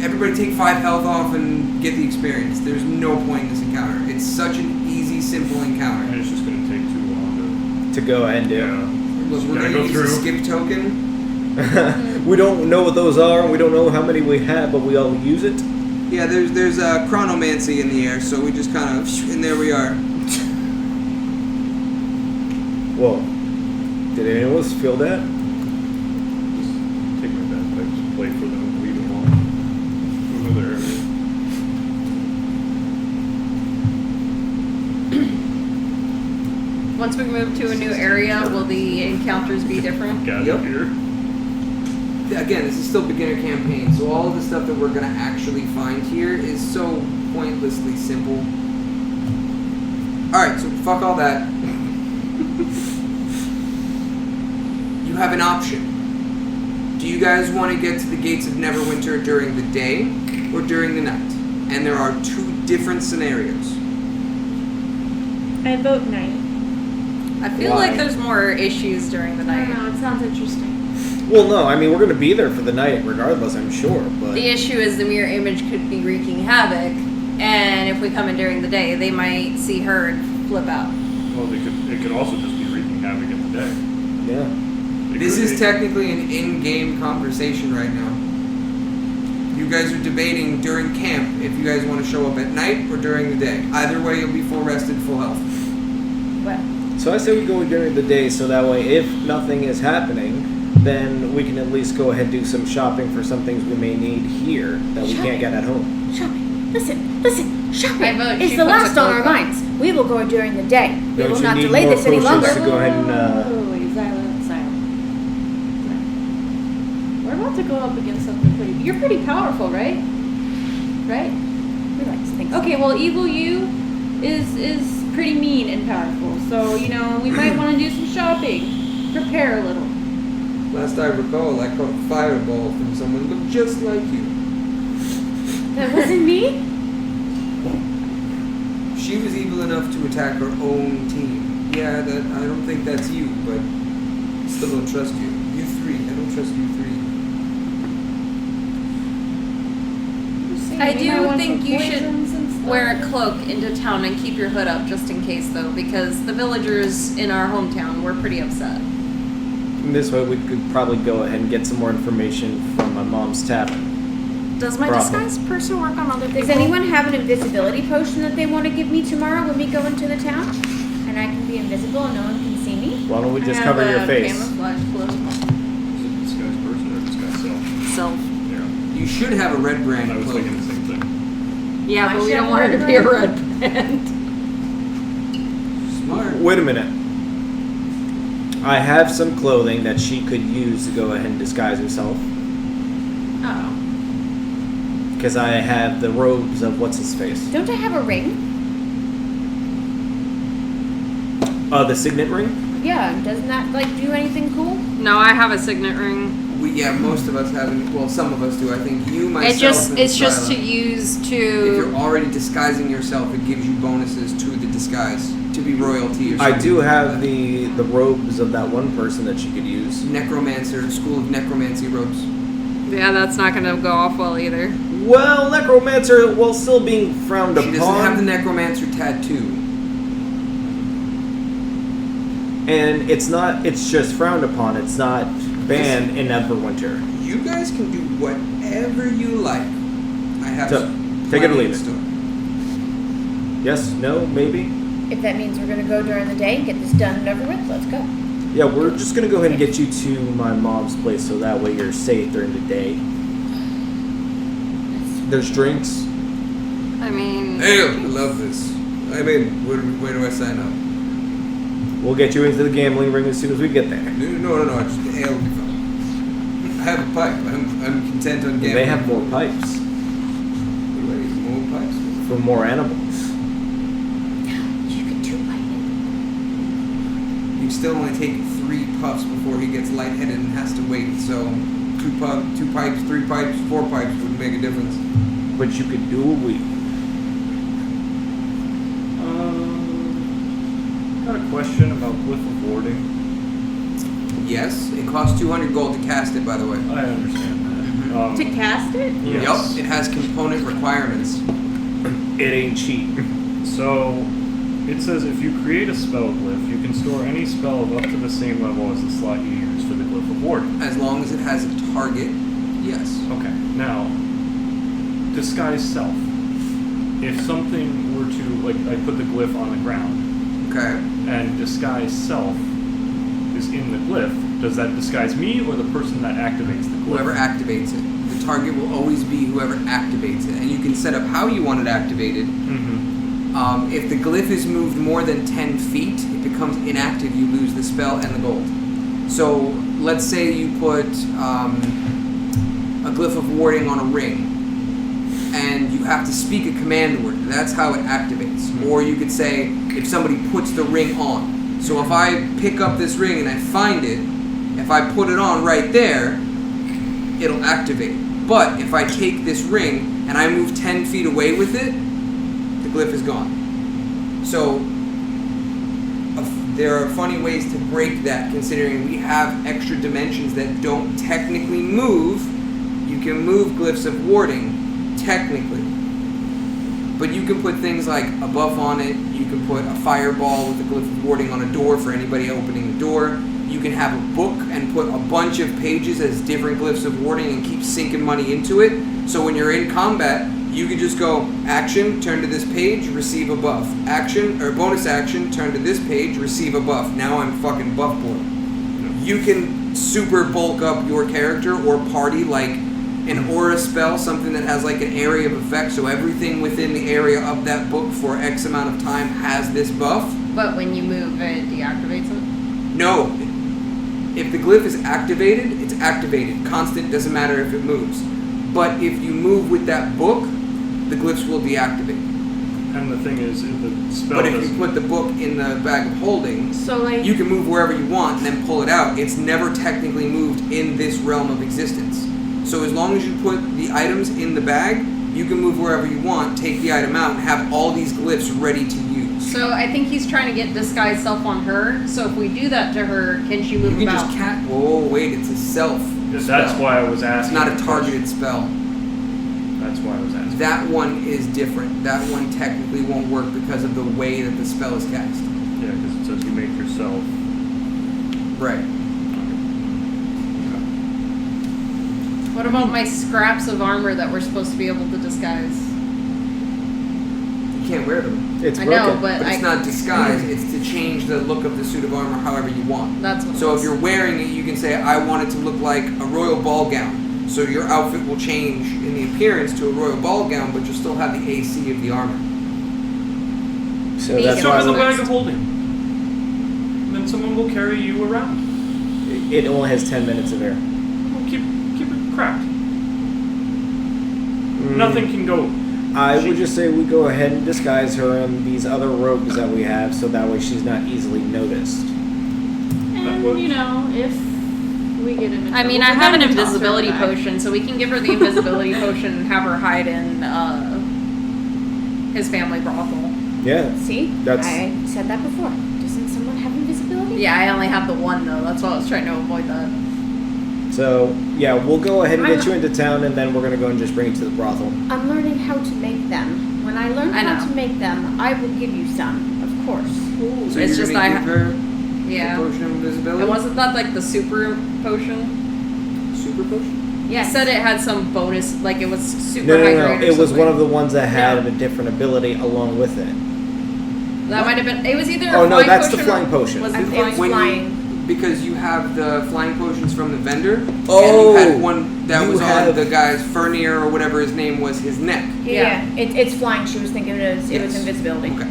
Everybody take 5 health off and get the experience. There's no point in this encounter. It's such an easy, simple And encounter. it's just gonna take too long To go and to. do. Yeah. Look, You we're gotta gonna go use a through. skip token. We don't know what those are, and we don't know how many we have, but we all use it. Yeah, there's chronomancy in the air, so we just kind of, and there we are. Whoa. Did anyone else feel that? Just take my bagpipes, play for them, leave them alone. Over there. Once we move to a new area, will the encounters be different? Gather Yep. here. Again, this is still beginner campaign, so all of the stuff that we're gonna actually find here is so pointlessly simple. Alright, so fuck all that. You have an option. Do you guys want to get to the gates of Neverwinter during the day or during the night? And there are 2 different scenarios. I vote night. I feel Why? like there's more issues during the I night. don't know. It sounds interesting. Well, no, I mean, we're going to be there for the night regardless, I'm sure, but... The issue is the mirror image could be wreaking havoc, and if we come in during the day, they might see her and flip out. Well, it could also just be wreaking havoc in the day. Yeah. It This could is be. technically an in-game conversation right now. You guys are debating during camp if you guys want to show up at night or during the day. Either way, you'll be full rested, full health. Well, So I say we go during the day so that way if nothing is happening, then we can at least go ahead and do some shopping for some things we may need here that we can't get at home. shopping. Listen. Shopping I vote is she the puts last a on our cloak on. minds. We will go during the day. We Don't will you not need delay more this any potions longer. to go ahead and, Wait, Xyla. We're about to go up against something pretty. You're pretty powerful, right? Right? We like to think so. Okay. Well, evil you is pretty mean and powerful. So we might want to do some shopping. Prepare a little. Last I recall, I caught a fireball from someone who looked just like you. That wasn't me? She was evil enough to attack her own team. Yeah, I don't think that's you, but still don't trust you. You 3. I don't trust you 3. I do think you should wear a cloak into town and keep your hood up just in case, though, because the villagers in our hometown were pretty upset. This way we could probably go ahead and get some more information from my mom's tavern. Does my Problem. disguise person work on other people? Does anyone have an invisibility potion that they want to give me tomorrow when we go into the town? And I can be invisible and no one can see me? Why don't we just I cover have your a face? Camouflage cloak. Is it disguise person or disguise self? Self. Yeah. You should have a red brand I was cloak. thinking the same thing. Yeah, I but we should don't have want her red to be a brand. red brand. Smart. Wait a minute. I have some clothing that she could use to go ahead and disguise herself. Oh. Because I have the robes of what's-his-face. Don't I have a ring? The signet ring? Yeah, doesn't that do anything cool? No, I have a signet ring. Most of us haven't. Well, some of us do. I think you, myself, and It's just to Xyla. use If you're to. already disguising yourself, it gives you bonuses to the disguise to be royalty or I something. do like have that. the robes of that one person that she could use. Necromancer, School of Necromancy robes. Yeah, that's not gonna go off well either. Well, necromancer, while still being frowned She doesn't have the upon, Necromancer tattoo. And it's just frowned upon. It's not banned in Neverwinter. You guys can do whatever you like. I have So, take it or plenty leave in it. store. Yes, no, maybe? If that means we're gonna go during the day and get this done and over with, let's go. Yeah, we're just gonna go ahead and get you to my mom's place so that way you're safe during the day. There's drinks. I mean, Hey, I love this. I mean, where do I sign up? We'll get you into the gambling ring as soon as we get there. No. Just ale will be fine. I have a pipe. I'm content on gambling. They have more pipes Everybody has more pipes. for more animals. You could two-pipe You still only take 3 puffs before he gets lightheaded and has to wait. So 2 pipes, 3 pipes, 4 pipes would make a difference. But you could do a week. Got a question about Glyph of Warding. Yes, it costs 200 gold to cast it, by the way. I understand that. To cast it? Yes. Yup, it has component requirements. It ain't cheap. So, it says if you create a spell glyph, you can store any spell of up to the same level as the slot you use for the Glyph of Warding. As long as it has a target, yes. Okay, now, disguise self. If something were to, like, I put the glyph on the ground, Okay. and disguise self is in the glyph, does that disguise me or the person that activates the glyph? Whoever activates it. The target will always be whoever activates it. And you can set up how you want it activated. Mm-hmm. If the glyph is moved more than 10 feet, it becomes inactive. You lose the spell and the gold. So let's say you put a glyph of warding on a ring. And you have to speak a command word. That's how it activates. Or you could say, if somebody puts the ring on. So if I pick up this ring and I find it, if I put it on right there, it'll activate. But if I take this ring and I move 10 feet away with it, the glyph is gone. So there are funny ways to break that, considering we have extra dimensions that don't technically move. You can move glyphs of warding. Technically. But you can put things like a buff on it, you can put a fireball with a glyph of warding on a door for anybody opening the door, you can have a book and put a bunch of pages as different glyphs of warding and keep sinking money into it, so when you're in combat, you can just go, action, turn to this page, receive a buff. Action, or bonus action, turn to this page, receive a buff. Now I'm fucking buff boy. You can super bulk up your character or party like an aura spell, something that has like an area of effect, so everything within the area of that book for X amount of time has this buff. but when you move, it deactivates it. No. If the glyph is activated, it's activated. Constant, doesn't matter if it moves. But if you move with that book, the glyphs will deactivate. And the thing is, if the spell But if doesn't... you put the book in the bag of holding, So, like, you can move wherever you want and then pull it out. It's never technically moved in this realm of existence. So as long as you put the items in the bag, you can move wherever you want, take the item out, and have all these glyphs ready to use. So I think he's trying to get disguise self on her. So if we do that to her, can she move You can about? just Whoa, wait, it's a self That's spell. why I was It's asking. not a targeted spell. That's why I was asking. That one is different. That one technically won't work because of the way that the spell is cast. Yeah, because it says you make yourself... Right. What about my scraps of armor that we're supposed to be able to disguise? You can't wear them. It's I broken. know, but But it's not disguise. It's to change the look of the suit of armor however you want. That's what. So it if is. you're wearing it, you can say, I want it to look like a royal ball gown. So your outfit will change in the appearance to a royal ball gown, but you'll still have the AC of the armor. So Me that's and Shove why in the we- bag of holding. And then someone will carry you around. it only has 10 minutes of air. We'll keep it cracked. Nothing can go. I would just say we go ahead and disguise her in these other robes that we have, so that way she's not easily noticed. and, works. you know, if we get in I mean, trouble, I have an then we toss her invisibility back. potion, so we can give her the invisibility potion and have her hide in his family brothel. Yeah. See? That's- I said that before. Doesn't someone have invisibility? Yeah, I only have the one though. That's why I was trying to avoid that. So, yeah, we'll go ahead and get you into town, and then we're going to go and just bring you to the brothel. I'm learning how to make them. When I learn I how know. to make them, I will give you some, of course. So It's you're just gonna I give her Yeah. The potion of invisibility. And wasn't that like the super potion? Super potion? Yeah. He said it had some bonus, like it was super No. hydrated or It was something. one of the ones that had a different ability along with it. That might have been. It was either. Oh, a no, flying that's the potion flying or- potion. Was I it think it was flying? flying. Because you have the flying potions from the vendor. Oh, and you had one that you was have- on the guy's Fernier or whatever his name was, his neck. Yeah. It's flying. She was thinking it was Yes. invisibility. Okay.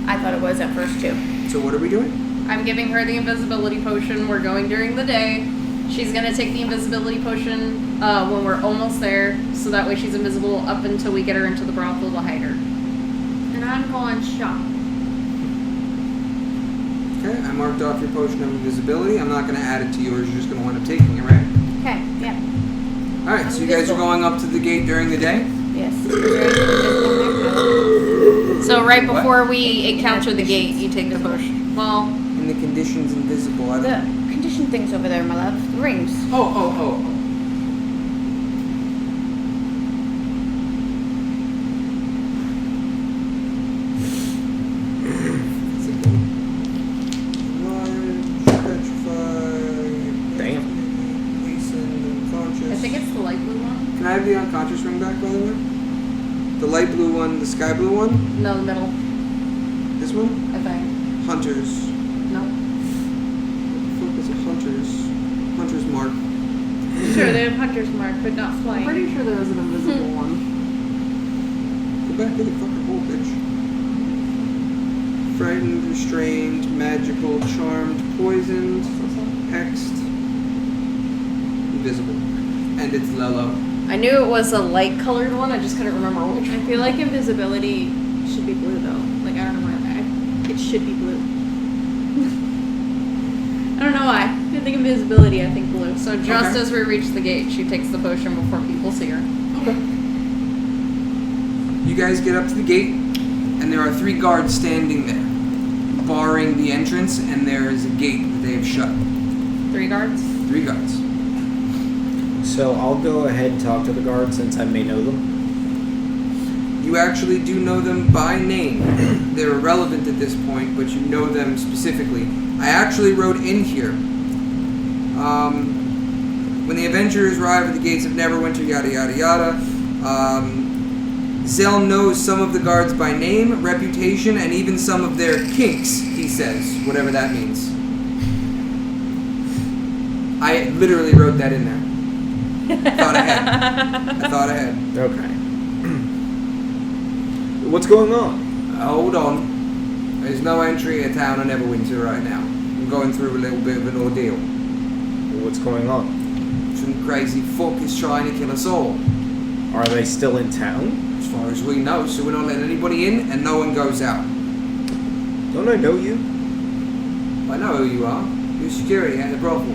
I thought it was at first too. So what are we doing? I'm giving her the invisibility potion. We're going during the day. She's gonna take the invisibility potion when we're almost there, so that way she's invisible up until we get her into the brothel to hide her. And I'm going shop. Okay, I marked off your potion of invisibility. I'm not going to add it to yours. You're just going to wind up taking it, right? Okay. Yeah. All right. So you guys are going up to the gate during the day. Yes. So right What? before we encounter the gate, you take the potion. Well, In the conditions invisible. I The don't. condition things over there, my love. The rings. Oh. Damn. I think it's the light blue one. Can I have the unconscious ring back, by the way? The light blue one, the sky blue one? No, the middle. This one? I think. Hunters. No. What the fuck is a Hunters? Hunter's mark. Sure, they have hunter's mark, but not I'm flying. pretty sure there was an invisible one. Go back to the fucking hole, bitch. Frightened, restrained, magical, charmed, poisoned, hexed, invisible. And it's Lelo. I knew it was a light colored one. I just couldn't remember which. I feel like invisibility should be blue though. Like I don't know why. It should be blue. I don't know why. I think invisibility. I think blue. So just Okay. as we reach the gate, she takes the potion before people see her. You guys get up to the gate, and there are 3 guards standing there, barring the entrance, and there is a gate that they have shut. 3 guards. 3 guards. So I'll go ahead and talk to the guard since I may know them. You actually do know them by name. They're irrelevant at this point, but you know them specifically. I actually wrote in here, when the Avengers arrive at the gates of Neverwinter, yada yada yada, Zell knows some of the guards by name, reputation, and even some of their kinks, he says, whatever that means. I literally wrote that in there. I thought ahead. Okay. What's going on? Hold on. There's no entry at town of Neverwinter right now. I'm going through a little bit of an ordeal. What's going on? Some crazy fuck is trying to kill us all. Are they still in town? As far as we know, so we don't let anybody in and no one goes out. Don't I know you? I know who you are. You're security at the brothel.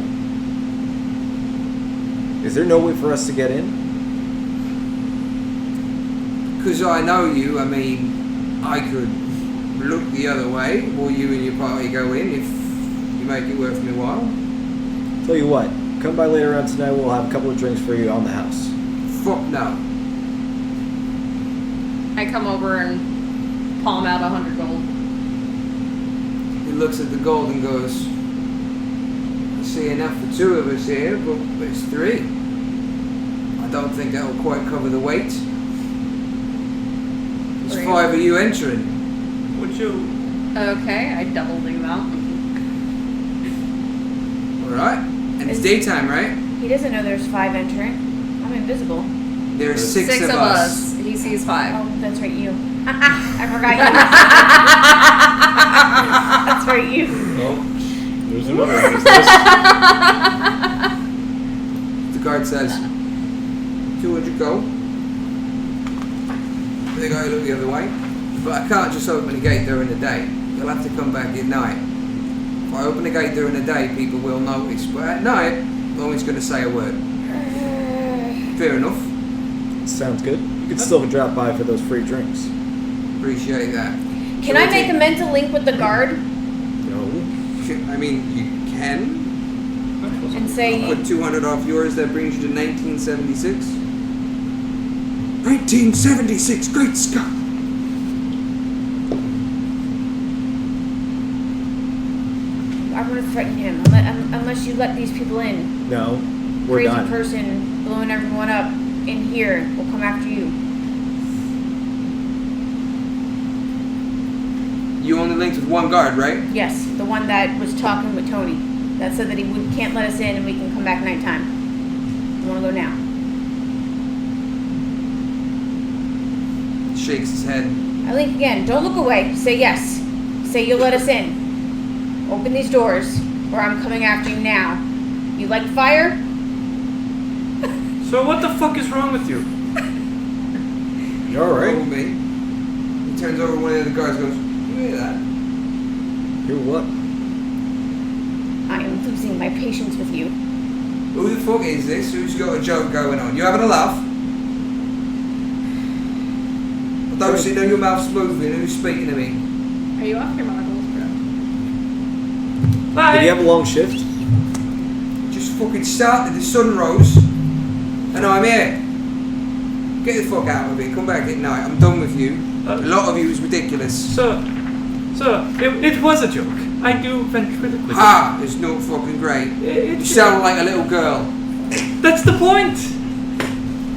Is there no way for us to get in? Because I know you, I mean, I could look the other way, or you and your party go in if you make it worth my while. Tell you what, come by later on tonight, we'll have a couple of drinks for you on the house. Fuck no. I come over and palm out 100 gold. He looks at the gold and goes, I see enough for 2 of us here, but there's 3. I don't think that will quite cover the weight. There's 3. 5 of you entering. Would you? Okay, I doubled the amount. Alright. And it's Is- daytime, right? He doesn't know there's 5 entering. I'm invisible. There's 6 of us. us. He sees 5. Oh, that's right, you. I forgot you. That's right, you. Well, there's another business. The guard says, 200 gold. They go look the other way. But I can't just open the gate during the day. You'll have to come back at night. If I open the gate during the day, people will notice. But at night, no one's going to say a word. Fair enough. Sounds good. You could still drop by for those free drinks. Appreciate that. Can I make a mental link with the guard No. I mean, you can. and say, Put 200 off yours, that brings you to 1976. 1976, great Scott! I would have threatened him unless you let these people in. No, we're Crazy done. person blowing everyone up in here will come after you. You only linked with one guard, right? Yes, the one that was talking with Tony. That said that he can't let us in and we can come back nighttime. I want to go now. Shakes his head. I link again. Don't look away. Say yes. Say you'll let us in. Open these doors, or I'm coming after you now. You like fire? So what the fuck is wrong with you? You alright? Over me. He turns over one of the guards and goes, you hear that? You're what? I am losing my patience with you. Who the fuck is this? Who's got a joke going on? You having a laugh? I don't see no your mouth's moving. Who's speaking to me? Are you off your marbles, bro? Bye. Did you have a long shift? Just fucking started. The sun rose. And I'm here. Get the fuck out of here. Come back at night. I'm done with you. A lot of you is ridiculous. Sir, it was a joke. I do ventriloquism. Ah, it's not fucking great. You sound like a little girl. That's the point.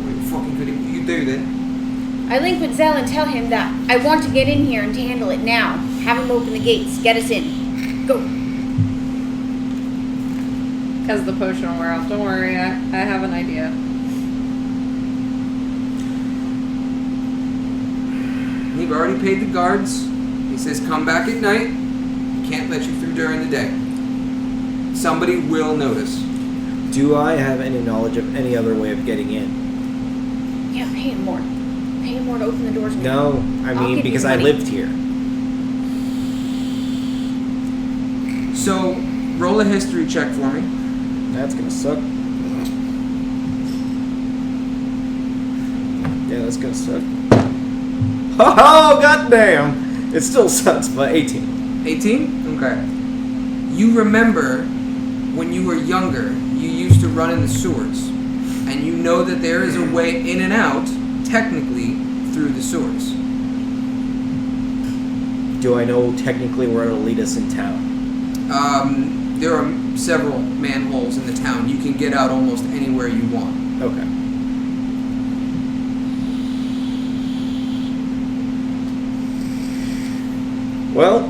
What fucking good you do then? I link with Zell and tell him that I want to get in here and to handle it now. Have him open the gates. Get us in. Go. Because the potion will wear off. Don't worry, I have an idea. You've already paid the guards. He says come back at night. He can't let you through during the day. Somebody will notice. Do I have any knowledge of any other way of getting in? Yeah, pay him more. Pay him more to open the doors now. No, I I'll mean give you because I money. lived here. So, roll a history check for me. That's gonna suck. Yeah, that's gonna suck. Oh, goddamn! It still sucks, but 18. 18? Okay. You remember when you were younger, you used to run in the sewers. And you know that there is a way in and out, technically, through the sewers. Do I know technically where it'll lead us in town? There are several manholes in the town. You can get out almost anywhere you want. Okay. Well,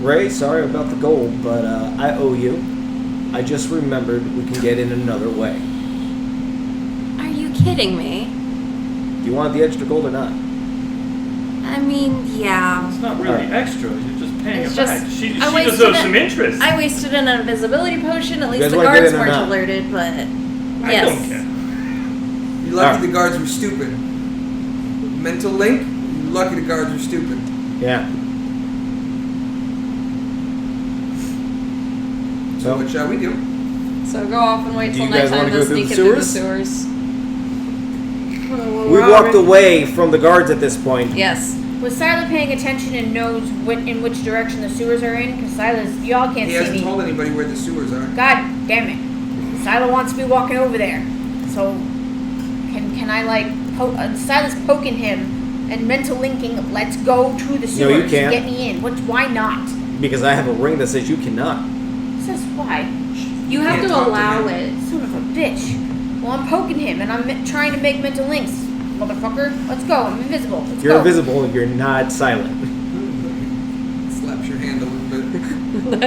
Ray, sorry about the gold, but I owe you. I just remembered we can get in another way. Are you kidding me? Do you want the extra gold or not? I mean, yeah. It's not really Alright. extra. You're just paying It's it just- back. She I wasted deserves it. some interest. I wasted an invisibility potion. At least guys the wanna get guards in or weren't not? alerted, but I yes. don't care. You're lucky Alright. the guards were stupid. Mental link? You're lucky the guards were stupid. Yeah. So what shall we do? So go off and wait Do till you guys nighttime wanna to go through sneak the it through the sewers? sewers. We walked away from the guards at this point. Yes. Was Xyla paying attention and knows in which direction the sewers are in? Because Xyla's, y'all can't He see hasn't me. told anybody where the sewers are. God damn it. Xyla wants me walking over there. So, can I like, Xyla's poking him and mental linking, let's go to the sewers. No, you can't. Get me in. Why not? Because I have a ring that says you cannot. Says why? You have can't to talk to allow him. it. Son of a bitch. Well, I'm poking him and I'm trying to make mental links. Motherfucker, let's go. I'm invisible. Let's You're go. invisible, you're not silent. Slaps your hand a little bit.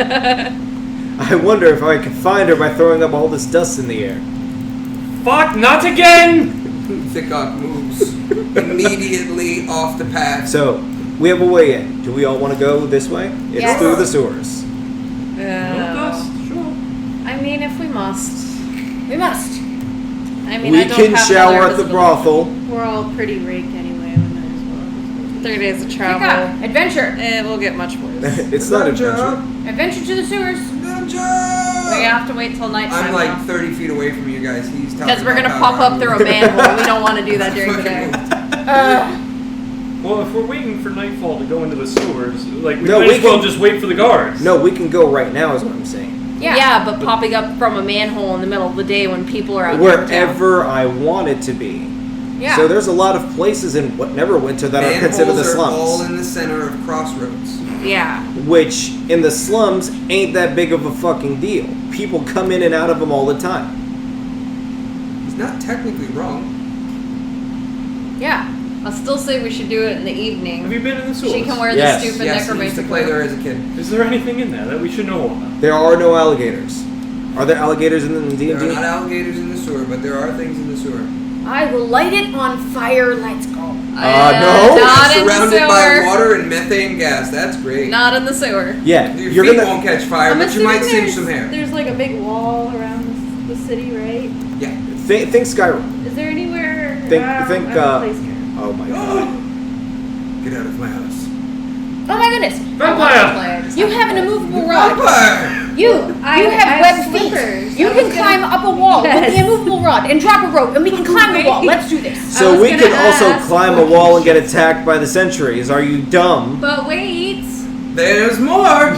I wonder if I can find her by throwing up all this dust in the air. Fuck, not again! Thickok moves immediately off the path. So, we have a way in. Do we all want to go this way? It's Yes. through the sewers. Sure. I mean, if we must. We must. I mean, We I don't can have shower another at the invisibility. brothel. We're all pretty raked anyway. We might as well. 3 days of Pick travel. up. Adventure. It will get much worse. It's not adventure. Adventure to the sewers. We have to wait till nighttime. I'm like now. 30 feet away from you guys. He's talking Because we're about gonna how pop I'm up through a moving. manhole. We don't want to do that during the day. Well, if we're waiting for nightfall to go into the sewers, like, we No, might we as well can- just wait for the guards. No, we can go right now is what I'm saying. Yeah. But popping up from a manhole in the middle of the day when people are out there in town. Wherever I want it to be. Yeah. So there's a lot of places in Neverwinter that are considered the Manholes are all slums. in the center of Crossroads. Yeah. Which, in the slums, ain't that big of a fucking deal. People come in and out of them all the time. He's not technically wrong. Yeah. I'll still say we should do it in the evening. Have you been in the sewers? She can wear Yes. the stupid Yes, he used necromancer to play there clothes. as a kid. Is there anything in there that we should know about? There are no alligators. Are there alligators in D&D? There are not alligators in the sewer, but there are things in the sewer. I will light it on fire. Let's go. No. Not in the Surrounded by sewer. water and methane gas. That's great. Not in the sewer. Yeah, Your you're feet gonna. won't catch fire, I'm but you might assuming singe some hair. There's like a big wall around the city, right? Yeah. Think Skyrim. Is there anywhere? Think- I don't think, play Skyrim. Oh my god. Get out of my house. Oh my goodness. Vampire! You have an immovable rod. Vampire! You I have have webbed feet. slippers. You I can was gonna- climb up a wall with Yes. the immovable rod and drop a rope, and we can climb the wall. Let's do this. So was we gonna can also ask climb a what- wall and get attacked by the sentries. Are you dumb? But wait. There's more!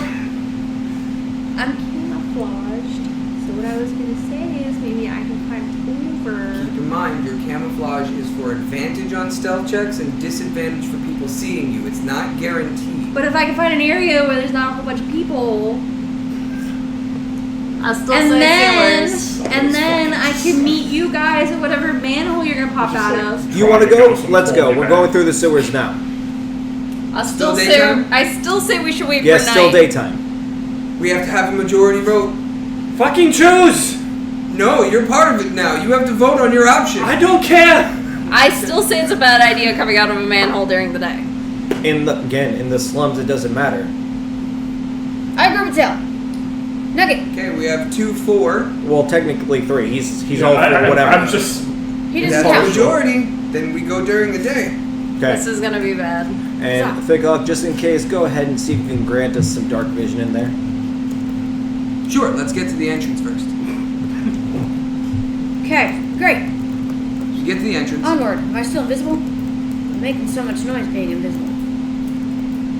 I'm camouflaged. So what I was gonna say is maybe I can climb over. Keep in mind, your camouflage is for advantage on stealth checks and disadvantage for people seeing you. It's not guaranteed. But if I can find an area where there's not a whole bunch of people, I'll still and say sewers. then I can meet you guys at whatever manhole you're gonna pop out of. You want to go? Let's go. We're going through the sewers now. I'll still Still say. daytime? I still say we should wait Yes, for still night. daytime. We have to have a majority vote. Fucking choose! No, you're part of it now. You have to vote on your option. I don't care! I still say it's a bad idea coming out of a manhole during the day. In the slums, it doesn't matter. I agree with Zell. Nugget. Okay, we have 2-4. Well, technically 3. He's Yeah, all for whatever. I'm just. He That's doesn't the count. majority. Then we go during the day. Okay. This is gonna be bad. And Thicklock, just in case, go ahead and see if you can grant us some dark vision in there. Sure, let's get to the entrance first. Okay, great. You get to the entrance. Onward. Am I still invisible? I'm making so much noise being invisible.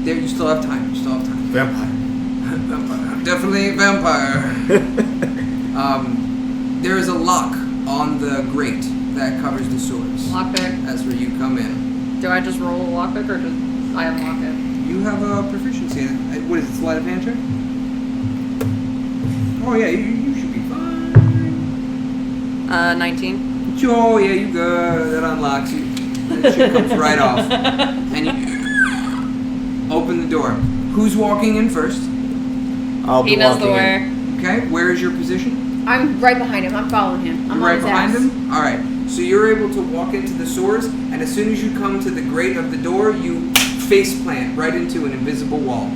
There, you still have time. You still have time. Vampire. Vampire. Definitely vampire. There is a lock on the grate that covers the sewers. Lockpick. That's where you come in. Do I just roll a lockpick or just I unlock it? You have a proficiency in it. What is it, sleight of hand check? Oh yeah, you should be fine. 19. Oh yeah, you good. That unlocks you. That shit comes right off. And you open the door. Who's walking in first? I'll be He knows the walking way. in. Okay, where is your position? I'm right behind him. I'm following him. I'm You're on right his behind ass. him? Alright, so you're able to walk into the sewers, and as soon as you come to the grate of the door, you face plant right into an invisible wall.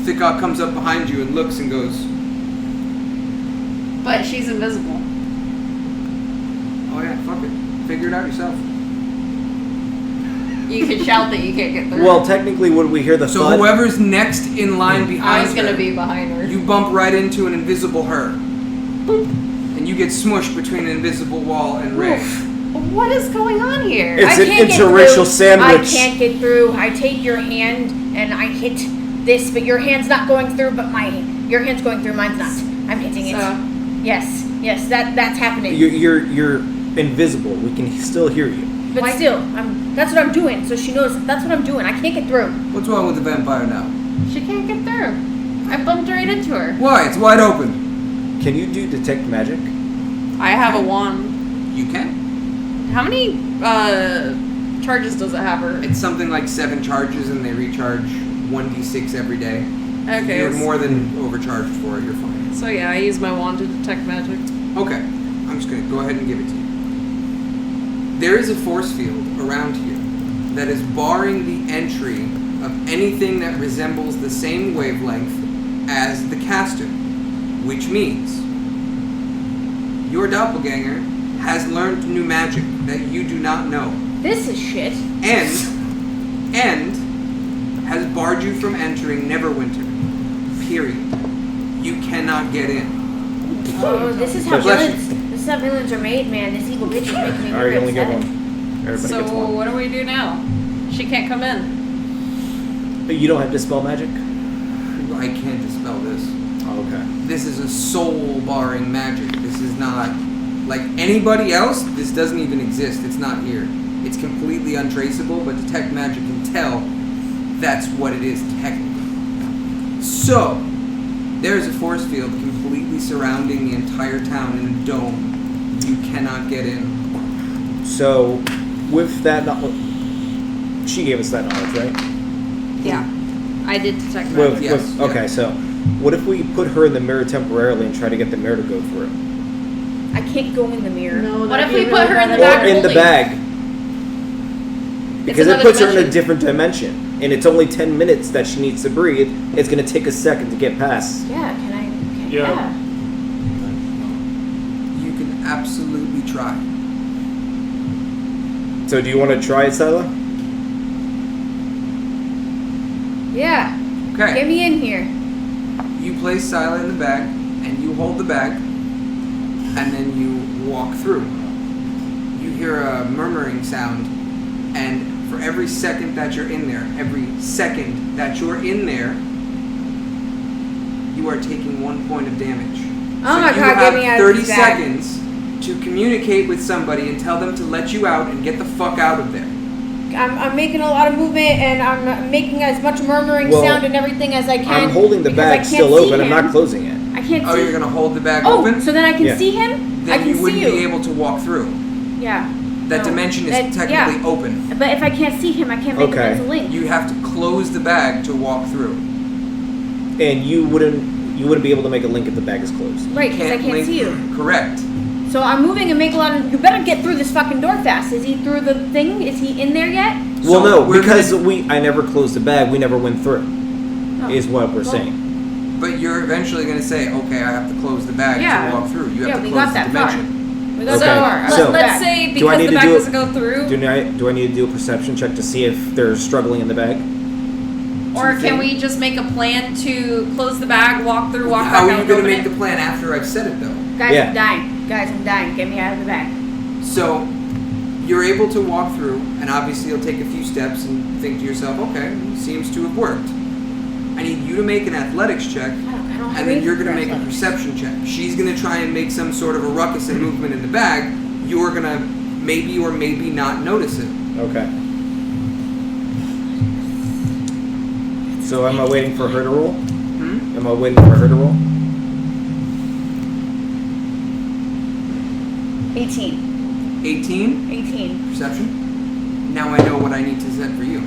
Thickok comes up behind you and looks and goes, But she's invisible. oh yeah, fuck it. Figure it out yourself. You could shout that you can't get through. Well, technically, would we hear the So thud? whoever's next in line behind I was gonna her, be behind her. you bump right into an invisible her. Boop. And you get smushed between an invisible wall and Ray. What is going on here? It's I an can't get interracial through. sandwich. I can't get through. I take your hand and I hit this, but your hand's not going through. But your hand's going through. Mine's not. I'm hitting it. So- Yes, that's happening. You're invisible. We can still hear you. But still, that's what I'm doing. So she knows that's what I'm doing. I can't get through. What's wrong with the vampire now? She can't get through. I bumped right into her. Why? It's wide open. Can you do detect magic? I have a wand. You can. How many charges does it have her? It's something like 7 charges and they recharge 1d6 every day. Okay. You're more than overcharged for it, you're fine. So yeah, I use my wand to detect magic. Okay, I'm just gonna go ahead and give it to you. There is a force field around here that is barring the entry of anything that resembles the same wavelength as the caster, which means your doppelganger has learned new magic that you do not know, This is shit. and has barred you from entering Neverwinter. Period. You cannot get in. Oh, this is how Bless you. villains. This is how villains are made, man. This evil bitch is making me All right, you only get upset. one. Everybody So gets one. what do we do now? She can't come in. But you don't have dispel magic? I can't dispel this. Oh, okay. This is a soul barring magic. This is not Like anybody else, this doesn't even exist. It's not here. It's completely untraceable, but Detect Magic can tell that's what it is technically. So, there's a force field completely surrounding the entire town in a dome. You cannot get in. So, with that she gave us that knowledge, right? Yeah. I did detect With, magic. Yes, yeah. okay, so what if we put her in the mirror temporarily and try to get the mirror to go through? I can't go in the mirror. No, What that'd if be we really put her in the bad. back Or in the holding? bag. Because it another puts her in a dimension. different dimension. And it's only 10 minutes that she needs to breathe. It's going to take a second to get past. Yeah, can I? Yeah. You can absolutely try. So do you want to try it, Xyla? Yeah. Okay. Get me in here. You place Xyla in the bag, and you hold the bag, and then you walk through. You hear a murmuring sound, and for every second that you're in there, you are taking 1 point of damage. Oh my you God, have get me out of 30 this bag. seconds to communicate with somebody and tell them to let you out and get the fuck out of there. I'm making a lot of movement and I'm making as much murmuring Well, sound and everything as I can. I'm holding the because I bag can't still see open. I'm him. not closing it. I can't Oh, see. you're gonna hold the bag Oh, open? so then I can Yeah. see him. Then I can you see wouldn't you. be able to walk through. Yeah. That No. dimension is That- technically yeah. open. But if I can't see him, I can't make Okay. him as a link. You have to close the bag to walk through. And you wouldn't be able to make a link if the bag is closed. Right, because I can't link- see you. Correct. So I'm moving and make a lot of. You better get through this fucking door fast. Is he through the thing? Is he in there yet? Well, So no, we're because gonna- I never closed the bag. We never went through. Oh. Is what we're Well, saying. But you're eventually going to say, okay, I have to close the bag Yeah. to walk through. You have Yeah, to we close got the that far. dimension. We got Okay, that far. I so- was Let's back. say Do I because need the to bag do it- doesn't go through, Do I need to do a perception check to see if they're struggling in the bag? or can we just make a plan to close the bag, walk through, walk How back are out, you and going to open make it? the plan after I've said it, though? Guys, Yeah. I'm dying. Guys, I'm dying. Get me out of the bag. So you're able to walk through, and obviously you'll take a few steps and think to yourself, okay, seems to have worked. I need you to make an athletics check, I don't have and then any you're going to make a athletics. perception check. She's going to try and make some sort of a ruckus and movement in the bag. You're going to maybe or maybe not notice it. Okay. So am I waiting for her to roll? Hmm? Am I waiting for her to roll? 18. 18, 18. perception. Now I know what I need to set for you.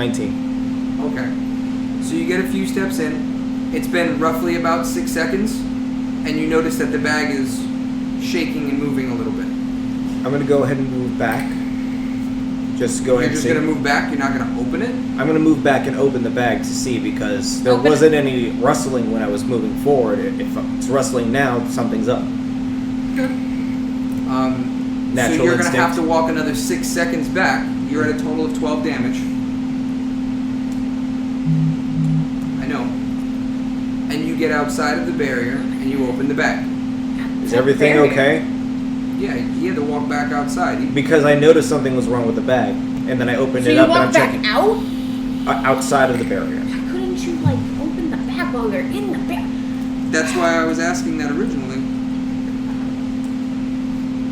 Okay. So you get a few steps in. It's been roughly about 6 seconds, and you notice that the bag is shaking and moving a little bit. I'm gonna go ahead and move back. Just go You're ahead and just see. going to move back? You're not going to open it? I'm gonna move back and open the bag to see because there Open it. wasn't any rustling when I was moving forward. If it's rustling now, something's up. So Natural you're going to have instinct. to walk another 6 seconds back. You're at a total of 12 damage. I know. And you get outside of the barrier and you open the bag. Is everything Barrier. okay? Yeah, he had to walk back outside. Because I noticed something was wrong with the bag, and then I opened So it you up and I'm walk back checking out? Outside of the barrier. Why couldn't you, like, open the bag while you're in the bag? That's why I was asking that originally.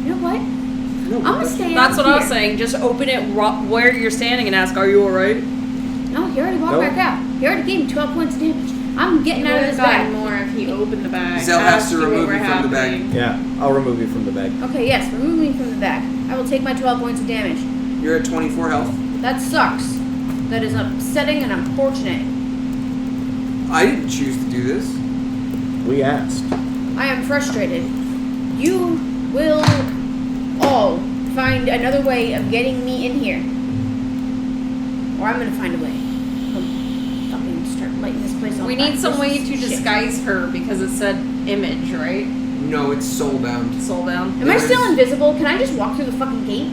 You know what? No, I'm gonna stay That's out what I was here. saying. Just open it where you're standing and ask, "Are you alright?" No, he already walked No. back out. He already gave me 12 points of damage. I'm getting He out of would this have bag. gotten more if he opened the bag. Zell has asked to you what remove were you from the bag. happening. Yeah, I'll remove you from the bag. Okay, yes, remove me from the bag. I will take my 12 points of damage. You're at 24 health. That sucks. That is upsetting and unfortunate. I didn't choose to do this. We asked. I am frustrated. You will all find another way of getting me in here. Or I'm gonna find a way. I'm fucking start lighting this place on We fire. need some This way is to shit. disguise her because it said image, right? No, it's soulbound. Soulbound. Am I still invisible? Can I just walk through the fucking gate?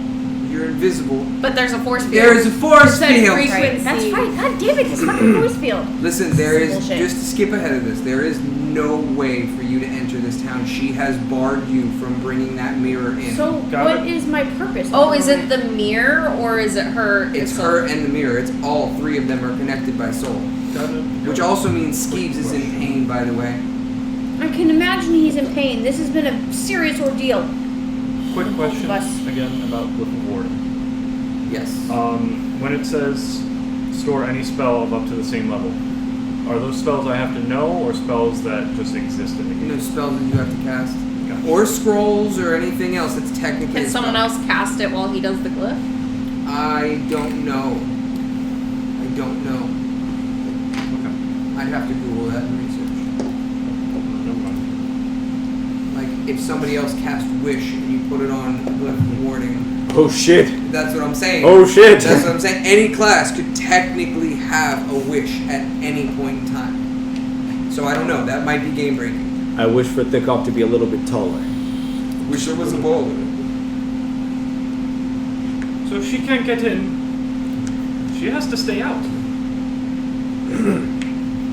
You're invisible. But there's a force field. There is a force Said field. frequency. Right. That's right. God damn it, this fucking force field. Listen, there is, Bullshit. just to skip ahead of this, there is no way for you to enter this town. She has barred you from bringing that mirror in. So Got what it. is my purpose? Oh, is it the mirror or is it her? It's her and the mirror. It's all three of them are connected by soul. Which also means Skeeves is in pain, by the way. I can imagine he's in pain. This has been a serious ordeal. Quick question Bless. again about Glyph of Ward. Yes. When it says store any spell of up to the same level, are those spells I have to know or spells that just exist in the game? No spells that you have to cast. Gotcha. Or scrolls or anything else that's technically Can a someone spell. else cast it while he does the glyph? I don't know. Okay. I'd have to Google that and research. Never mind. Like, if somebody else cast Wish and you put it on Glyph of Warding, Oh shit. that's what I'm saying. Oh shit. That's what I'm saying. Any class could technically have a wish at any point in time. So I don't know. That might be game breaking. I wish for Thickoff to be a little bit taller. Wish there was a baller. So if she can't get in, she has to stay out.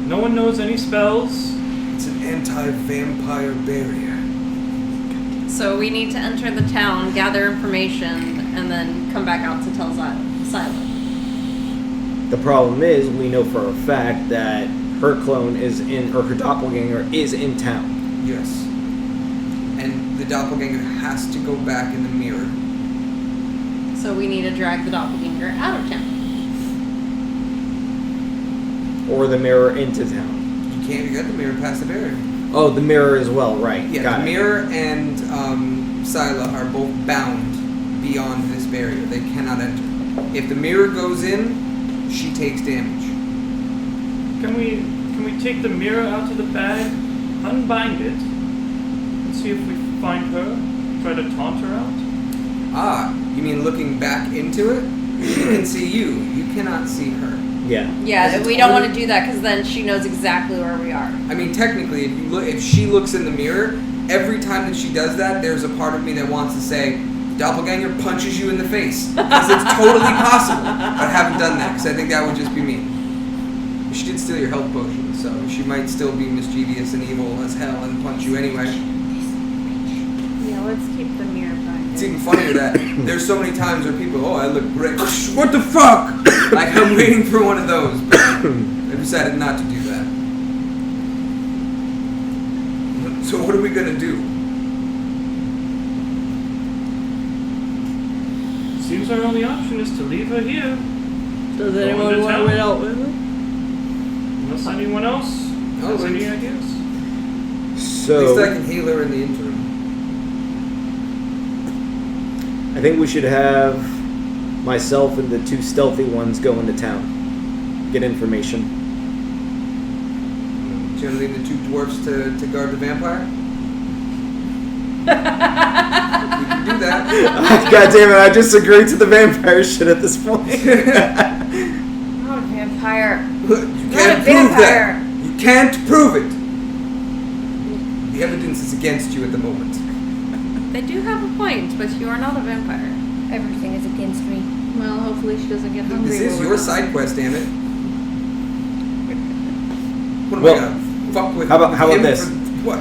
No one knows any spells. It's an anti-vampire barrier. So we need to enter the town, gather information, and then come back out to tell Xyla. The problem is, we know for a fact that her clone is in, or her doppelganger is in town. Yes. And the doppelganger has to go back in the mirror. So we need to drag the doppelganger out of town. Or the mirror into town. You can't get the mirror past the barrier. Oh, the mirror as well, right. Yeah, Got the it. mirror and Xyla are both bound beyond this barrier. They cannot enter. If the mirror goes in, she takes damage. Can we take the mirror out of the bag, unbind it, and see if we find her? Try to taunt her out? Ah, you mean looking back into it? She can see you. You cannot see her. Yeah. Yeah, Is it we don't want to taller? do that because then she knows exactly where we are. I mean, technically, if she looks in the mirror, every time that she does that, there's a part of me that wants to say, doppelganger punches you in the face. Because it's totally possible. But I haven't done that, because I think that would just be mean. She did steal your health potion, so she might still be mischievous and evil as hell and punch you anyway. Yeah, let's keep the mirror behind It's it. even funnier that there's so many times where people, oh, I look great. What the fuck? Like, I'm waiting for one of those, but I decided not to do that. So what are we gonna do? Seems our only option is to leave her here. Does Go anyone into want to town? wait out with her? Unless anyone else has any ideas. At So, least I can heal her in the interim. I think we should have myself and the two stealthy ones go into town. Get information. Do you want to leave the two dwarfs to guard the vampire? We can do that. God damn it, I just agreed to the vampire shit at this point. Not a vampire. You Not a can't prove vampire. that. You can't prove it. The evidence is against you at the moment. They do have a point, but you are not a vampire. Everything is against me. Well, hopefully she doesn't get hungry. This is while your we're side quest, damn it. What am Well, I gonna fuck with? how about him this? for what?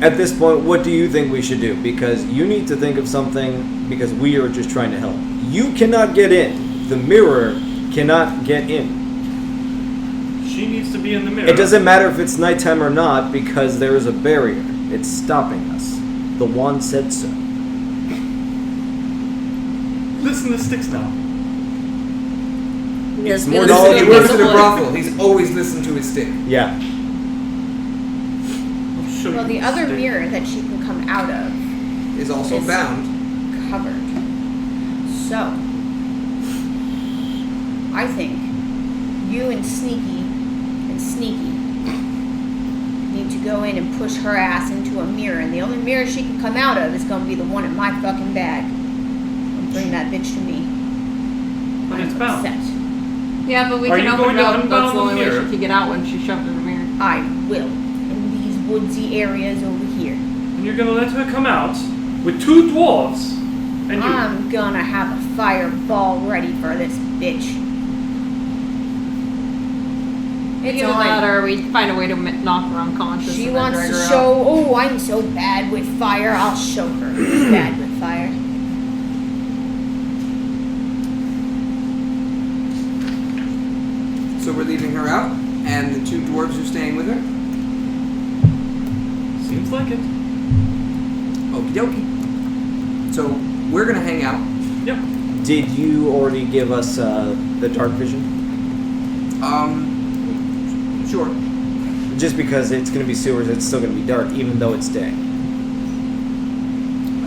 At this point, what do you think we should do? Because you need to think of something, because we are just trying to help. You cannot get in. The mirror cannot get in. She needs to be in the mirror. It doesn't matter if it's nighttime or not, because there is a barrier. It's stopping us. The wand said so. Listen to Sticks now. Yes, more we knowledge He you works at a invisible. brothel. He's always listened to his stick. Yeah. I'll show Well, you the other stick. mirror that she can come out of Is also Is- bound. covered. So, I think you and Sneaky need to go in and push her ass into a mirror, and the only mirror she can come out of is going to be the one in my fucking bag. And bring that bitch to me. But it's I'm bound. upset. Yeah, but we Are can you open going it to up. unbound That's the the only way mirror? she could get out when she shoved in the mirror. I will. In these woodsy areas over here. And you're gonna let her come out with two dwarves and you. I'm gonna have a fireball ready for this bitch. It's Either on. that or we find a way to knock her unconscious. She and then wants drag to her out. show, oh, I'm so bad with fire. I'll show her who's bad with fire. So So we're leaving her out, and the 2 dwarves are staying with her. Seems like it. Okie dokie. So we're gonna hang out. Yep. Did you already give us the dark vision? Sure. Just because it's going to be sewers, it's still going to be dark, even though it's day. I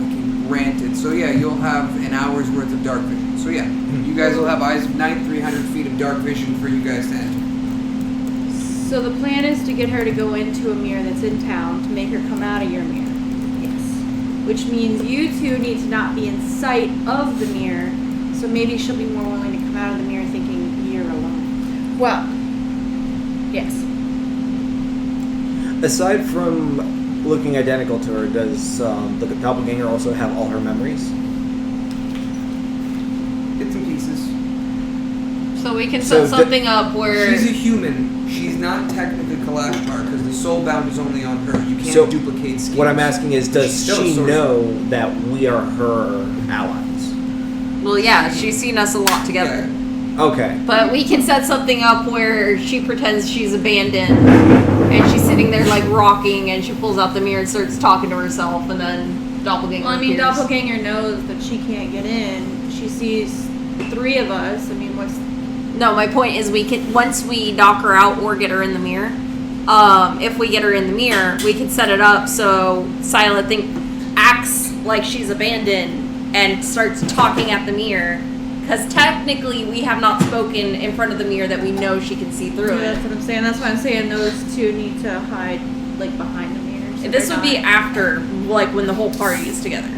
can grant it. So yeah, you'll have an hour's worth of dark vision. So yeah, you guys will have eyes of night, 300 feet of dark vision for you guys to enter. So the plan is to get her to go into a mirror that's in town to make her come out of your mirror. Yes. Which means you two need to not be in sight of the mirror. So maybe she'll be more willing to come out of the mirror thinking you're alone. Well, yes. Aside from looking identical to her, does the doppelganger also have all her memories? Bits and pieces. So we can So set something up where She's a human. She's not technically Kalashtar because the soul bound is only on her. You can't So, duplicate skills. What I'm asking is, does She's still a she sorcerer. know that we are her allies? well, yeah, she's seen us a lot together. Yeah. Okay. But we can set something up where she pretends she's abandoned and she's sitting there like rocking and she pulls out the mirror and starts talking to herself and then doppelganger Well, I mean, appears. Doppelganger knows that she can't get in. She sees 3 of us. I mean, what's... No, my point is we can once we knock her out or get her in the mirror. If we get her in the mirror, we can set it up so Xyla acts like she's abandoned and starts talking at the mirror. Because technically, we have not spoken in front of the mirror that we know she can see through Yeah, it. that's what I'm saying. That's why I'm saying those 2 need to hide, like, behind the mirror. So This they're would be not- after, like, when the whole party is together.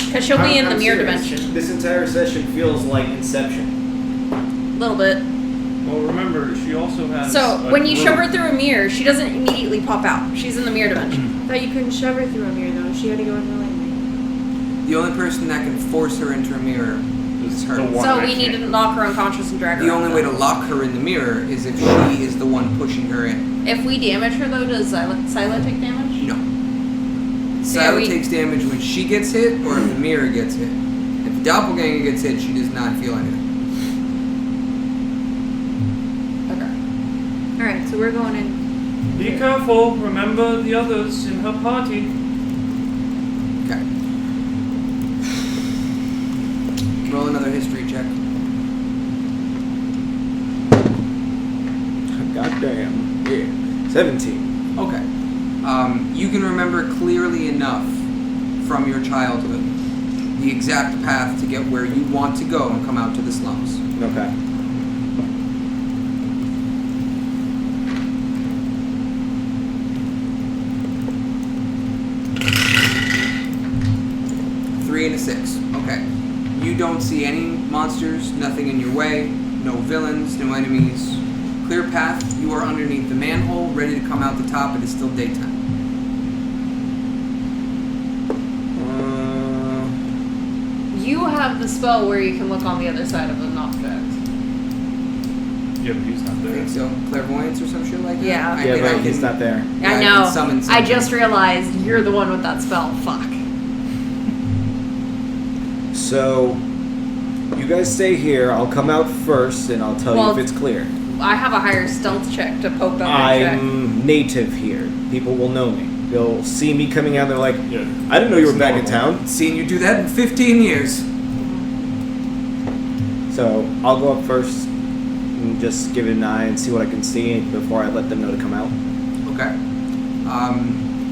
Because she'll be in the mirror dimension. This entire session feels like Inception. A little bit. Well, remember, she also has. So, a when you shove her room. through a mirror, she doesn't immediately pop out. She's in the mirror dimension. I thought you couldn't shove her through a mirror, though. She had to go in willingly. The only person that can force her into a mirror is her. The one So, that we need can't. to knock her unconscious and drag her The out. only way to lock her in the mirror is if she is the one pushing her in. If we damage her, though, does Xyla take damage? No. Yeah, Xyla we- takes damage when she gets hit or if the mirror gets hit. If the doppelganger gets hit, she does not feel anything. Okay. Alright, so we're going in. Be careful. Remember the others in her party. Okay. Roll another history check. Goddamn. Yeah. 17. Okay. You can remember clearly enough from your childhood the exact path to get where you want to go and come out to the slums. Okay. Three and a 6. Okay. You don't see any monsters, nothing in your way, no villains, no enemies. Clear path. You are underneath the manhole, ready to come out the top. It is still daytime. You have the spell where you can look on the other side of an object. Yeah, but he's not I there. think so. Clairvoyance or some shit like that? Yeah. I Yeah, mean, I but he's can- not there. Yeah, I I know. can summon I something. just realized you're the one with that spell. Fuck. So, you guys stay here. I'll come out first, and I'll tell you Well, if it's clear. I have a higher stealth check to poke up and check. I'm native here. People will know me. They'll see me coming out. They're like, Yeah. I didn't know you were It's back in normal. town. Seen you do that in 15 years. So I'll go up first and just give it an eye and see what I can see before I let them know to come out. Okay.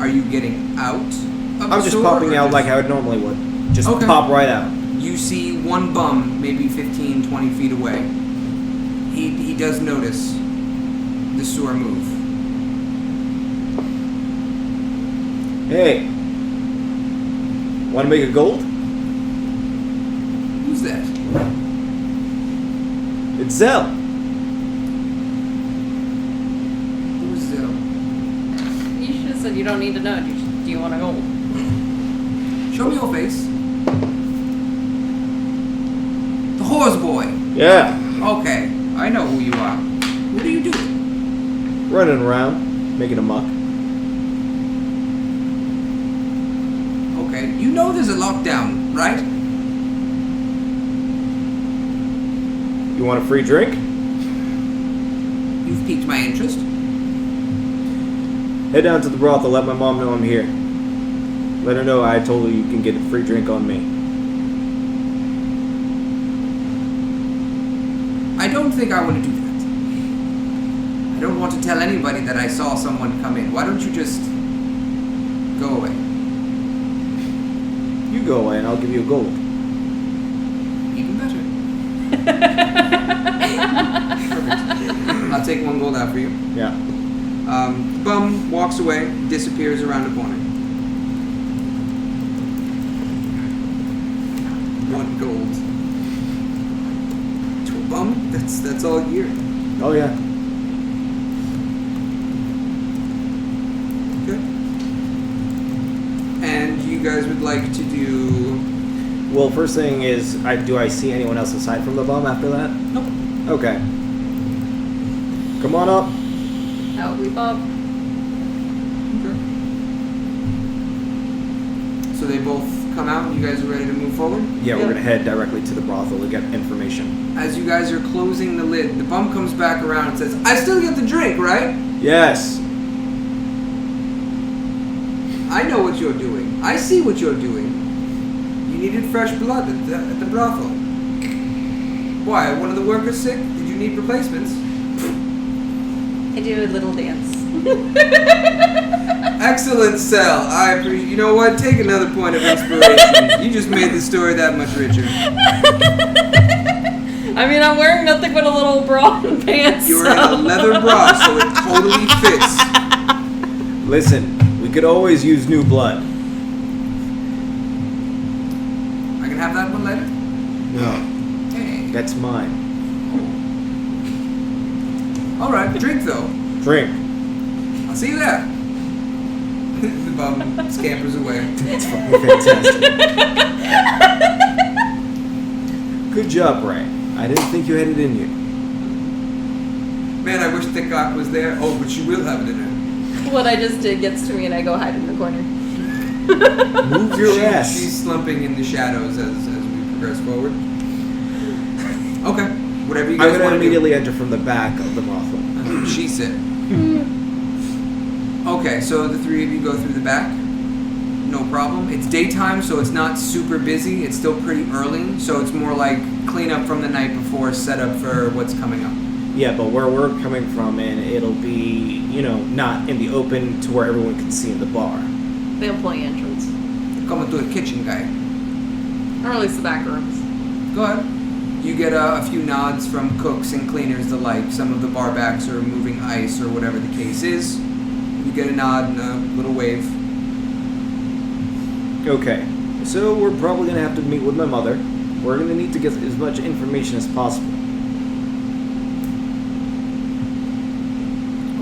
Are you getting out of the I'm just store, popping or out just- like I would normally would. Just Okay. pop right out. You see one bum maybe 15, 20 feet away. He does notice the sewer move. Hey, want to make a gold? Who's that? It's Zell. Who's Zell? You should have said you don't need to know. Do you want to go? Show me your face. The horse boy. Yeah, Okay, I know who you are. What are you doing? running around, making a muck. Okay, you know there's a lockdown, right? You want a free drink? You've piqued my interest. Head down to the brothel. Let my mom know I'm here. Let her know I told her you can get a free drink on me. I don't think I want to do that. I don't want to tell anybody that I saw someone come in. Why don't you just go away? You go away and I'll give you gold. Even better. Perfect. I'll take 1 gold out for you. Yeah. Bum walks away, disappears around the corner. 1 gold. To a bum? That's all year. Oh yeah. Okay. And you guys would like to do... Well, first thing is, do I see anyone else aside from the bum after that? Nope. Okay. Come on up. Out we bump. Okay. So they both come out and you guys are ready to move forward? Yeah, we're gonna head directly to the brothel to get information. As you guys are closing the lid, the bum comes back around and says, I still get the drink, right? Yes. I know what you're doing. I see what you're doing. You needed fresh blood at the brothel. Why? One of the workers sick? Did you need replacements? I do a little dance. Excellent, Sel. I appreciate. You know what? Take another point of inspiration. You just made the story that much richer. I mean, I'm wearing nothing but a little bra and pants. You're in a leather bra, so it totally fits. Listen, we could always use new blood. I can have that one later. No, Hey. that's mine. All right, drink though. Drink. I'll see you there. The bum scampers away. That's fucking fantastic. Good job, Ray. I didn't think you had it in you. Man, I wish Thick Cock was there. Oh, but she will have it in her. What I just did gets to me and I go hide in the corner. Move your ass. She's slumping in the shadows as we progress forward. Okay, whatever you I'm guys gonna want to immediately enter from the back of the brothel. do. She said. Okay, so the 3 of you go through the back. No problem. It's daytime, so it's not super busy. It's still pretty early, so it's more like cleanup from the night before, set up for what's coming up. Yeah, but where we're coming from, and it'll be, not in the open to where everyone can see in the bar. The employee entrance. Coming through the kitchen, guy. Or at least the back rooms. Go ahead. You get a few nods from cooks and cleaners alike. Some of the barbacks are moving ice or whatever the case is. You get a nod and a little wave. Okay, so we're probably gonna have to meet with my mother. We're gonna need to get as much information as possible.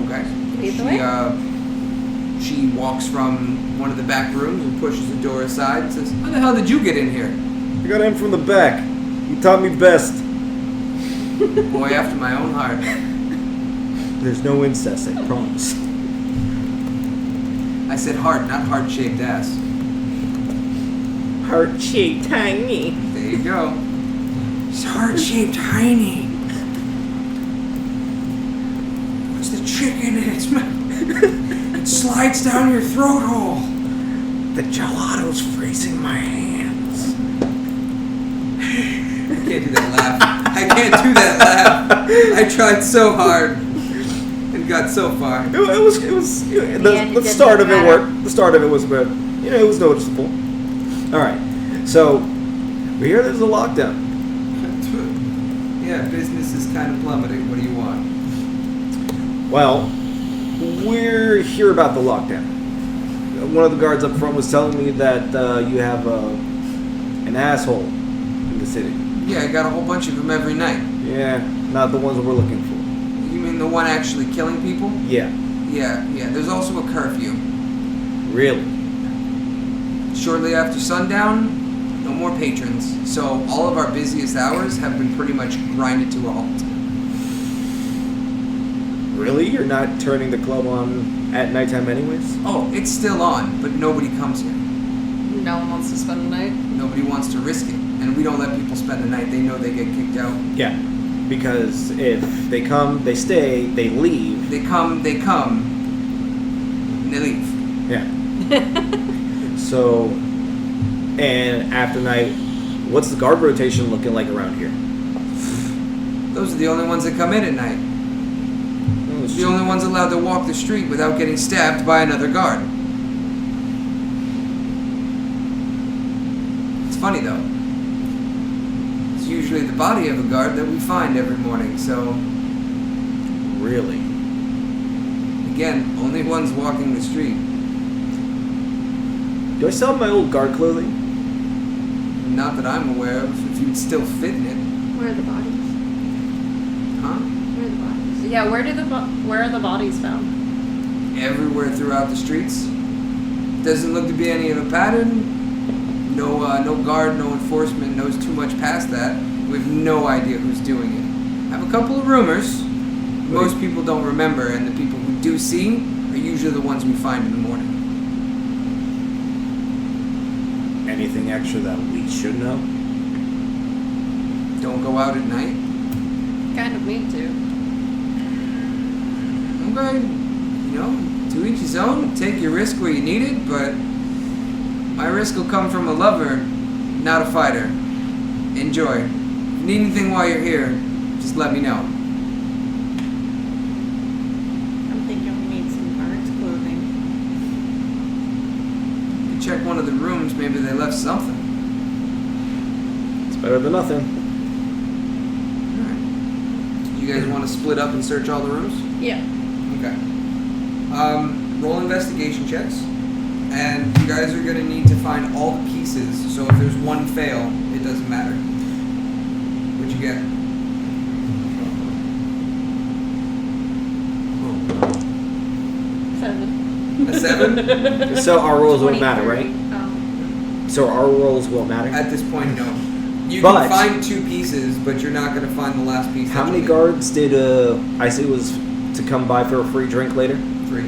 Okay. Lead the way. She walks from one of the back rooms and pushes the door aside and says, how the hell did you get in here? I got in from the back. You taught me best. Boy after my own heart. There's no incest, I promise. I said heart, not heart-shaped ass. Heart-shaped tiny. There you go. It's heart-shaped tiny. What's the chicken in its mouth? It slides down your throat hole. The gelato's freezing my hands. I can't do that laugh. I can't do that laugh. I tried so hard and got so far. The start of it worked. The start of it was good. It was noticeable. Alright, so we hear there's a lockdown. Yeah, business is kind of plummeting. What do you want? Well, we're here about the lockdown. One of the guards up front was telling me that you have an asshole in the city. Yeah, I got a whole bunch of them every night. Yeah, not the ones that we're looking for. You mean the one actually killing people? Yeah. Yeah. There's also a curfew. Really? Shortly after sundown, no more patrons. So all of our busiest hours have been pretty much grinded to a halt. Really? You're not turning the club on at nighttime anyways? Oh, it's still on, but nobody comes here. No one wants to spend the night. Nobody wants to risk it. And we don't let people spend the night. They know they get kicked out. Yeah. Because if they come, they stay, they leave. They come, and they leave. Yeah. So, and after night, what's the guard rotation looking like around here? Those are the only ones that come in at night. The only ones allowed to walk the street without getting stabbed by another guard. It's funny though. It's usually the body of a guard that we find every morning, so... Really? Again, only ones walking the street. Do I sell my old guard clothing? Not that I'm aware of, if you'd still fit in it. Where are the bodies? Huh? Where are the bodies? Yeah, where are the bodies found? Everywhere throughout the streets. Doesn't look to be any of a pattern. No guard, no enforcement knows too much past that. We have no idea who's doing it. I have a couple of rumors. Most people don't remember, and the people who do see are usually the ones we find in the morning. Anything extra that we should know? Don't go out at night. Kind of need to. Okay, to each his own. Take your risk where you need it, but my risk will come from a lover, not a fighter. Enjoy. If you need anything while you're here, just let me know. I'm thinking we need some guards' clothing. You check one of the rooms, maybe they left something. It's better than nothing. Alright. You guys want to split up and search all the rooms? Yeah. Okay. Roll investigation checks. And you guys are going to need to find all the pieces. So if there's one fail, it doesn't matter. What'd you get? A 7? So our rolls won't matter, right? Oh. So our rolls won't matter? At this point, no. You But- can find 2 pieces, but you're not going to find the last piece. How that many you guards did I say was to come by for a free drink later? need. 3.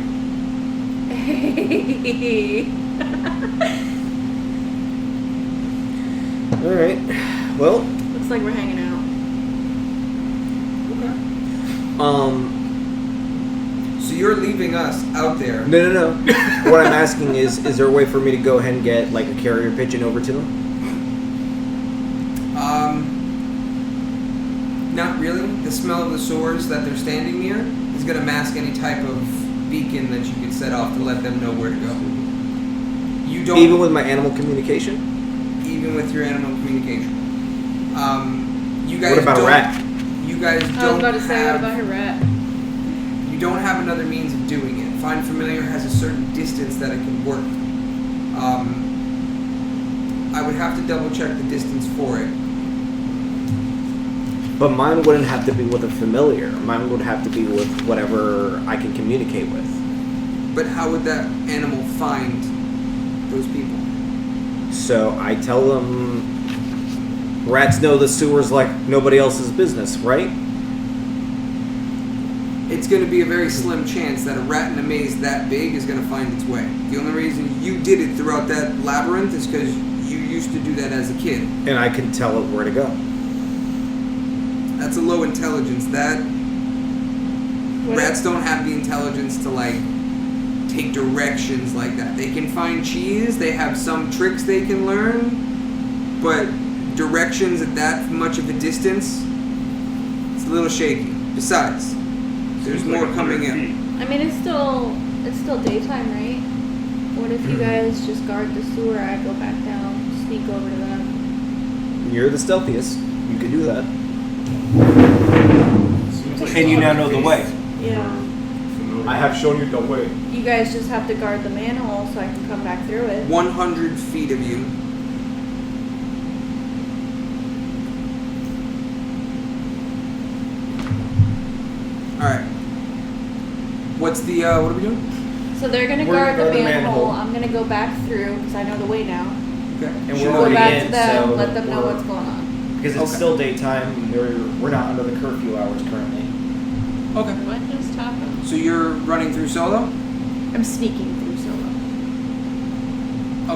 Alright. Well, Looks like we're hanging out. So you're leaving us out there. no. What I'm asking is there a way for me to go ahead and get like a carrier pigeon over to them? Not really. The smell of the swords that they're standing near is going to mask any type of beacon that you could set off to let them know where to go. You don't... Even with my animal communication? Even with your animal communication. You guys What about don't... a rat? You guys I was don't about to say, what have... about her rat? You don't have another means of doing it. Find Familiar has a certain distance that it can work. I would have to double check the distance for it. But mine wouldn't have to be with a familiar. Mine would have to be with whatever I can communicate with. But how would that animal find those people? So I tell them rats know the sewers like nobody else's business, right? It's going to be a very slim chance that a rat in a maze that big is going to find its way. The only reason you did it throughout that labyrinth is because you used to do that as a kid. And I can tell it where to go. That's a low intelligence. Rats don't have the intelligence to take directions like that. They can find cheese. They have some tricks they can learn, but directions at that much of a distance, it's a little shaky. Besides, there's more coming in. I mean, it's still daytime, right? What if you guys just guard the sewer? I go back down, sneak over to them. You're the stealthiest. You can do that. And you now know the way. Yeah. I have shown you the way. You guys just have to guard the manhole so I can come back through it. 100 feet of you. Alright. What are we doing? So they're gonna We're guard the gonna guard the manhole. manhole. I'm gonna go back through because I know the way now. Okay. And Go we're already back in, to them, so let them know we're- what's going on. Because it's Okay. still daytime. We're not under the curfew hours currently. Okay. What just happened? So you're running through solo? I'm sneaking through solo.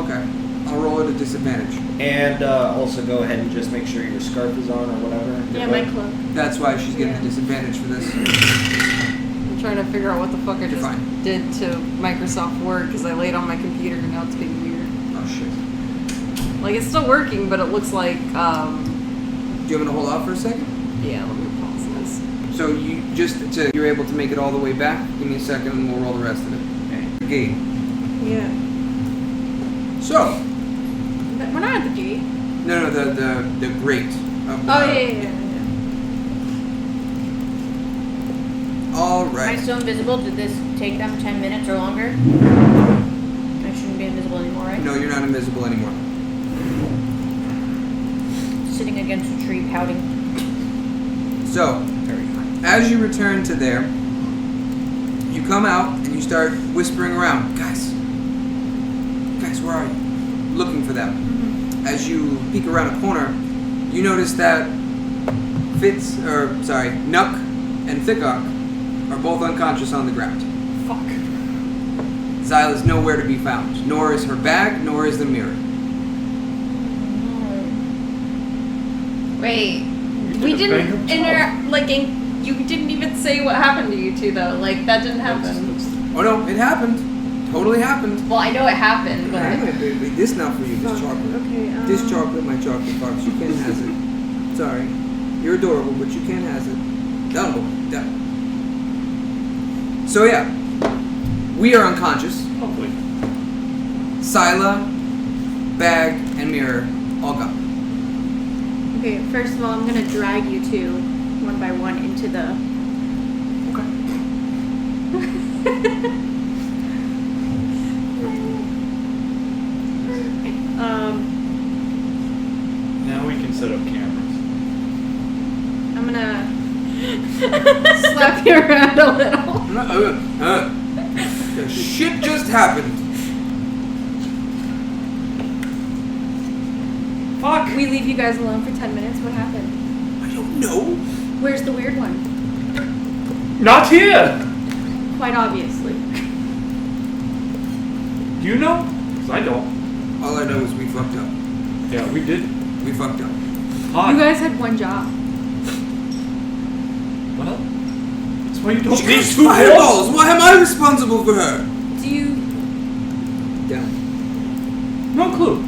Okay. I'll roll it a disadvantage. And also go ahead and just make sure your scarf is on or whatever. Yeah, my cloak. That's why she's getting a disadvantage for this. I'm trying to figure out what the fuck I just fine. did to Microsoft Word because I laid on my computer and now it's being weird. Oh shit. Like it's still working, but it looks like Do you want me to hold off for a second? yeah. Let me pause this. So you're able to make it all the way back. Give me a second, and we'll roll the rest of it. Okay. Gate. Yeah. So We're not at the gate. no, the grate. Of the, Oh, yeah. All Am I right. still invisible? Did this take them 10 minutes or longer? I shouldn't be invisible anymore, right? No, you're not invisible anymore. Sitting against a tree, pouting. So, as you return to there, you come out and you start whispering around, guys, where are you? Looking for them. As you peek around a corner, you notice that Nuck and Thickok are both unconscious on the ground. Fuck. Xyla's nowhere to be found, nor is her bag, nor is the mirror. Wait, did we a didn't banger job. you didn't even say what happened to you two though. Like that didn't happen. Oh no, it happened. Totally happened. Well, I know it happened, I know, but baby. This now for you, this chocolate. Okay, This chocolate, my chocolate fox. You can't have it. Sorry. You're adorable, but you can't have it. Done. So yeah, we are unconscious. Hopefully. Xyla, bag, and mirror all gone. Okay, first of all, I'm gonna drag you two, one by one, into the... Now we can set up cameras. I'm gonna slap you around a little. The shit just happened. Fuck! We leave you guys alone for 10 minutes. What happened? I don't know. Where's the weird one? Not here! Quite obviously. Do you know? 'Cause I don't. All I know is we fucked up. Yeah, we did. We fucked up. Hi. You guys had one job. Well, that's why you don't She need has two fireballs. Why am I responsible for her? Do you... Down. No clue.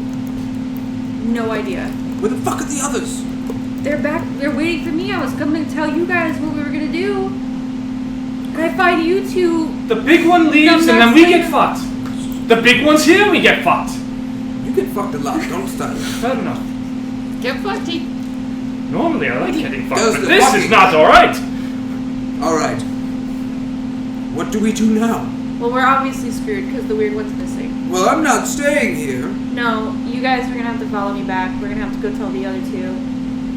No idea. Where the fuck are the others? They're back. They're waiting for me. I was coming to tell you guys what we were gonna do. And I find you two... The big one leaves and then we get fucked. The big one's here, we get fucked. You get fucked a lot. Don't start. Fair enough. get fucked. Normally I like getting fucked, Does but the this fucking- is not alright. All right. What do we do now? Well, we're obviously screwed because the weird one's missing. Well, I'm not staying here. No, you guys are gonna have to follow me back. We're gonna have to go tell the other two.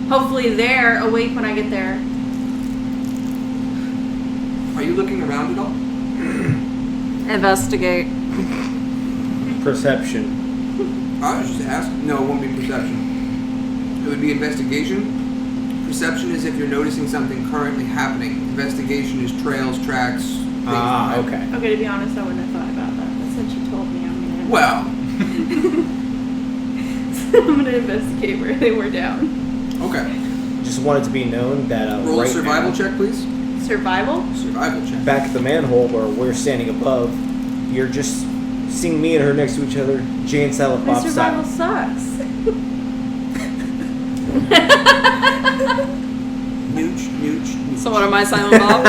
Hopefully they're awake when I get there. Are you looking around at all? Investigate. Perception. I was just asking. No, it won't be perception. It would be investigation. Perception is if you're noticing something currently happening. Investigation is trails, tracks, things like that. Okay. Okay, to be honest, I wouldn't have thought about that. But since you told me, I'm gonna... Well, I'm gonna investigate where they were down. okay. Just wanted to be known that Roll right a survival now, check, please. Survival? Survival check. back at the manhole where we're standing above, you're just seeing me and her next to each other, Jay and Silent My Bob survival style. sucks. Nooch. So what am I, Silent Bob?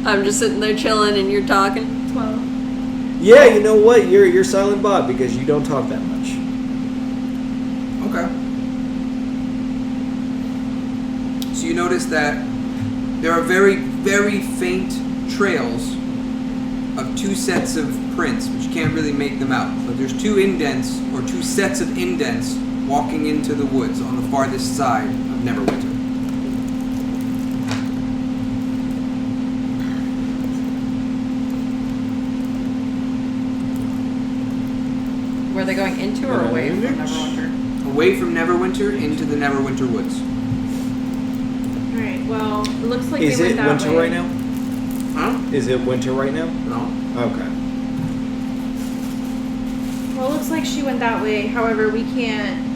I'm just sitting there chilling and you're talking. 12. Yeah, you know what? You're Silent Bob because you don't talk that much. Okay. So you notice that there are very, very faint trails of two sets of prints, but you can't really make them out. But there's two indents, or two sets of indents, walking into the woods on the farthest side of Neverwinter. Were they going into or away from Neverwinter? Away from Neverwinter into the Neverwinter woods. Alright, well, it looks like Is they it went that winter way. right now? Huh? Is it winter right now? No. Okay. Well, it looks like she went that way. However, we can't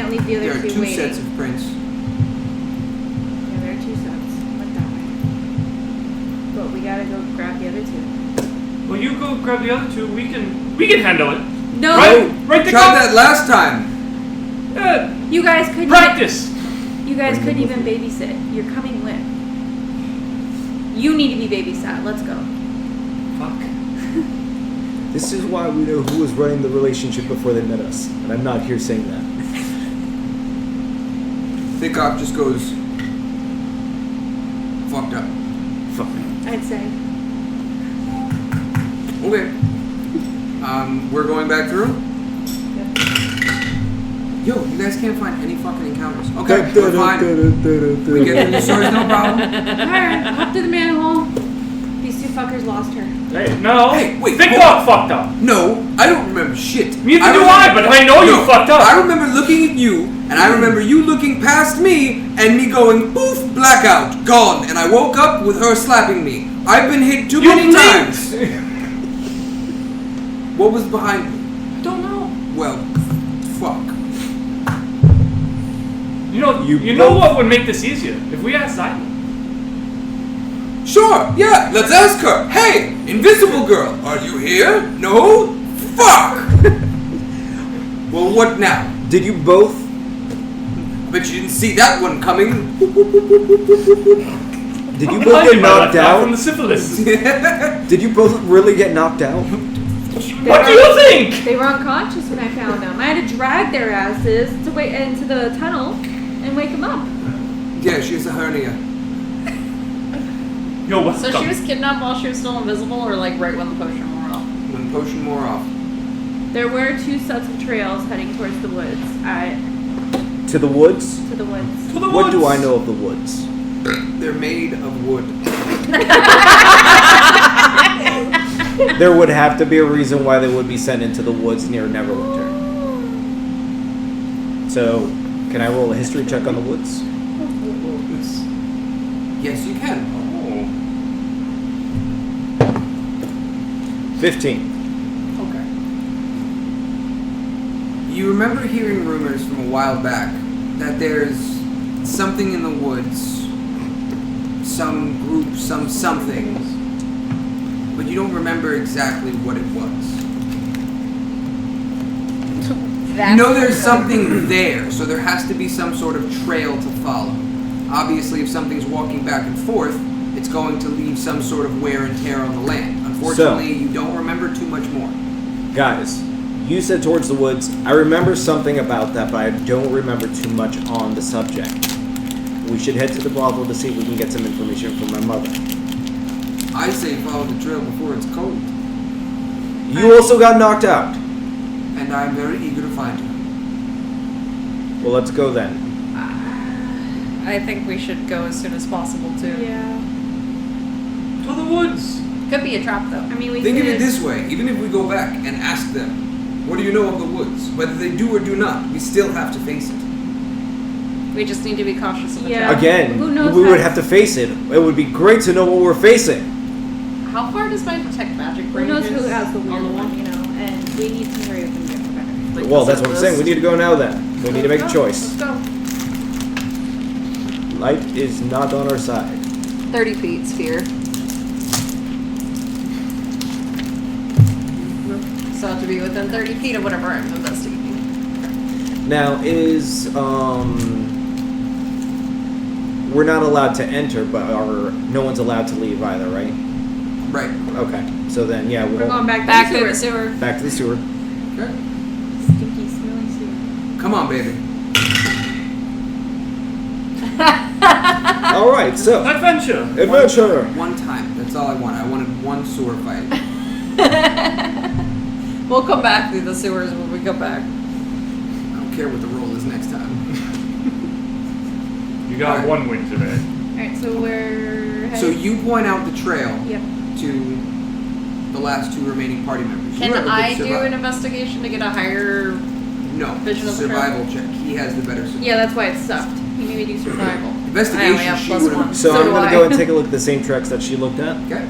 leave the There other are two two waiting. sets of prints. Yeah, there are two sets. Went that way. But we gotta go grab the other two. Well, you go grab the other two. We can handle it. No, Right. Tried that last time. you guys couldn't. Practice. You guys couldn't even babysit. You're coming with. You need to be babysat. Let's go. Fuck. This is why we know who was running the relationship before they met us, and I'm not here saying that. Thickop just goes fucked up. Fuck. I'd say. Okay. We're going back through? Yo, you guys can't find any fucking encounters. Okay, we're fine. We get through the stories, no problem. Alright, up to the manhole. These two fuckers lost her. Hey, no. Hey, wait, Big hold Dog fucked up. No, I don't remember shit. Neither do I, but I know you fucked up. I remember looking at you, and I remember you looking past me, and me going, poof, blackout, gone. And I woke up with her slapping me. I've been hit too many times. What was behind me? I don't know. Well, fuck. You know what would make this easier? If we asked Xyla. Sure, yeah, let's ask her. Hey, invisible girl, are you here? No? Fuck! Well, what now? Did you both? Bet you didn't see that one coming. Did you both get knocked From the out? syphilis. Did you both really get knocked out? What do you think? They were unconscious when I found them. I had to drag their asses to wait into the tunnel and wake them up. Yeah, she has a hernia. Yo, what's So she was kidnapped while she was still invisible, or like right when the potion wore off? When potion wore off. There were two sets of trails heading towards the woods. To the woods? To the woods. To the What do woods. I know of the woods? They're made of wood. There would have to be a reason why they would be sent into the woods near Neverwinter. So, can I roll a history check on the woods? Yes, you can. Oh. 15. Okay. You remember hearing rumors from a while back that there's something in the woods, some group, something, but you don't remember exactly what it was. You know there's something there, so there has to be some sort of trail to follow. Obviously, if something's walking back and forth, it's going to leave some sort of wear and tear on the land. Unfortunately, you don't remember too much more. Guys, you said towards the woods. I remember something about that, but I don't remember too much on the subject. We should head to the brothel to see if we can get some information from my mother. I say follow the trail before it's cold, You also got knocked out. and I'm very eager to find her. Well, let's go then. I think we should go as soon as possible too. Yeah. To the woods. Could be a trap though. I mean, we Think of could. it this way, even if we go back and ask them, what do you know of the woods? Whether they do or do not, we still have to face it. We just need to be cautious of the Yeah. trap. Again, Who knows we would how- have to face it. It would be great to know what we're facing. How far does my detect magic Who range? knows who is has the on weird one? one, you know? And we need to hurry up and get her better. Like, Well, is that's it what I'm this? saying. We need to go now then. We need to make a choice. Let's go. Light is not on our side. 30 feet sphere. So I have to be within 30 feet of whatever I'm investigating. Now, we're not allowed to enter, but no one's allowed to leave either, right? Right. Okay. So then, yeah, We're going we'll back, Back to to the the sewer. sewer. back to the sewer. Okay. Stinky, smelly sewer. Come on, baby. All right. So Adventure. adventure. One time. That's all I want. I wanted one sewer fight. We'll come back through the sewers when we come back. I don't care what the roll is next time. You got Alright. one win today. Alright, so we're headed. So you point out the trail Yep. to the last two remaining party members. Can You have a good I do survi- an investigation to get a higher... No. vision of the Survival check. He has the better survival. Yeah, that's why it's sucked. He made me do survival. I only Investigation, have she plus would one. have. So, So I'm do gonna I. go and take a look at the same tracks that she looked at. Okay.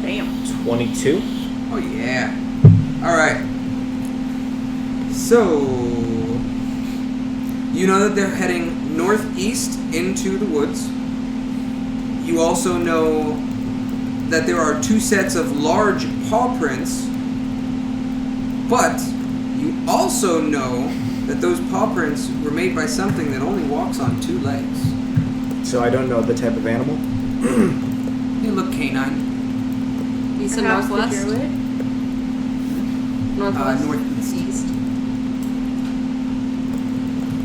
Damn. 22. Oh yeah. Alright. So you know that they're heading northeast into the woods. You also know that there are 2 sets of large paw prints, but you also know that those paw prints were made by something that only walks on 2 legs. So I don't know the type of animal. You look canine. East and Perhaps the northwest? druid? Northwest? Northeast. East.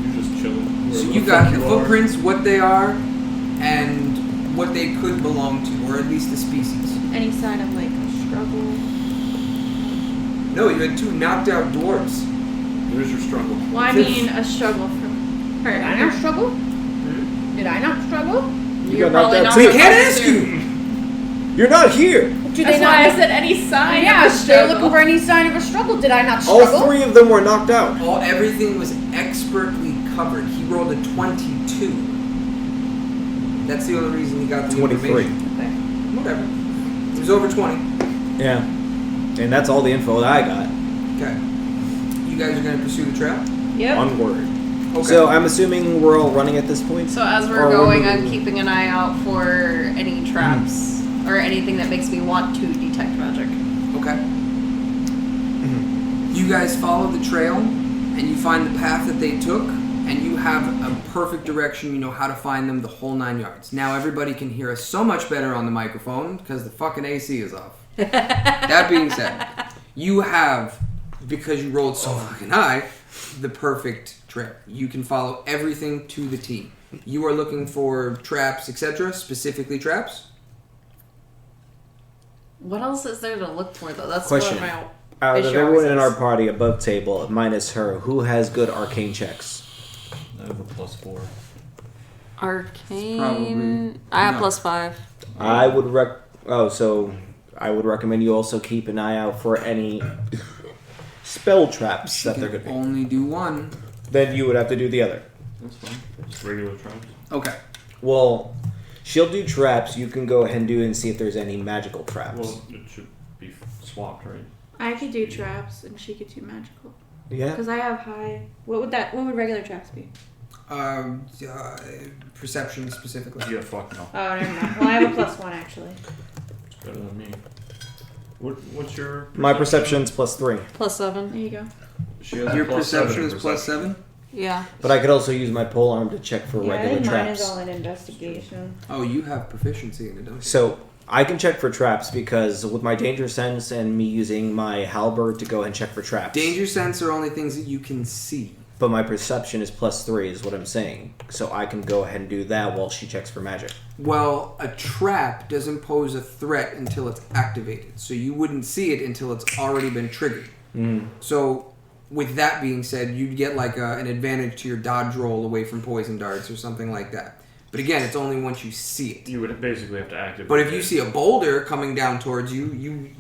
You're just chilling. So Wherever you the got fuck the you are. footprints, what they are, and what they could belong to, or at least the species. Any sign of like a struggle? No, you had 2 knocked out dwarves. There's your struggle. Well, I mean a struggle from Did I not struggle? Did I not struggle? You're got knocked probably out not too. I supposed can't ask to. you! You're not here. Do That's they why not? I said any sign Yeah, of a they're struggle. looking for any sign of a struggle. Did I not All struggle? 3 of them were knocked out. Everything was expertly covered. He rolled a 22. That's the only reason he got the 23. information. Okay. Whatever. It was over 20. Yeah. And that's all the info that I got. Okay. You guys are going to pursue the trail? Yep. Onward. Okay. So I'm assuming we're all running at this point? So as Or we're we're going, I'm moving. keeping an eye out for any traps or anything that makes me want to detect magic. Okay. You guys follow the trail, and you find the path that they took, and you have a perfect direction. You know how to find them, the whole 9 yards. Now everybody can hear us so much better on the microphone because the fucking AC is off. That being said, you have, because you rolled so fucking high, the perfect trail. You can follow everything to the T. You are looking for traps, etc., specifically traps. What else is there to look for, though? That's Question. what my Out of issue everyone always in is. our party above table, minus her, who has good arcane checks? I have a +4. Arcane. Probably I have not. +5. I would I would recommend you also keep an eye out for any spell traps that You there can could be. only do one. Then you would have to do the other. That's fine. Just regular traps. Okay. Well, she'll do traps. You can go ahead and do and see if there's any magical traps. Well, it should be swapped, right? I could do traps and she could do magical. Yeah. Because I have high. What would regular traps be? Perception specifically. Yeah, fuck no. Oh, never mind. Well, I have a +1 actually. It's better than me. What's your My perception's +3. +7. There you go. She has Your a +7 perception in is +7? Yeah. But I could also use my pole arm to check for Yeah, I regular think mine is traps. all in investigation. Oh, you have proficiency in it, don't you? So I can check for traps because with my danger sense and me using my halberd to go ahead and check for traps. Danger sense are only things that you can see. But my perception is +3 is what I'm saying. So I can go ahead and do that while she checks for magic. Well, a trap doesn't pose a threat until it's activated. So you wouldn't see it until it's already been triggered. So with that being said, you'd get like an advantage to your dodge roll away from poison darts or something like that. But again, it's only once you see it. You would basically have to activate. But if you see a boulder coming down towards you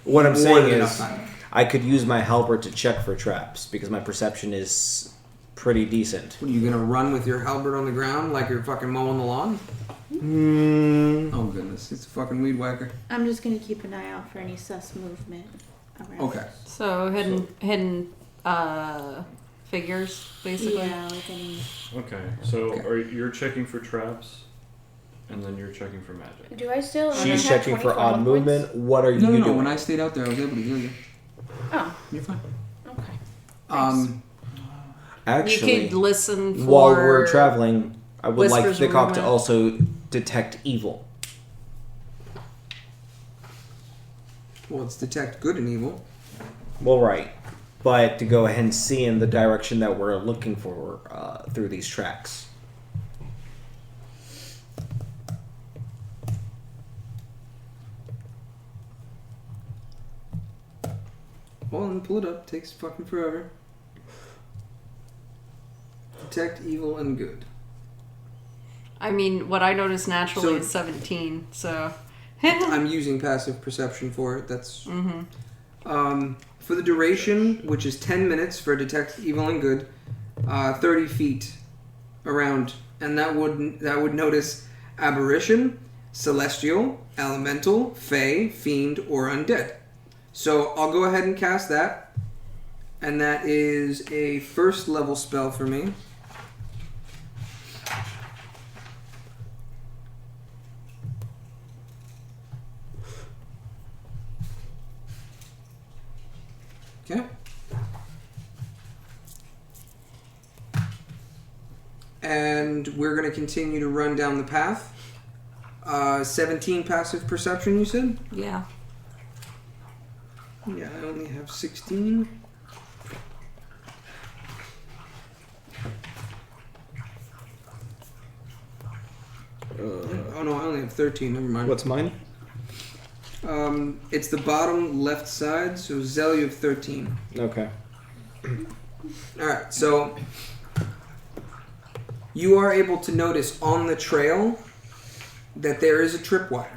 What I'm more saying than is enough time. I could use my halberd to check for traps because my perception is pretty decent. What, are you gonna run with your halberd on the ground like you're fucking mowing the lawn? Oh goodness, it's a fucking weed whacker. I'm just gonna keep an eye out for any sus movement around. Okay. So hidden figures, basically. Yeah, like any. Okay, so you're checking for traps, and then you're checking for magic. Do I still? She's I have checking for 24 odd points? movement. What are you No, doing? when I stayed out there, I was able to heal you. Oh, You're fine. okay. Actually, You could listen for while we're traveling, I would like whispers the of cop to movement. also detect evil. Well, it's detect good and evil. Well, right. But to go ahead and see in the direction that we're looking for through these tracks. Well, then pull it up. Takes fucking forever. Detect evil and good. I mean, what I notice naturally So- is 17. So I'm using passive perception for it. That's Mm-hmm. For the duration, which is 10 minutes for detect evil and good, 30 feet around, and that would notice aberration, celestial, elemental, fey, fiend, or undead. So I'll go ahead and cast that. And that is a first level spell for me. Okay. And we're going to continue to run down the path. 17 passive perception, you said? Yeah. Yeah, I only have 16. Oh no, I only have 13. Never mind. What's mine? It's the bottom left side, so Xyla, you have 13. Okay. Alright, so you are able to notice on the trail that there is a tripwire.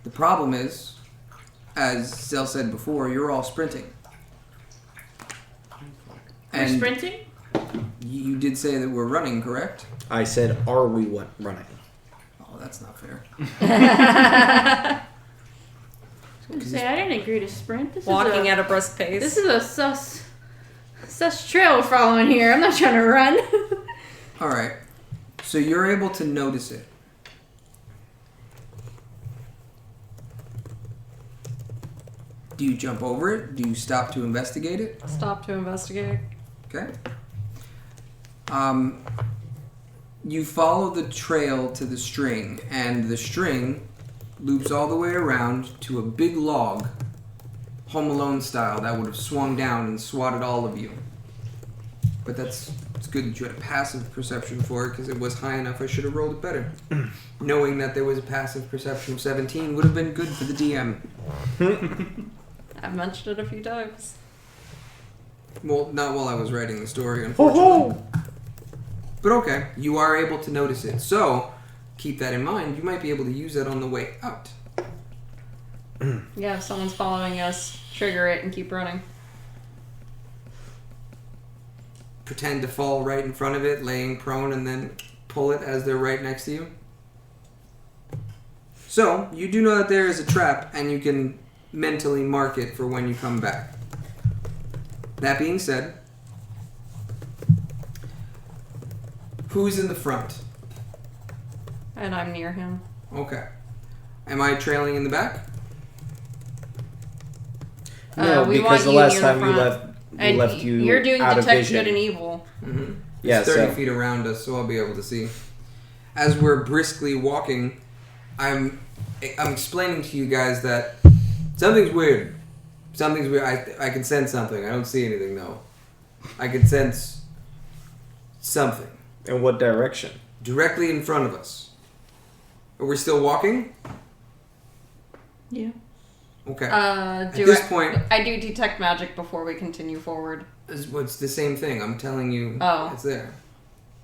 The problem is, as Zell said before, you're all sprinting. We're sprinting? You did say that we're running, correct? I said, are we running? Oh, that's not fair. I was gonna say, I didn't agree to sprint. This Walking is at a brisk pace. This is a sus trail we're following here. I'm not trying to run. Alright, so you're able to notice it. Do you jump over it? Do you stop to investigate it? Stop to investigate. Okay. You follow the trail to the string, and the string loops all the way around to a big log, Home Alone style, that would have swung down and swatted all of you. But it's good that you had a passive perception for it, because it was high enough. I should have rolled it better. Knowing that there was a passive perception of 17 would have been good for the DM. I've mentioned it a few times. Well, not while I was writing the story, unfortunately. But okay, you are able to notice it. So, keep that in mind. You might be able to use that on the way out. Yeah, if someone's following us, trigger it and keep running. Pretend to fall right in front of it, laying prone, and then pull it as they're right next to you. So, you do know that there is a trap, and you can mentally mark it for when you come back. That being said, who's in the front? And I'm near him. Okay. Am I trailing in the back? No, we because want the you last near the time front. we And left you you're doing out of detect vision. good and evil. Mm-hmm. Yeah, It's 30 so- feet around us, so I'll be able to see. As we're briskly walking, I'm explaining to you guys that something's weird. Something's weird. I can sense something. I don't see anything, though. I can sense something. In what direction? Directly in front of us. Are we still walking? Yeah. Okay. At this point- I do detect magic before we continue forward. It's the same thing. I'm telling you Oh. it's there.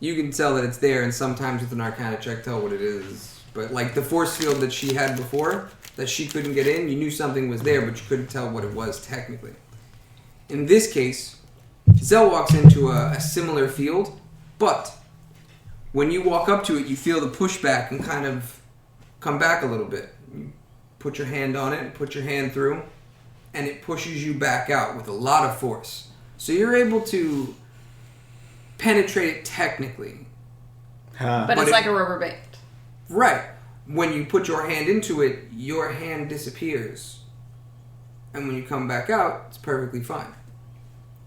You can tell that it's there, and sometimes with an Arcana check, tell what it is. But like the force field that she had before, that she couldn't get in, you knew something was there, but you couldn't tell what it was technically. In this case, Giselle walks into a similar field, but when you walk up to it, you feel the pushback and kind of come back a little bit. You put your hand on it and put your hand through, and it pushes you back out with a lot of force. So you're able to penetrate it technically. Huh. But But it's it- like a rubber band. Right. When you put your hand into it, your hand disappears. And when you come back out, it's perfectly fine.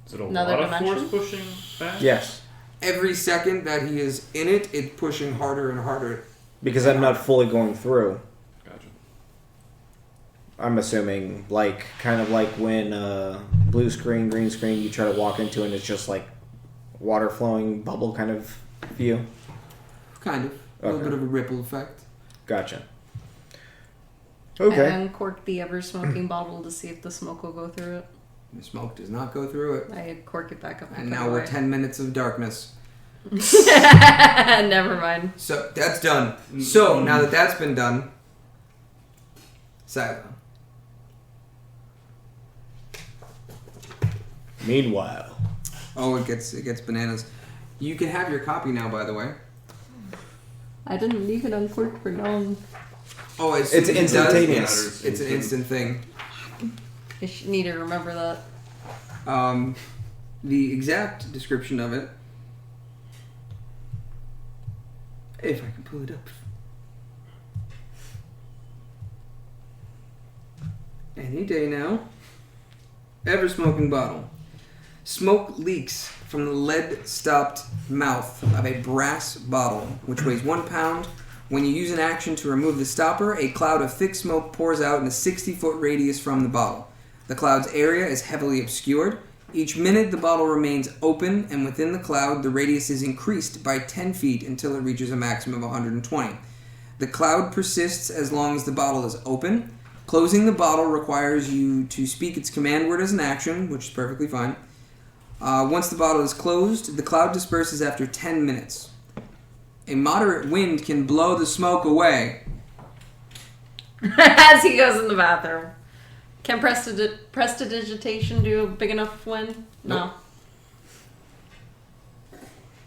Is it a Another lot of dimension? force pushing back? Yes, Every second that he is in it, it's pushing harder and harder. because I'm not fully going through. Gotcha. I'm assuming, like, kind of like when blue screen, green screen, you try to walk into and it's just like water flowing bubble kind of view. Kind of. A little Okay. bit of a ripple effect. Gotcha. Okay. I uncorked the ever-smoking bottle to see if the smoke will go through it. The smoke does not go through it. I cork it back up and And put now it we're away. 10 minutes of darkness. Never mind. So, that's done. So, now that that's been done, Xyla. Meanwhile, Oh, it gets bananas. You can have your copy now, by the way. I didn't leave it uncorked for long. Oh, it's instantaneous. It's an instant thing. I need to remember that. The exact description of it, if I can pull it up. Any day now. Ever smoking bottle. Smoke leaks from the lead-stopped mouth of a brass bottle, which weighs 1 pound. When you use an action to remove the stopper, a cloud of thick smoke pours out in a 60-foot radius from the bottle. The cloud's area is heavily obscured. Each minute, the bottle remains open, and within the cloud, the radius is increased by 10 feet until it reaches a maximum of 120. The cloud persists as long as the bottle is open. Closing the bottle requires you to speak its command word as an action, which is perfectly fine. Once the bottle is closed, the cloud disperses after 10 minutes. A moderate wind can blow the smoke away. As he goes in the bathroom. Can prestidigitation do a big enough wind? No.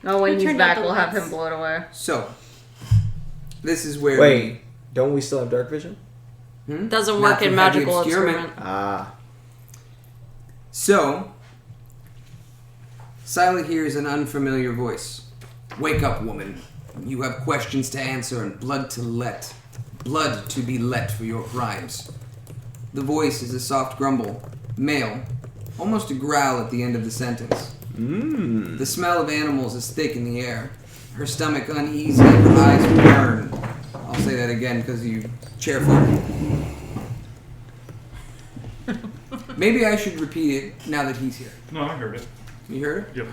No, when We he's turned back, out the we'll have lights. him blow it away. So, this is where... Wait, don't we still have dark vision? Doesn't Not work for in heavy magical obscurement. obscurement. Ah. So, Xyla hears an unfamiliar voice. Wake up, woman. You have questions to answer and blood to let. Blood to be let for your crimes. The voice is a soft grumble, male, almost a growl at the end of the sentence. The smell of animals is thick in the air. Her stomach uneasy, her eyes burn. I'll say that again because you chair farted. Maybe I should repeat it now that he's here. No, I heard it. You heard it? Yep.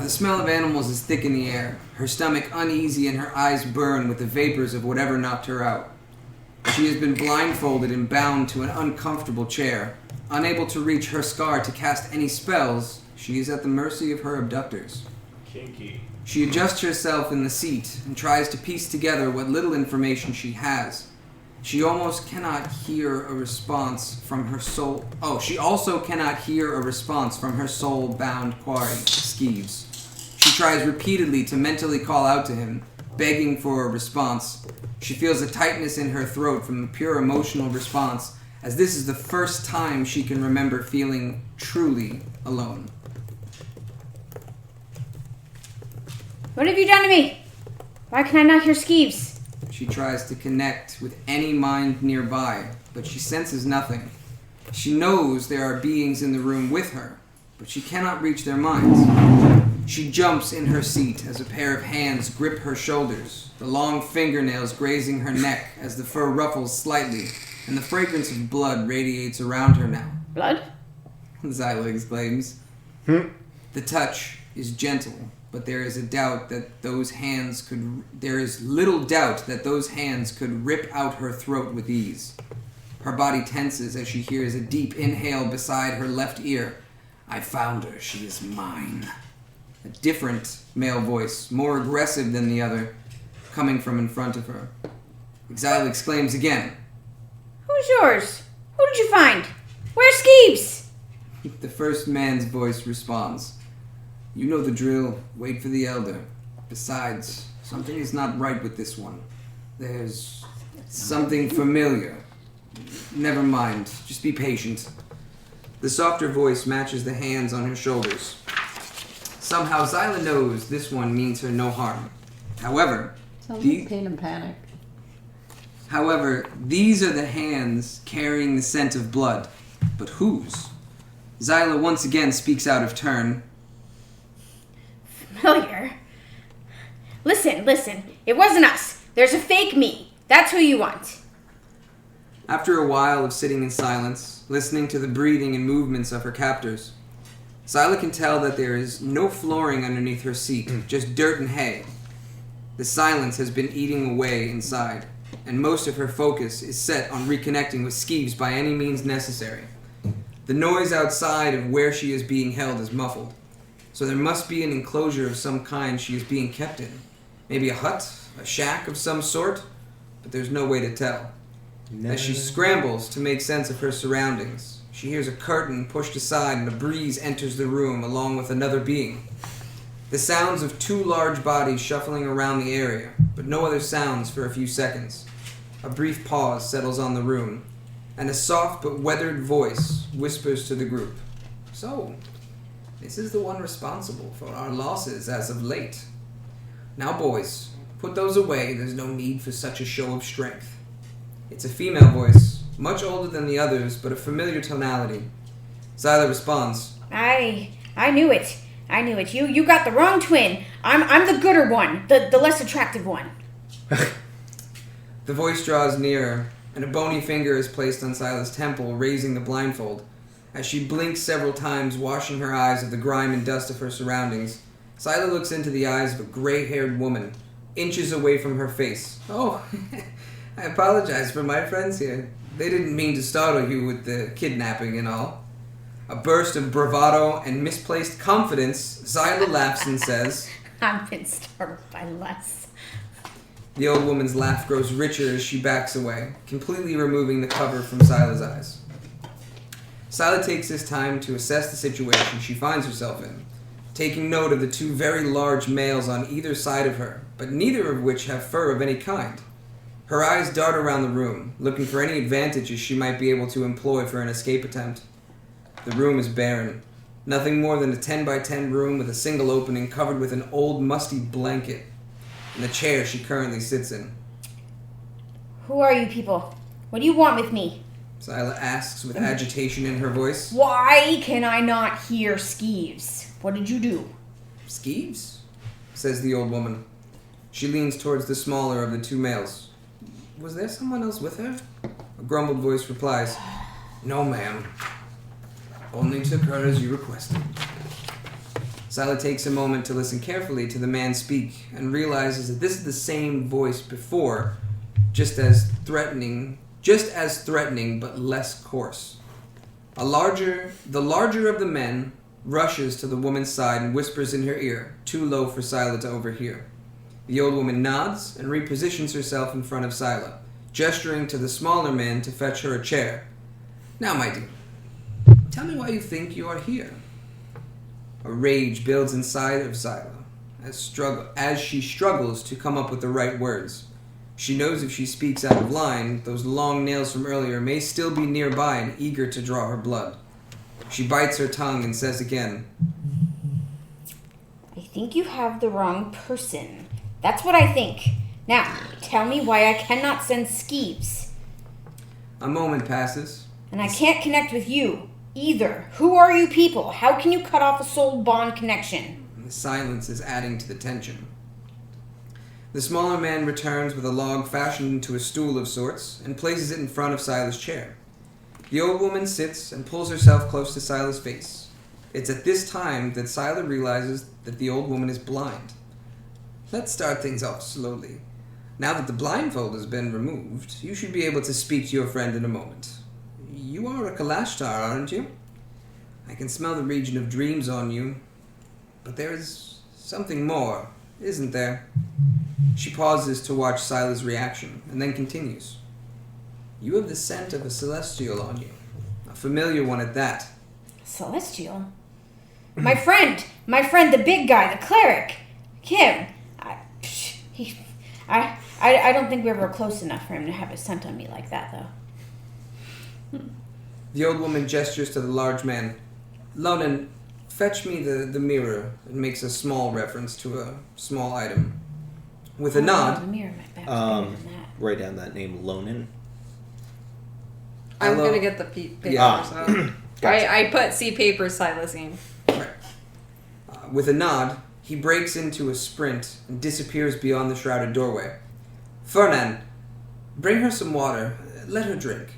The smell of animals is thick in the air. Her stomach uneasy and her eyes burn with the vapors of whatever knocked her out. She has been blindfolded and bound to an uncomfortable chair. Unable to reach her scar to cast any spells, she is at the mercy of her abductors. Kinky. She adjusts herself in the seat and tries to piece together what little information she has. She almost cannot hear a response from her soul. Oh, she also cannot hear a response from her soul-bound quarry, Skeeves. She tries repeatedly to mentally call out to him, begging for a response. She feels a tightness in her throat from the pure emotional response, as this is the first time she can remember feeling truly alone. What have you done to me? Why can I not hear Skeeves? She tries to connect with any mind nearby, but she senses nothing. She knows there are beings in the room with her, but she cannot reach their minds. She jumps in her seat as a pair of hands grip her shoulders, the long fingernails grazing her neck as the fur ruffles slightly, and the fragrance of blood radiates around her now. Blood? Xyla exclaims. The touch is gentle, but there is little doubt that those hands could rip out her throat with ease. Her body tenses as she hears a deep inhale beside her left ear. I found her, she is mine. A different male voice, more aggressive than the other, coming from in front of her. Xyla exclaims again. Who's yours? Who did you find? Where's Skeeves? The first man's voice responds. You know the drill. Wait for the elder. Besides, something is not right with this one. There's something familiar. Never mind. Just be patient. The softer voice matches the hands on her shoulders. Somehow Xyla knows this one means her no harm. However, Sounds like pain and panic. these are the hands carrying the scent of blood. But whose? Xyla once again speaks out of turn. Familiar. Listen. It wasn't us. There's a fake me. That's who you want. After a while of sitting in silence, listening to the breathing and movements of her captors, Xyla can tell that there is no flooring underneath her seat, just dirt and hay. The silence has been eating away inside, and most of her focus is set on reconnecting with Skeeves by any means necessary. The noise outside of where she is being held is muffled, so there must be an enclosure of some kind she is being kept in. Maybe a hut, a shack of some sort, but there's no way to tell. As she scrambles to make sense of her surroundings, she hears a curtain pushed aside and a breeze enters the room along with another being. The sounds of two large bodies shuffling around the area, but no other sounds for a few seconds. A brief pause settles on the room, and a soft but weathered voice whispers to the group. So, this is the one responsible for our losses as of late. Now, boys, put those away. There's no need for such a show of strength. It's a female voice, much older than the others, but a familiar tonality. Xyla responds. I knew it. I knew it. You got the wrong twin. I'm the gooder one, the less attractive one. The voice draws nearer, and a bony finger is placed on Xyla's temple, raising the blindfold. As she blinks several times, washing her eyes of the grime and dust of her surroundings, Xyla looks into the eyes of a gray-haired woman, inches away from her face. Oh, I apologize for my friends here. They didn't mean to startle you with the kidnapping and all. A burst of bravado and misplaced confidence, Xyla laughs and says, I've been startled by less. The old woman's laugh grows richer as she backs away, completely removing the cover from Xyla's eyes. Xyla takes this time to assess the situation she finds herself in, taking note of the two very large males on either side of her, but neither of which have fur of any kind. Her eyes dart around the room, looking for any advantages she might be able to employ for an escape attempt. The room is barren, nothing more than a 10 by 10 room with a single opening covered with an old musty blanket and the chair she currently sits in. Who are you people? What do you want with me? Xyla asks with agitation in her voice. Why can I not hear Skeeves? What did you do? Skeeves? Says the old woman. She leans towards the smaller of the two males. Was there someone else with her? A grumbled voice replies. No, ma'am. Only took her as you requested. Xyla takes a moment to listen carefully to the man speak and realizes that this is the same voice before, just as threatening but less coarse. The larger of the men rushes to the woman's side and whispers in her ear, too low for Xyla to overhear. The old woman nods and repositions herself in front of Xyla, gesturing to the smaller man to fetch her a chair. Now, my dear, tell me why you think you are here. A rage builds inside of Xyla as she struggles to come up with the right words. She knows if she speaks out of line, those long nails from earlier may still be nearby and eager to draw her blood. She bites her tongue and says again, I think you have the wrong person. That's what I think. Now, tell me why I cannot send Skeeves. A moment passes. And I can't connect with you, either. Who are you people? How can you cut off a soul bond connection? The silence is adding to the tension. The smaller man returns with a log fashioned into a stool of sorts and places it in front of Xyla's chair. The old woman sits and pulls herself close to Xyla's face. It's at this time that Xyla realizes that the old woman is blind. Let's start things off slowly. Now that the blindfold has been removed, you should be able to speak to your friend in a moment. You are a Kalashtar, aren't you? I can smell the region of dreams on you, but there is something more, isn't there? She pauses to watch Xyla's reaction, and then continues. You have the scent of a celestial on you. A familiar one at that. Celestial? My friend, the big guy, the cleric. Him. I don't think we were close enough for him to have his scent on me like that, though. The old woman gestures to the large man. Lonan, fetch me the mirror, and makes a small reference to a small item. With a nod. The mirror, my back's better than that. Write down that name, Lonan. I'm Hello. gonna get the paper. Yeah. So. Gotcha. I put see paper silencing. Right. With a nod, he breaks into a sprint and disappears beyond the shrouded doorway. Fernan, bring her some water. Let her drink.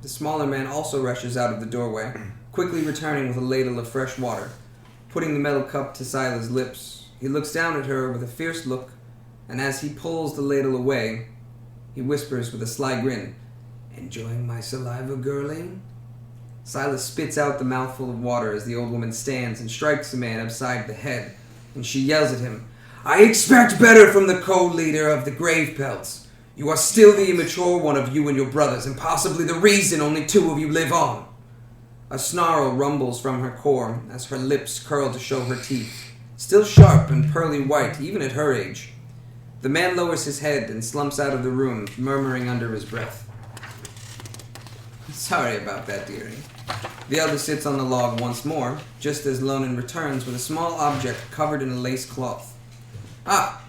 The smaller man also rushes out of the doorway, quickly returning with a ladle of fresh water. Putting the metal cup to Xyla's lips, he looks down at her with a fierce look, and as he pulls the ladle away, he whispers with a sly grin, Enjoying my saliva, girlie? Xyla spits out the mouthful of water as the old woman stands and strikes the man upside the head, and she yells at him, I expect better from the co-leader of the Grave Pelts. You are still the immature one of you and your brothers, and possibly the reason only two of you live on. A snarl rumbles from her core as her lips curl to show her teeth, still sharp and pearly white, even at her age. The man lowers his head and slumps out of the room, murmuring under his breath. Sorry about that, dearie. The elder sits on the log once more, just as Lonan returns with a small object covered in a lace cloth. Ah,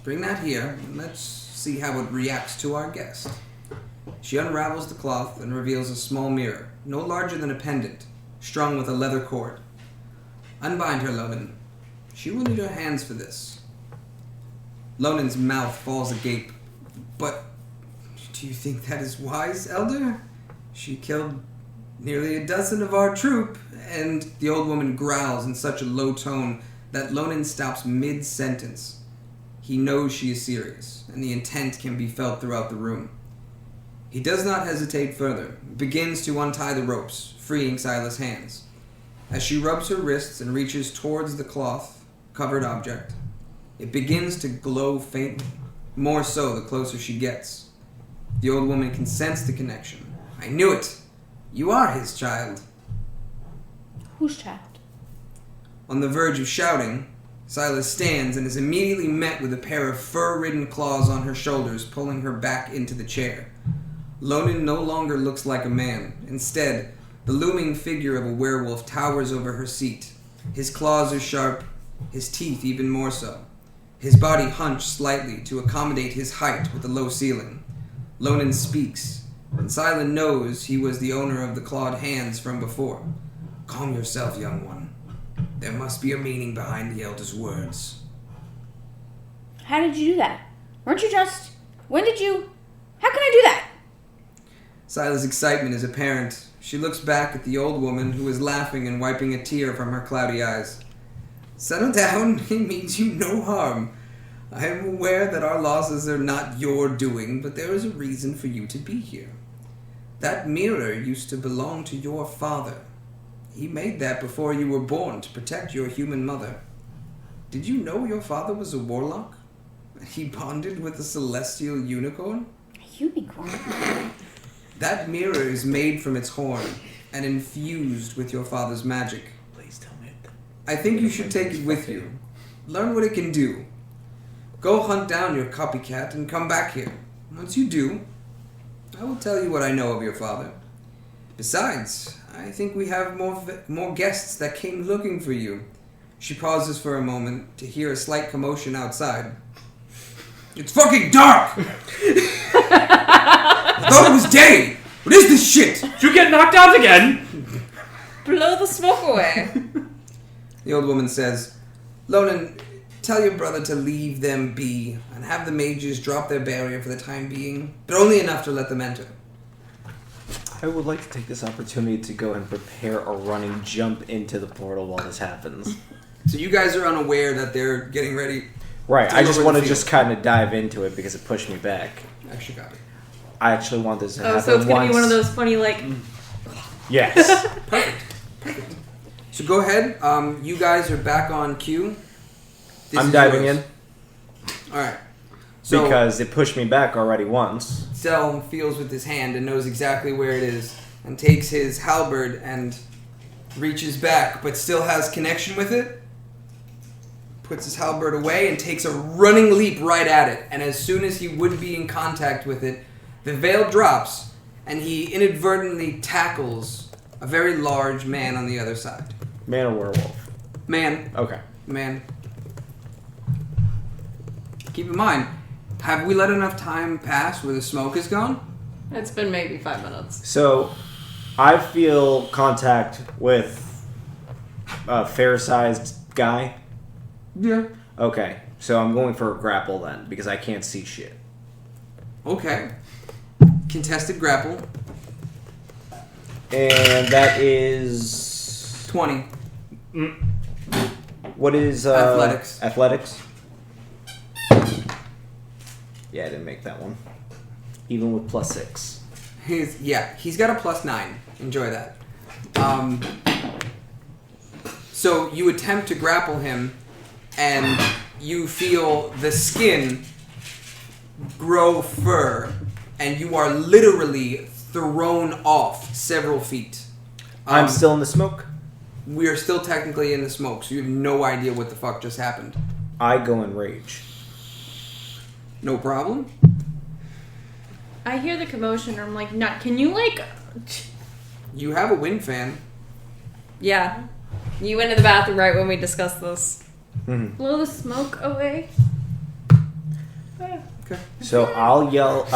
bring that here, and let's see how it reacts to our guest. She unravels the cloth and reveals a small mirror, no larger than a pendant, strung with a leather cord. Unbind her, Lonan. She will need her hands for this. Lonan's mouth falls agape. But do you think that is wise, Elder? She killed nearly a dozen of our troop, and the old woman growls in such a low tone that Lonan stops mid-sentence. He knows she is serious, and the intent can be felt throughout the room. He does not hesitate further, begins to untie the ropes, freeing Xyla's hands. As she rubs her wrists and reaches towards the cloth-covered object, it begins to glow faintly, more so the closer she gets. The old woman can sense the connection. I knew it! You are his child. Whose child? On the verge of shouting, Xyla stands and is immediately met with a pair of fur-ridden claws on her shoulders, pulling her back into the chair. Lonan no longer looks like a man. Instead, the looming figure of a werewolf towers over her seat. His claws are sharp, his teeth even more so. His body hunched slightly to accommodate his height with the low ceiling. Lonan speaks, and Xyla knows he was the owner of the clawed hands from before. Calm yourself, young one. There must be a meaning behind the elder's words. How did you do that? Weren't you just... When did you... How can I do that? Xyla's excitement is apparent. She looks back at the old woman who is laughing and wiping a tear from her cloudy eyes. Settle down, it means you no harm. I am aware that our losses are not your doing, but there is a reason for you to be here. That mirror used to belong to your father. He made that before you were born to protect your human mother. Did you know your father was a warlock? He bonded with a celestial unicorn? A unicorn? That mirror is made from its horn and infused with your father's magic. Please tell me. I think you should take it with you. Learn what it can do. Go hunt down your copycat and come back here. Once you do, I will tell you what I know of your father. Besides, I think we have more guests that came looking for you. She pauses for a moment to hear a slight commotion outside. It's fucking dark! I thought it was day! What is this shit? Did you get knocked out again? Blow the smoke away. The old woman says, Lonan, tell your brother to leave them be and have the mages drop their barrier for the time being, but only enough to let them enter. I would like to take this opportunity to go and prepare a running jump into the portal while this happens. So you guys are unaware that they're getting ready. Right, I just want to just kind of dive into it because it pushed me back. Actually got it. I actually want this to happen Oh, so it's gonna once. be one of those funny, like... Yes. Perfect. So go ahead. You guys are back on cue. I'm diving in. Alright. So Because it pushed me back already once. Sel feels with his hand and knows exactly where it is and takes his halberd and reaches back but still has connection with it. Puts his halberd away and takes a running leap right at it. And as soon as he would be in contact with it, the veil drops and he inadvertently tackles a very large man on the other side. Man or werewolf? Man. Okay. Man. Keep in mind, have we let enough time pass where the smoke is gone? It's been maybe 5 minutes. So, I feel contact with a fair-sized guy. Yeah. Okay, so I'm going for a grapple then, because I can't see shit. Okay. Contested grapple. And that is... 20. What is... Athletics. Athletics? Yeah, I didn't make that one. Even with +6. He's got a +9. Enjoy that. So you attempt to grapple him, and you feel the skin grow fur, and you are literally thrown off several feet. I'm still in the smoke? we are still technically in the smoke, so you have no idea what the fuck just happened. I go in rage. No problem. I hear the commotion. I'm like, "Nut, can you like?" You have a wind fan. Yeah. You went to the bathroom right when we discussed this. Blow the smoke away. Okay. So I'll yell.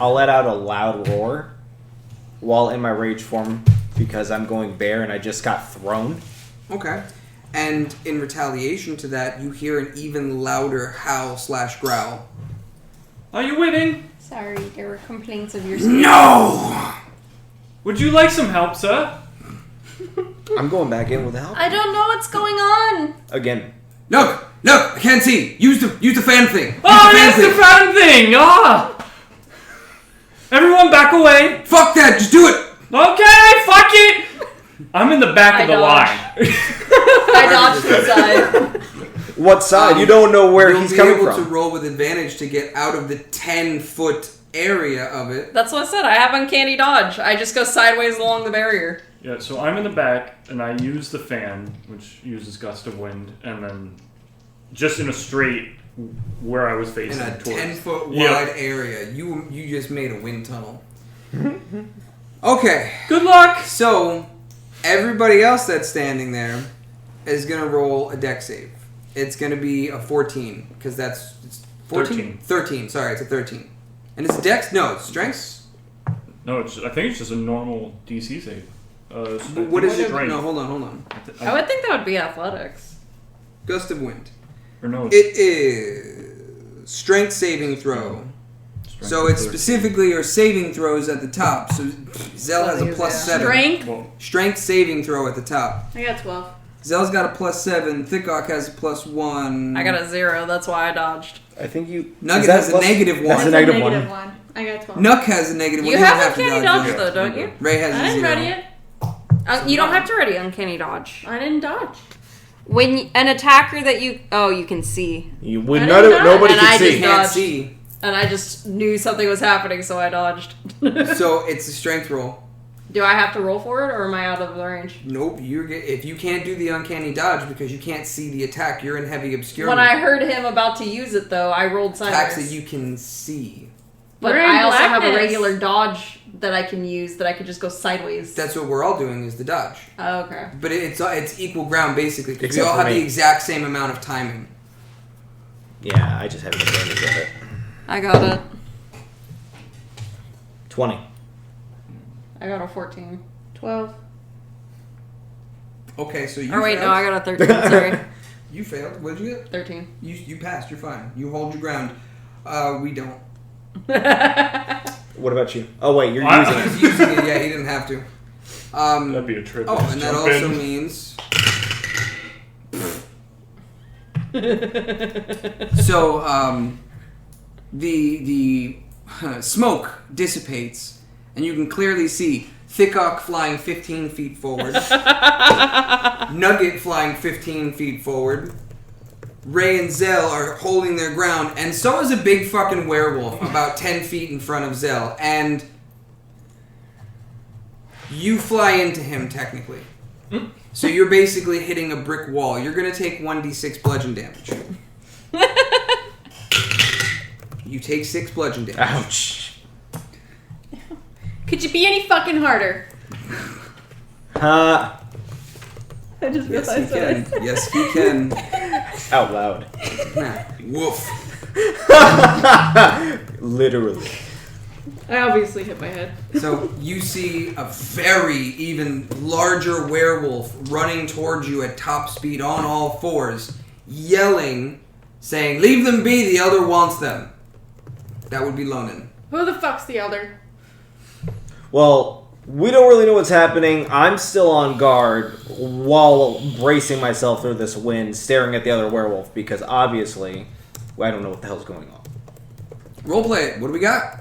I'll let out a loud roar while in my rage form because I'm going bear and I just got thrown. Okay. And in retaliation to that, you hear an even louder howl/growl. Are you winning? Sorry, there were complaints of your No! Would you like some help, sir? I'm going back in with help I don't know what's going on. again. No! I can't see! Use the fan thing! Use Oh, the fan that's the thing. fan thing! Ah! Everyone back away! Fuck that! Just do it! Okay, fuck it! I'm in the back of the line. I dodged the side. What side? You don't know where You'll he's be coming able from. to roll with advantage to get out of the 10-foot area of it. That's what I said. I have uncanny dodge. I just go sideways along the barrier. Yeah, so I'm in the back, and I use the fan, which uses gust of wind, and then just in a straight where I was In facing a towards. 10-foot wide Yeah. area. You just made a wind tunnel. Okay. Good luck! So, everybody else that's standing there is going to roll a dex save. It's going to be a 14, because it's 14? 13, sorry, it's a 13. And it's dex? No, it's strength? No, I think it's just a normal DC save. What is it? Strength. No, hold on. I would think that would be athletics. Gust of wind. Or no, It is strength saving throw. So it's specifically your saving throws at the top. So Zell has a +7. Strength. Well, Strength saving throw at the top. I got 12. Zell's got a +7. Thickok has a +1. I got a 0. That's why I dodged. I think you. Nugget is that has a plus- negative 1. That's a negative one. one. I got 12. Nuck has a negative 1. You He don't have to uncanny dodge dodge, it. though, don't you? Ray has I a didn't 0. ready it. You don't have to ready uncanny dodge. I didn't dodge. When an attacker that you can see, You would I not. didn't know. Nobody And can I see. just Can't dodged. see. and I just knew something was happening, so I dodged. So it's a strength roll. Do I have to roll for it, or am I out of the range? Nope. If you can't do the uncanny dodge because you can't see the attack, you're in heavy obscurity. When I heard him about to use it, though, I rolled attacks that sideways. you can see. But We're in I also have a blackness. regular dodge that I can use that I could just go sideways. That's what we're all doing is the dodge. Oh, okay. But it's equal ground basically because we Except all for have me. the exact same amount of timing. Yeah, I just have an advantage of it. I got it. 20. I got a 14. 12. Okay, so you Or wait, failed. no, I got a 13. Sorry. You failed. What did you get? 13. You passed. You're fine. You hold your ground. We don't. What about you? Oh wait, you're I- using it. He's using it. Yeah, he didn't have to. that'd be a trip. Oh, Just and that jump also in. means. So, the smoke dissipates, and you can clearly see Thickok flying 15 feet forward, Nugget flying 15 feet forward, Ray and Zell are holding their ground, and so is a big fucking werewolf about 10 feet in front of Zell, and you fly into him, technically. So you're basically hitting a brick wall. You're going to take 1d6 bludgeon damage. You take 6 bludgeon damage. Ouch. Could you be any fucking harder? Ha. I just Yes, realized he that. can. Yes, he can. Out loud. Nah. Woof. Literally. I obviously hit my head. So you see a very even larger werewolf running towards you at top speed on all fours, yelling, saying, "Leave them be, the elder wants them." That would be Lonan. Who the fuck's the elder? Well, we don't really know what's happening. I'm still on guard while bracing myself through this wind, staring at the other werewolf, because obviously, I don't know what the hell's going on. Roleplay it. What do we got?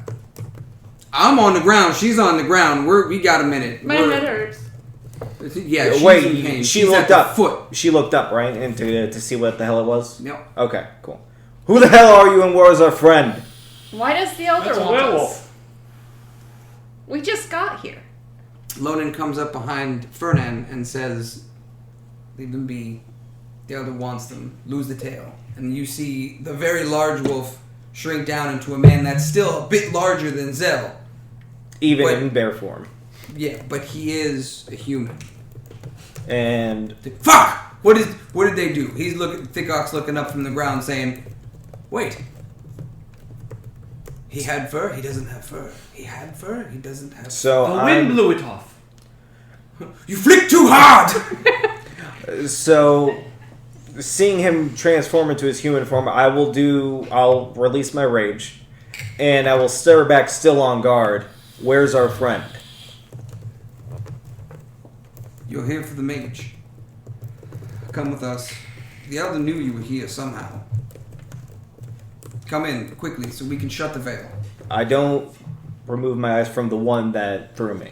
I'm on the ground. She's on the ground. We got a minute. My head hurts. Yeah, she's Wait, in pain. she She's looked at the up. Foot. She looked up, right? And to see what the hell it was? Yep. Okay, cool. Who the hell are you and where is our friend? Why does the elder That's a want us? werewolf. We just got here. Lonan comes up behind Fernan and says, Leave them be. The elder wants them. Lose the tail. And you see the very large wolf shrink down into a man that's still a bit larger than Zell. Even But- in bear form. Yeah, but he is a human. And Fuck! What did they do? He's looking. Thickock's looking up from the ground, saying, "Wait. He had fur. He doesn't have fur. He had fur. He doesn't have." so The wind blew it off. You flick too hard. So, seeing him transform into his human form, I'll release my rage, and I will stare back still on guard. Where's our friend? You're here for the mage. Come with us. The elder knew you were here somehow. Come in quickly so we can shut the veil. I don't remove my eyes from the one that threw me.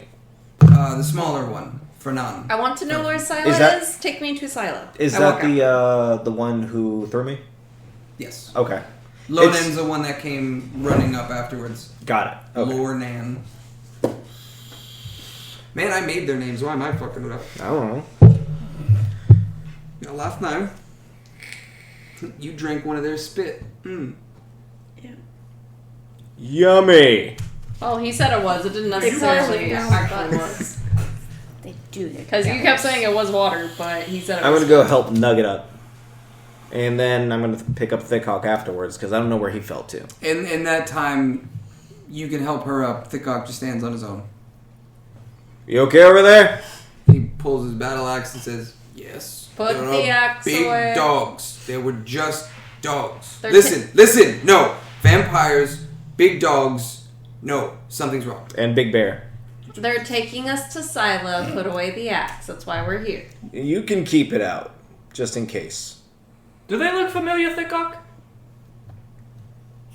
The smaller one, for none. I want to know where Xyla Is that- is. Take me to Xyla. Is I that walk out. the one who threw me? Yes. Okay, Lonen's the one that came running up afterwards. got it. Okay. Lornan. Man, I made their names. Why am I fucking it up? I don't know. Last night, you drank one of their spit. Yummy. Well, he said it was. It didn't They necessarily boil it down actually fast. was. They do. Because you kept saying it was water, but he said it I'm was. gonna go help Nug it up, and then I'm gonna pick up Thickhawk afterwards because I don't know where he fell to. In that time, you can help her up. Thickock just stands on his own. You okay over there? He pulls his battle axe and says, "Yes." Put there the are axe big away. dogs. They were just dogs. They're Listen. No, vampires, big dogs. No, something's wrong. And Big Bear. They're taking us to Xyla. Put away the axe. That's why we're here. You can keep it out, just in case. Do they look familiar, Thickock?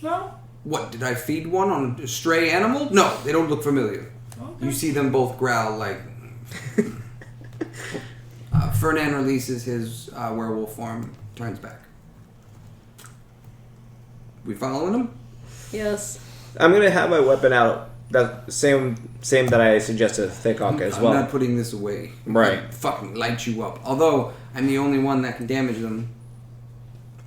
No? What, did I feed one on a stray animal? No, they don't look familiar. You see them both growl like... Fernand releases his werewolf form, turns back. We following him? Yes. I'm gonna have my weapon out. That same that I suggested to Thickhawk as well. I'm not putting this away. Right. I'd fucking light you up. Although, I'm the only one that can damage them.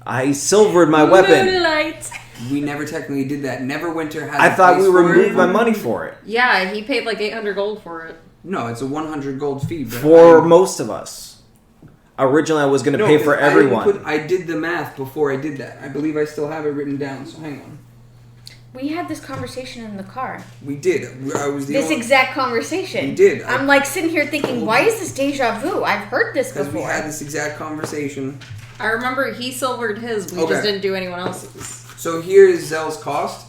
I silvered my weapon. Moonlight. We never technically did that. Neverwinter has I a thought place we for removed it. my money for it. Yeah, he paid like 800 gold for it. No, it's a 100 gold fee. But For most of us. Originally, I was going to pay for everyone. I did the math before I did that. I believe I still have it written down, so hang on. We had this conversation in the car. We did. I was the This only... exact conversation. We did. I'm like sitting here thinking, why is this deja vu? I've heard this Because we before. had this exact conversation. I remember he silvered his. We Okay. just didn't do anyone else's. So here is Zell's cost.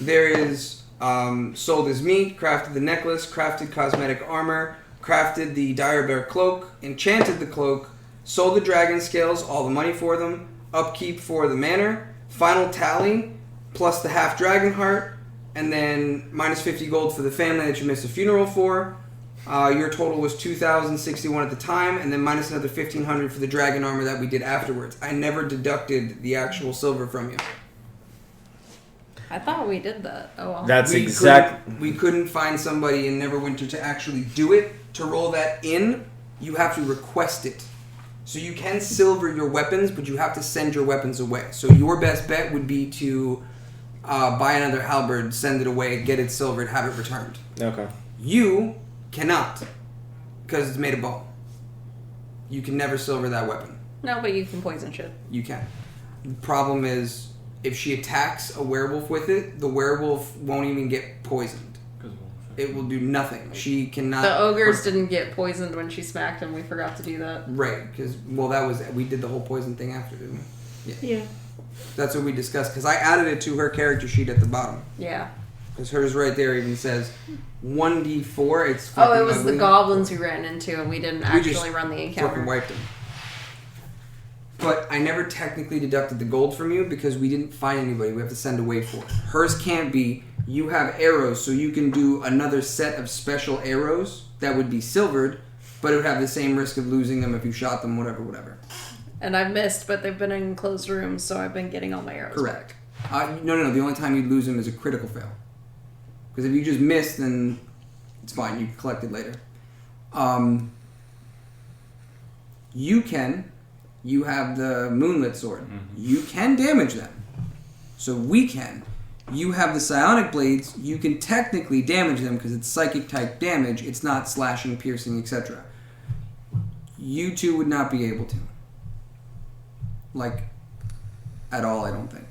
There is sold his meat, crafted the necklace, crafted cosmetic armor, crafted the dire bear cloak, enchanted the cloak, sold the dragon scales, all the money for them, upkeep for the manor, final tally, plus the half dragon heart, and then minus 50 gold for the family that you missed a funeral for. Your total was 2,061 at the time, and then minus another 1,500 for the dragon armor that we did afterwards. I never deducted the actual silver from you. I thought we did that. Oh well. That's We couldn't find somebody in Neverwinter to actually do it. To roll that in, you have to request it. So you can silver your weapons, but you have to send your weapons away. So your best bet would be to buy another halberd, send it away, get it silvered, have it returned. Okay. You cannot, because it's made of bone. You can never silver that weapon. No, but you can poison shit. You can. The problem is, if she attacks a werewolf with it, the werewolf won't even get poisoned. It will do nothing. She cannot... The ogres didn't get poisoned when she smacked him. We forgot to do that. Right, because, well, that was... We did the whole poison thing after, didn't we? Yeah. That's what we discussed, because I added it to her character sheet at the bottom. Yeah. Because hers right there even says 1d4. It's Oh, fucking it was ugly. the goblins we ran into, and we didn't We just actually run the fucking encounter. wiped them. But I never technically deducted the gold from you because we didn't find anybody. We have to send away for it. Hers can't be. You have arrows, so you can do another set of special arrows that would be silvered, but it would have the same risk of losing them if you shot them, whatever. And I've missed, but they've been in closed rooms, so I've been getting all my arrows Correct. back. No. The only time you'd lose them is a critical fail. Because if you just miss, then it's fine. You can collect it later. You have the Moonlit Sword. You can damage them. So we can. You have the Psionic Blades. You can technically damage them because it's psychic type damage. It's not slashing, piercing, etc. You two would not be able to. Like, at all, I don't think.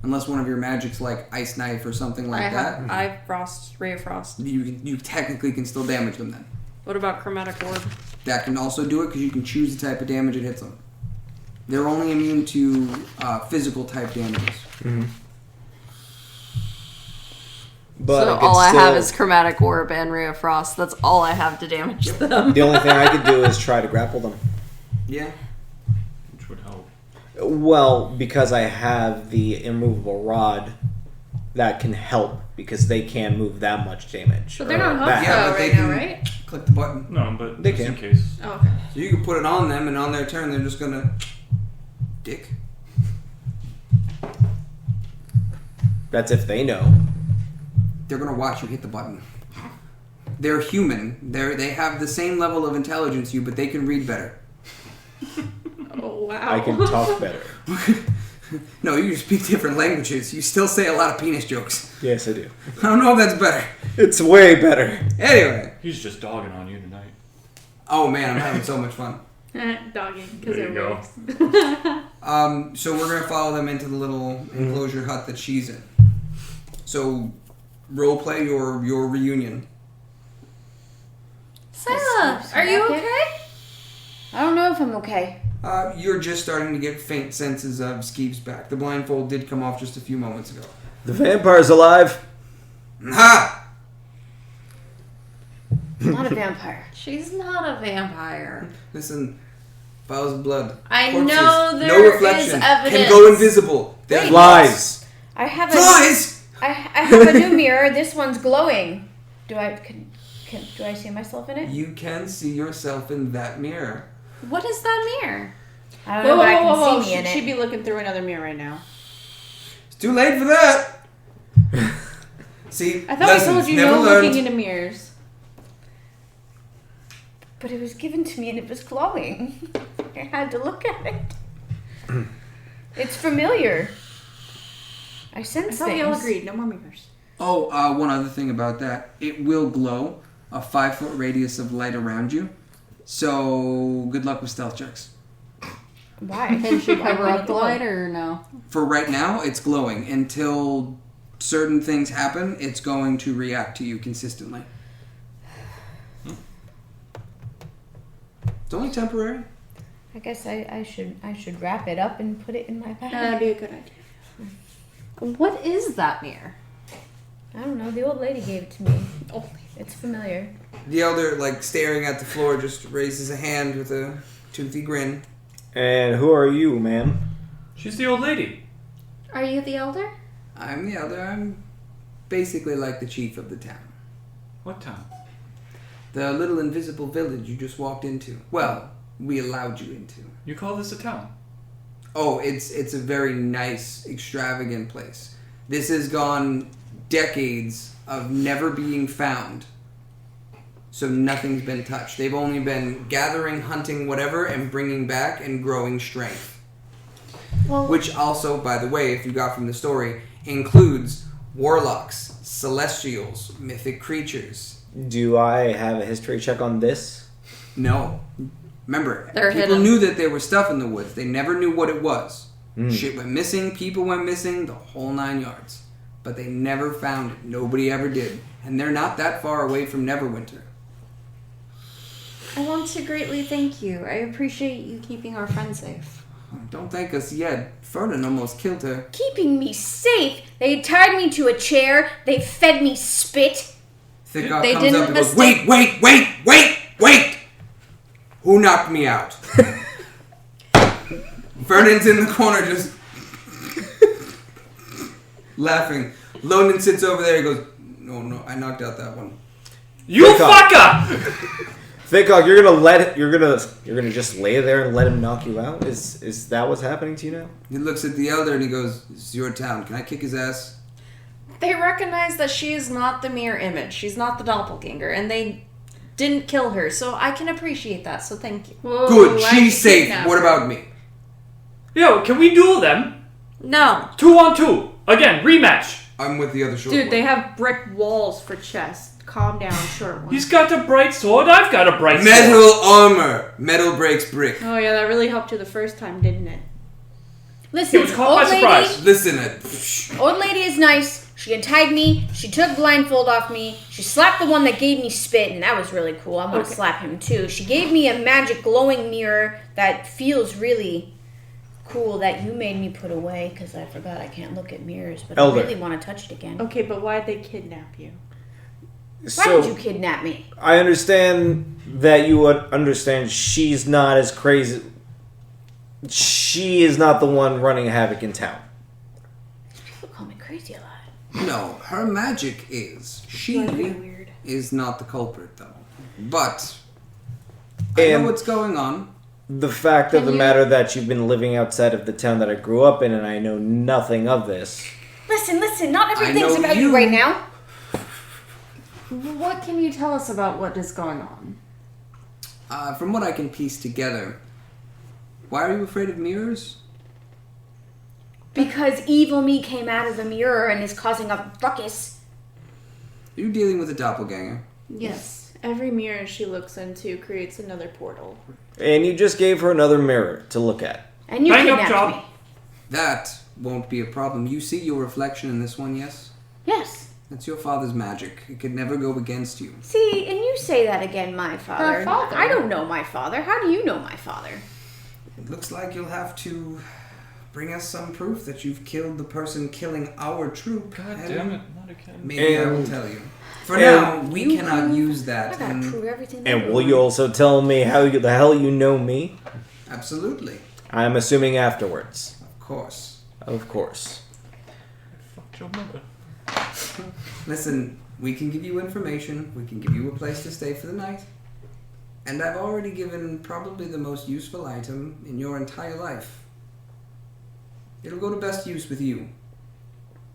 Unless one of your magics like Ice Knife or something like that. I have Frost, Ray of Frost. You technically can still damage them then. What about Chromatic Orb? That can also do it because you can choose the type of damage it hits them. They're only immune to physical type damages. But so all I have is Chromatic Orb and Ray of Frost. That's all I have to damage them. The only thing I could do is try to grapple them. Yeah. Which would help. Well, because I have the immovable rod, that can help because they can move that much damage. But they're not that- hostile but they right now, can- right? Click the button. No, but They just can. in case. Oh, okay. So you can put it on them, and on their turn, they're just gonna dick. That's if they know. They're gonna watch you hit the button. They're human. They have the same level of intelligence you, but they can read better. Oh, wow. I can talk better. No, you speak different languages. You still say a lot of penis jokes. Yes, I do. I don't know if that's better. It's way better. Anyway. He's just dogging on you tonight. Oh man, I'm having so much fun. Dogging, because There it you go. works. So we're gonna follow them into the little enclosure hut that she's in. So, role play your reunion. Xyla, are you okay? I don't know if I'm okay. You're just starting to get faint senses of Skeeve's back. The blindfold did come off just a few moments ago. The vampire's alive. Ha! I'm not a vampire. She's not a vampire. Listen, vials of blood. I corpses, know no there is reflection, evidence. can go invisible. There's Wait. Lies. I have a Flies! I have a new mirror. This one's glowing. Do I see myself in it? You can see yourself in that mirror. What is that mirror? I don't know, but I can see me in She'd it. be looking through another mirror right now. It's too late for that. See, I thought lessons I told you never no learned. looking into mirrors. But it was given to me and it was glowing. I had to look at it. It's familiar. I I sense thought we all things. agreed, no more mirrors. Oh, one other thing about that. It will glow a 5-foot radius of light around you. So, good luck with stealth checks. Why? Can she cover up the light or no? For right now, it's glowing. Until certain things happen, it's going to react to you consistently. It's only temporary. I guess I should wrap it up and put it in my bag. That'd be a good idea. What is that mirror? I don't know. The old lady gave it to me. Oh, It's familiar. The elder, staring at the floor, just raises a hand with a toothy grin. And who are you, ma'am? She's the old lady. Are you the elder? I'm the elder. I'm basically like the chief of the town. What town? The little invisible village you just walked into. Well, we allowed you into. You call this a town? Oh, it's a very nice, extravagant place. This has gone decades of never being found. So nothing's been touched. They've only been gathering, hunting, whatever, and bringing back and growing strength. Well, Which also, by the way, if you got from the story, includes warlocks, celestials, mythic creatures. Do I have a history check on this? No. Remember, They're people hidden. knew that there was stuff in the woods. They never knew what it was. Mm. Shit went missing, people went missing, the whole 9 yards. But they never found it. Nobody ever did. And they're not that far away from Neverwinter. I want to greatly thank you. I appreciate you keeping our friend safe. Don't thank us yet. Fernan almost killed her. Keeping me safe. They tied me to a chair. They fed me spit. Thickock They comes didn't up and goes, mistake- wait! Who knocked me out? Vernon's in the corner just laughing. Lonan sits over there. He goes, no, I knocked out that one. You fucker! Thickcock, you're gonna just lay there and let him knock you out? Is that what's happening to you now? He looks at the elder and he goes, "This is your town. Can I kick his ass?" They recognize that she is not the mirror image. She's not the doppelganger, and they didn't kill her, so I can appreciate that. So thank you. Whoa, Good, why'd she's you safe. kidnap What her? about me? Yo, can we duel them? No. 2-on-2. Again, rematch. I'm with the other short Dude, one. they have brick walls for chest. Calm down, short one. He's got a bright sword. I've got a bright Metal sword. armor. Metal breaks brick. Oh yeah, that really helped you the first time, didn't it? Listen, It was caught by surprise. Listen, Old lady is nice. She untied me. She took blindfold off me. She slapped the one that gave me spit, and that was really cool. I'm gonna slap him too. She gave me a magic glowing mirror that feels really cool that you made me put away because I forgot I can't look at mirrors, but Elder. I really want to touch it again. Okay, but why'd they kidnap you? Why did you kidnap me? I understand that you would understand she's not as crazy. She is not the one running havoc in town. People call me crazy a lot. no. Her magic is. She Weird. is not the culprit, though. But I know And what's going on. the fact of the matter that you've been living outside of the town that I grew up in, and I know nothing of this. Listen, not I everything's know about you. you right now. What can you tell us about what is going on? From what I can piece together, why are you afraid of mirrors? Because evil me came out of the mirror and is causing a ruckus. Are you dealing with a doppelganger? Yes. Every mirror she looks into creates another portal. And you just gave her another mirror to look at. And you Bang up, kidnapped job. me. That won't be a problem. You see your reflection in this one, yes? Yes. That's your father's magic. It could never go against you. See, and you say that again, my father. Her father? I don't know my father. How do you know my father? It looks like you'll have to bring us some proof that you've killed the person killing our troop. God and damn it, not again. Maybe I will And- tell you. For and- now, we You cannot prove- use I that. gotta prove everything. And will you also tell me how the hell you know me? Absolutely. I'm assuming afterwards. Of course. Of course. Fucked your mother. Listen, we can give you information. We can give you a place to stay for the night. And I've already given probably the most useful item in your entire life. It'll go to best use with you.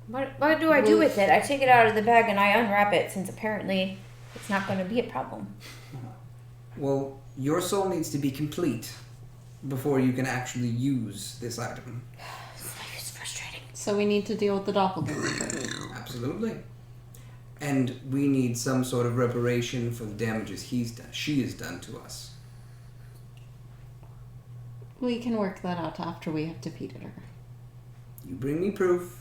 What do I do with it? I take it out of the bag and I unwrap it since apparently it's not going to be a problem. Well, your soul needs to be complete before you can actually use this item. This life is frustrating. So we need to deal with the doppelganger. Absolutely. And we need some sort of reparation for the damages she has done to us. We can work that out after we have defeated her. You bring me proof.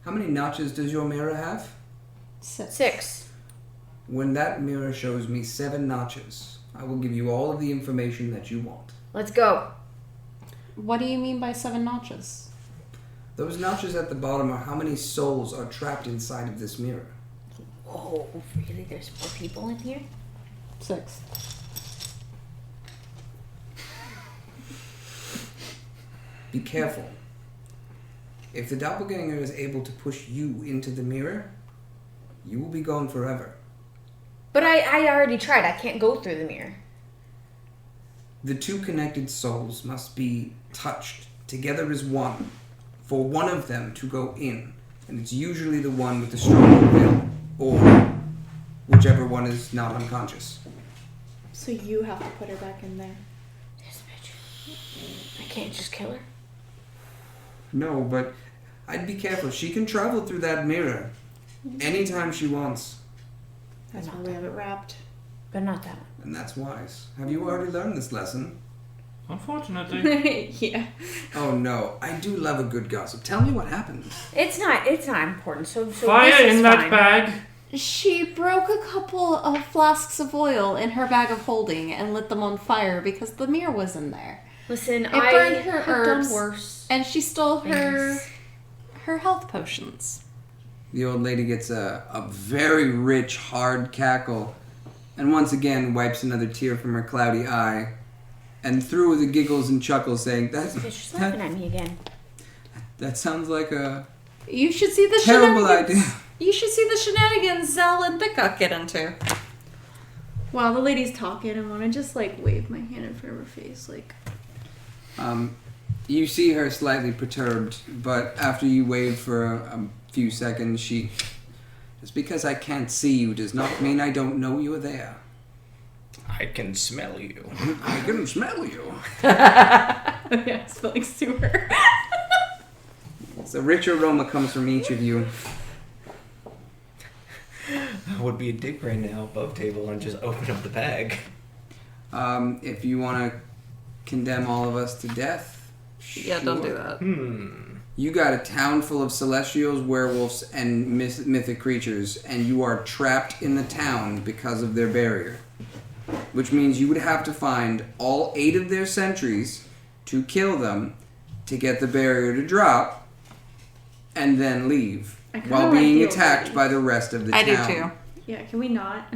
How many notches does your mirror have? 6. When that mirror shows me 7 notches, I will give you all of the information that you want. Let's go. What do you mean by 7 notches? Those notches at the bottom are how many souls are trapped inside of this mirror. Whoa, really? There's 4 people in here? 6. Be careful. If the doppelganger is able to push you into the mirror, you will be gone forever. But I already tried. I can't go through the mirror. The 2 connected souls must be touched together as one for one of them to go in. And it's usually the one with the stronger will, or whichever one is not unconscious. So you have to put her back in there. This bitch. I can't just kill her. No, but I'd be careful. She can travel through that mirror anytime she wants. That's why we have it wrapped. But not that one. And that's wise. Have you already learned this lesson? Unfortunately. Yeah. Oh no, I do love a good gossip. Tell me what happened. It's not important. So Fire this is in that fine. bag. She broke a couple of flasks of oil in her bag of holding and lit them on fire because the mirror was in there. Listen, It I burned her have herbs. done worse. And she stole her Yes. her health potions. The old lady gets a very rich, hard cackle, and once again wipes another tear from her cloudy eye, and through the giggles and chuckles saying, This bitch is laughing at me again. that sounds like a You should see the terrible shenanigans. idea. You should see the shenanigans Zell and Thickup get into. While the lady's talking, I want to just like wave my hand in front of her face, like. You see her slightly perturbed, but after you wave for a few seconds, just because I can't see you does not mean I don't know you are there. I can smell you. I can smell you. Yeah, it's like sewer. So rich aroma comes from each of you. I would be a dick right now above table and just open up the bag. If you want to condemn all of us to death, Yeah, don't do that. You got a town full of celestials, werewolves, and mythic creatures, and you are trapped in the town because of their barrier. Which means you would have to find all 8 of their sentries to kill them to get the barrier to drop, and then leave, while being attacked by the rest of the town. I do too. Yeah, can we not?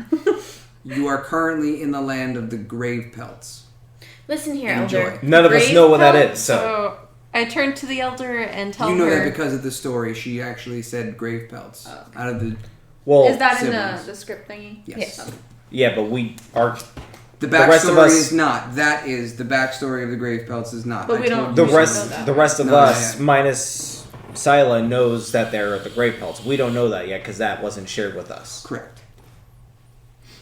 You are currently in the land of the grave pelts. Listen here, Enjoy. Elder. None of us Grave know what that pelt? is, so. I turn to the elder and tell You know her. that because of the story. She actually said grave pelts. Oh, okay. Out of the... Well, Is that in siblings. the script thingy? Yes. yeah, but we are. The rest of backstory us- is not. That is the backstory of the grave pelts is not. But I we told don't- The you so. rest, know that. the rest of No, us, yeah. minus Xyla, knows that they're the Grave Pelts. We don't know that yet because that wasn't shared with us. Correct.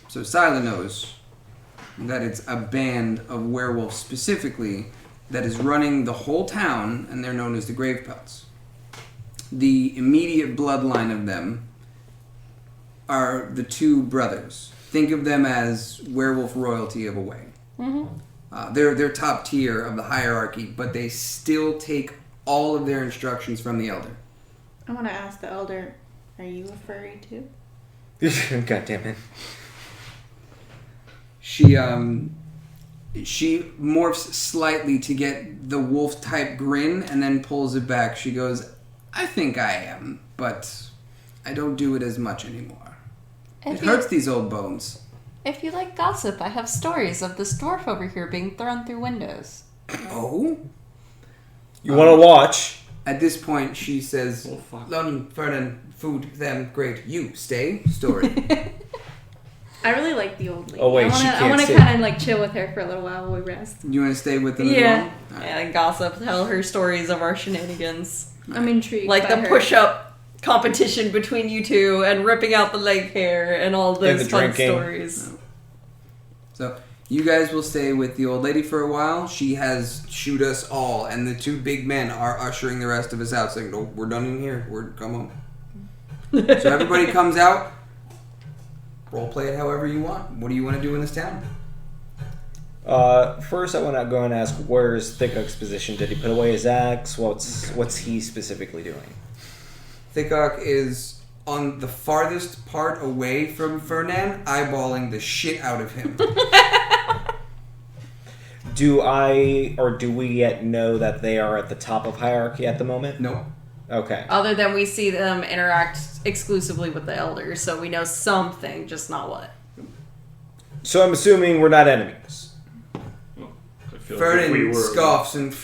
So Xyla knows that it's a band of werewolves specifically that is running the whole town, and they're known as the Grave Pelts. The immediate bloodline of them are the 2 brothers. Think of them as werewolf royalty of a way. They're top tier of the hierarchy, but they still take all of their instructions from the elder. I want to ask the elder, are you a furry too? God damn it. She morphs slightly to get the wolf type grin and then pulls it back. She goes, I think I am, but I don't do it as much anymore. It hurts these old bones. If you like gossip, I have stories of this dwarf over here being thrown through windows. Oh? You want to watch? At this point, she says, London, Vernon, food, them, great. You, stay, story. I really like the old lady. Oh, wait, I she wanna, can't I want to sit. kind of like chill with her for a little while while we rest. You want to stay with them Yeah. as well? All right. And gossip, tell her stories of our shenanigans. I'm intrigued. Like by the her. push-up competition between you two and ripping out the leg hair and all those the fun drinking. stories. So, you guys will stay with the old lady for a while. She has shoot us all, and the 2 big men are ushering the rest of us out, saying, "No, we're done in here. Come on." So everybody comes out. Role play it however you want. What do you want to do in this town? First, I want to go and ask, where's Thickhook's position? Did he put away his axe? What's he specifically doing? Thickok is on the farthest part away from Fernan, eyeballing the shit out of him. Do we yet know that they are at the top of hierarchy at the moment? No. Okay. Other than we see them interact exclusively with the elders, so we know something, just not what. So I'm assuming we're not enemies. I feel Fernan if we were, scoffs and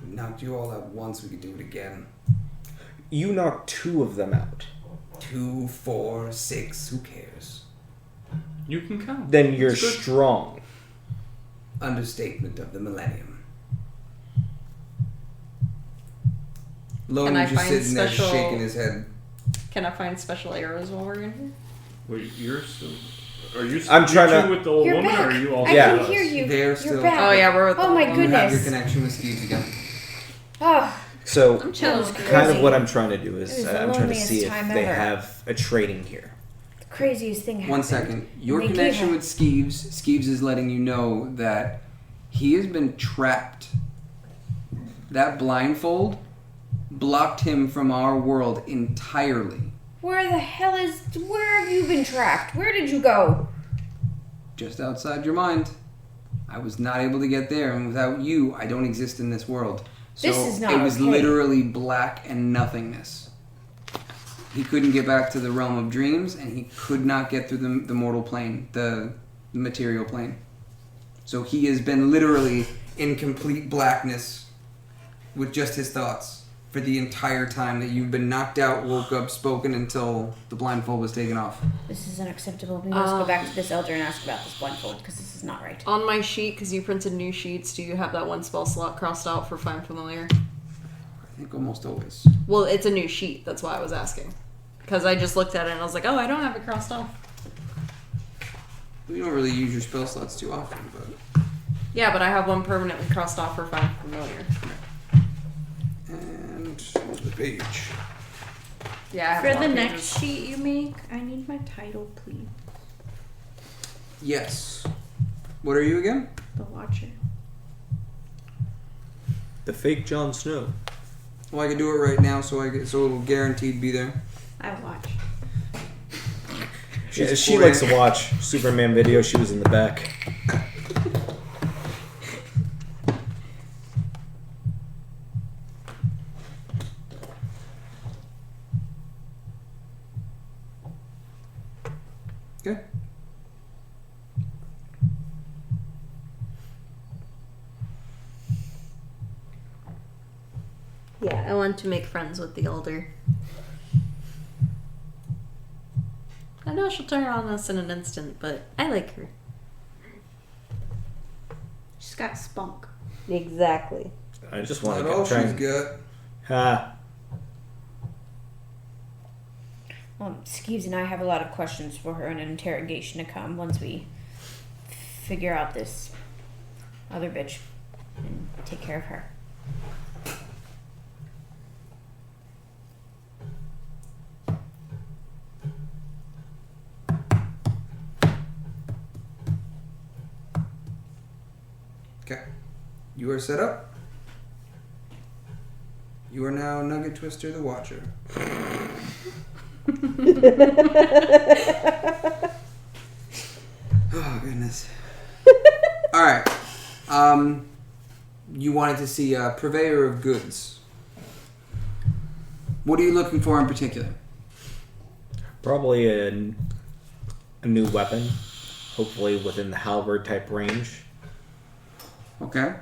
knocked you all out once. We could do it again. You knocked 2 of them out. 2, 4, 6. Who cares? You can count. Then you're It's good. strong. Understatement of the millennium. Can Lone I just find sitting there special- shaking his head. Can I find special arrows while we're in here? Wait, you're still. Are you? I'm you trying two to- with the old You're woman, back. or are you all? I Yeah. can hear you. They're You're still- back. Oh yeah, we're with Oh the my old woman. You have your goodness. connection with Steve again. Oh, So I'm chilling. That was kind of crazy. what I'm trying to do It is was the I'm trying to loneliest see if time they ever. have a trading here. the craziest thing happened. 1 second. Your They gave connection her- with Skeeves is letting you know that he has been trapped. That blindfold blocked him from our world entirely. Where have you been trapped? Where did you go? Just outside your mind. I was not able to get there, and without you, I don't exist in this world. So This is not it was okay. literally black and nothingness. He couldn't get back to the realm of dreams, and he could not get through the mortal plane, the material plane. So he has been literally in complete blackness with just his thoughts for the entire time that you've been knocked out, woke up, spoken until the blindfold was taken off. This is unacceptable. We must go back to this elder and ask about this blindfold because this is not right. On my sheet, because you printed new sheets, do you have that one spell slot crossed out for Find Familiar? I think almost always. Well, it's a new sheet. That's why I was asking. Because I just looked at it and I was like, oh, I don't have it crossed off. You don't really use your spell slots too often, but... Yeah, but I have one permanently crossed off for Find Familiar. And the page. Yeah, I have a For lot the of next pages. sheet you make, I need my title, please. Yes. What are you again? The Watcher. The fake Jon Snow. Well, I can do it right now, so it'll guaranteed be there. I watch. Yeah, She's she poor. likes to watch Superman videos. She was in the back. Okay. Yeah, I want to make friends with the elder. I know she'll turn on us in an instant, but I like her. She's got spunk. Exactly. I just want Not to all try she's and... got. Ha. Skeeves and I have a lot of questions for her and an interrogation to come once we figure out this other bitch and take care of her. Okay. You are set up. You are now Nugget Twister the Watcher. Oh, goodness. Alright. You wanted to see a purveyor of goods. What are you looking for in particular? Probably a new weapon. Hopefully within the halberd type range. Okay.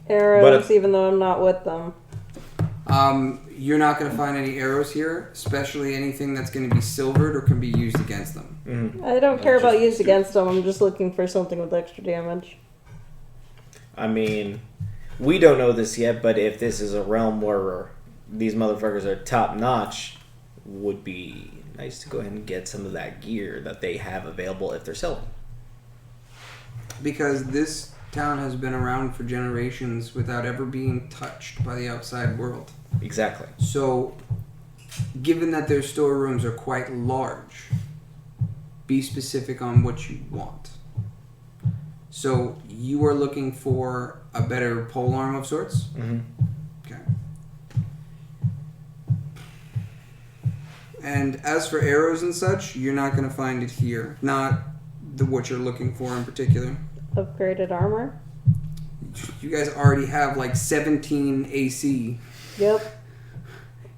Arrows, But if- even though I'm not with them. You're not going to find any arrows here, especially anything that's going to be silvered or can be used against them. Mm-hmm. I don't care about used against them. I'm just looking for something with extra damage. I mean, we don't know this yet, but if this is a realm where these motherfuckers are top notch, would be nice to go ahead and get some of that gear that they have available if they're selling. Because this town has been around for generations without ever being touched by the outside world. Exactly. So, given that their storerooms are quite large, be specific on what you want. So, you are looking for a better polearm of sorts? Mm-hmm. Okay. And as for arrows and such, you're not going to find it here. Not what you're looking for in particular. Upgraded armor? You guys already have like 17 AC. Yep.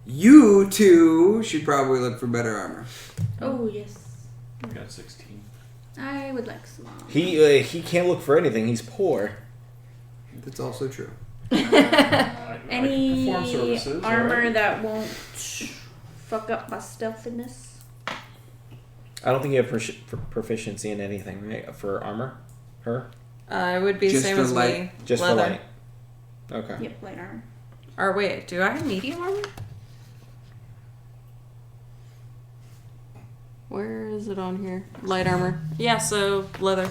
You two should probably look for better armor. Oh, yes. I got 16. I would like some. He can't look for anything. He's poor. That's also true. I Any perform services, armor alright. that won't fuck up my stealthiness? I don't think you have proficiency in anything, right? For armor? Her? It would be the Just same for as light. me. Just Leather. for light. Okay. Yep, light armor. Or wait, do I have medium armor? Where is it on here? Light armor. Yeah, so leather.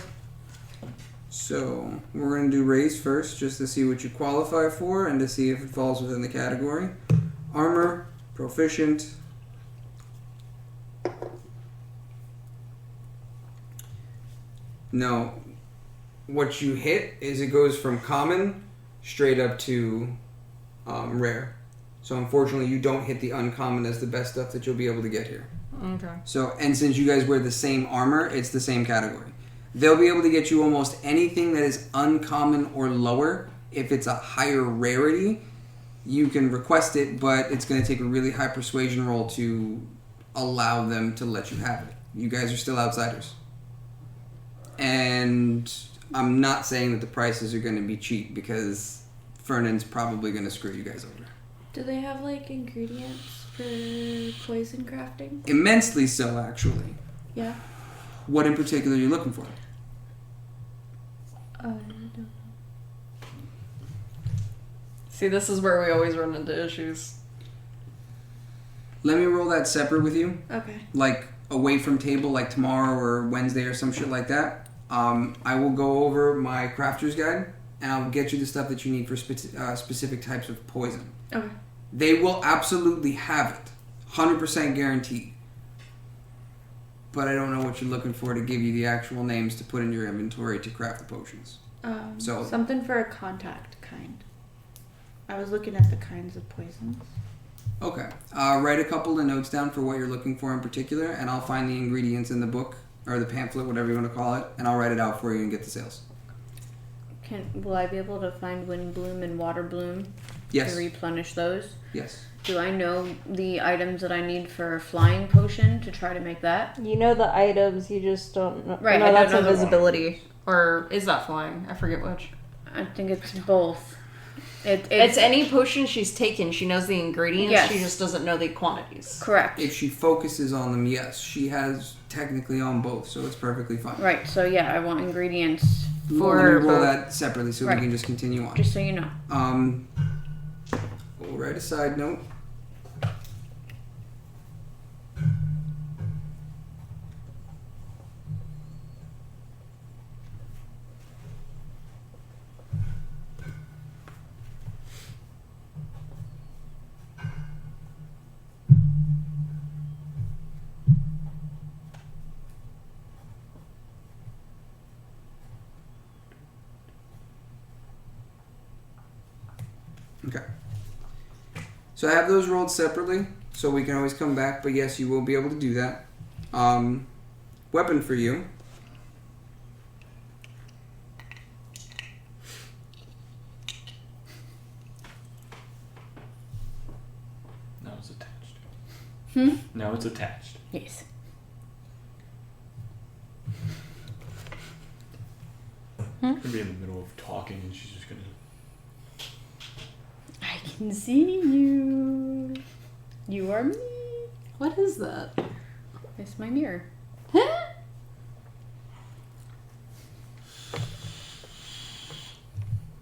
So, we're going to do race first, just to see what you qualify for and to see if it falls within the category. Armor, proficient. No. What you hit is it goes from common straight up to rare. So, unfortunately, you don't hit the uncommon as the best stuff that you'll be able to get here. Okay. So, and since you guys wear the same armor, it's the same category. They'll be able to get you almost anything that is uncommon or lower. If it's a higher rarity, you can request it, but it's going to take a really high persuasion roll to allow them to let you have it. You guys are still outsiders. And I'm not saying that the prices are going to be cheap because Fernand's probably going to screw you guys over. Do they have like ingredients for poison crafting? Immensely so, actually. Yeah. What in particular are you looking for? See, this is where we always run into issues. Let me roll that separate with you. Okay. Like away from table, like tomorrow or Wednesday or some shit like that, I will go over my crafter's guide and I'll get you the stuff that you need for specific types of poison. Okay. They will absolutely have it. 100% guaranteed. But I don't know what you're looking for to give you the actual names to put in your inventory to craft the potions. So Something for a contact kind. I was looking at the kinds of poisons. Okay. Write a couple of notes down for what you're looking for in particular, and I'll find the ingredients in the book, or the pamphlet, whatever you want to call it, and I'll write it out for you and get the sales. Will I be able to find Wind Bloom and Water Bloom Yes. to replenish those? Yes. Do I know the items that I need for a flying potion to try to make that? You know the items, you just don't know. Right, No, I don't that's know the- invisibility. Or is that flying? I forget which. I think it's both. It's any potion she's taken. She knows the ingredients. Yes. She just doesn't know the quantities. correct. If she focuses on them, yes. She has technically on both, so it's perfectly fine. Right, so yeah, I want ingredients, Let For me roll both. that separately so Right. we can just continue on. just so you know. We'll write a side note. Okay. So I have those rolled separately, so we can always come back, but yes, you will be able to do that. Weapon for you. Now it's attached. Hmm? Now it's attached. Yes. Gonna be in the middle of talking and she's just gonna. I can see you. You are me. What is that? It's my mirror.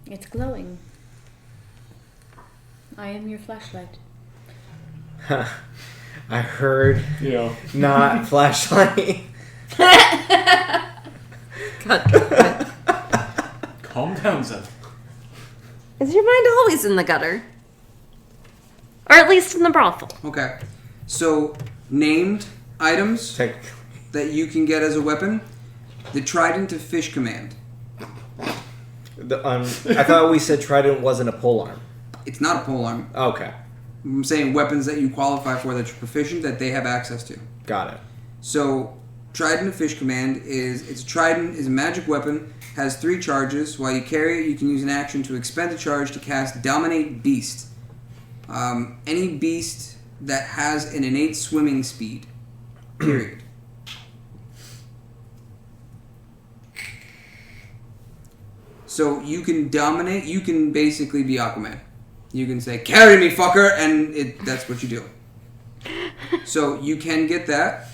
It's glowing. I am your flashlight. I heard Yeah. not flashlight. God. Calm down, Seth. Is your mind always in the gutter? Or at least in the brothel? Okay. So, named items Technically. that you can get as a weapon. The Trident of Fish Command. I thought we said trident wasn't a polearm. It's not a polearm. Okay, I'm saying weapons that you qualify for that you're proficient that they have access to. got it. So, Trident of Fish Command it's a trident, is a magic weapon, has 3 charges. While you carry it, you can use an action to expend a charge to cast Dominate Beast. Any beast that has an innate swimming speed. Period. So you can dominate, you can basically be Aquaman. You can say, "Carry me, fucker," and that's what you do. So you can get that.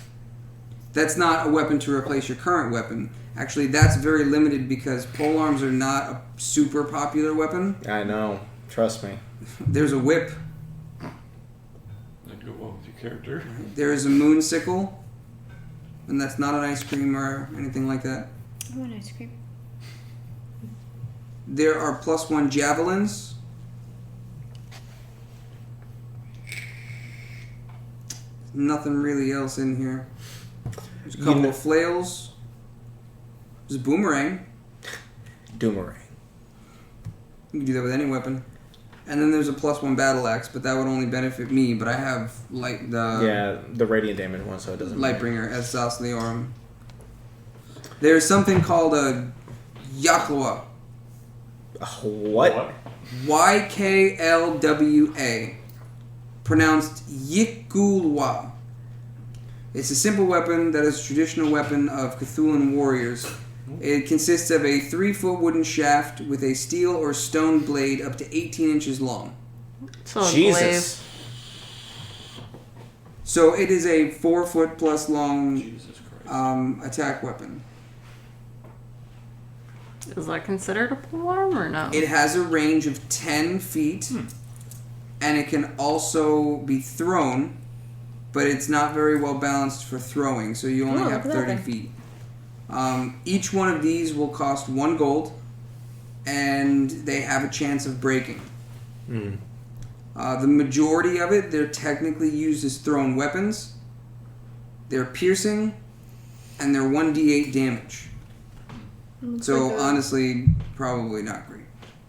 That's not a weapon to replace your current weapon. Actually, that's very limited because polearms are not a super popular weapon. I know. Trust me. There's a whip. That'd go well with your character. There is a moon sickle. And that's not an ice cream or anything like that. I want ice cream. There are +1 javelins. Nothing really else in here. There's a couple of flails. There's a boomerang. Doomerang. You can do that with any weapon. And then there's a +1 battle axe, but that would only benefit me. But I have the radiant damage one, so it doesn't matter. Lightbringer as Sas Leorum. There's something called a Yaklwa. What? YKLWA. Pronounced Yikulwa. It's a simple weapon that is a traditional weapon of Cthulhan warriors. It consists of a 3-foot wooden shaft with a steel or stone blade up to 18 inches long. So Jesus. So it is a 4-foot plus long Jesus Christ. attack weapon. Is that considered a polearm or no? It has a range of 10 feet, and it can also be thrown, but it's not very well balanced for throwing, so you only have look at 30 that feet. Each one of these will cost 1 gold, and they have a chance of breaking. The majority of it, they're technically used as thrown weapons. They're piercing, and they're 1d8 damage. So honestly, probably not great.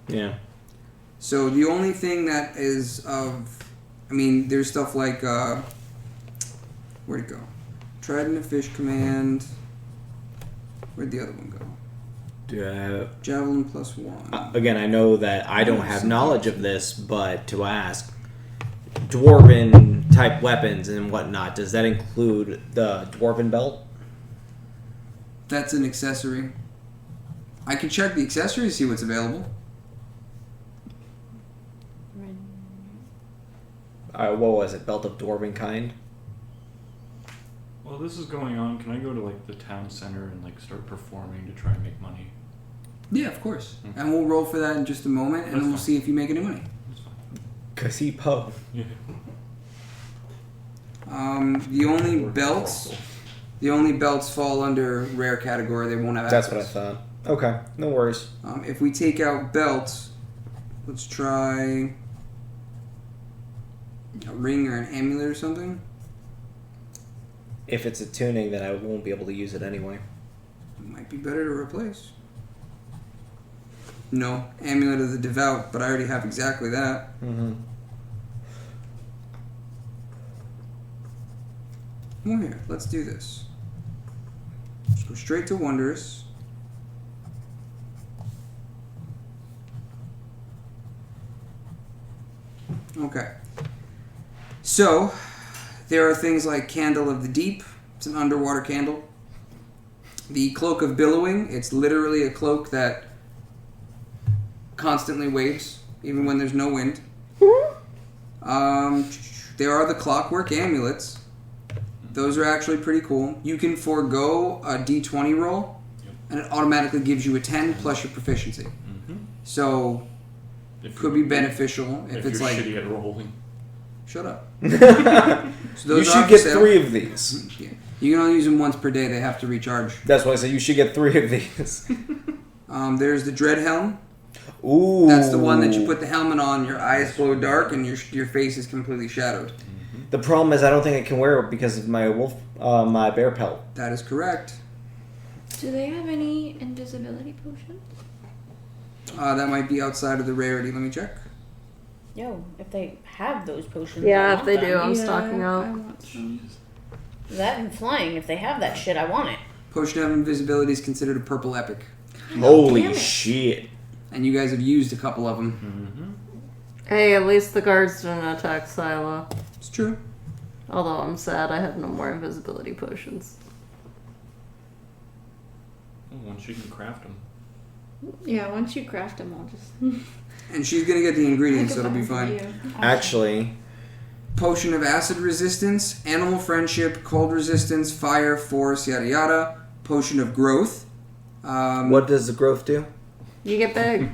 Yeah. So the only thing that is of, I mean, there's stuff like, where'd it go? Trident of Fish Command. Where'd the other one go? Javelin +1. Again, I know that I don't have knowledge of this, but to ask, dwarven type weapons and whatnot, does that include the dwarven belt? That's an accessory. I can check the accessory to see what's available. What was it? Belt of dwarven kind? While this is going on, can I go to like the town center and like start performing to try and make money? Yeah, of course. Okay. And we'll roll for that in just a moment, and That's we'll fine. see if you make any money. That's fine. Gazebo. Yeah. The only belts fall under rare category. They won't have That's what I access. thought. Okay, no worries. If we take out belts, let's try a ring or an amulet or something. If it's a tuning, then I won't be able to use it anyway. It might be better to replace. No, amulet of the devout, but I already have exactly that. Well, here, let's do this. Let's go straight to Wondrous. Okay. So, there are things like Candle of the Deep. It's an underwater candle. The Cloak of Billowing. It's literally a cloak that constantly waves, even when there's no wind. There are the Clockwork Amulets. Those are actually pretty cool. You can forego a d20 roll, and it automatically gives you a 10 plus your proficiency. So, it could be beneficial if it's you're like... shitty at rolling. Shut up. You those should are get for sale. 3 of these. Yeah. You can only use them once per day. They have to recharge. That's why I said you should get 3 of these. There's the Dread Helm. Ooh. That's the one that you put the helmet on, your eyes glow dark, and your face is completely shadowed. The problem is I don't think I can wear it because of my my bear pelt. That is correct. Do they have any invisibility potions? That might be outside of the rarity. Let me check. Yo, if they have those potions, Yeah, I if want they them. do, I'm stocking I up. want some. That and flying, if they have that shit, I want it. Potion of Invisibility is considered a purple epic. Holy damn it. shit. And you guys have used a couple of them. Hey, at least the guards didn't attack Xyla. It's true. Although I'm sad I have no more invisibility potions. Well, once you can craft them. Yeah, once you craft them, I'll just. And she's going to get the ingredients, so it'll be fine. Actually, Potion of Acid Resistance, Animal Friendship, Cold Resistance, Fire, Force, yada yada. Potion of Growth. what does the growth do? You get big.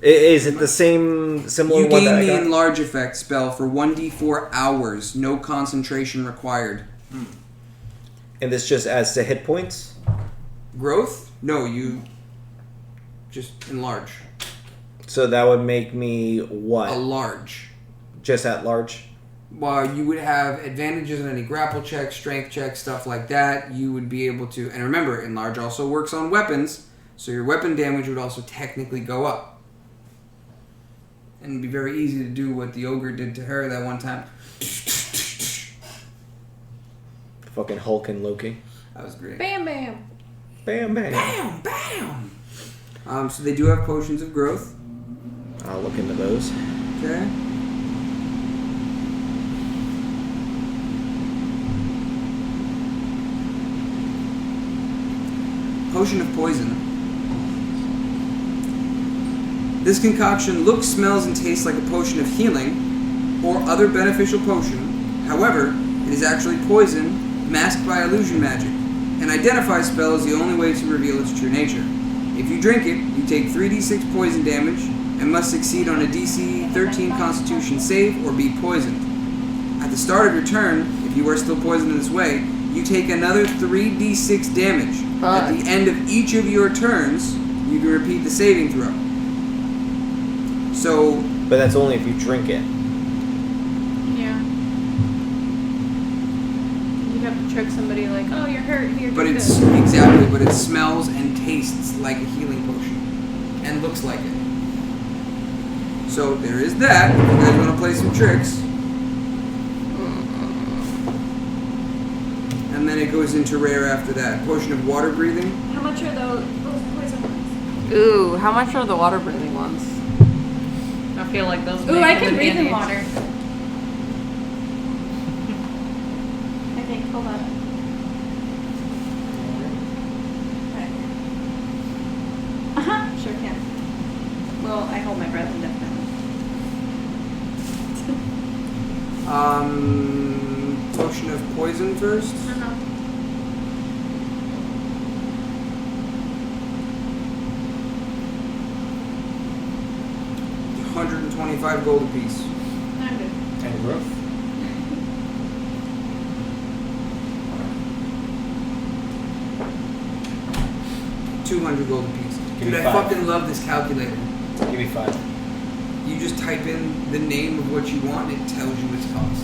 Is it the same similar You one gain that I the got? Enlarge Effect spell for 1d4 hours. No concentration required. And this just adds to hit points? Growth? No, you just enlarge. So that would make me what? A large. Just at large? While you would have advantages on any grapple checks, strength checks, stuff like that, you would be able to... And remember, enlarge also works on weapons, so your weapon damage would also technically go up. And it'd be very easy to do what the ogre did to her that one time. Fucking Hulk and Loki. That was great. Bam, bam. Bam, bam. Bam! Bam! So they do have potions of growth. I'll look into those. Okay. Potion of poison. This concoction looks, smells, and tastes like a potion of healing or other beneficial potion. However, it is actually poison masked by illusion magic. An identify spell is the only way to reveal its true nature. If you drink it, you take 3d6 poison damage and must succeed on a DC 13 Constitution save or be poisoned. At the start of your turn, if if you are still poisoned in this way, you take another 3d6 damage. At the end of each of your turns, you can repeat the saving throw. So, But that's only if you drink it. Yeah. You'd have to trick somebody like, oh, you're hurt. Here, but drink it's this. exactly, but it smells and tastes like a healing potion, and looks like it. So there is that. If you guys want to play some tricks, and then it goes into rare after that. Potion of water breathing. How much are those poison ones? Ooh, how much are the water breathing ones? I feel like those. Ooh, make I them can breathe in handy. water. I think. Hold on. Sure can. Well, I hold my breath indefinitely. Potion of poison first. 125 gold apiece. I'm good. 10 growth. $200 gold apiece. Give Dude, me I 5. fucking love this calculator. Give me 5. You just type in the name of what you want and it tells you its cost.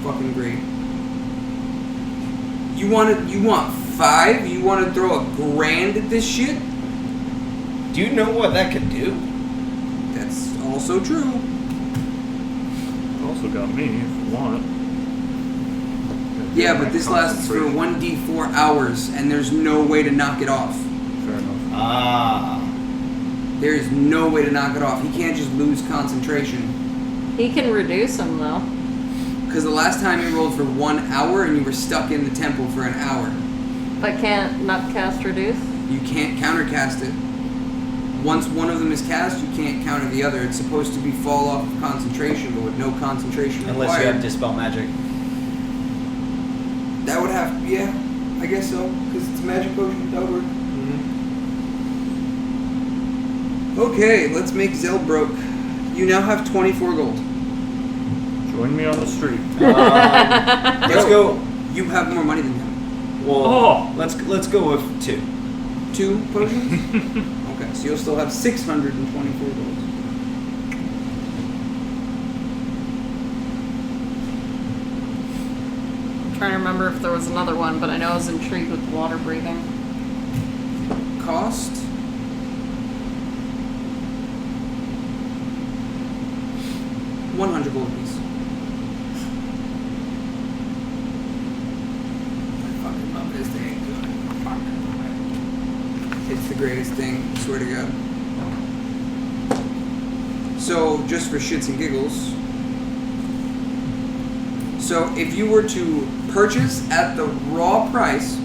Fucking great. You want 5? You want to throw $1,000 at this shit? Do you know what that could do? That's also true. Also got me if you want. Yeah, but this lasts for 1d4 hours and there's no way to knock it off. Fair enough. Ah. There is no way to knock it off. He can't just lose concentration. He can reduce them though. Because the last time you rolled for 1 hour and you were stuck in the temple for an hour. But can't not cast reduce? You can't countercast it. Once one of them is cast, you can't counter the other. It's supposed to be fall off of concentration, but with no concentration Unless you required. have Dispel Magic. That would have, yeah, I guess so. Because it's a magic potion, that would work. Okay, let's make Zell broke. You now have 24 gold. Join me on the street. Let's go. You have more money than him. Well, Oh. let's go with 2. 2 potions? Okay, so you'll still have 624 gold. I'm trying to remember if there was another one, but I know I was intrigued with the water breathing. Cost? $100 gold piece. I fucking love this thing. It's the greatest thing, I swear to God. So, just for shits and giggles. So, if you were to purchase at the raw price,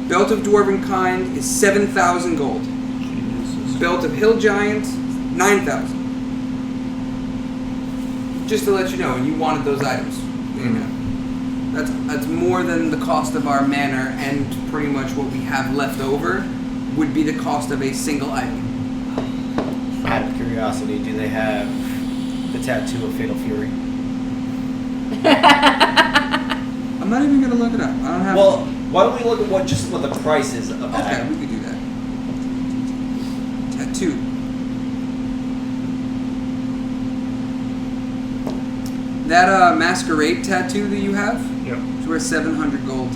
Belt of Dwarven Kind is 7,000 gold. Jesus. Belt of Hill Giant, 9,000. Just to let you know, and you wanted those items. You know. That's more than the cost of our manor, and pretty much what we have left over would be the cost of a single item. Out of curiosity, do they have the tattoo of Fatal Fury? I'm not even gonna look it up. I don't have. Well, why don't we look at what the price is of that? Okay, we could do that. Tattoo. That masquerade tattoo that you have Yep. is worth 700 gold.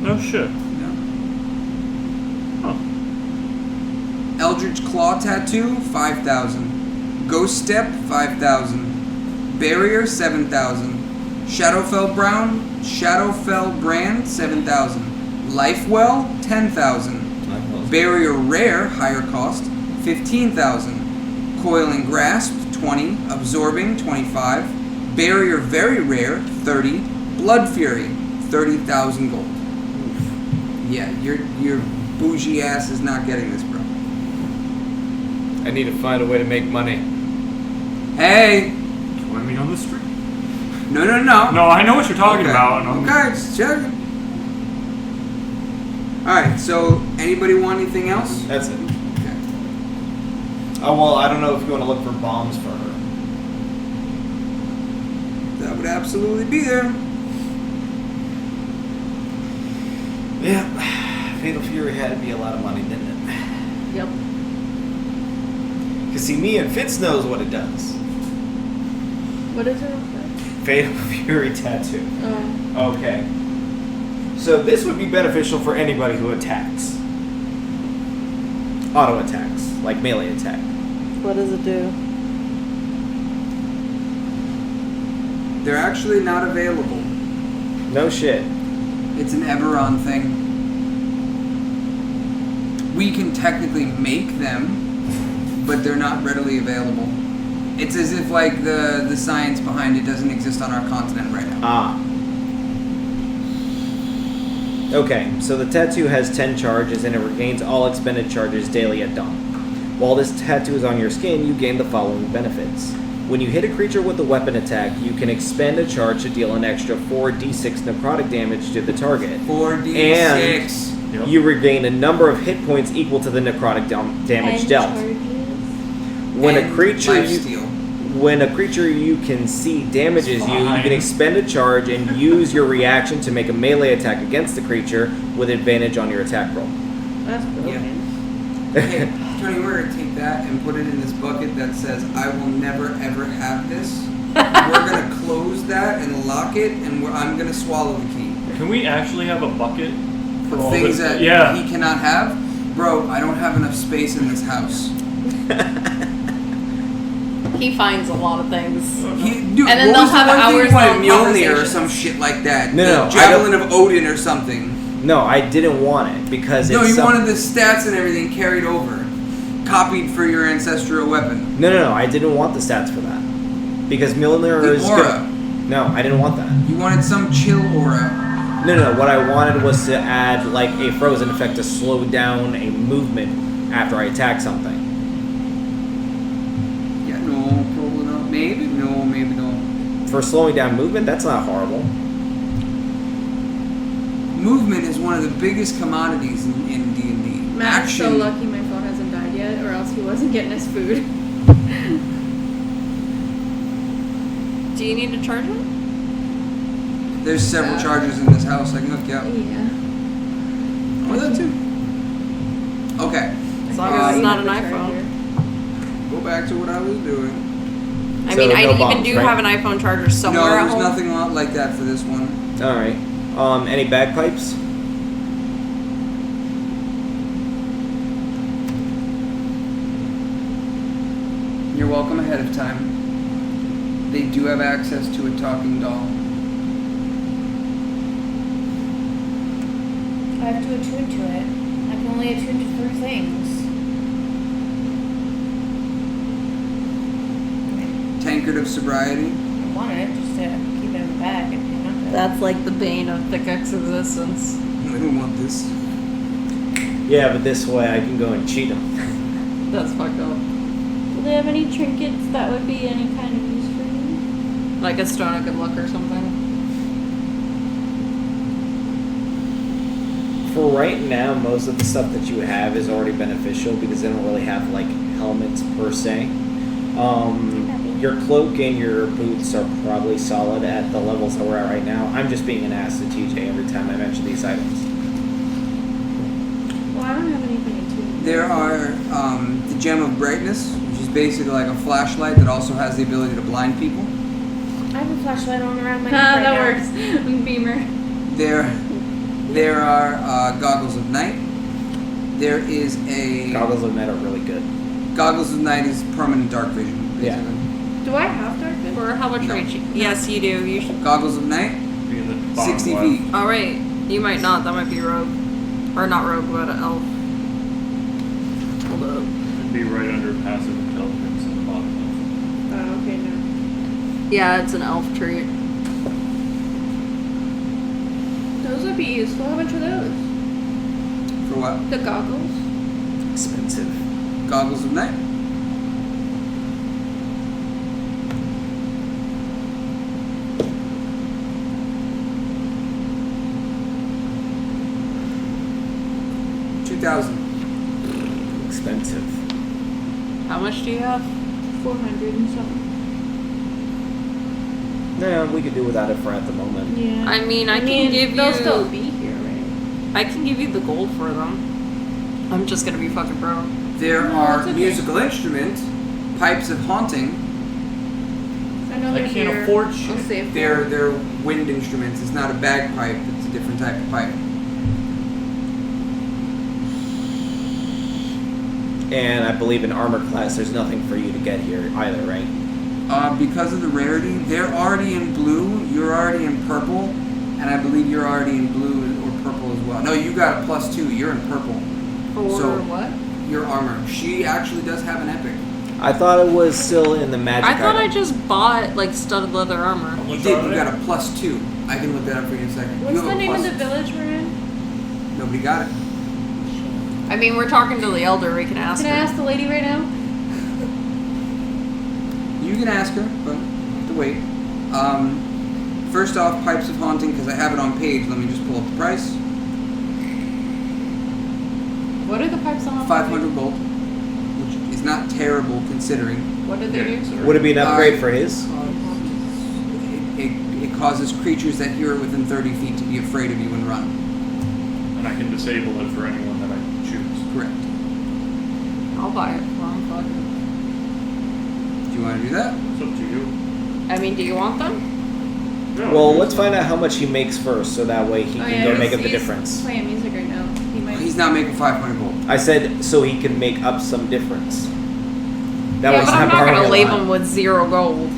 No shit. Yeah. Huh. Eldritch Claw tattoo, 5,000. Ghost Step, 5,000. Barrier, 7,000. Shadowfell Brand, 7,000. Lifewell, 10,000. Barrier Rare, higher cost, 15,000. Coiling Grasp, 20. Absorbing, 25. Barrier Very Rare, 30. Blood Fury, 30,000 gold. Yeah, your bougie ass is not getting this, bro. I need to find a way to make money. Hey! Join me on the street. No. No, I know what you're talking about. and I'm- Okay, just checking. Alright, so anybody want anything else? That's it. Okay. Oh, well, I don't know if you want to look for bombs for her. That would absolutely be there. Yeah, Fatal Fury had to be a lot of money, didn't it? Yep. Cause see, me and Fitz knows what it does. What is it? Fatal Fury tattoo. Oh. Okay. So this would be beneficial for anybody who attacks. Auto attacks, like melee attack. What does it do? They're actually not available. No shit. It's an Eberron thing. We can technically make them, but they're not readily available. It's as if like the science behind it doesn't exist on our continent right now. Ah. Okay, so the tattoo has 10 charges and it regains all expended charges daily at dawn. While this tattoo is on your skin, you gain the following benefits. When you hit a creature with a weapon attack, you can expend a charge to deal an extra 4d6 necrotic damage to the target. 4d6. And you regain a number of hit points equal to the necrotic damage dealt. When a creature you can see damages you, you can expend a charge and use your reaction to make a melee attack against the creature with advantage on your attack roll. That's broken. Okay, Tony, we're going to take that and put it in this bucket that says, I will never ever have this. We're going to close that and lock it, and I'm going to swallow the key. Can we actually have a bucket for all Things this? that Yeah. he cannot have? Bro, I don't have enough space in this house. He finds a lot of things. Dude, And then what they'll was the have one thing you wanted? hours-long Mjolnir or conversations. some shit like that. No, The no, I Javelin of Odin or something. No, I didn't want it because No, it's you wanted the stats and everything carried over. Copied for your ancestral weapon. No, I didn't want the stats for that. Because Mjolnir The is aura. good. No, I didn't want that. You wanted some chill aura. No, what I wanted was to add like a frozen effect to slow down a movement after I attack something. Yeah, no, probably not. Maybe? No, maybe not. For slowing down movement, that's not horrible. Movement is one of the biggest commodities in D&D. Matt's so lucky my phone hasn't died yet, or else he wasn't getting his food. Do you need to charge it? There's several chargers in this house. I can hook you up. Yeah. Oh, that too. Okay. As long as it's not an iPhone. Go back to what I was doing. I So mean, I no even bombs, do right? have an iPhone charger somewhere No, at there's home. nothing like that for this one. Alright. Any bagpipes? You're welcome ahead of time. They do have access to a talking doll. I have to attune to it. I can only attune to 3 things. Tankard of sobriety. I want it just to keep it in the bag and hang on to it. That's like the bane of Thick's existence. I don't want this. Yeah, but this way I can go and cheat them. That's fucked up. Do they have any trinkets that would be any kind of use for you? Like a stone of good luck or something. For right now, most of the stuff that you have is already beneficial because they don't really have like helmets per se. Your cloak and your boots are probably solid at the levels that we're at right now. I'm just being an ass to TJ every time I mention these items. Well, I don't have anything attuned. There are the Gem of Brightness, which is basically like a flashlight that also has the ability to blind people. I have a flashlight on around my neck right That now. works. Beamer. There are Goggles of Night. There is a... Goggles of Night are really good. Goggles of Night is permanent dark vision, basically. Yeah. Do I have dark vision? For how much No. reach? Yes, you do. You should. Goggles of Night, Be in the bottom 60 left. feet. Oh, right. You might not. That might be rogue. Or not rogue, but an elf. Hold up. It'd be right under passive intelligence in the bottom left. Oh, okay, no. Yeah, it's an elf trait. Those would be useful. How much are those? For what? The goggles? Expensive. Goggles of Night. $2,000. Expensive. How much do you have? 400 and something. No, we could do without it for at the moment. Yeah. I mean, I can give they'll you- still be here, right? I can give you the gold for them. I'm just gonna be fucking broke. There No, are it's okay. musical instruments, pipes of haunting. I know I they're can't here. afford I'll shit. save They're wind instruments. It's not a bagpipe. It's a different type of pipe. And I believe in armor class, there's nothing for you to get here either, right? Because of the rarity, they're already in blue. You're already in purple, and I believe you're already in blue or purple as well. No, you got a +2. You're in purple. For So- what? Your armor. She actually does have an epic. I thought it was still in the magic I thought I item. just bought like studded leather armor. You What's did. on You it? got a +2. I can look that up for you in a second. What's you have the a name of plus- the village we're in? Nobody got it. I mean, we're talking to the elder. We can ask Can I her. ask the lady right now? You can ask her, but you have to wait. First off, Pipes of Haunting, because I have it on page. Let me just pull up the price. What are the pipes on? 500 gold, which is not terrible considering. What did Yeah, they do? sorry. Would it be an upgrade for his? It causes creatures that hear it within 30 feet to be afraid of you and run. And I can disable it for anyone that I choose. Correct. I'll buy it. Well, fuck it. Do you want to do that? It's up to you. I mean, do you want them? Yeah, Well, okay. let's find out how much he makes first, so that way he Oh, can yeah, go he's- make up the he's difference. Playing music right now. He might. He's not making 500 gold. I said so he can make up some difference. That Yeah, way he's but I'm not borrowing gonna a leave lot. them with 0 gold.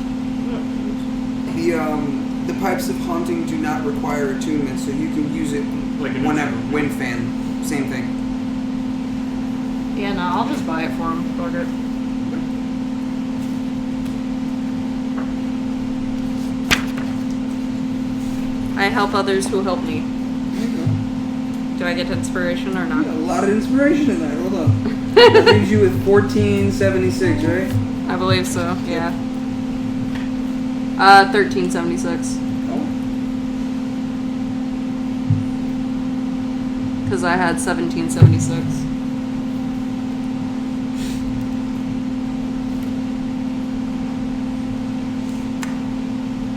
The Pipes of Haunting do not require attunement, so you can use it Like an whenever. attunement. Wind fan, same thing. Yeah, no, I'll just buy it for him. Fuck it. I help others who help me. There you go. Do I get inspiration or You got not? a lot of inspiration in there. Hold on. That leaves you with 1476, right? I believe so. Yeah. 1376. Oh. Because I had 1776.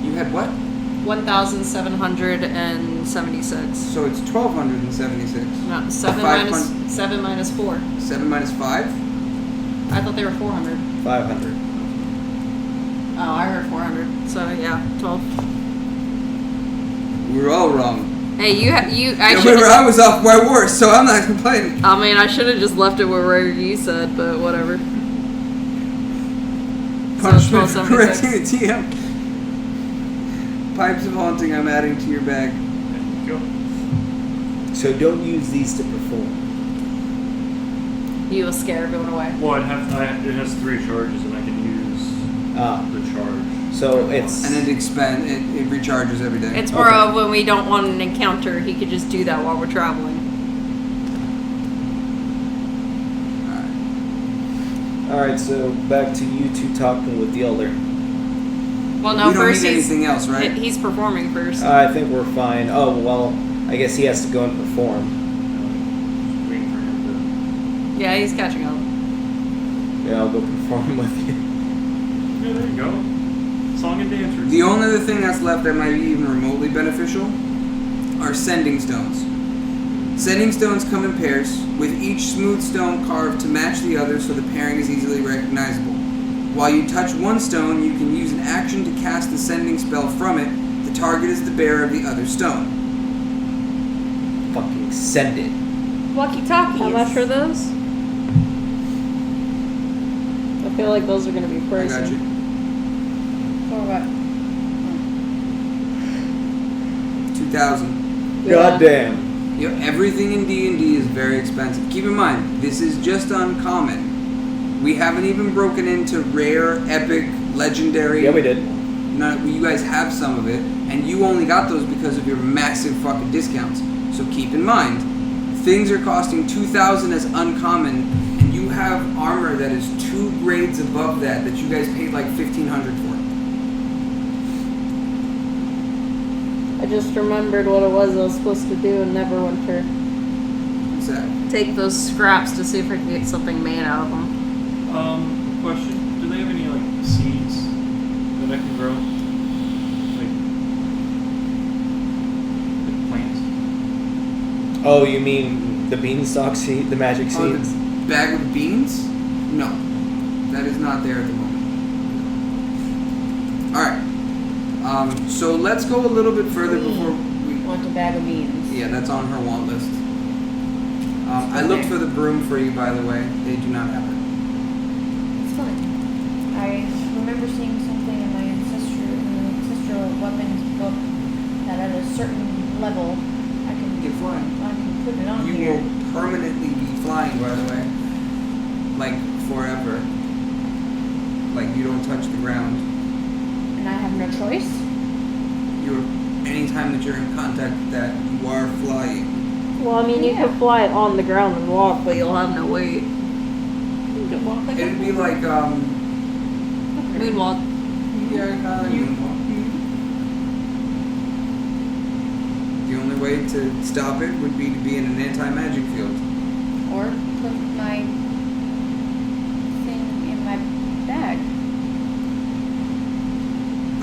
You had what? 1776. So it's 1276. No, 7 500. minus 7 minus 4. 7 minus 5? I thought they were 400. 500. Oh, I heard 400. So yeah, 12. We were all wrong. Hey, you I Yeah, should. I was off by worse, so I'm not complaining. I mean, I should have just left it where you said, but whatever. Punishment So for correcting 1276. the TM. Pipes of Haunting I'm adding to your bag. Go. So don't use these to perform. You will scare everyone away. Well, it has 3 charges, and I can use the charge. So it's And it it recharges every day. It's more of when we don't want an encounter, he could just do that while we're traveling. all right. So back to you two talking with the elder. Well, no, we don't first need he's anything else, right? he's performing first. I think we're fine. Oh well, I guess he has to go and perform. Just waiting for him Yeah, he's catching up. Yeah, I'll go perform with you. to. Yeah, there you go. Song and dance routine. The only other thing that's left that might be even remotely beneficial are sending stones. Sending stones come in pairs, with each smooth stone carved to match the other so the pairing is easily recognizable. While you touch one stone, you can use an action to cast the sending spell from it. The target is the bearer of the other stone. Fucking send it. Walkie-talkies. How much are those? I feel like those are going to be I pricey. got you. For what? 2,000. Goddamn. You know, everything in D&D is very expensive. Keep in mind, this is just uncommon. We haven't even broken into rare, epic, legendary. Yeah, we did. None, you guys have some of it, and you only got those because of your massive fucking discounts. So keep in mind, things are costing 2,000 as uncommon, and you have armor that is 2 grades above that you guys paid like 1,500 for. I just remembered what it was I was supposed to do in Neverwinter. What's that? Take those scraps to see if I can get something made out of them. Question: do they have any like seeds that I can grow? Like plants? Oh, you mean the beanstalk seed, the magic Oh, seeds? the bag of beans? No. That is not there at the moment. Alright. So let's go a little bit further before we... Want a bag of beans. Yeah, that's on her want list. I looked for the broom for you, by the way. They do not have it. It's fine. I remember seeing something in my ancestral weapons book that at a certain level I can Get flying. put it on You here. will permanently be flying, by the way. Like, forever. Like, you don't touch the ground. And I have no choice. Anytime that you're in contact with that, you are flying. Well, I mean, you Yeah. can fly it on the ground and walk, but you'll have no weight. You can walk like It'd be like, Moonwalk. yeah, kind of moonwalk. The only way to stop it would be to be in an anti-magic field. Or put my thing in my bag.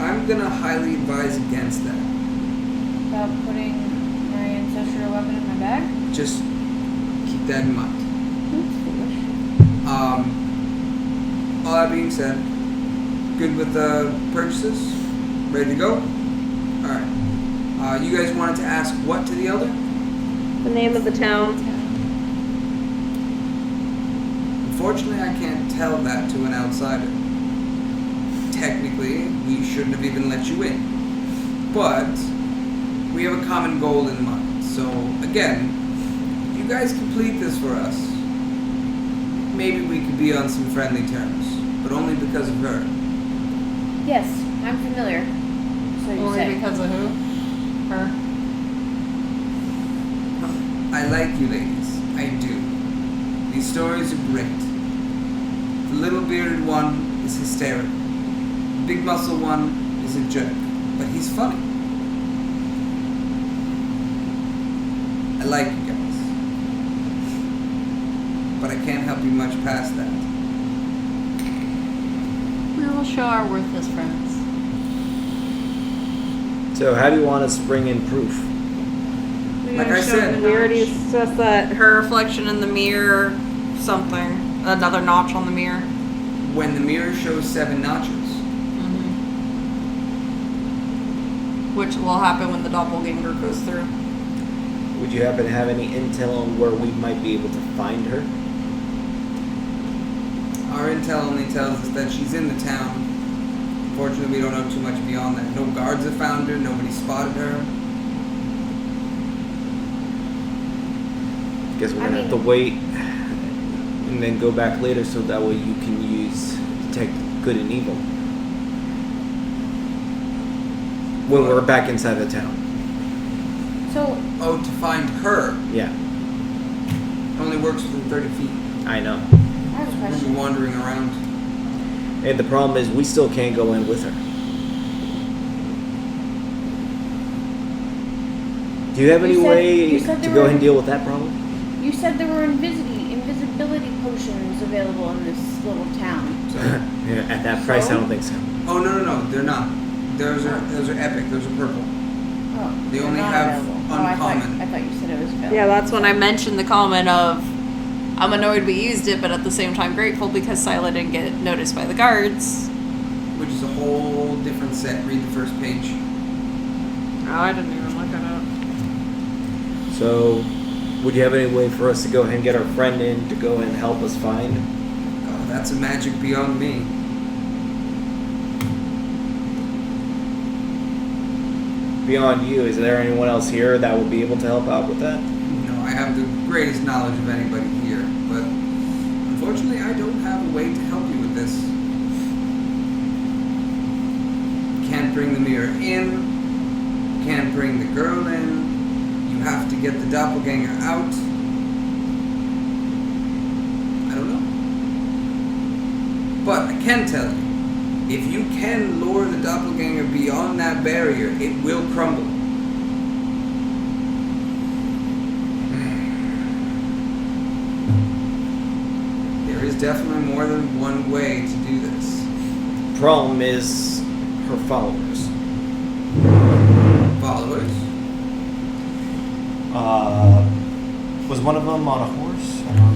I'm gonna highly advise against that. About putting my ancestral weapon in my bag? Just keep that in mind. That's foolish. All that being said, good with the purchases? Ready to go? Alright. You guys wanted to ask what to the elder? the name of the town. Unfortunately, I can't tell that to an outsider. Technically, we shouldn't have even let you in. But we have a common goal in mind. So, again, if you guys complete this for us, maybe we could be on some friendly terms. But only because of her. Yes, I'm familiar. So you Only say. because of who? Her. I like you ladies. I do. These stories are great. The little bearded one is hysterical. The big muscle one is a jerk. But he's funny. I like you guys. But I can't help you much past that. We will show our worth as friends. So how do you want us to bring in proof? Like I said, We already discussed that. Her reflection in the mirror, something. Another notch on the mirror. when the mirror shows 7 notches, Which will happen when the doppelganger goes through. Would you happen to have any intel on where we might be able to find her? our intel only tells us that she's in the town. Unfortunately, we don't know too much beyond that. No guards have found her. Nobody spotted her. Guess we're gonna have to wait and then go back later so that way you can use detect good and evil. When we're back inside the town. So, Oh, to find her Yeah, only works within 30 feet. I know. I have a We'll be question. wandering around. And the problem is we still can't go in with her. Do you have any You way said to there go were- ahead and deal with that problem? You said there were invisibility potions available in this little town. Yeah, at that price, I don't think so. Oh, no, they're not. Those are epic. Those are purple. Oh, They they're only not have available. uncommon. I thought you said it was available. Yeah, that's when I mentioned the comment of, I'm annoyed we used it, but at the same time grateful because Xyla didn't get noticed by the guards. Which is a whole different set. Read the first page. Oh, I didn't even look at it. So, would you have any way for us to go ahead and get our friend in to go and help us find? Oh, that's a magic beyond me. Beyond you, is there anyone else here that would be able to help out with that? No, I have the greatest knowledge of anybody here, but unfortunately, I don't have a way to help you with this. Can't bring the mirror in. Can't bring the girl in. You have to get the doppelganger out. I don't know. But I can tell you, if you can lure the doppelganger beyond that barrier, it will crumble. There is definitely more than one way to do this. Problem is her followers. Followers? Was one of them on a horse? I don't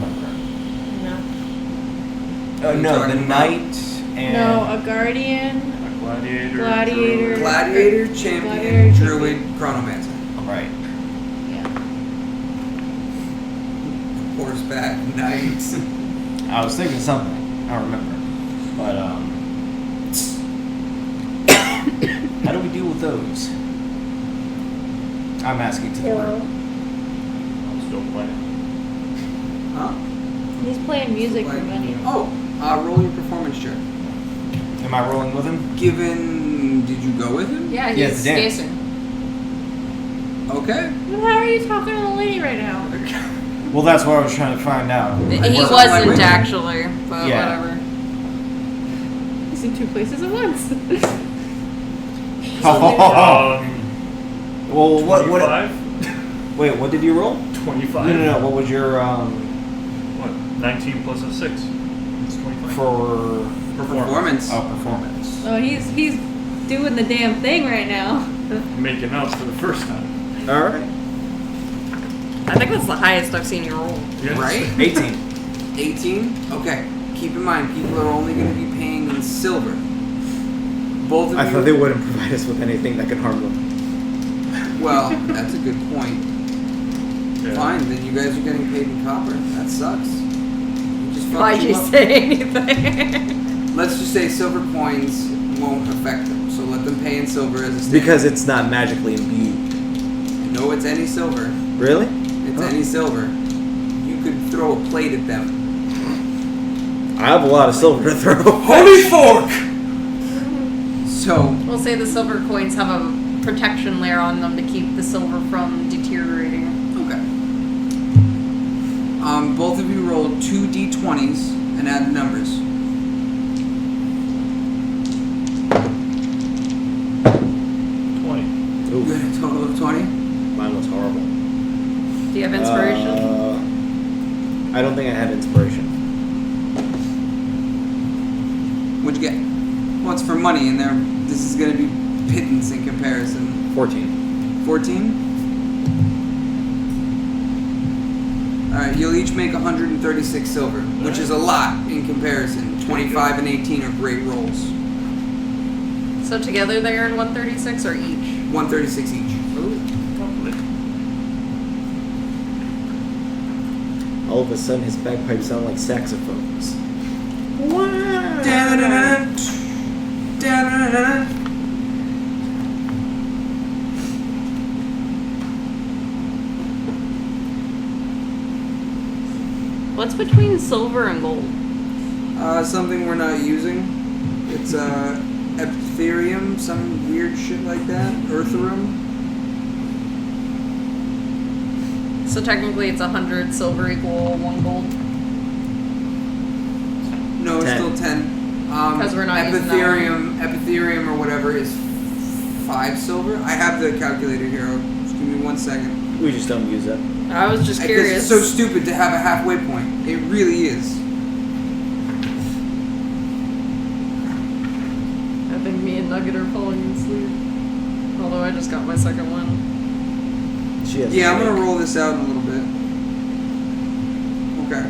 remember. No, the knight and No, a guardian, A gladiator. gladiator. Gladiator, champion, Gladiator, druid, chronomancer. right. Yeah. Horseback, knight. I was thinking something. I don't remember. But how do we deal with those? I'm asking to the Hello. group. I'm still playing. Huh? He's playing music for Like- money. Oh, roll your performance check. Am I rolling with him? Did you go with him? Yeah, Yeah, he's it's a dance. dancing. Okay. Well, how are you talking to the lady right now? Well, that's what I was trying to find out. He wasn't wasn't like- actually, but Yeah. whatever. He's in two places at once. Well, what? 25? Wait, what did you roll? 25? No. What was your What? 19 plus a 6. It's 25. for Performance. performance? Oh, he's doing the damn thing right now. Making notes for the first time. All right, I think that's the highest I've seen you roll. Yes. Right? 18. 18? Okay. Keep in mind, people are only going to be paying in silver. Both of I you. thought they wouldn't provide us with anything that could harm them. Well, that's a good point. Yeah. Fine, then you guys are getting paid in copper. That sucks. You just fucked Why'd you up. say anything? Let's just say silver coins won't affect them, so let them pay in silver as a standard. Because it's not magically imbued. No, it's any silver. Really? It's Huh. any silver. You could throw a plate at them. I have a lot of silver to throw. Holy fork! So, We'll say the silver coins have a protection layer on them to keep the silver from deteriorating. okay. Both of you roll 2 d20s and add the numbers. 20. You got a total of 20? Mine was horrible. Do you have inspiration? I don't think I have inspiration. What'd you get? Well, it's for money, and this is going to be pittance in comparison. 14. 14? Alright, you'll each make 136 silver, which is a lot in comparison. 25 and 18 are great rolls. So together they earn 136 or each? 136 each. All of a sudden, his bagpipes sound like saxophones. Da-da-da-da. Da-da-da-da. What's between silver and gold? Something we're not using. It's Ethereum, some weird shit like that. Eartherum. So technically it's 100 silver equal 1 gold. No, it's 10. still 10. 'Cause we're not using that Epithereum or whatever is 5 silver. I have the calculator here. Just give me 1 second. We just don't use it. I was just Because curious. it's so stupid to have a halfway point. It really is. I think me and Nugget are falling asleep. Although I just got my second one. She has Yeah, I'm a gonna break. roll this out in a little bit. Okay.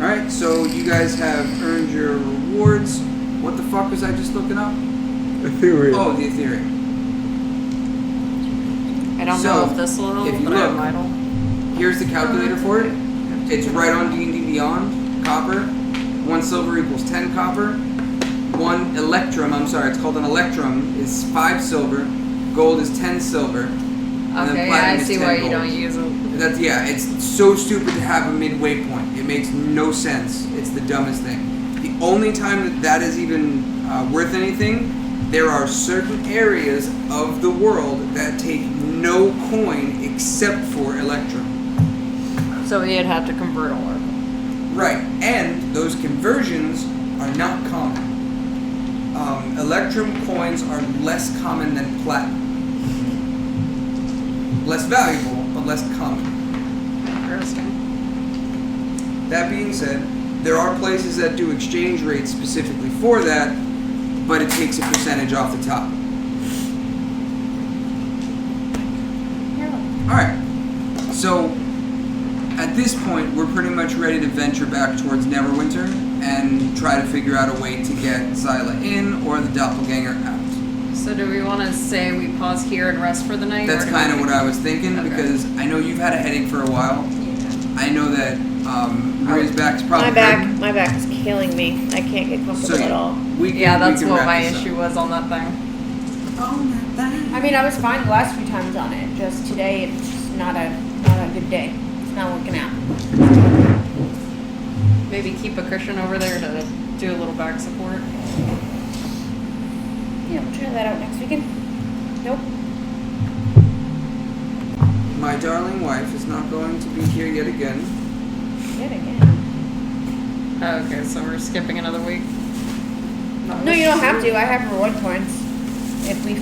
Alright, so you guys have earned your rewards. What the fuck was I just looking up? Ethereum. Oh, the Ethereum. I don't So, know if this will help, if you but I'm look- idle. Here's the calculator for it. It's right on D&D Beyond. Copper. 1 silver equals 10 copper. 1 electrum, I'm sorry, it's called an electrum, is 5 silver. Gold is 10 silver. And then Okay, platinum I is see 10 why you gold. don't use it. That's, yeah, it's so stupid to have a midway point. It makes no sense. It's the dumbest thing. The only time that is even worth anything, there are certain areas of the world that take no coin except for electrum. So he'd have to convert all of them. Right, and those conversions are not common. Electrum coins are less common than platinum. Less valuable, but less common. Interesting. That being said, there are places that do exchange rates specifically for that, but it takes a percentage off the top. Alright, So, at this point, we're pretty much ready to venture back towards Neverwinter and try to figure out a way to get Xyla in or the doppelganger out. So do we want to say we pause here and rest for the night? That's or do kind of we- what I was thinking Okay. because I know you've had a headache for a while. I know that Maria's back's probably My back is killing me. I can't get comfortable So at all. we can, Yeah, we that's can what wrap my this up. issue was on that thing. I mean, I was fine the last few times on it. Just today, it's just not a good day. It's not working out. Maybe keep a cushion over there to do a little back support. Yeah, we'll try that out next weekend. Nope. My darling wife is not going to be here yet again. Yet again. Oh, okay, so we're skipping another week. No, you don't have to. I have reward points. If we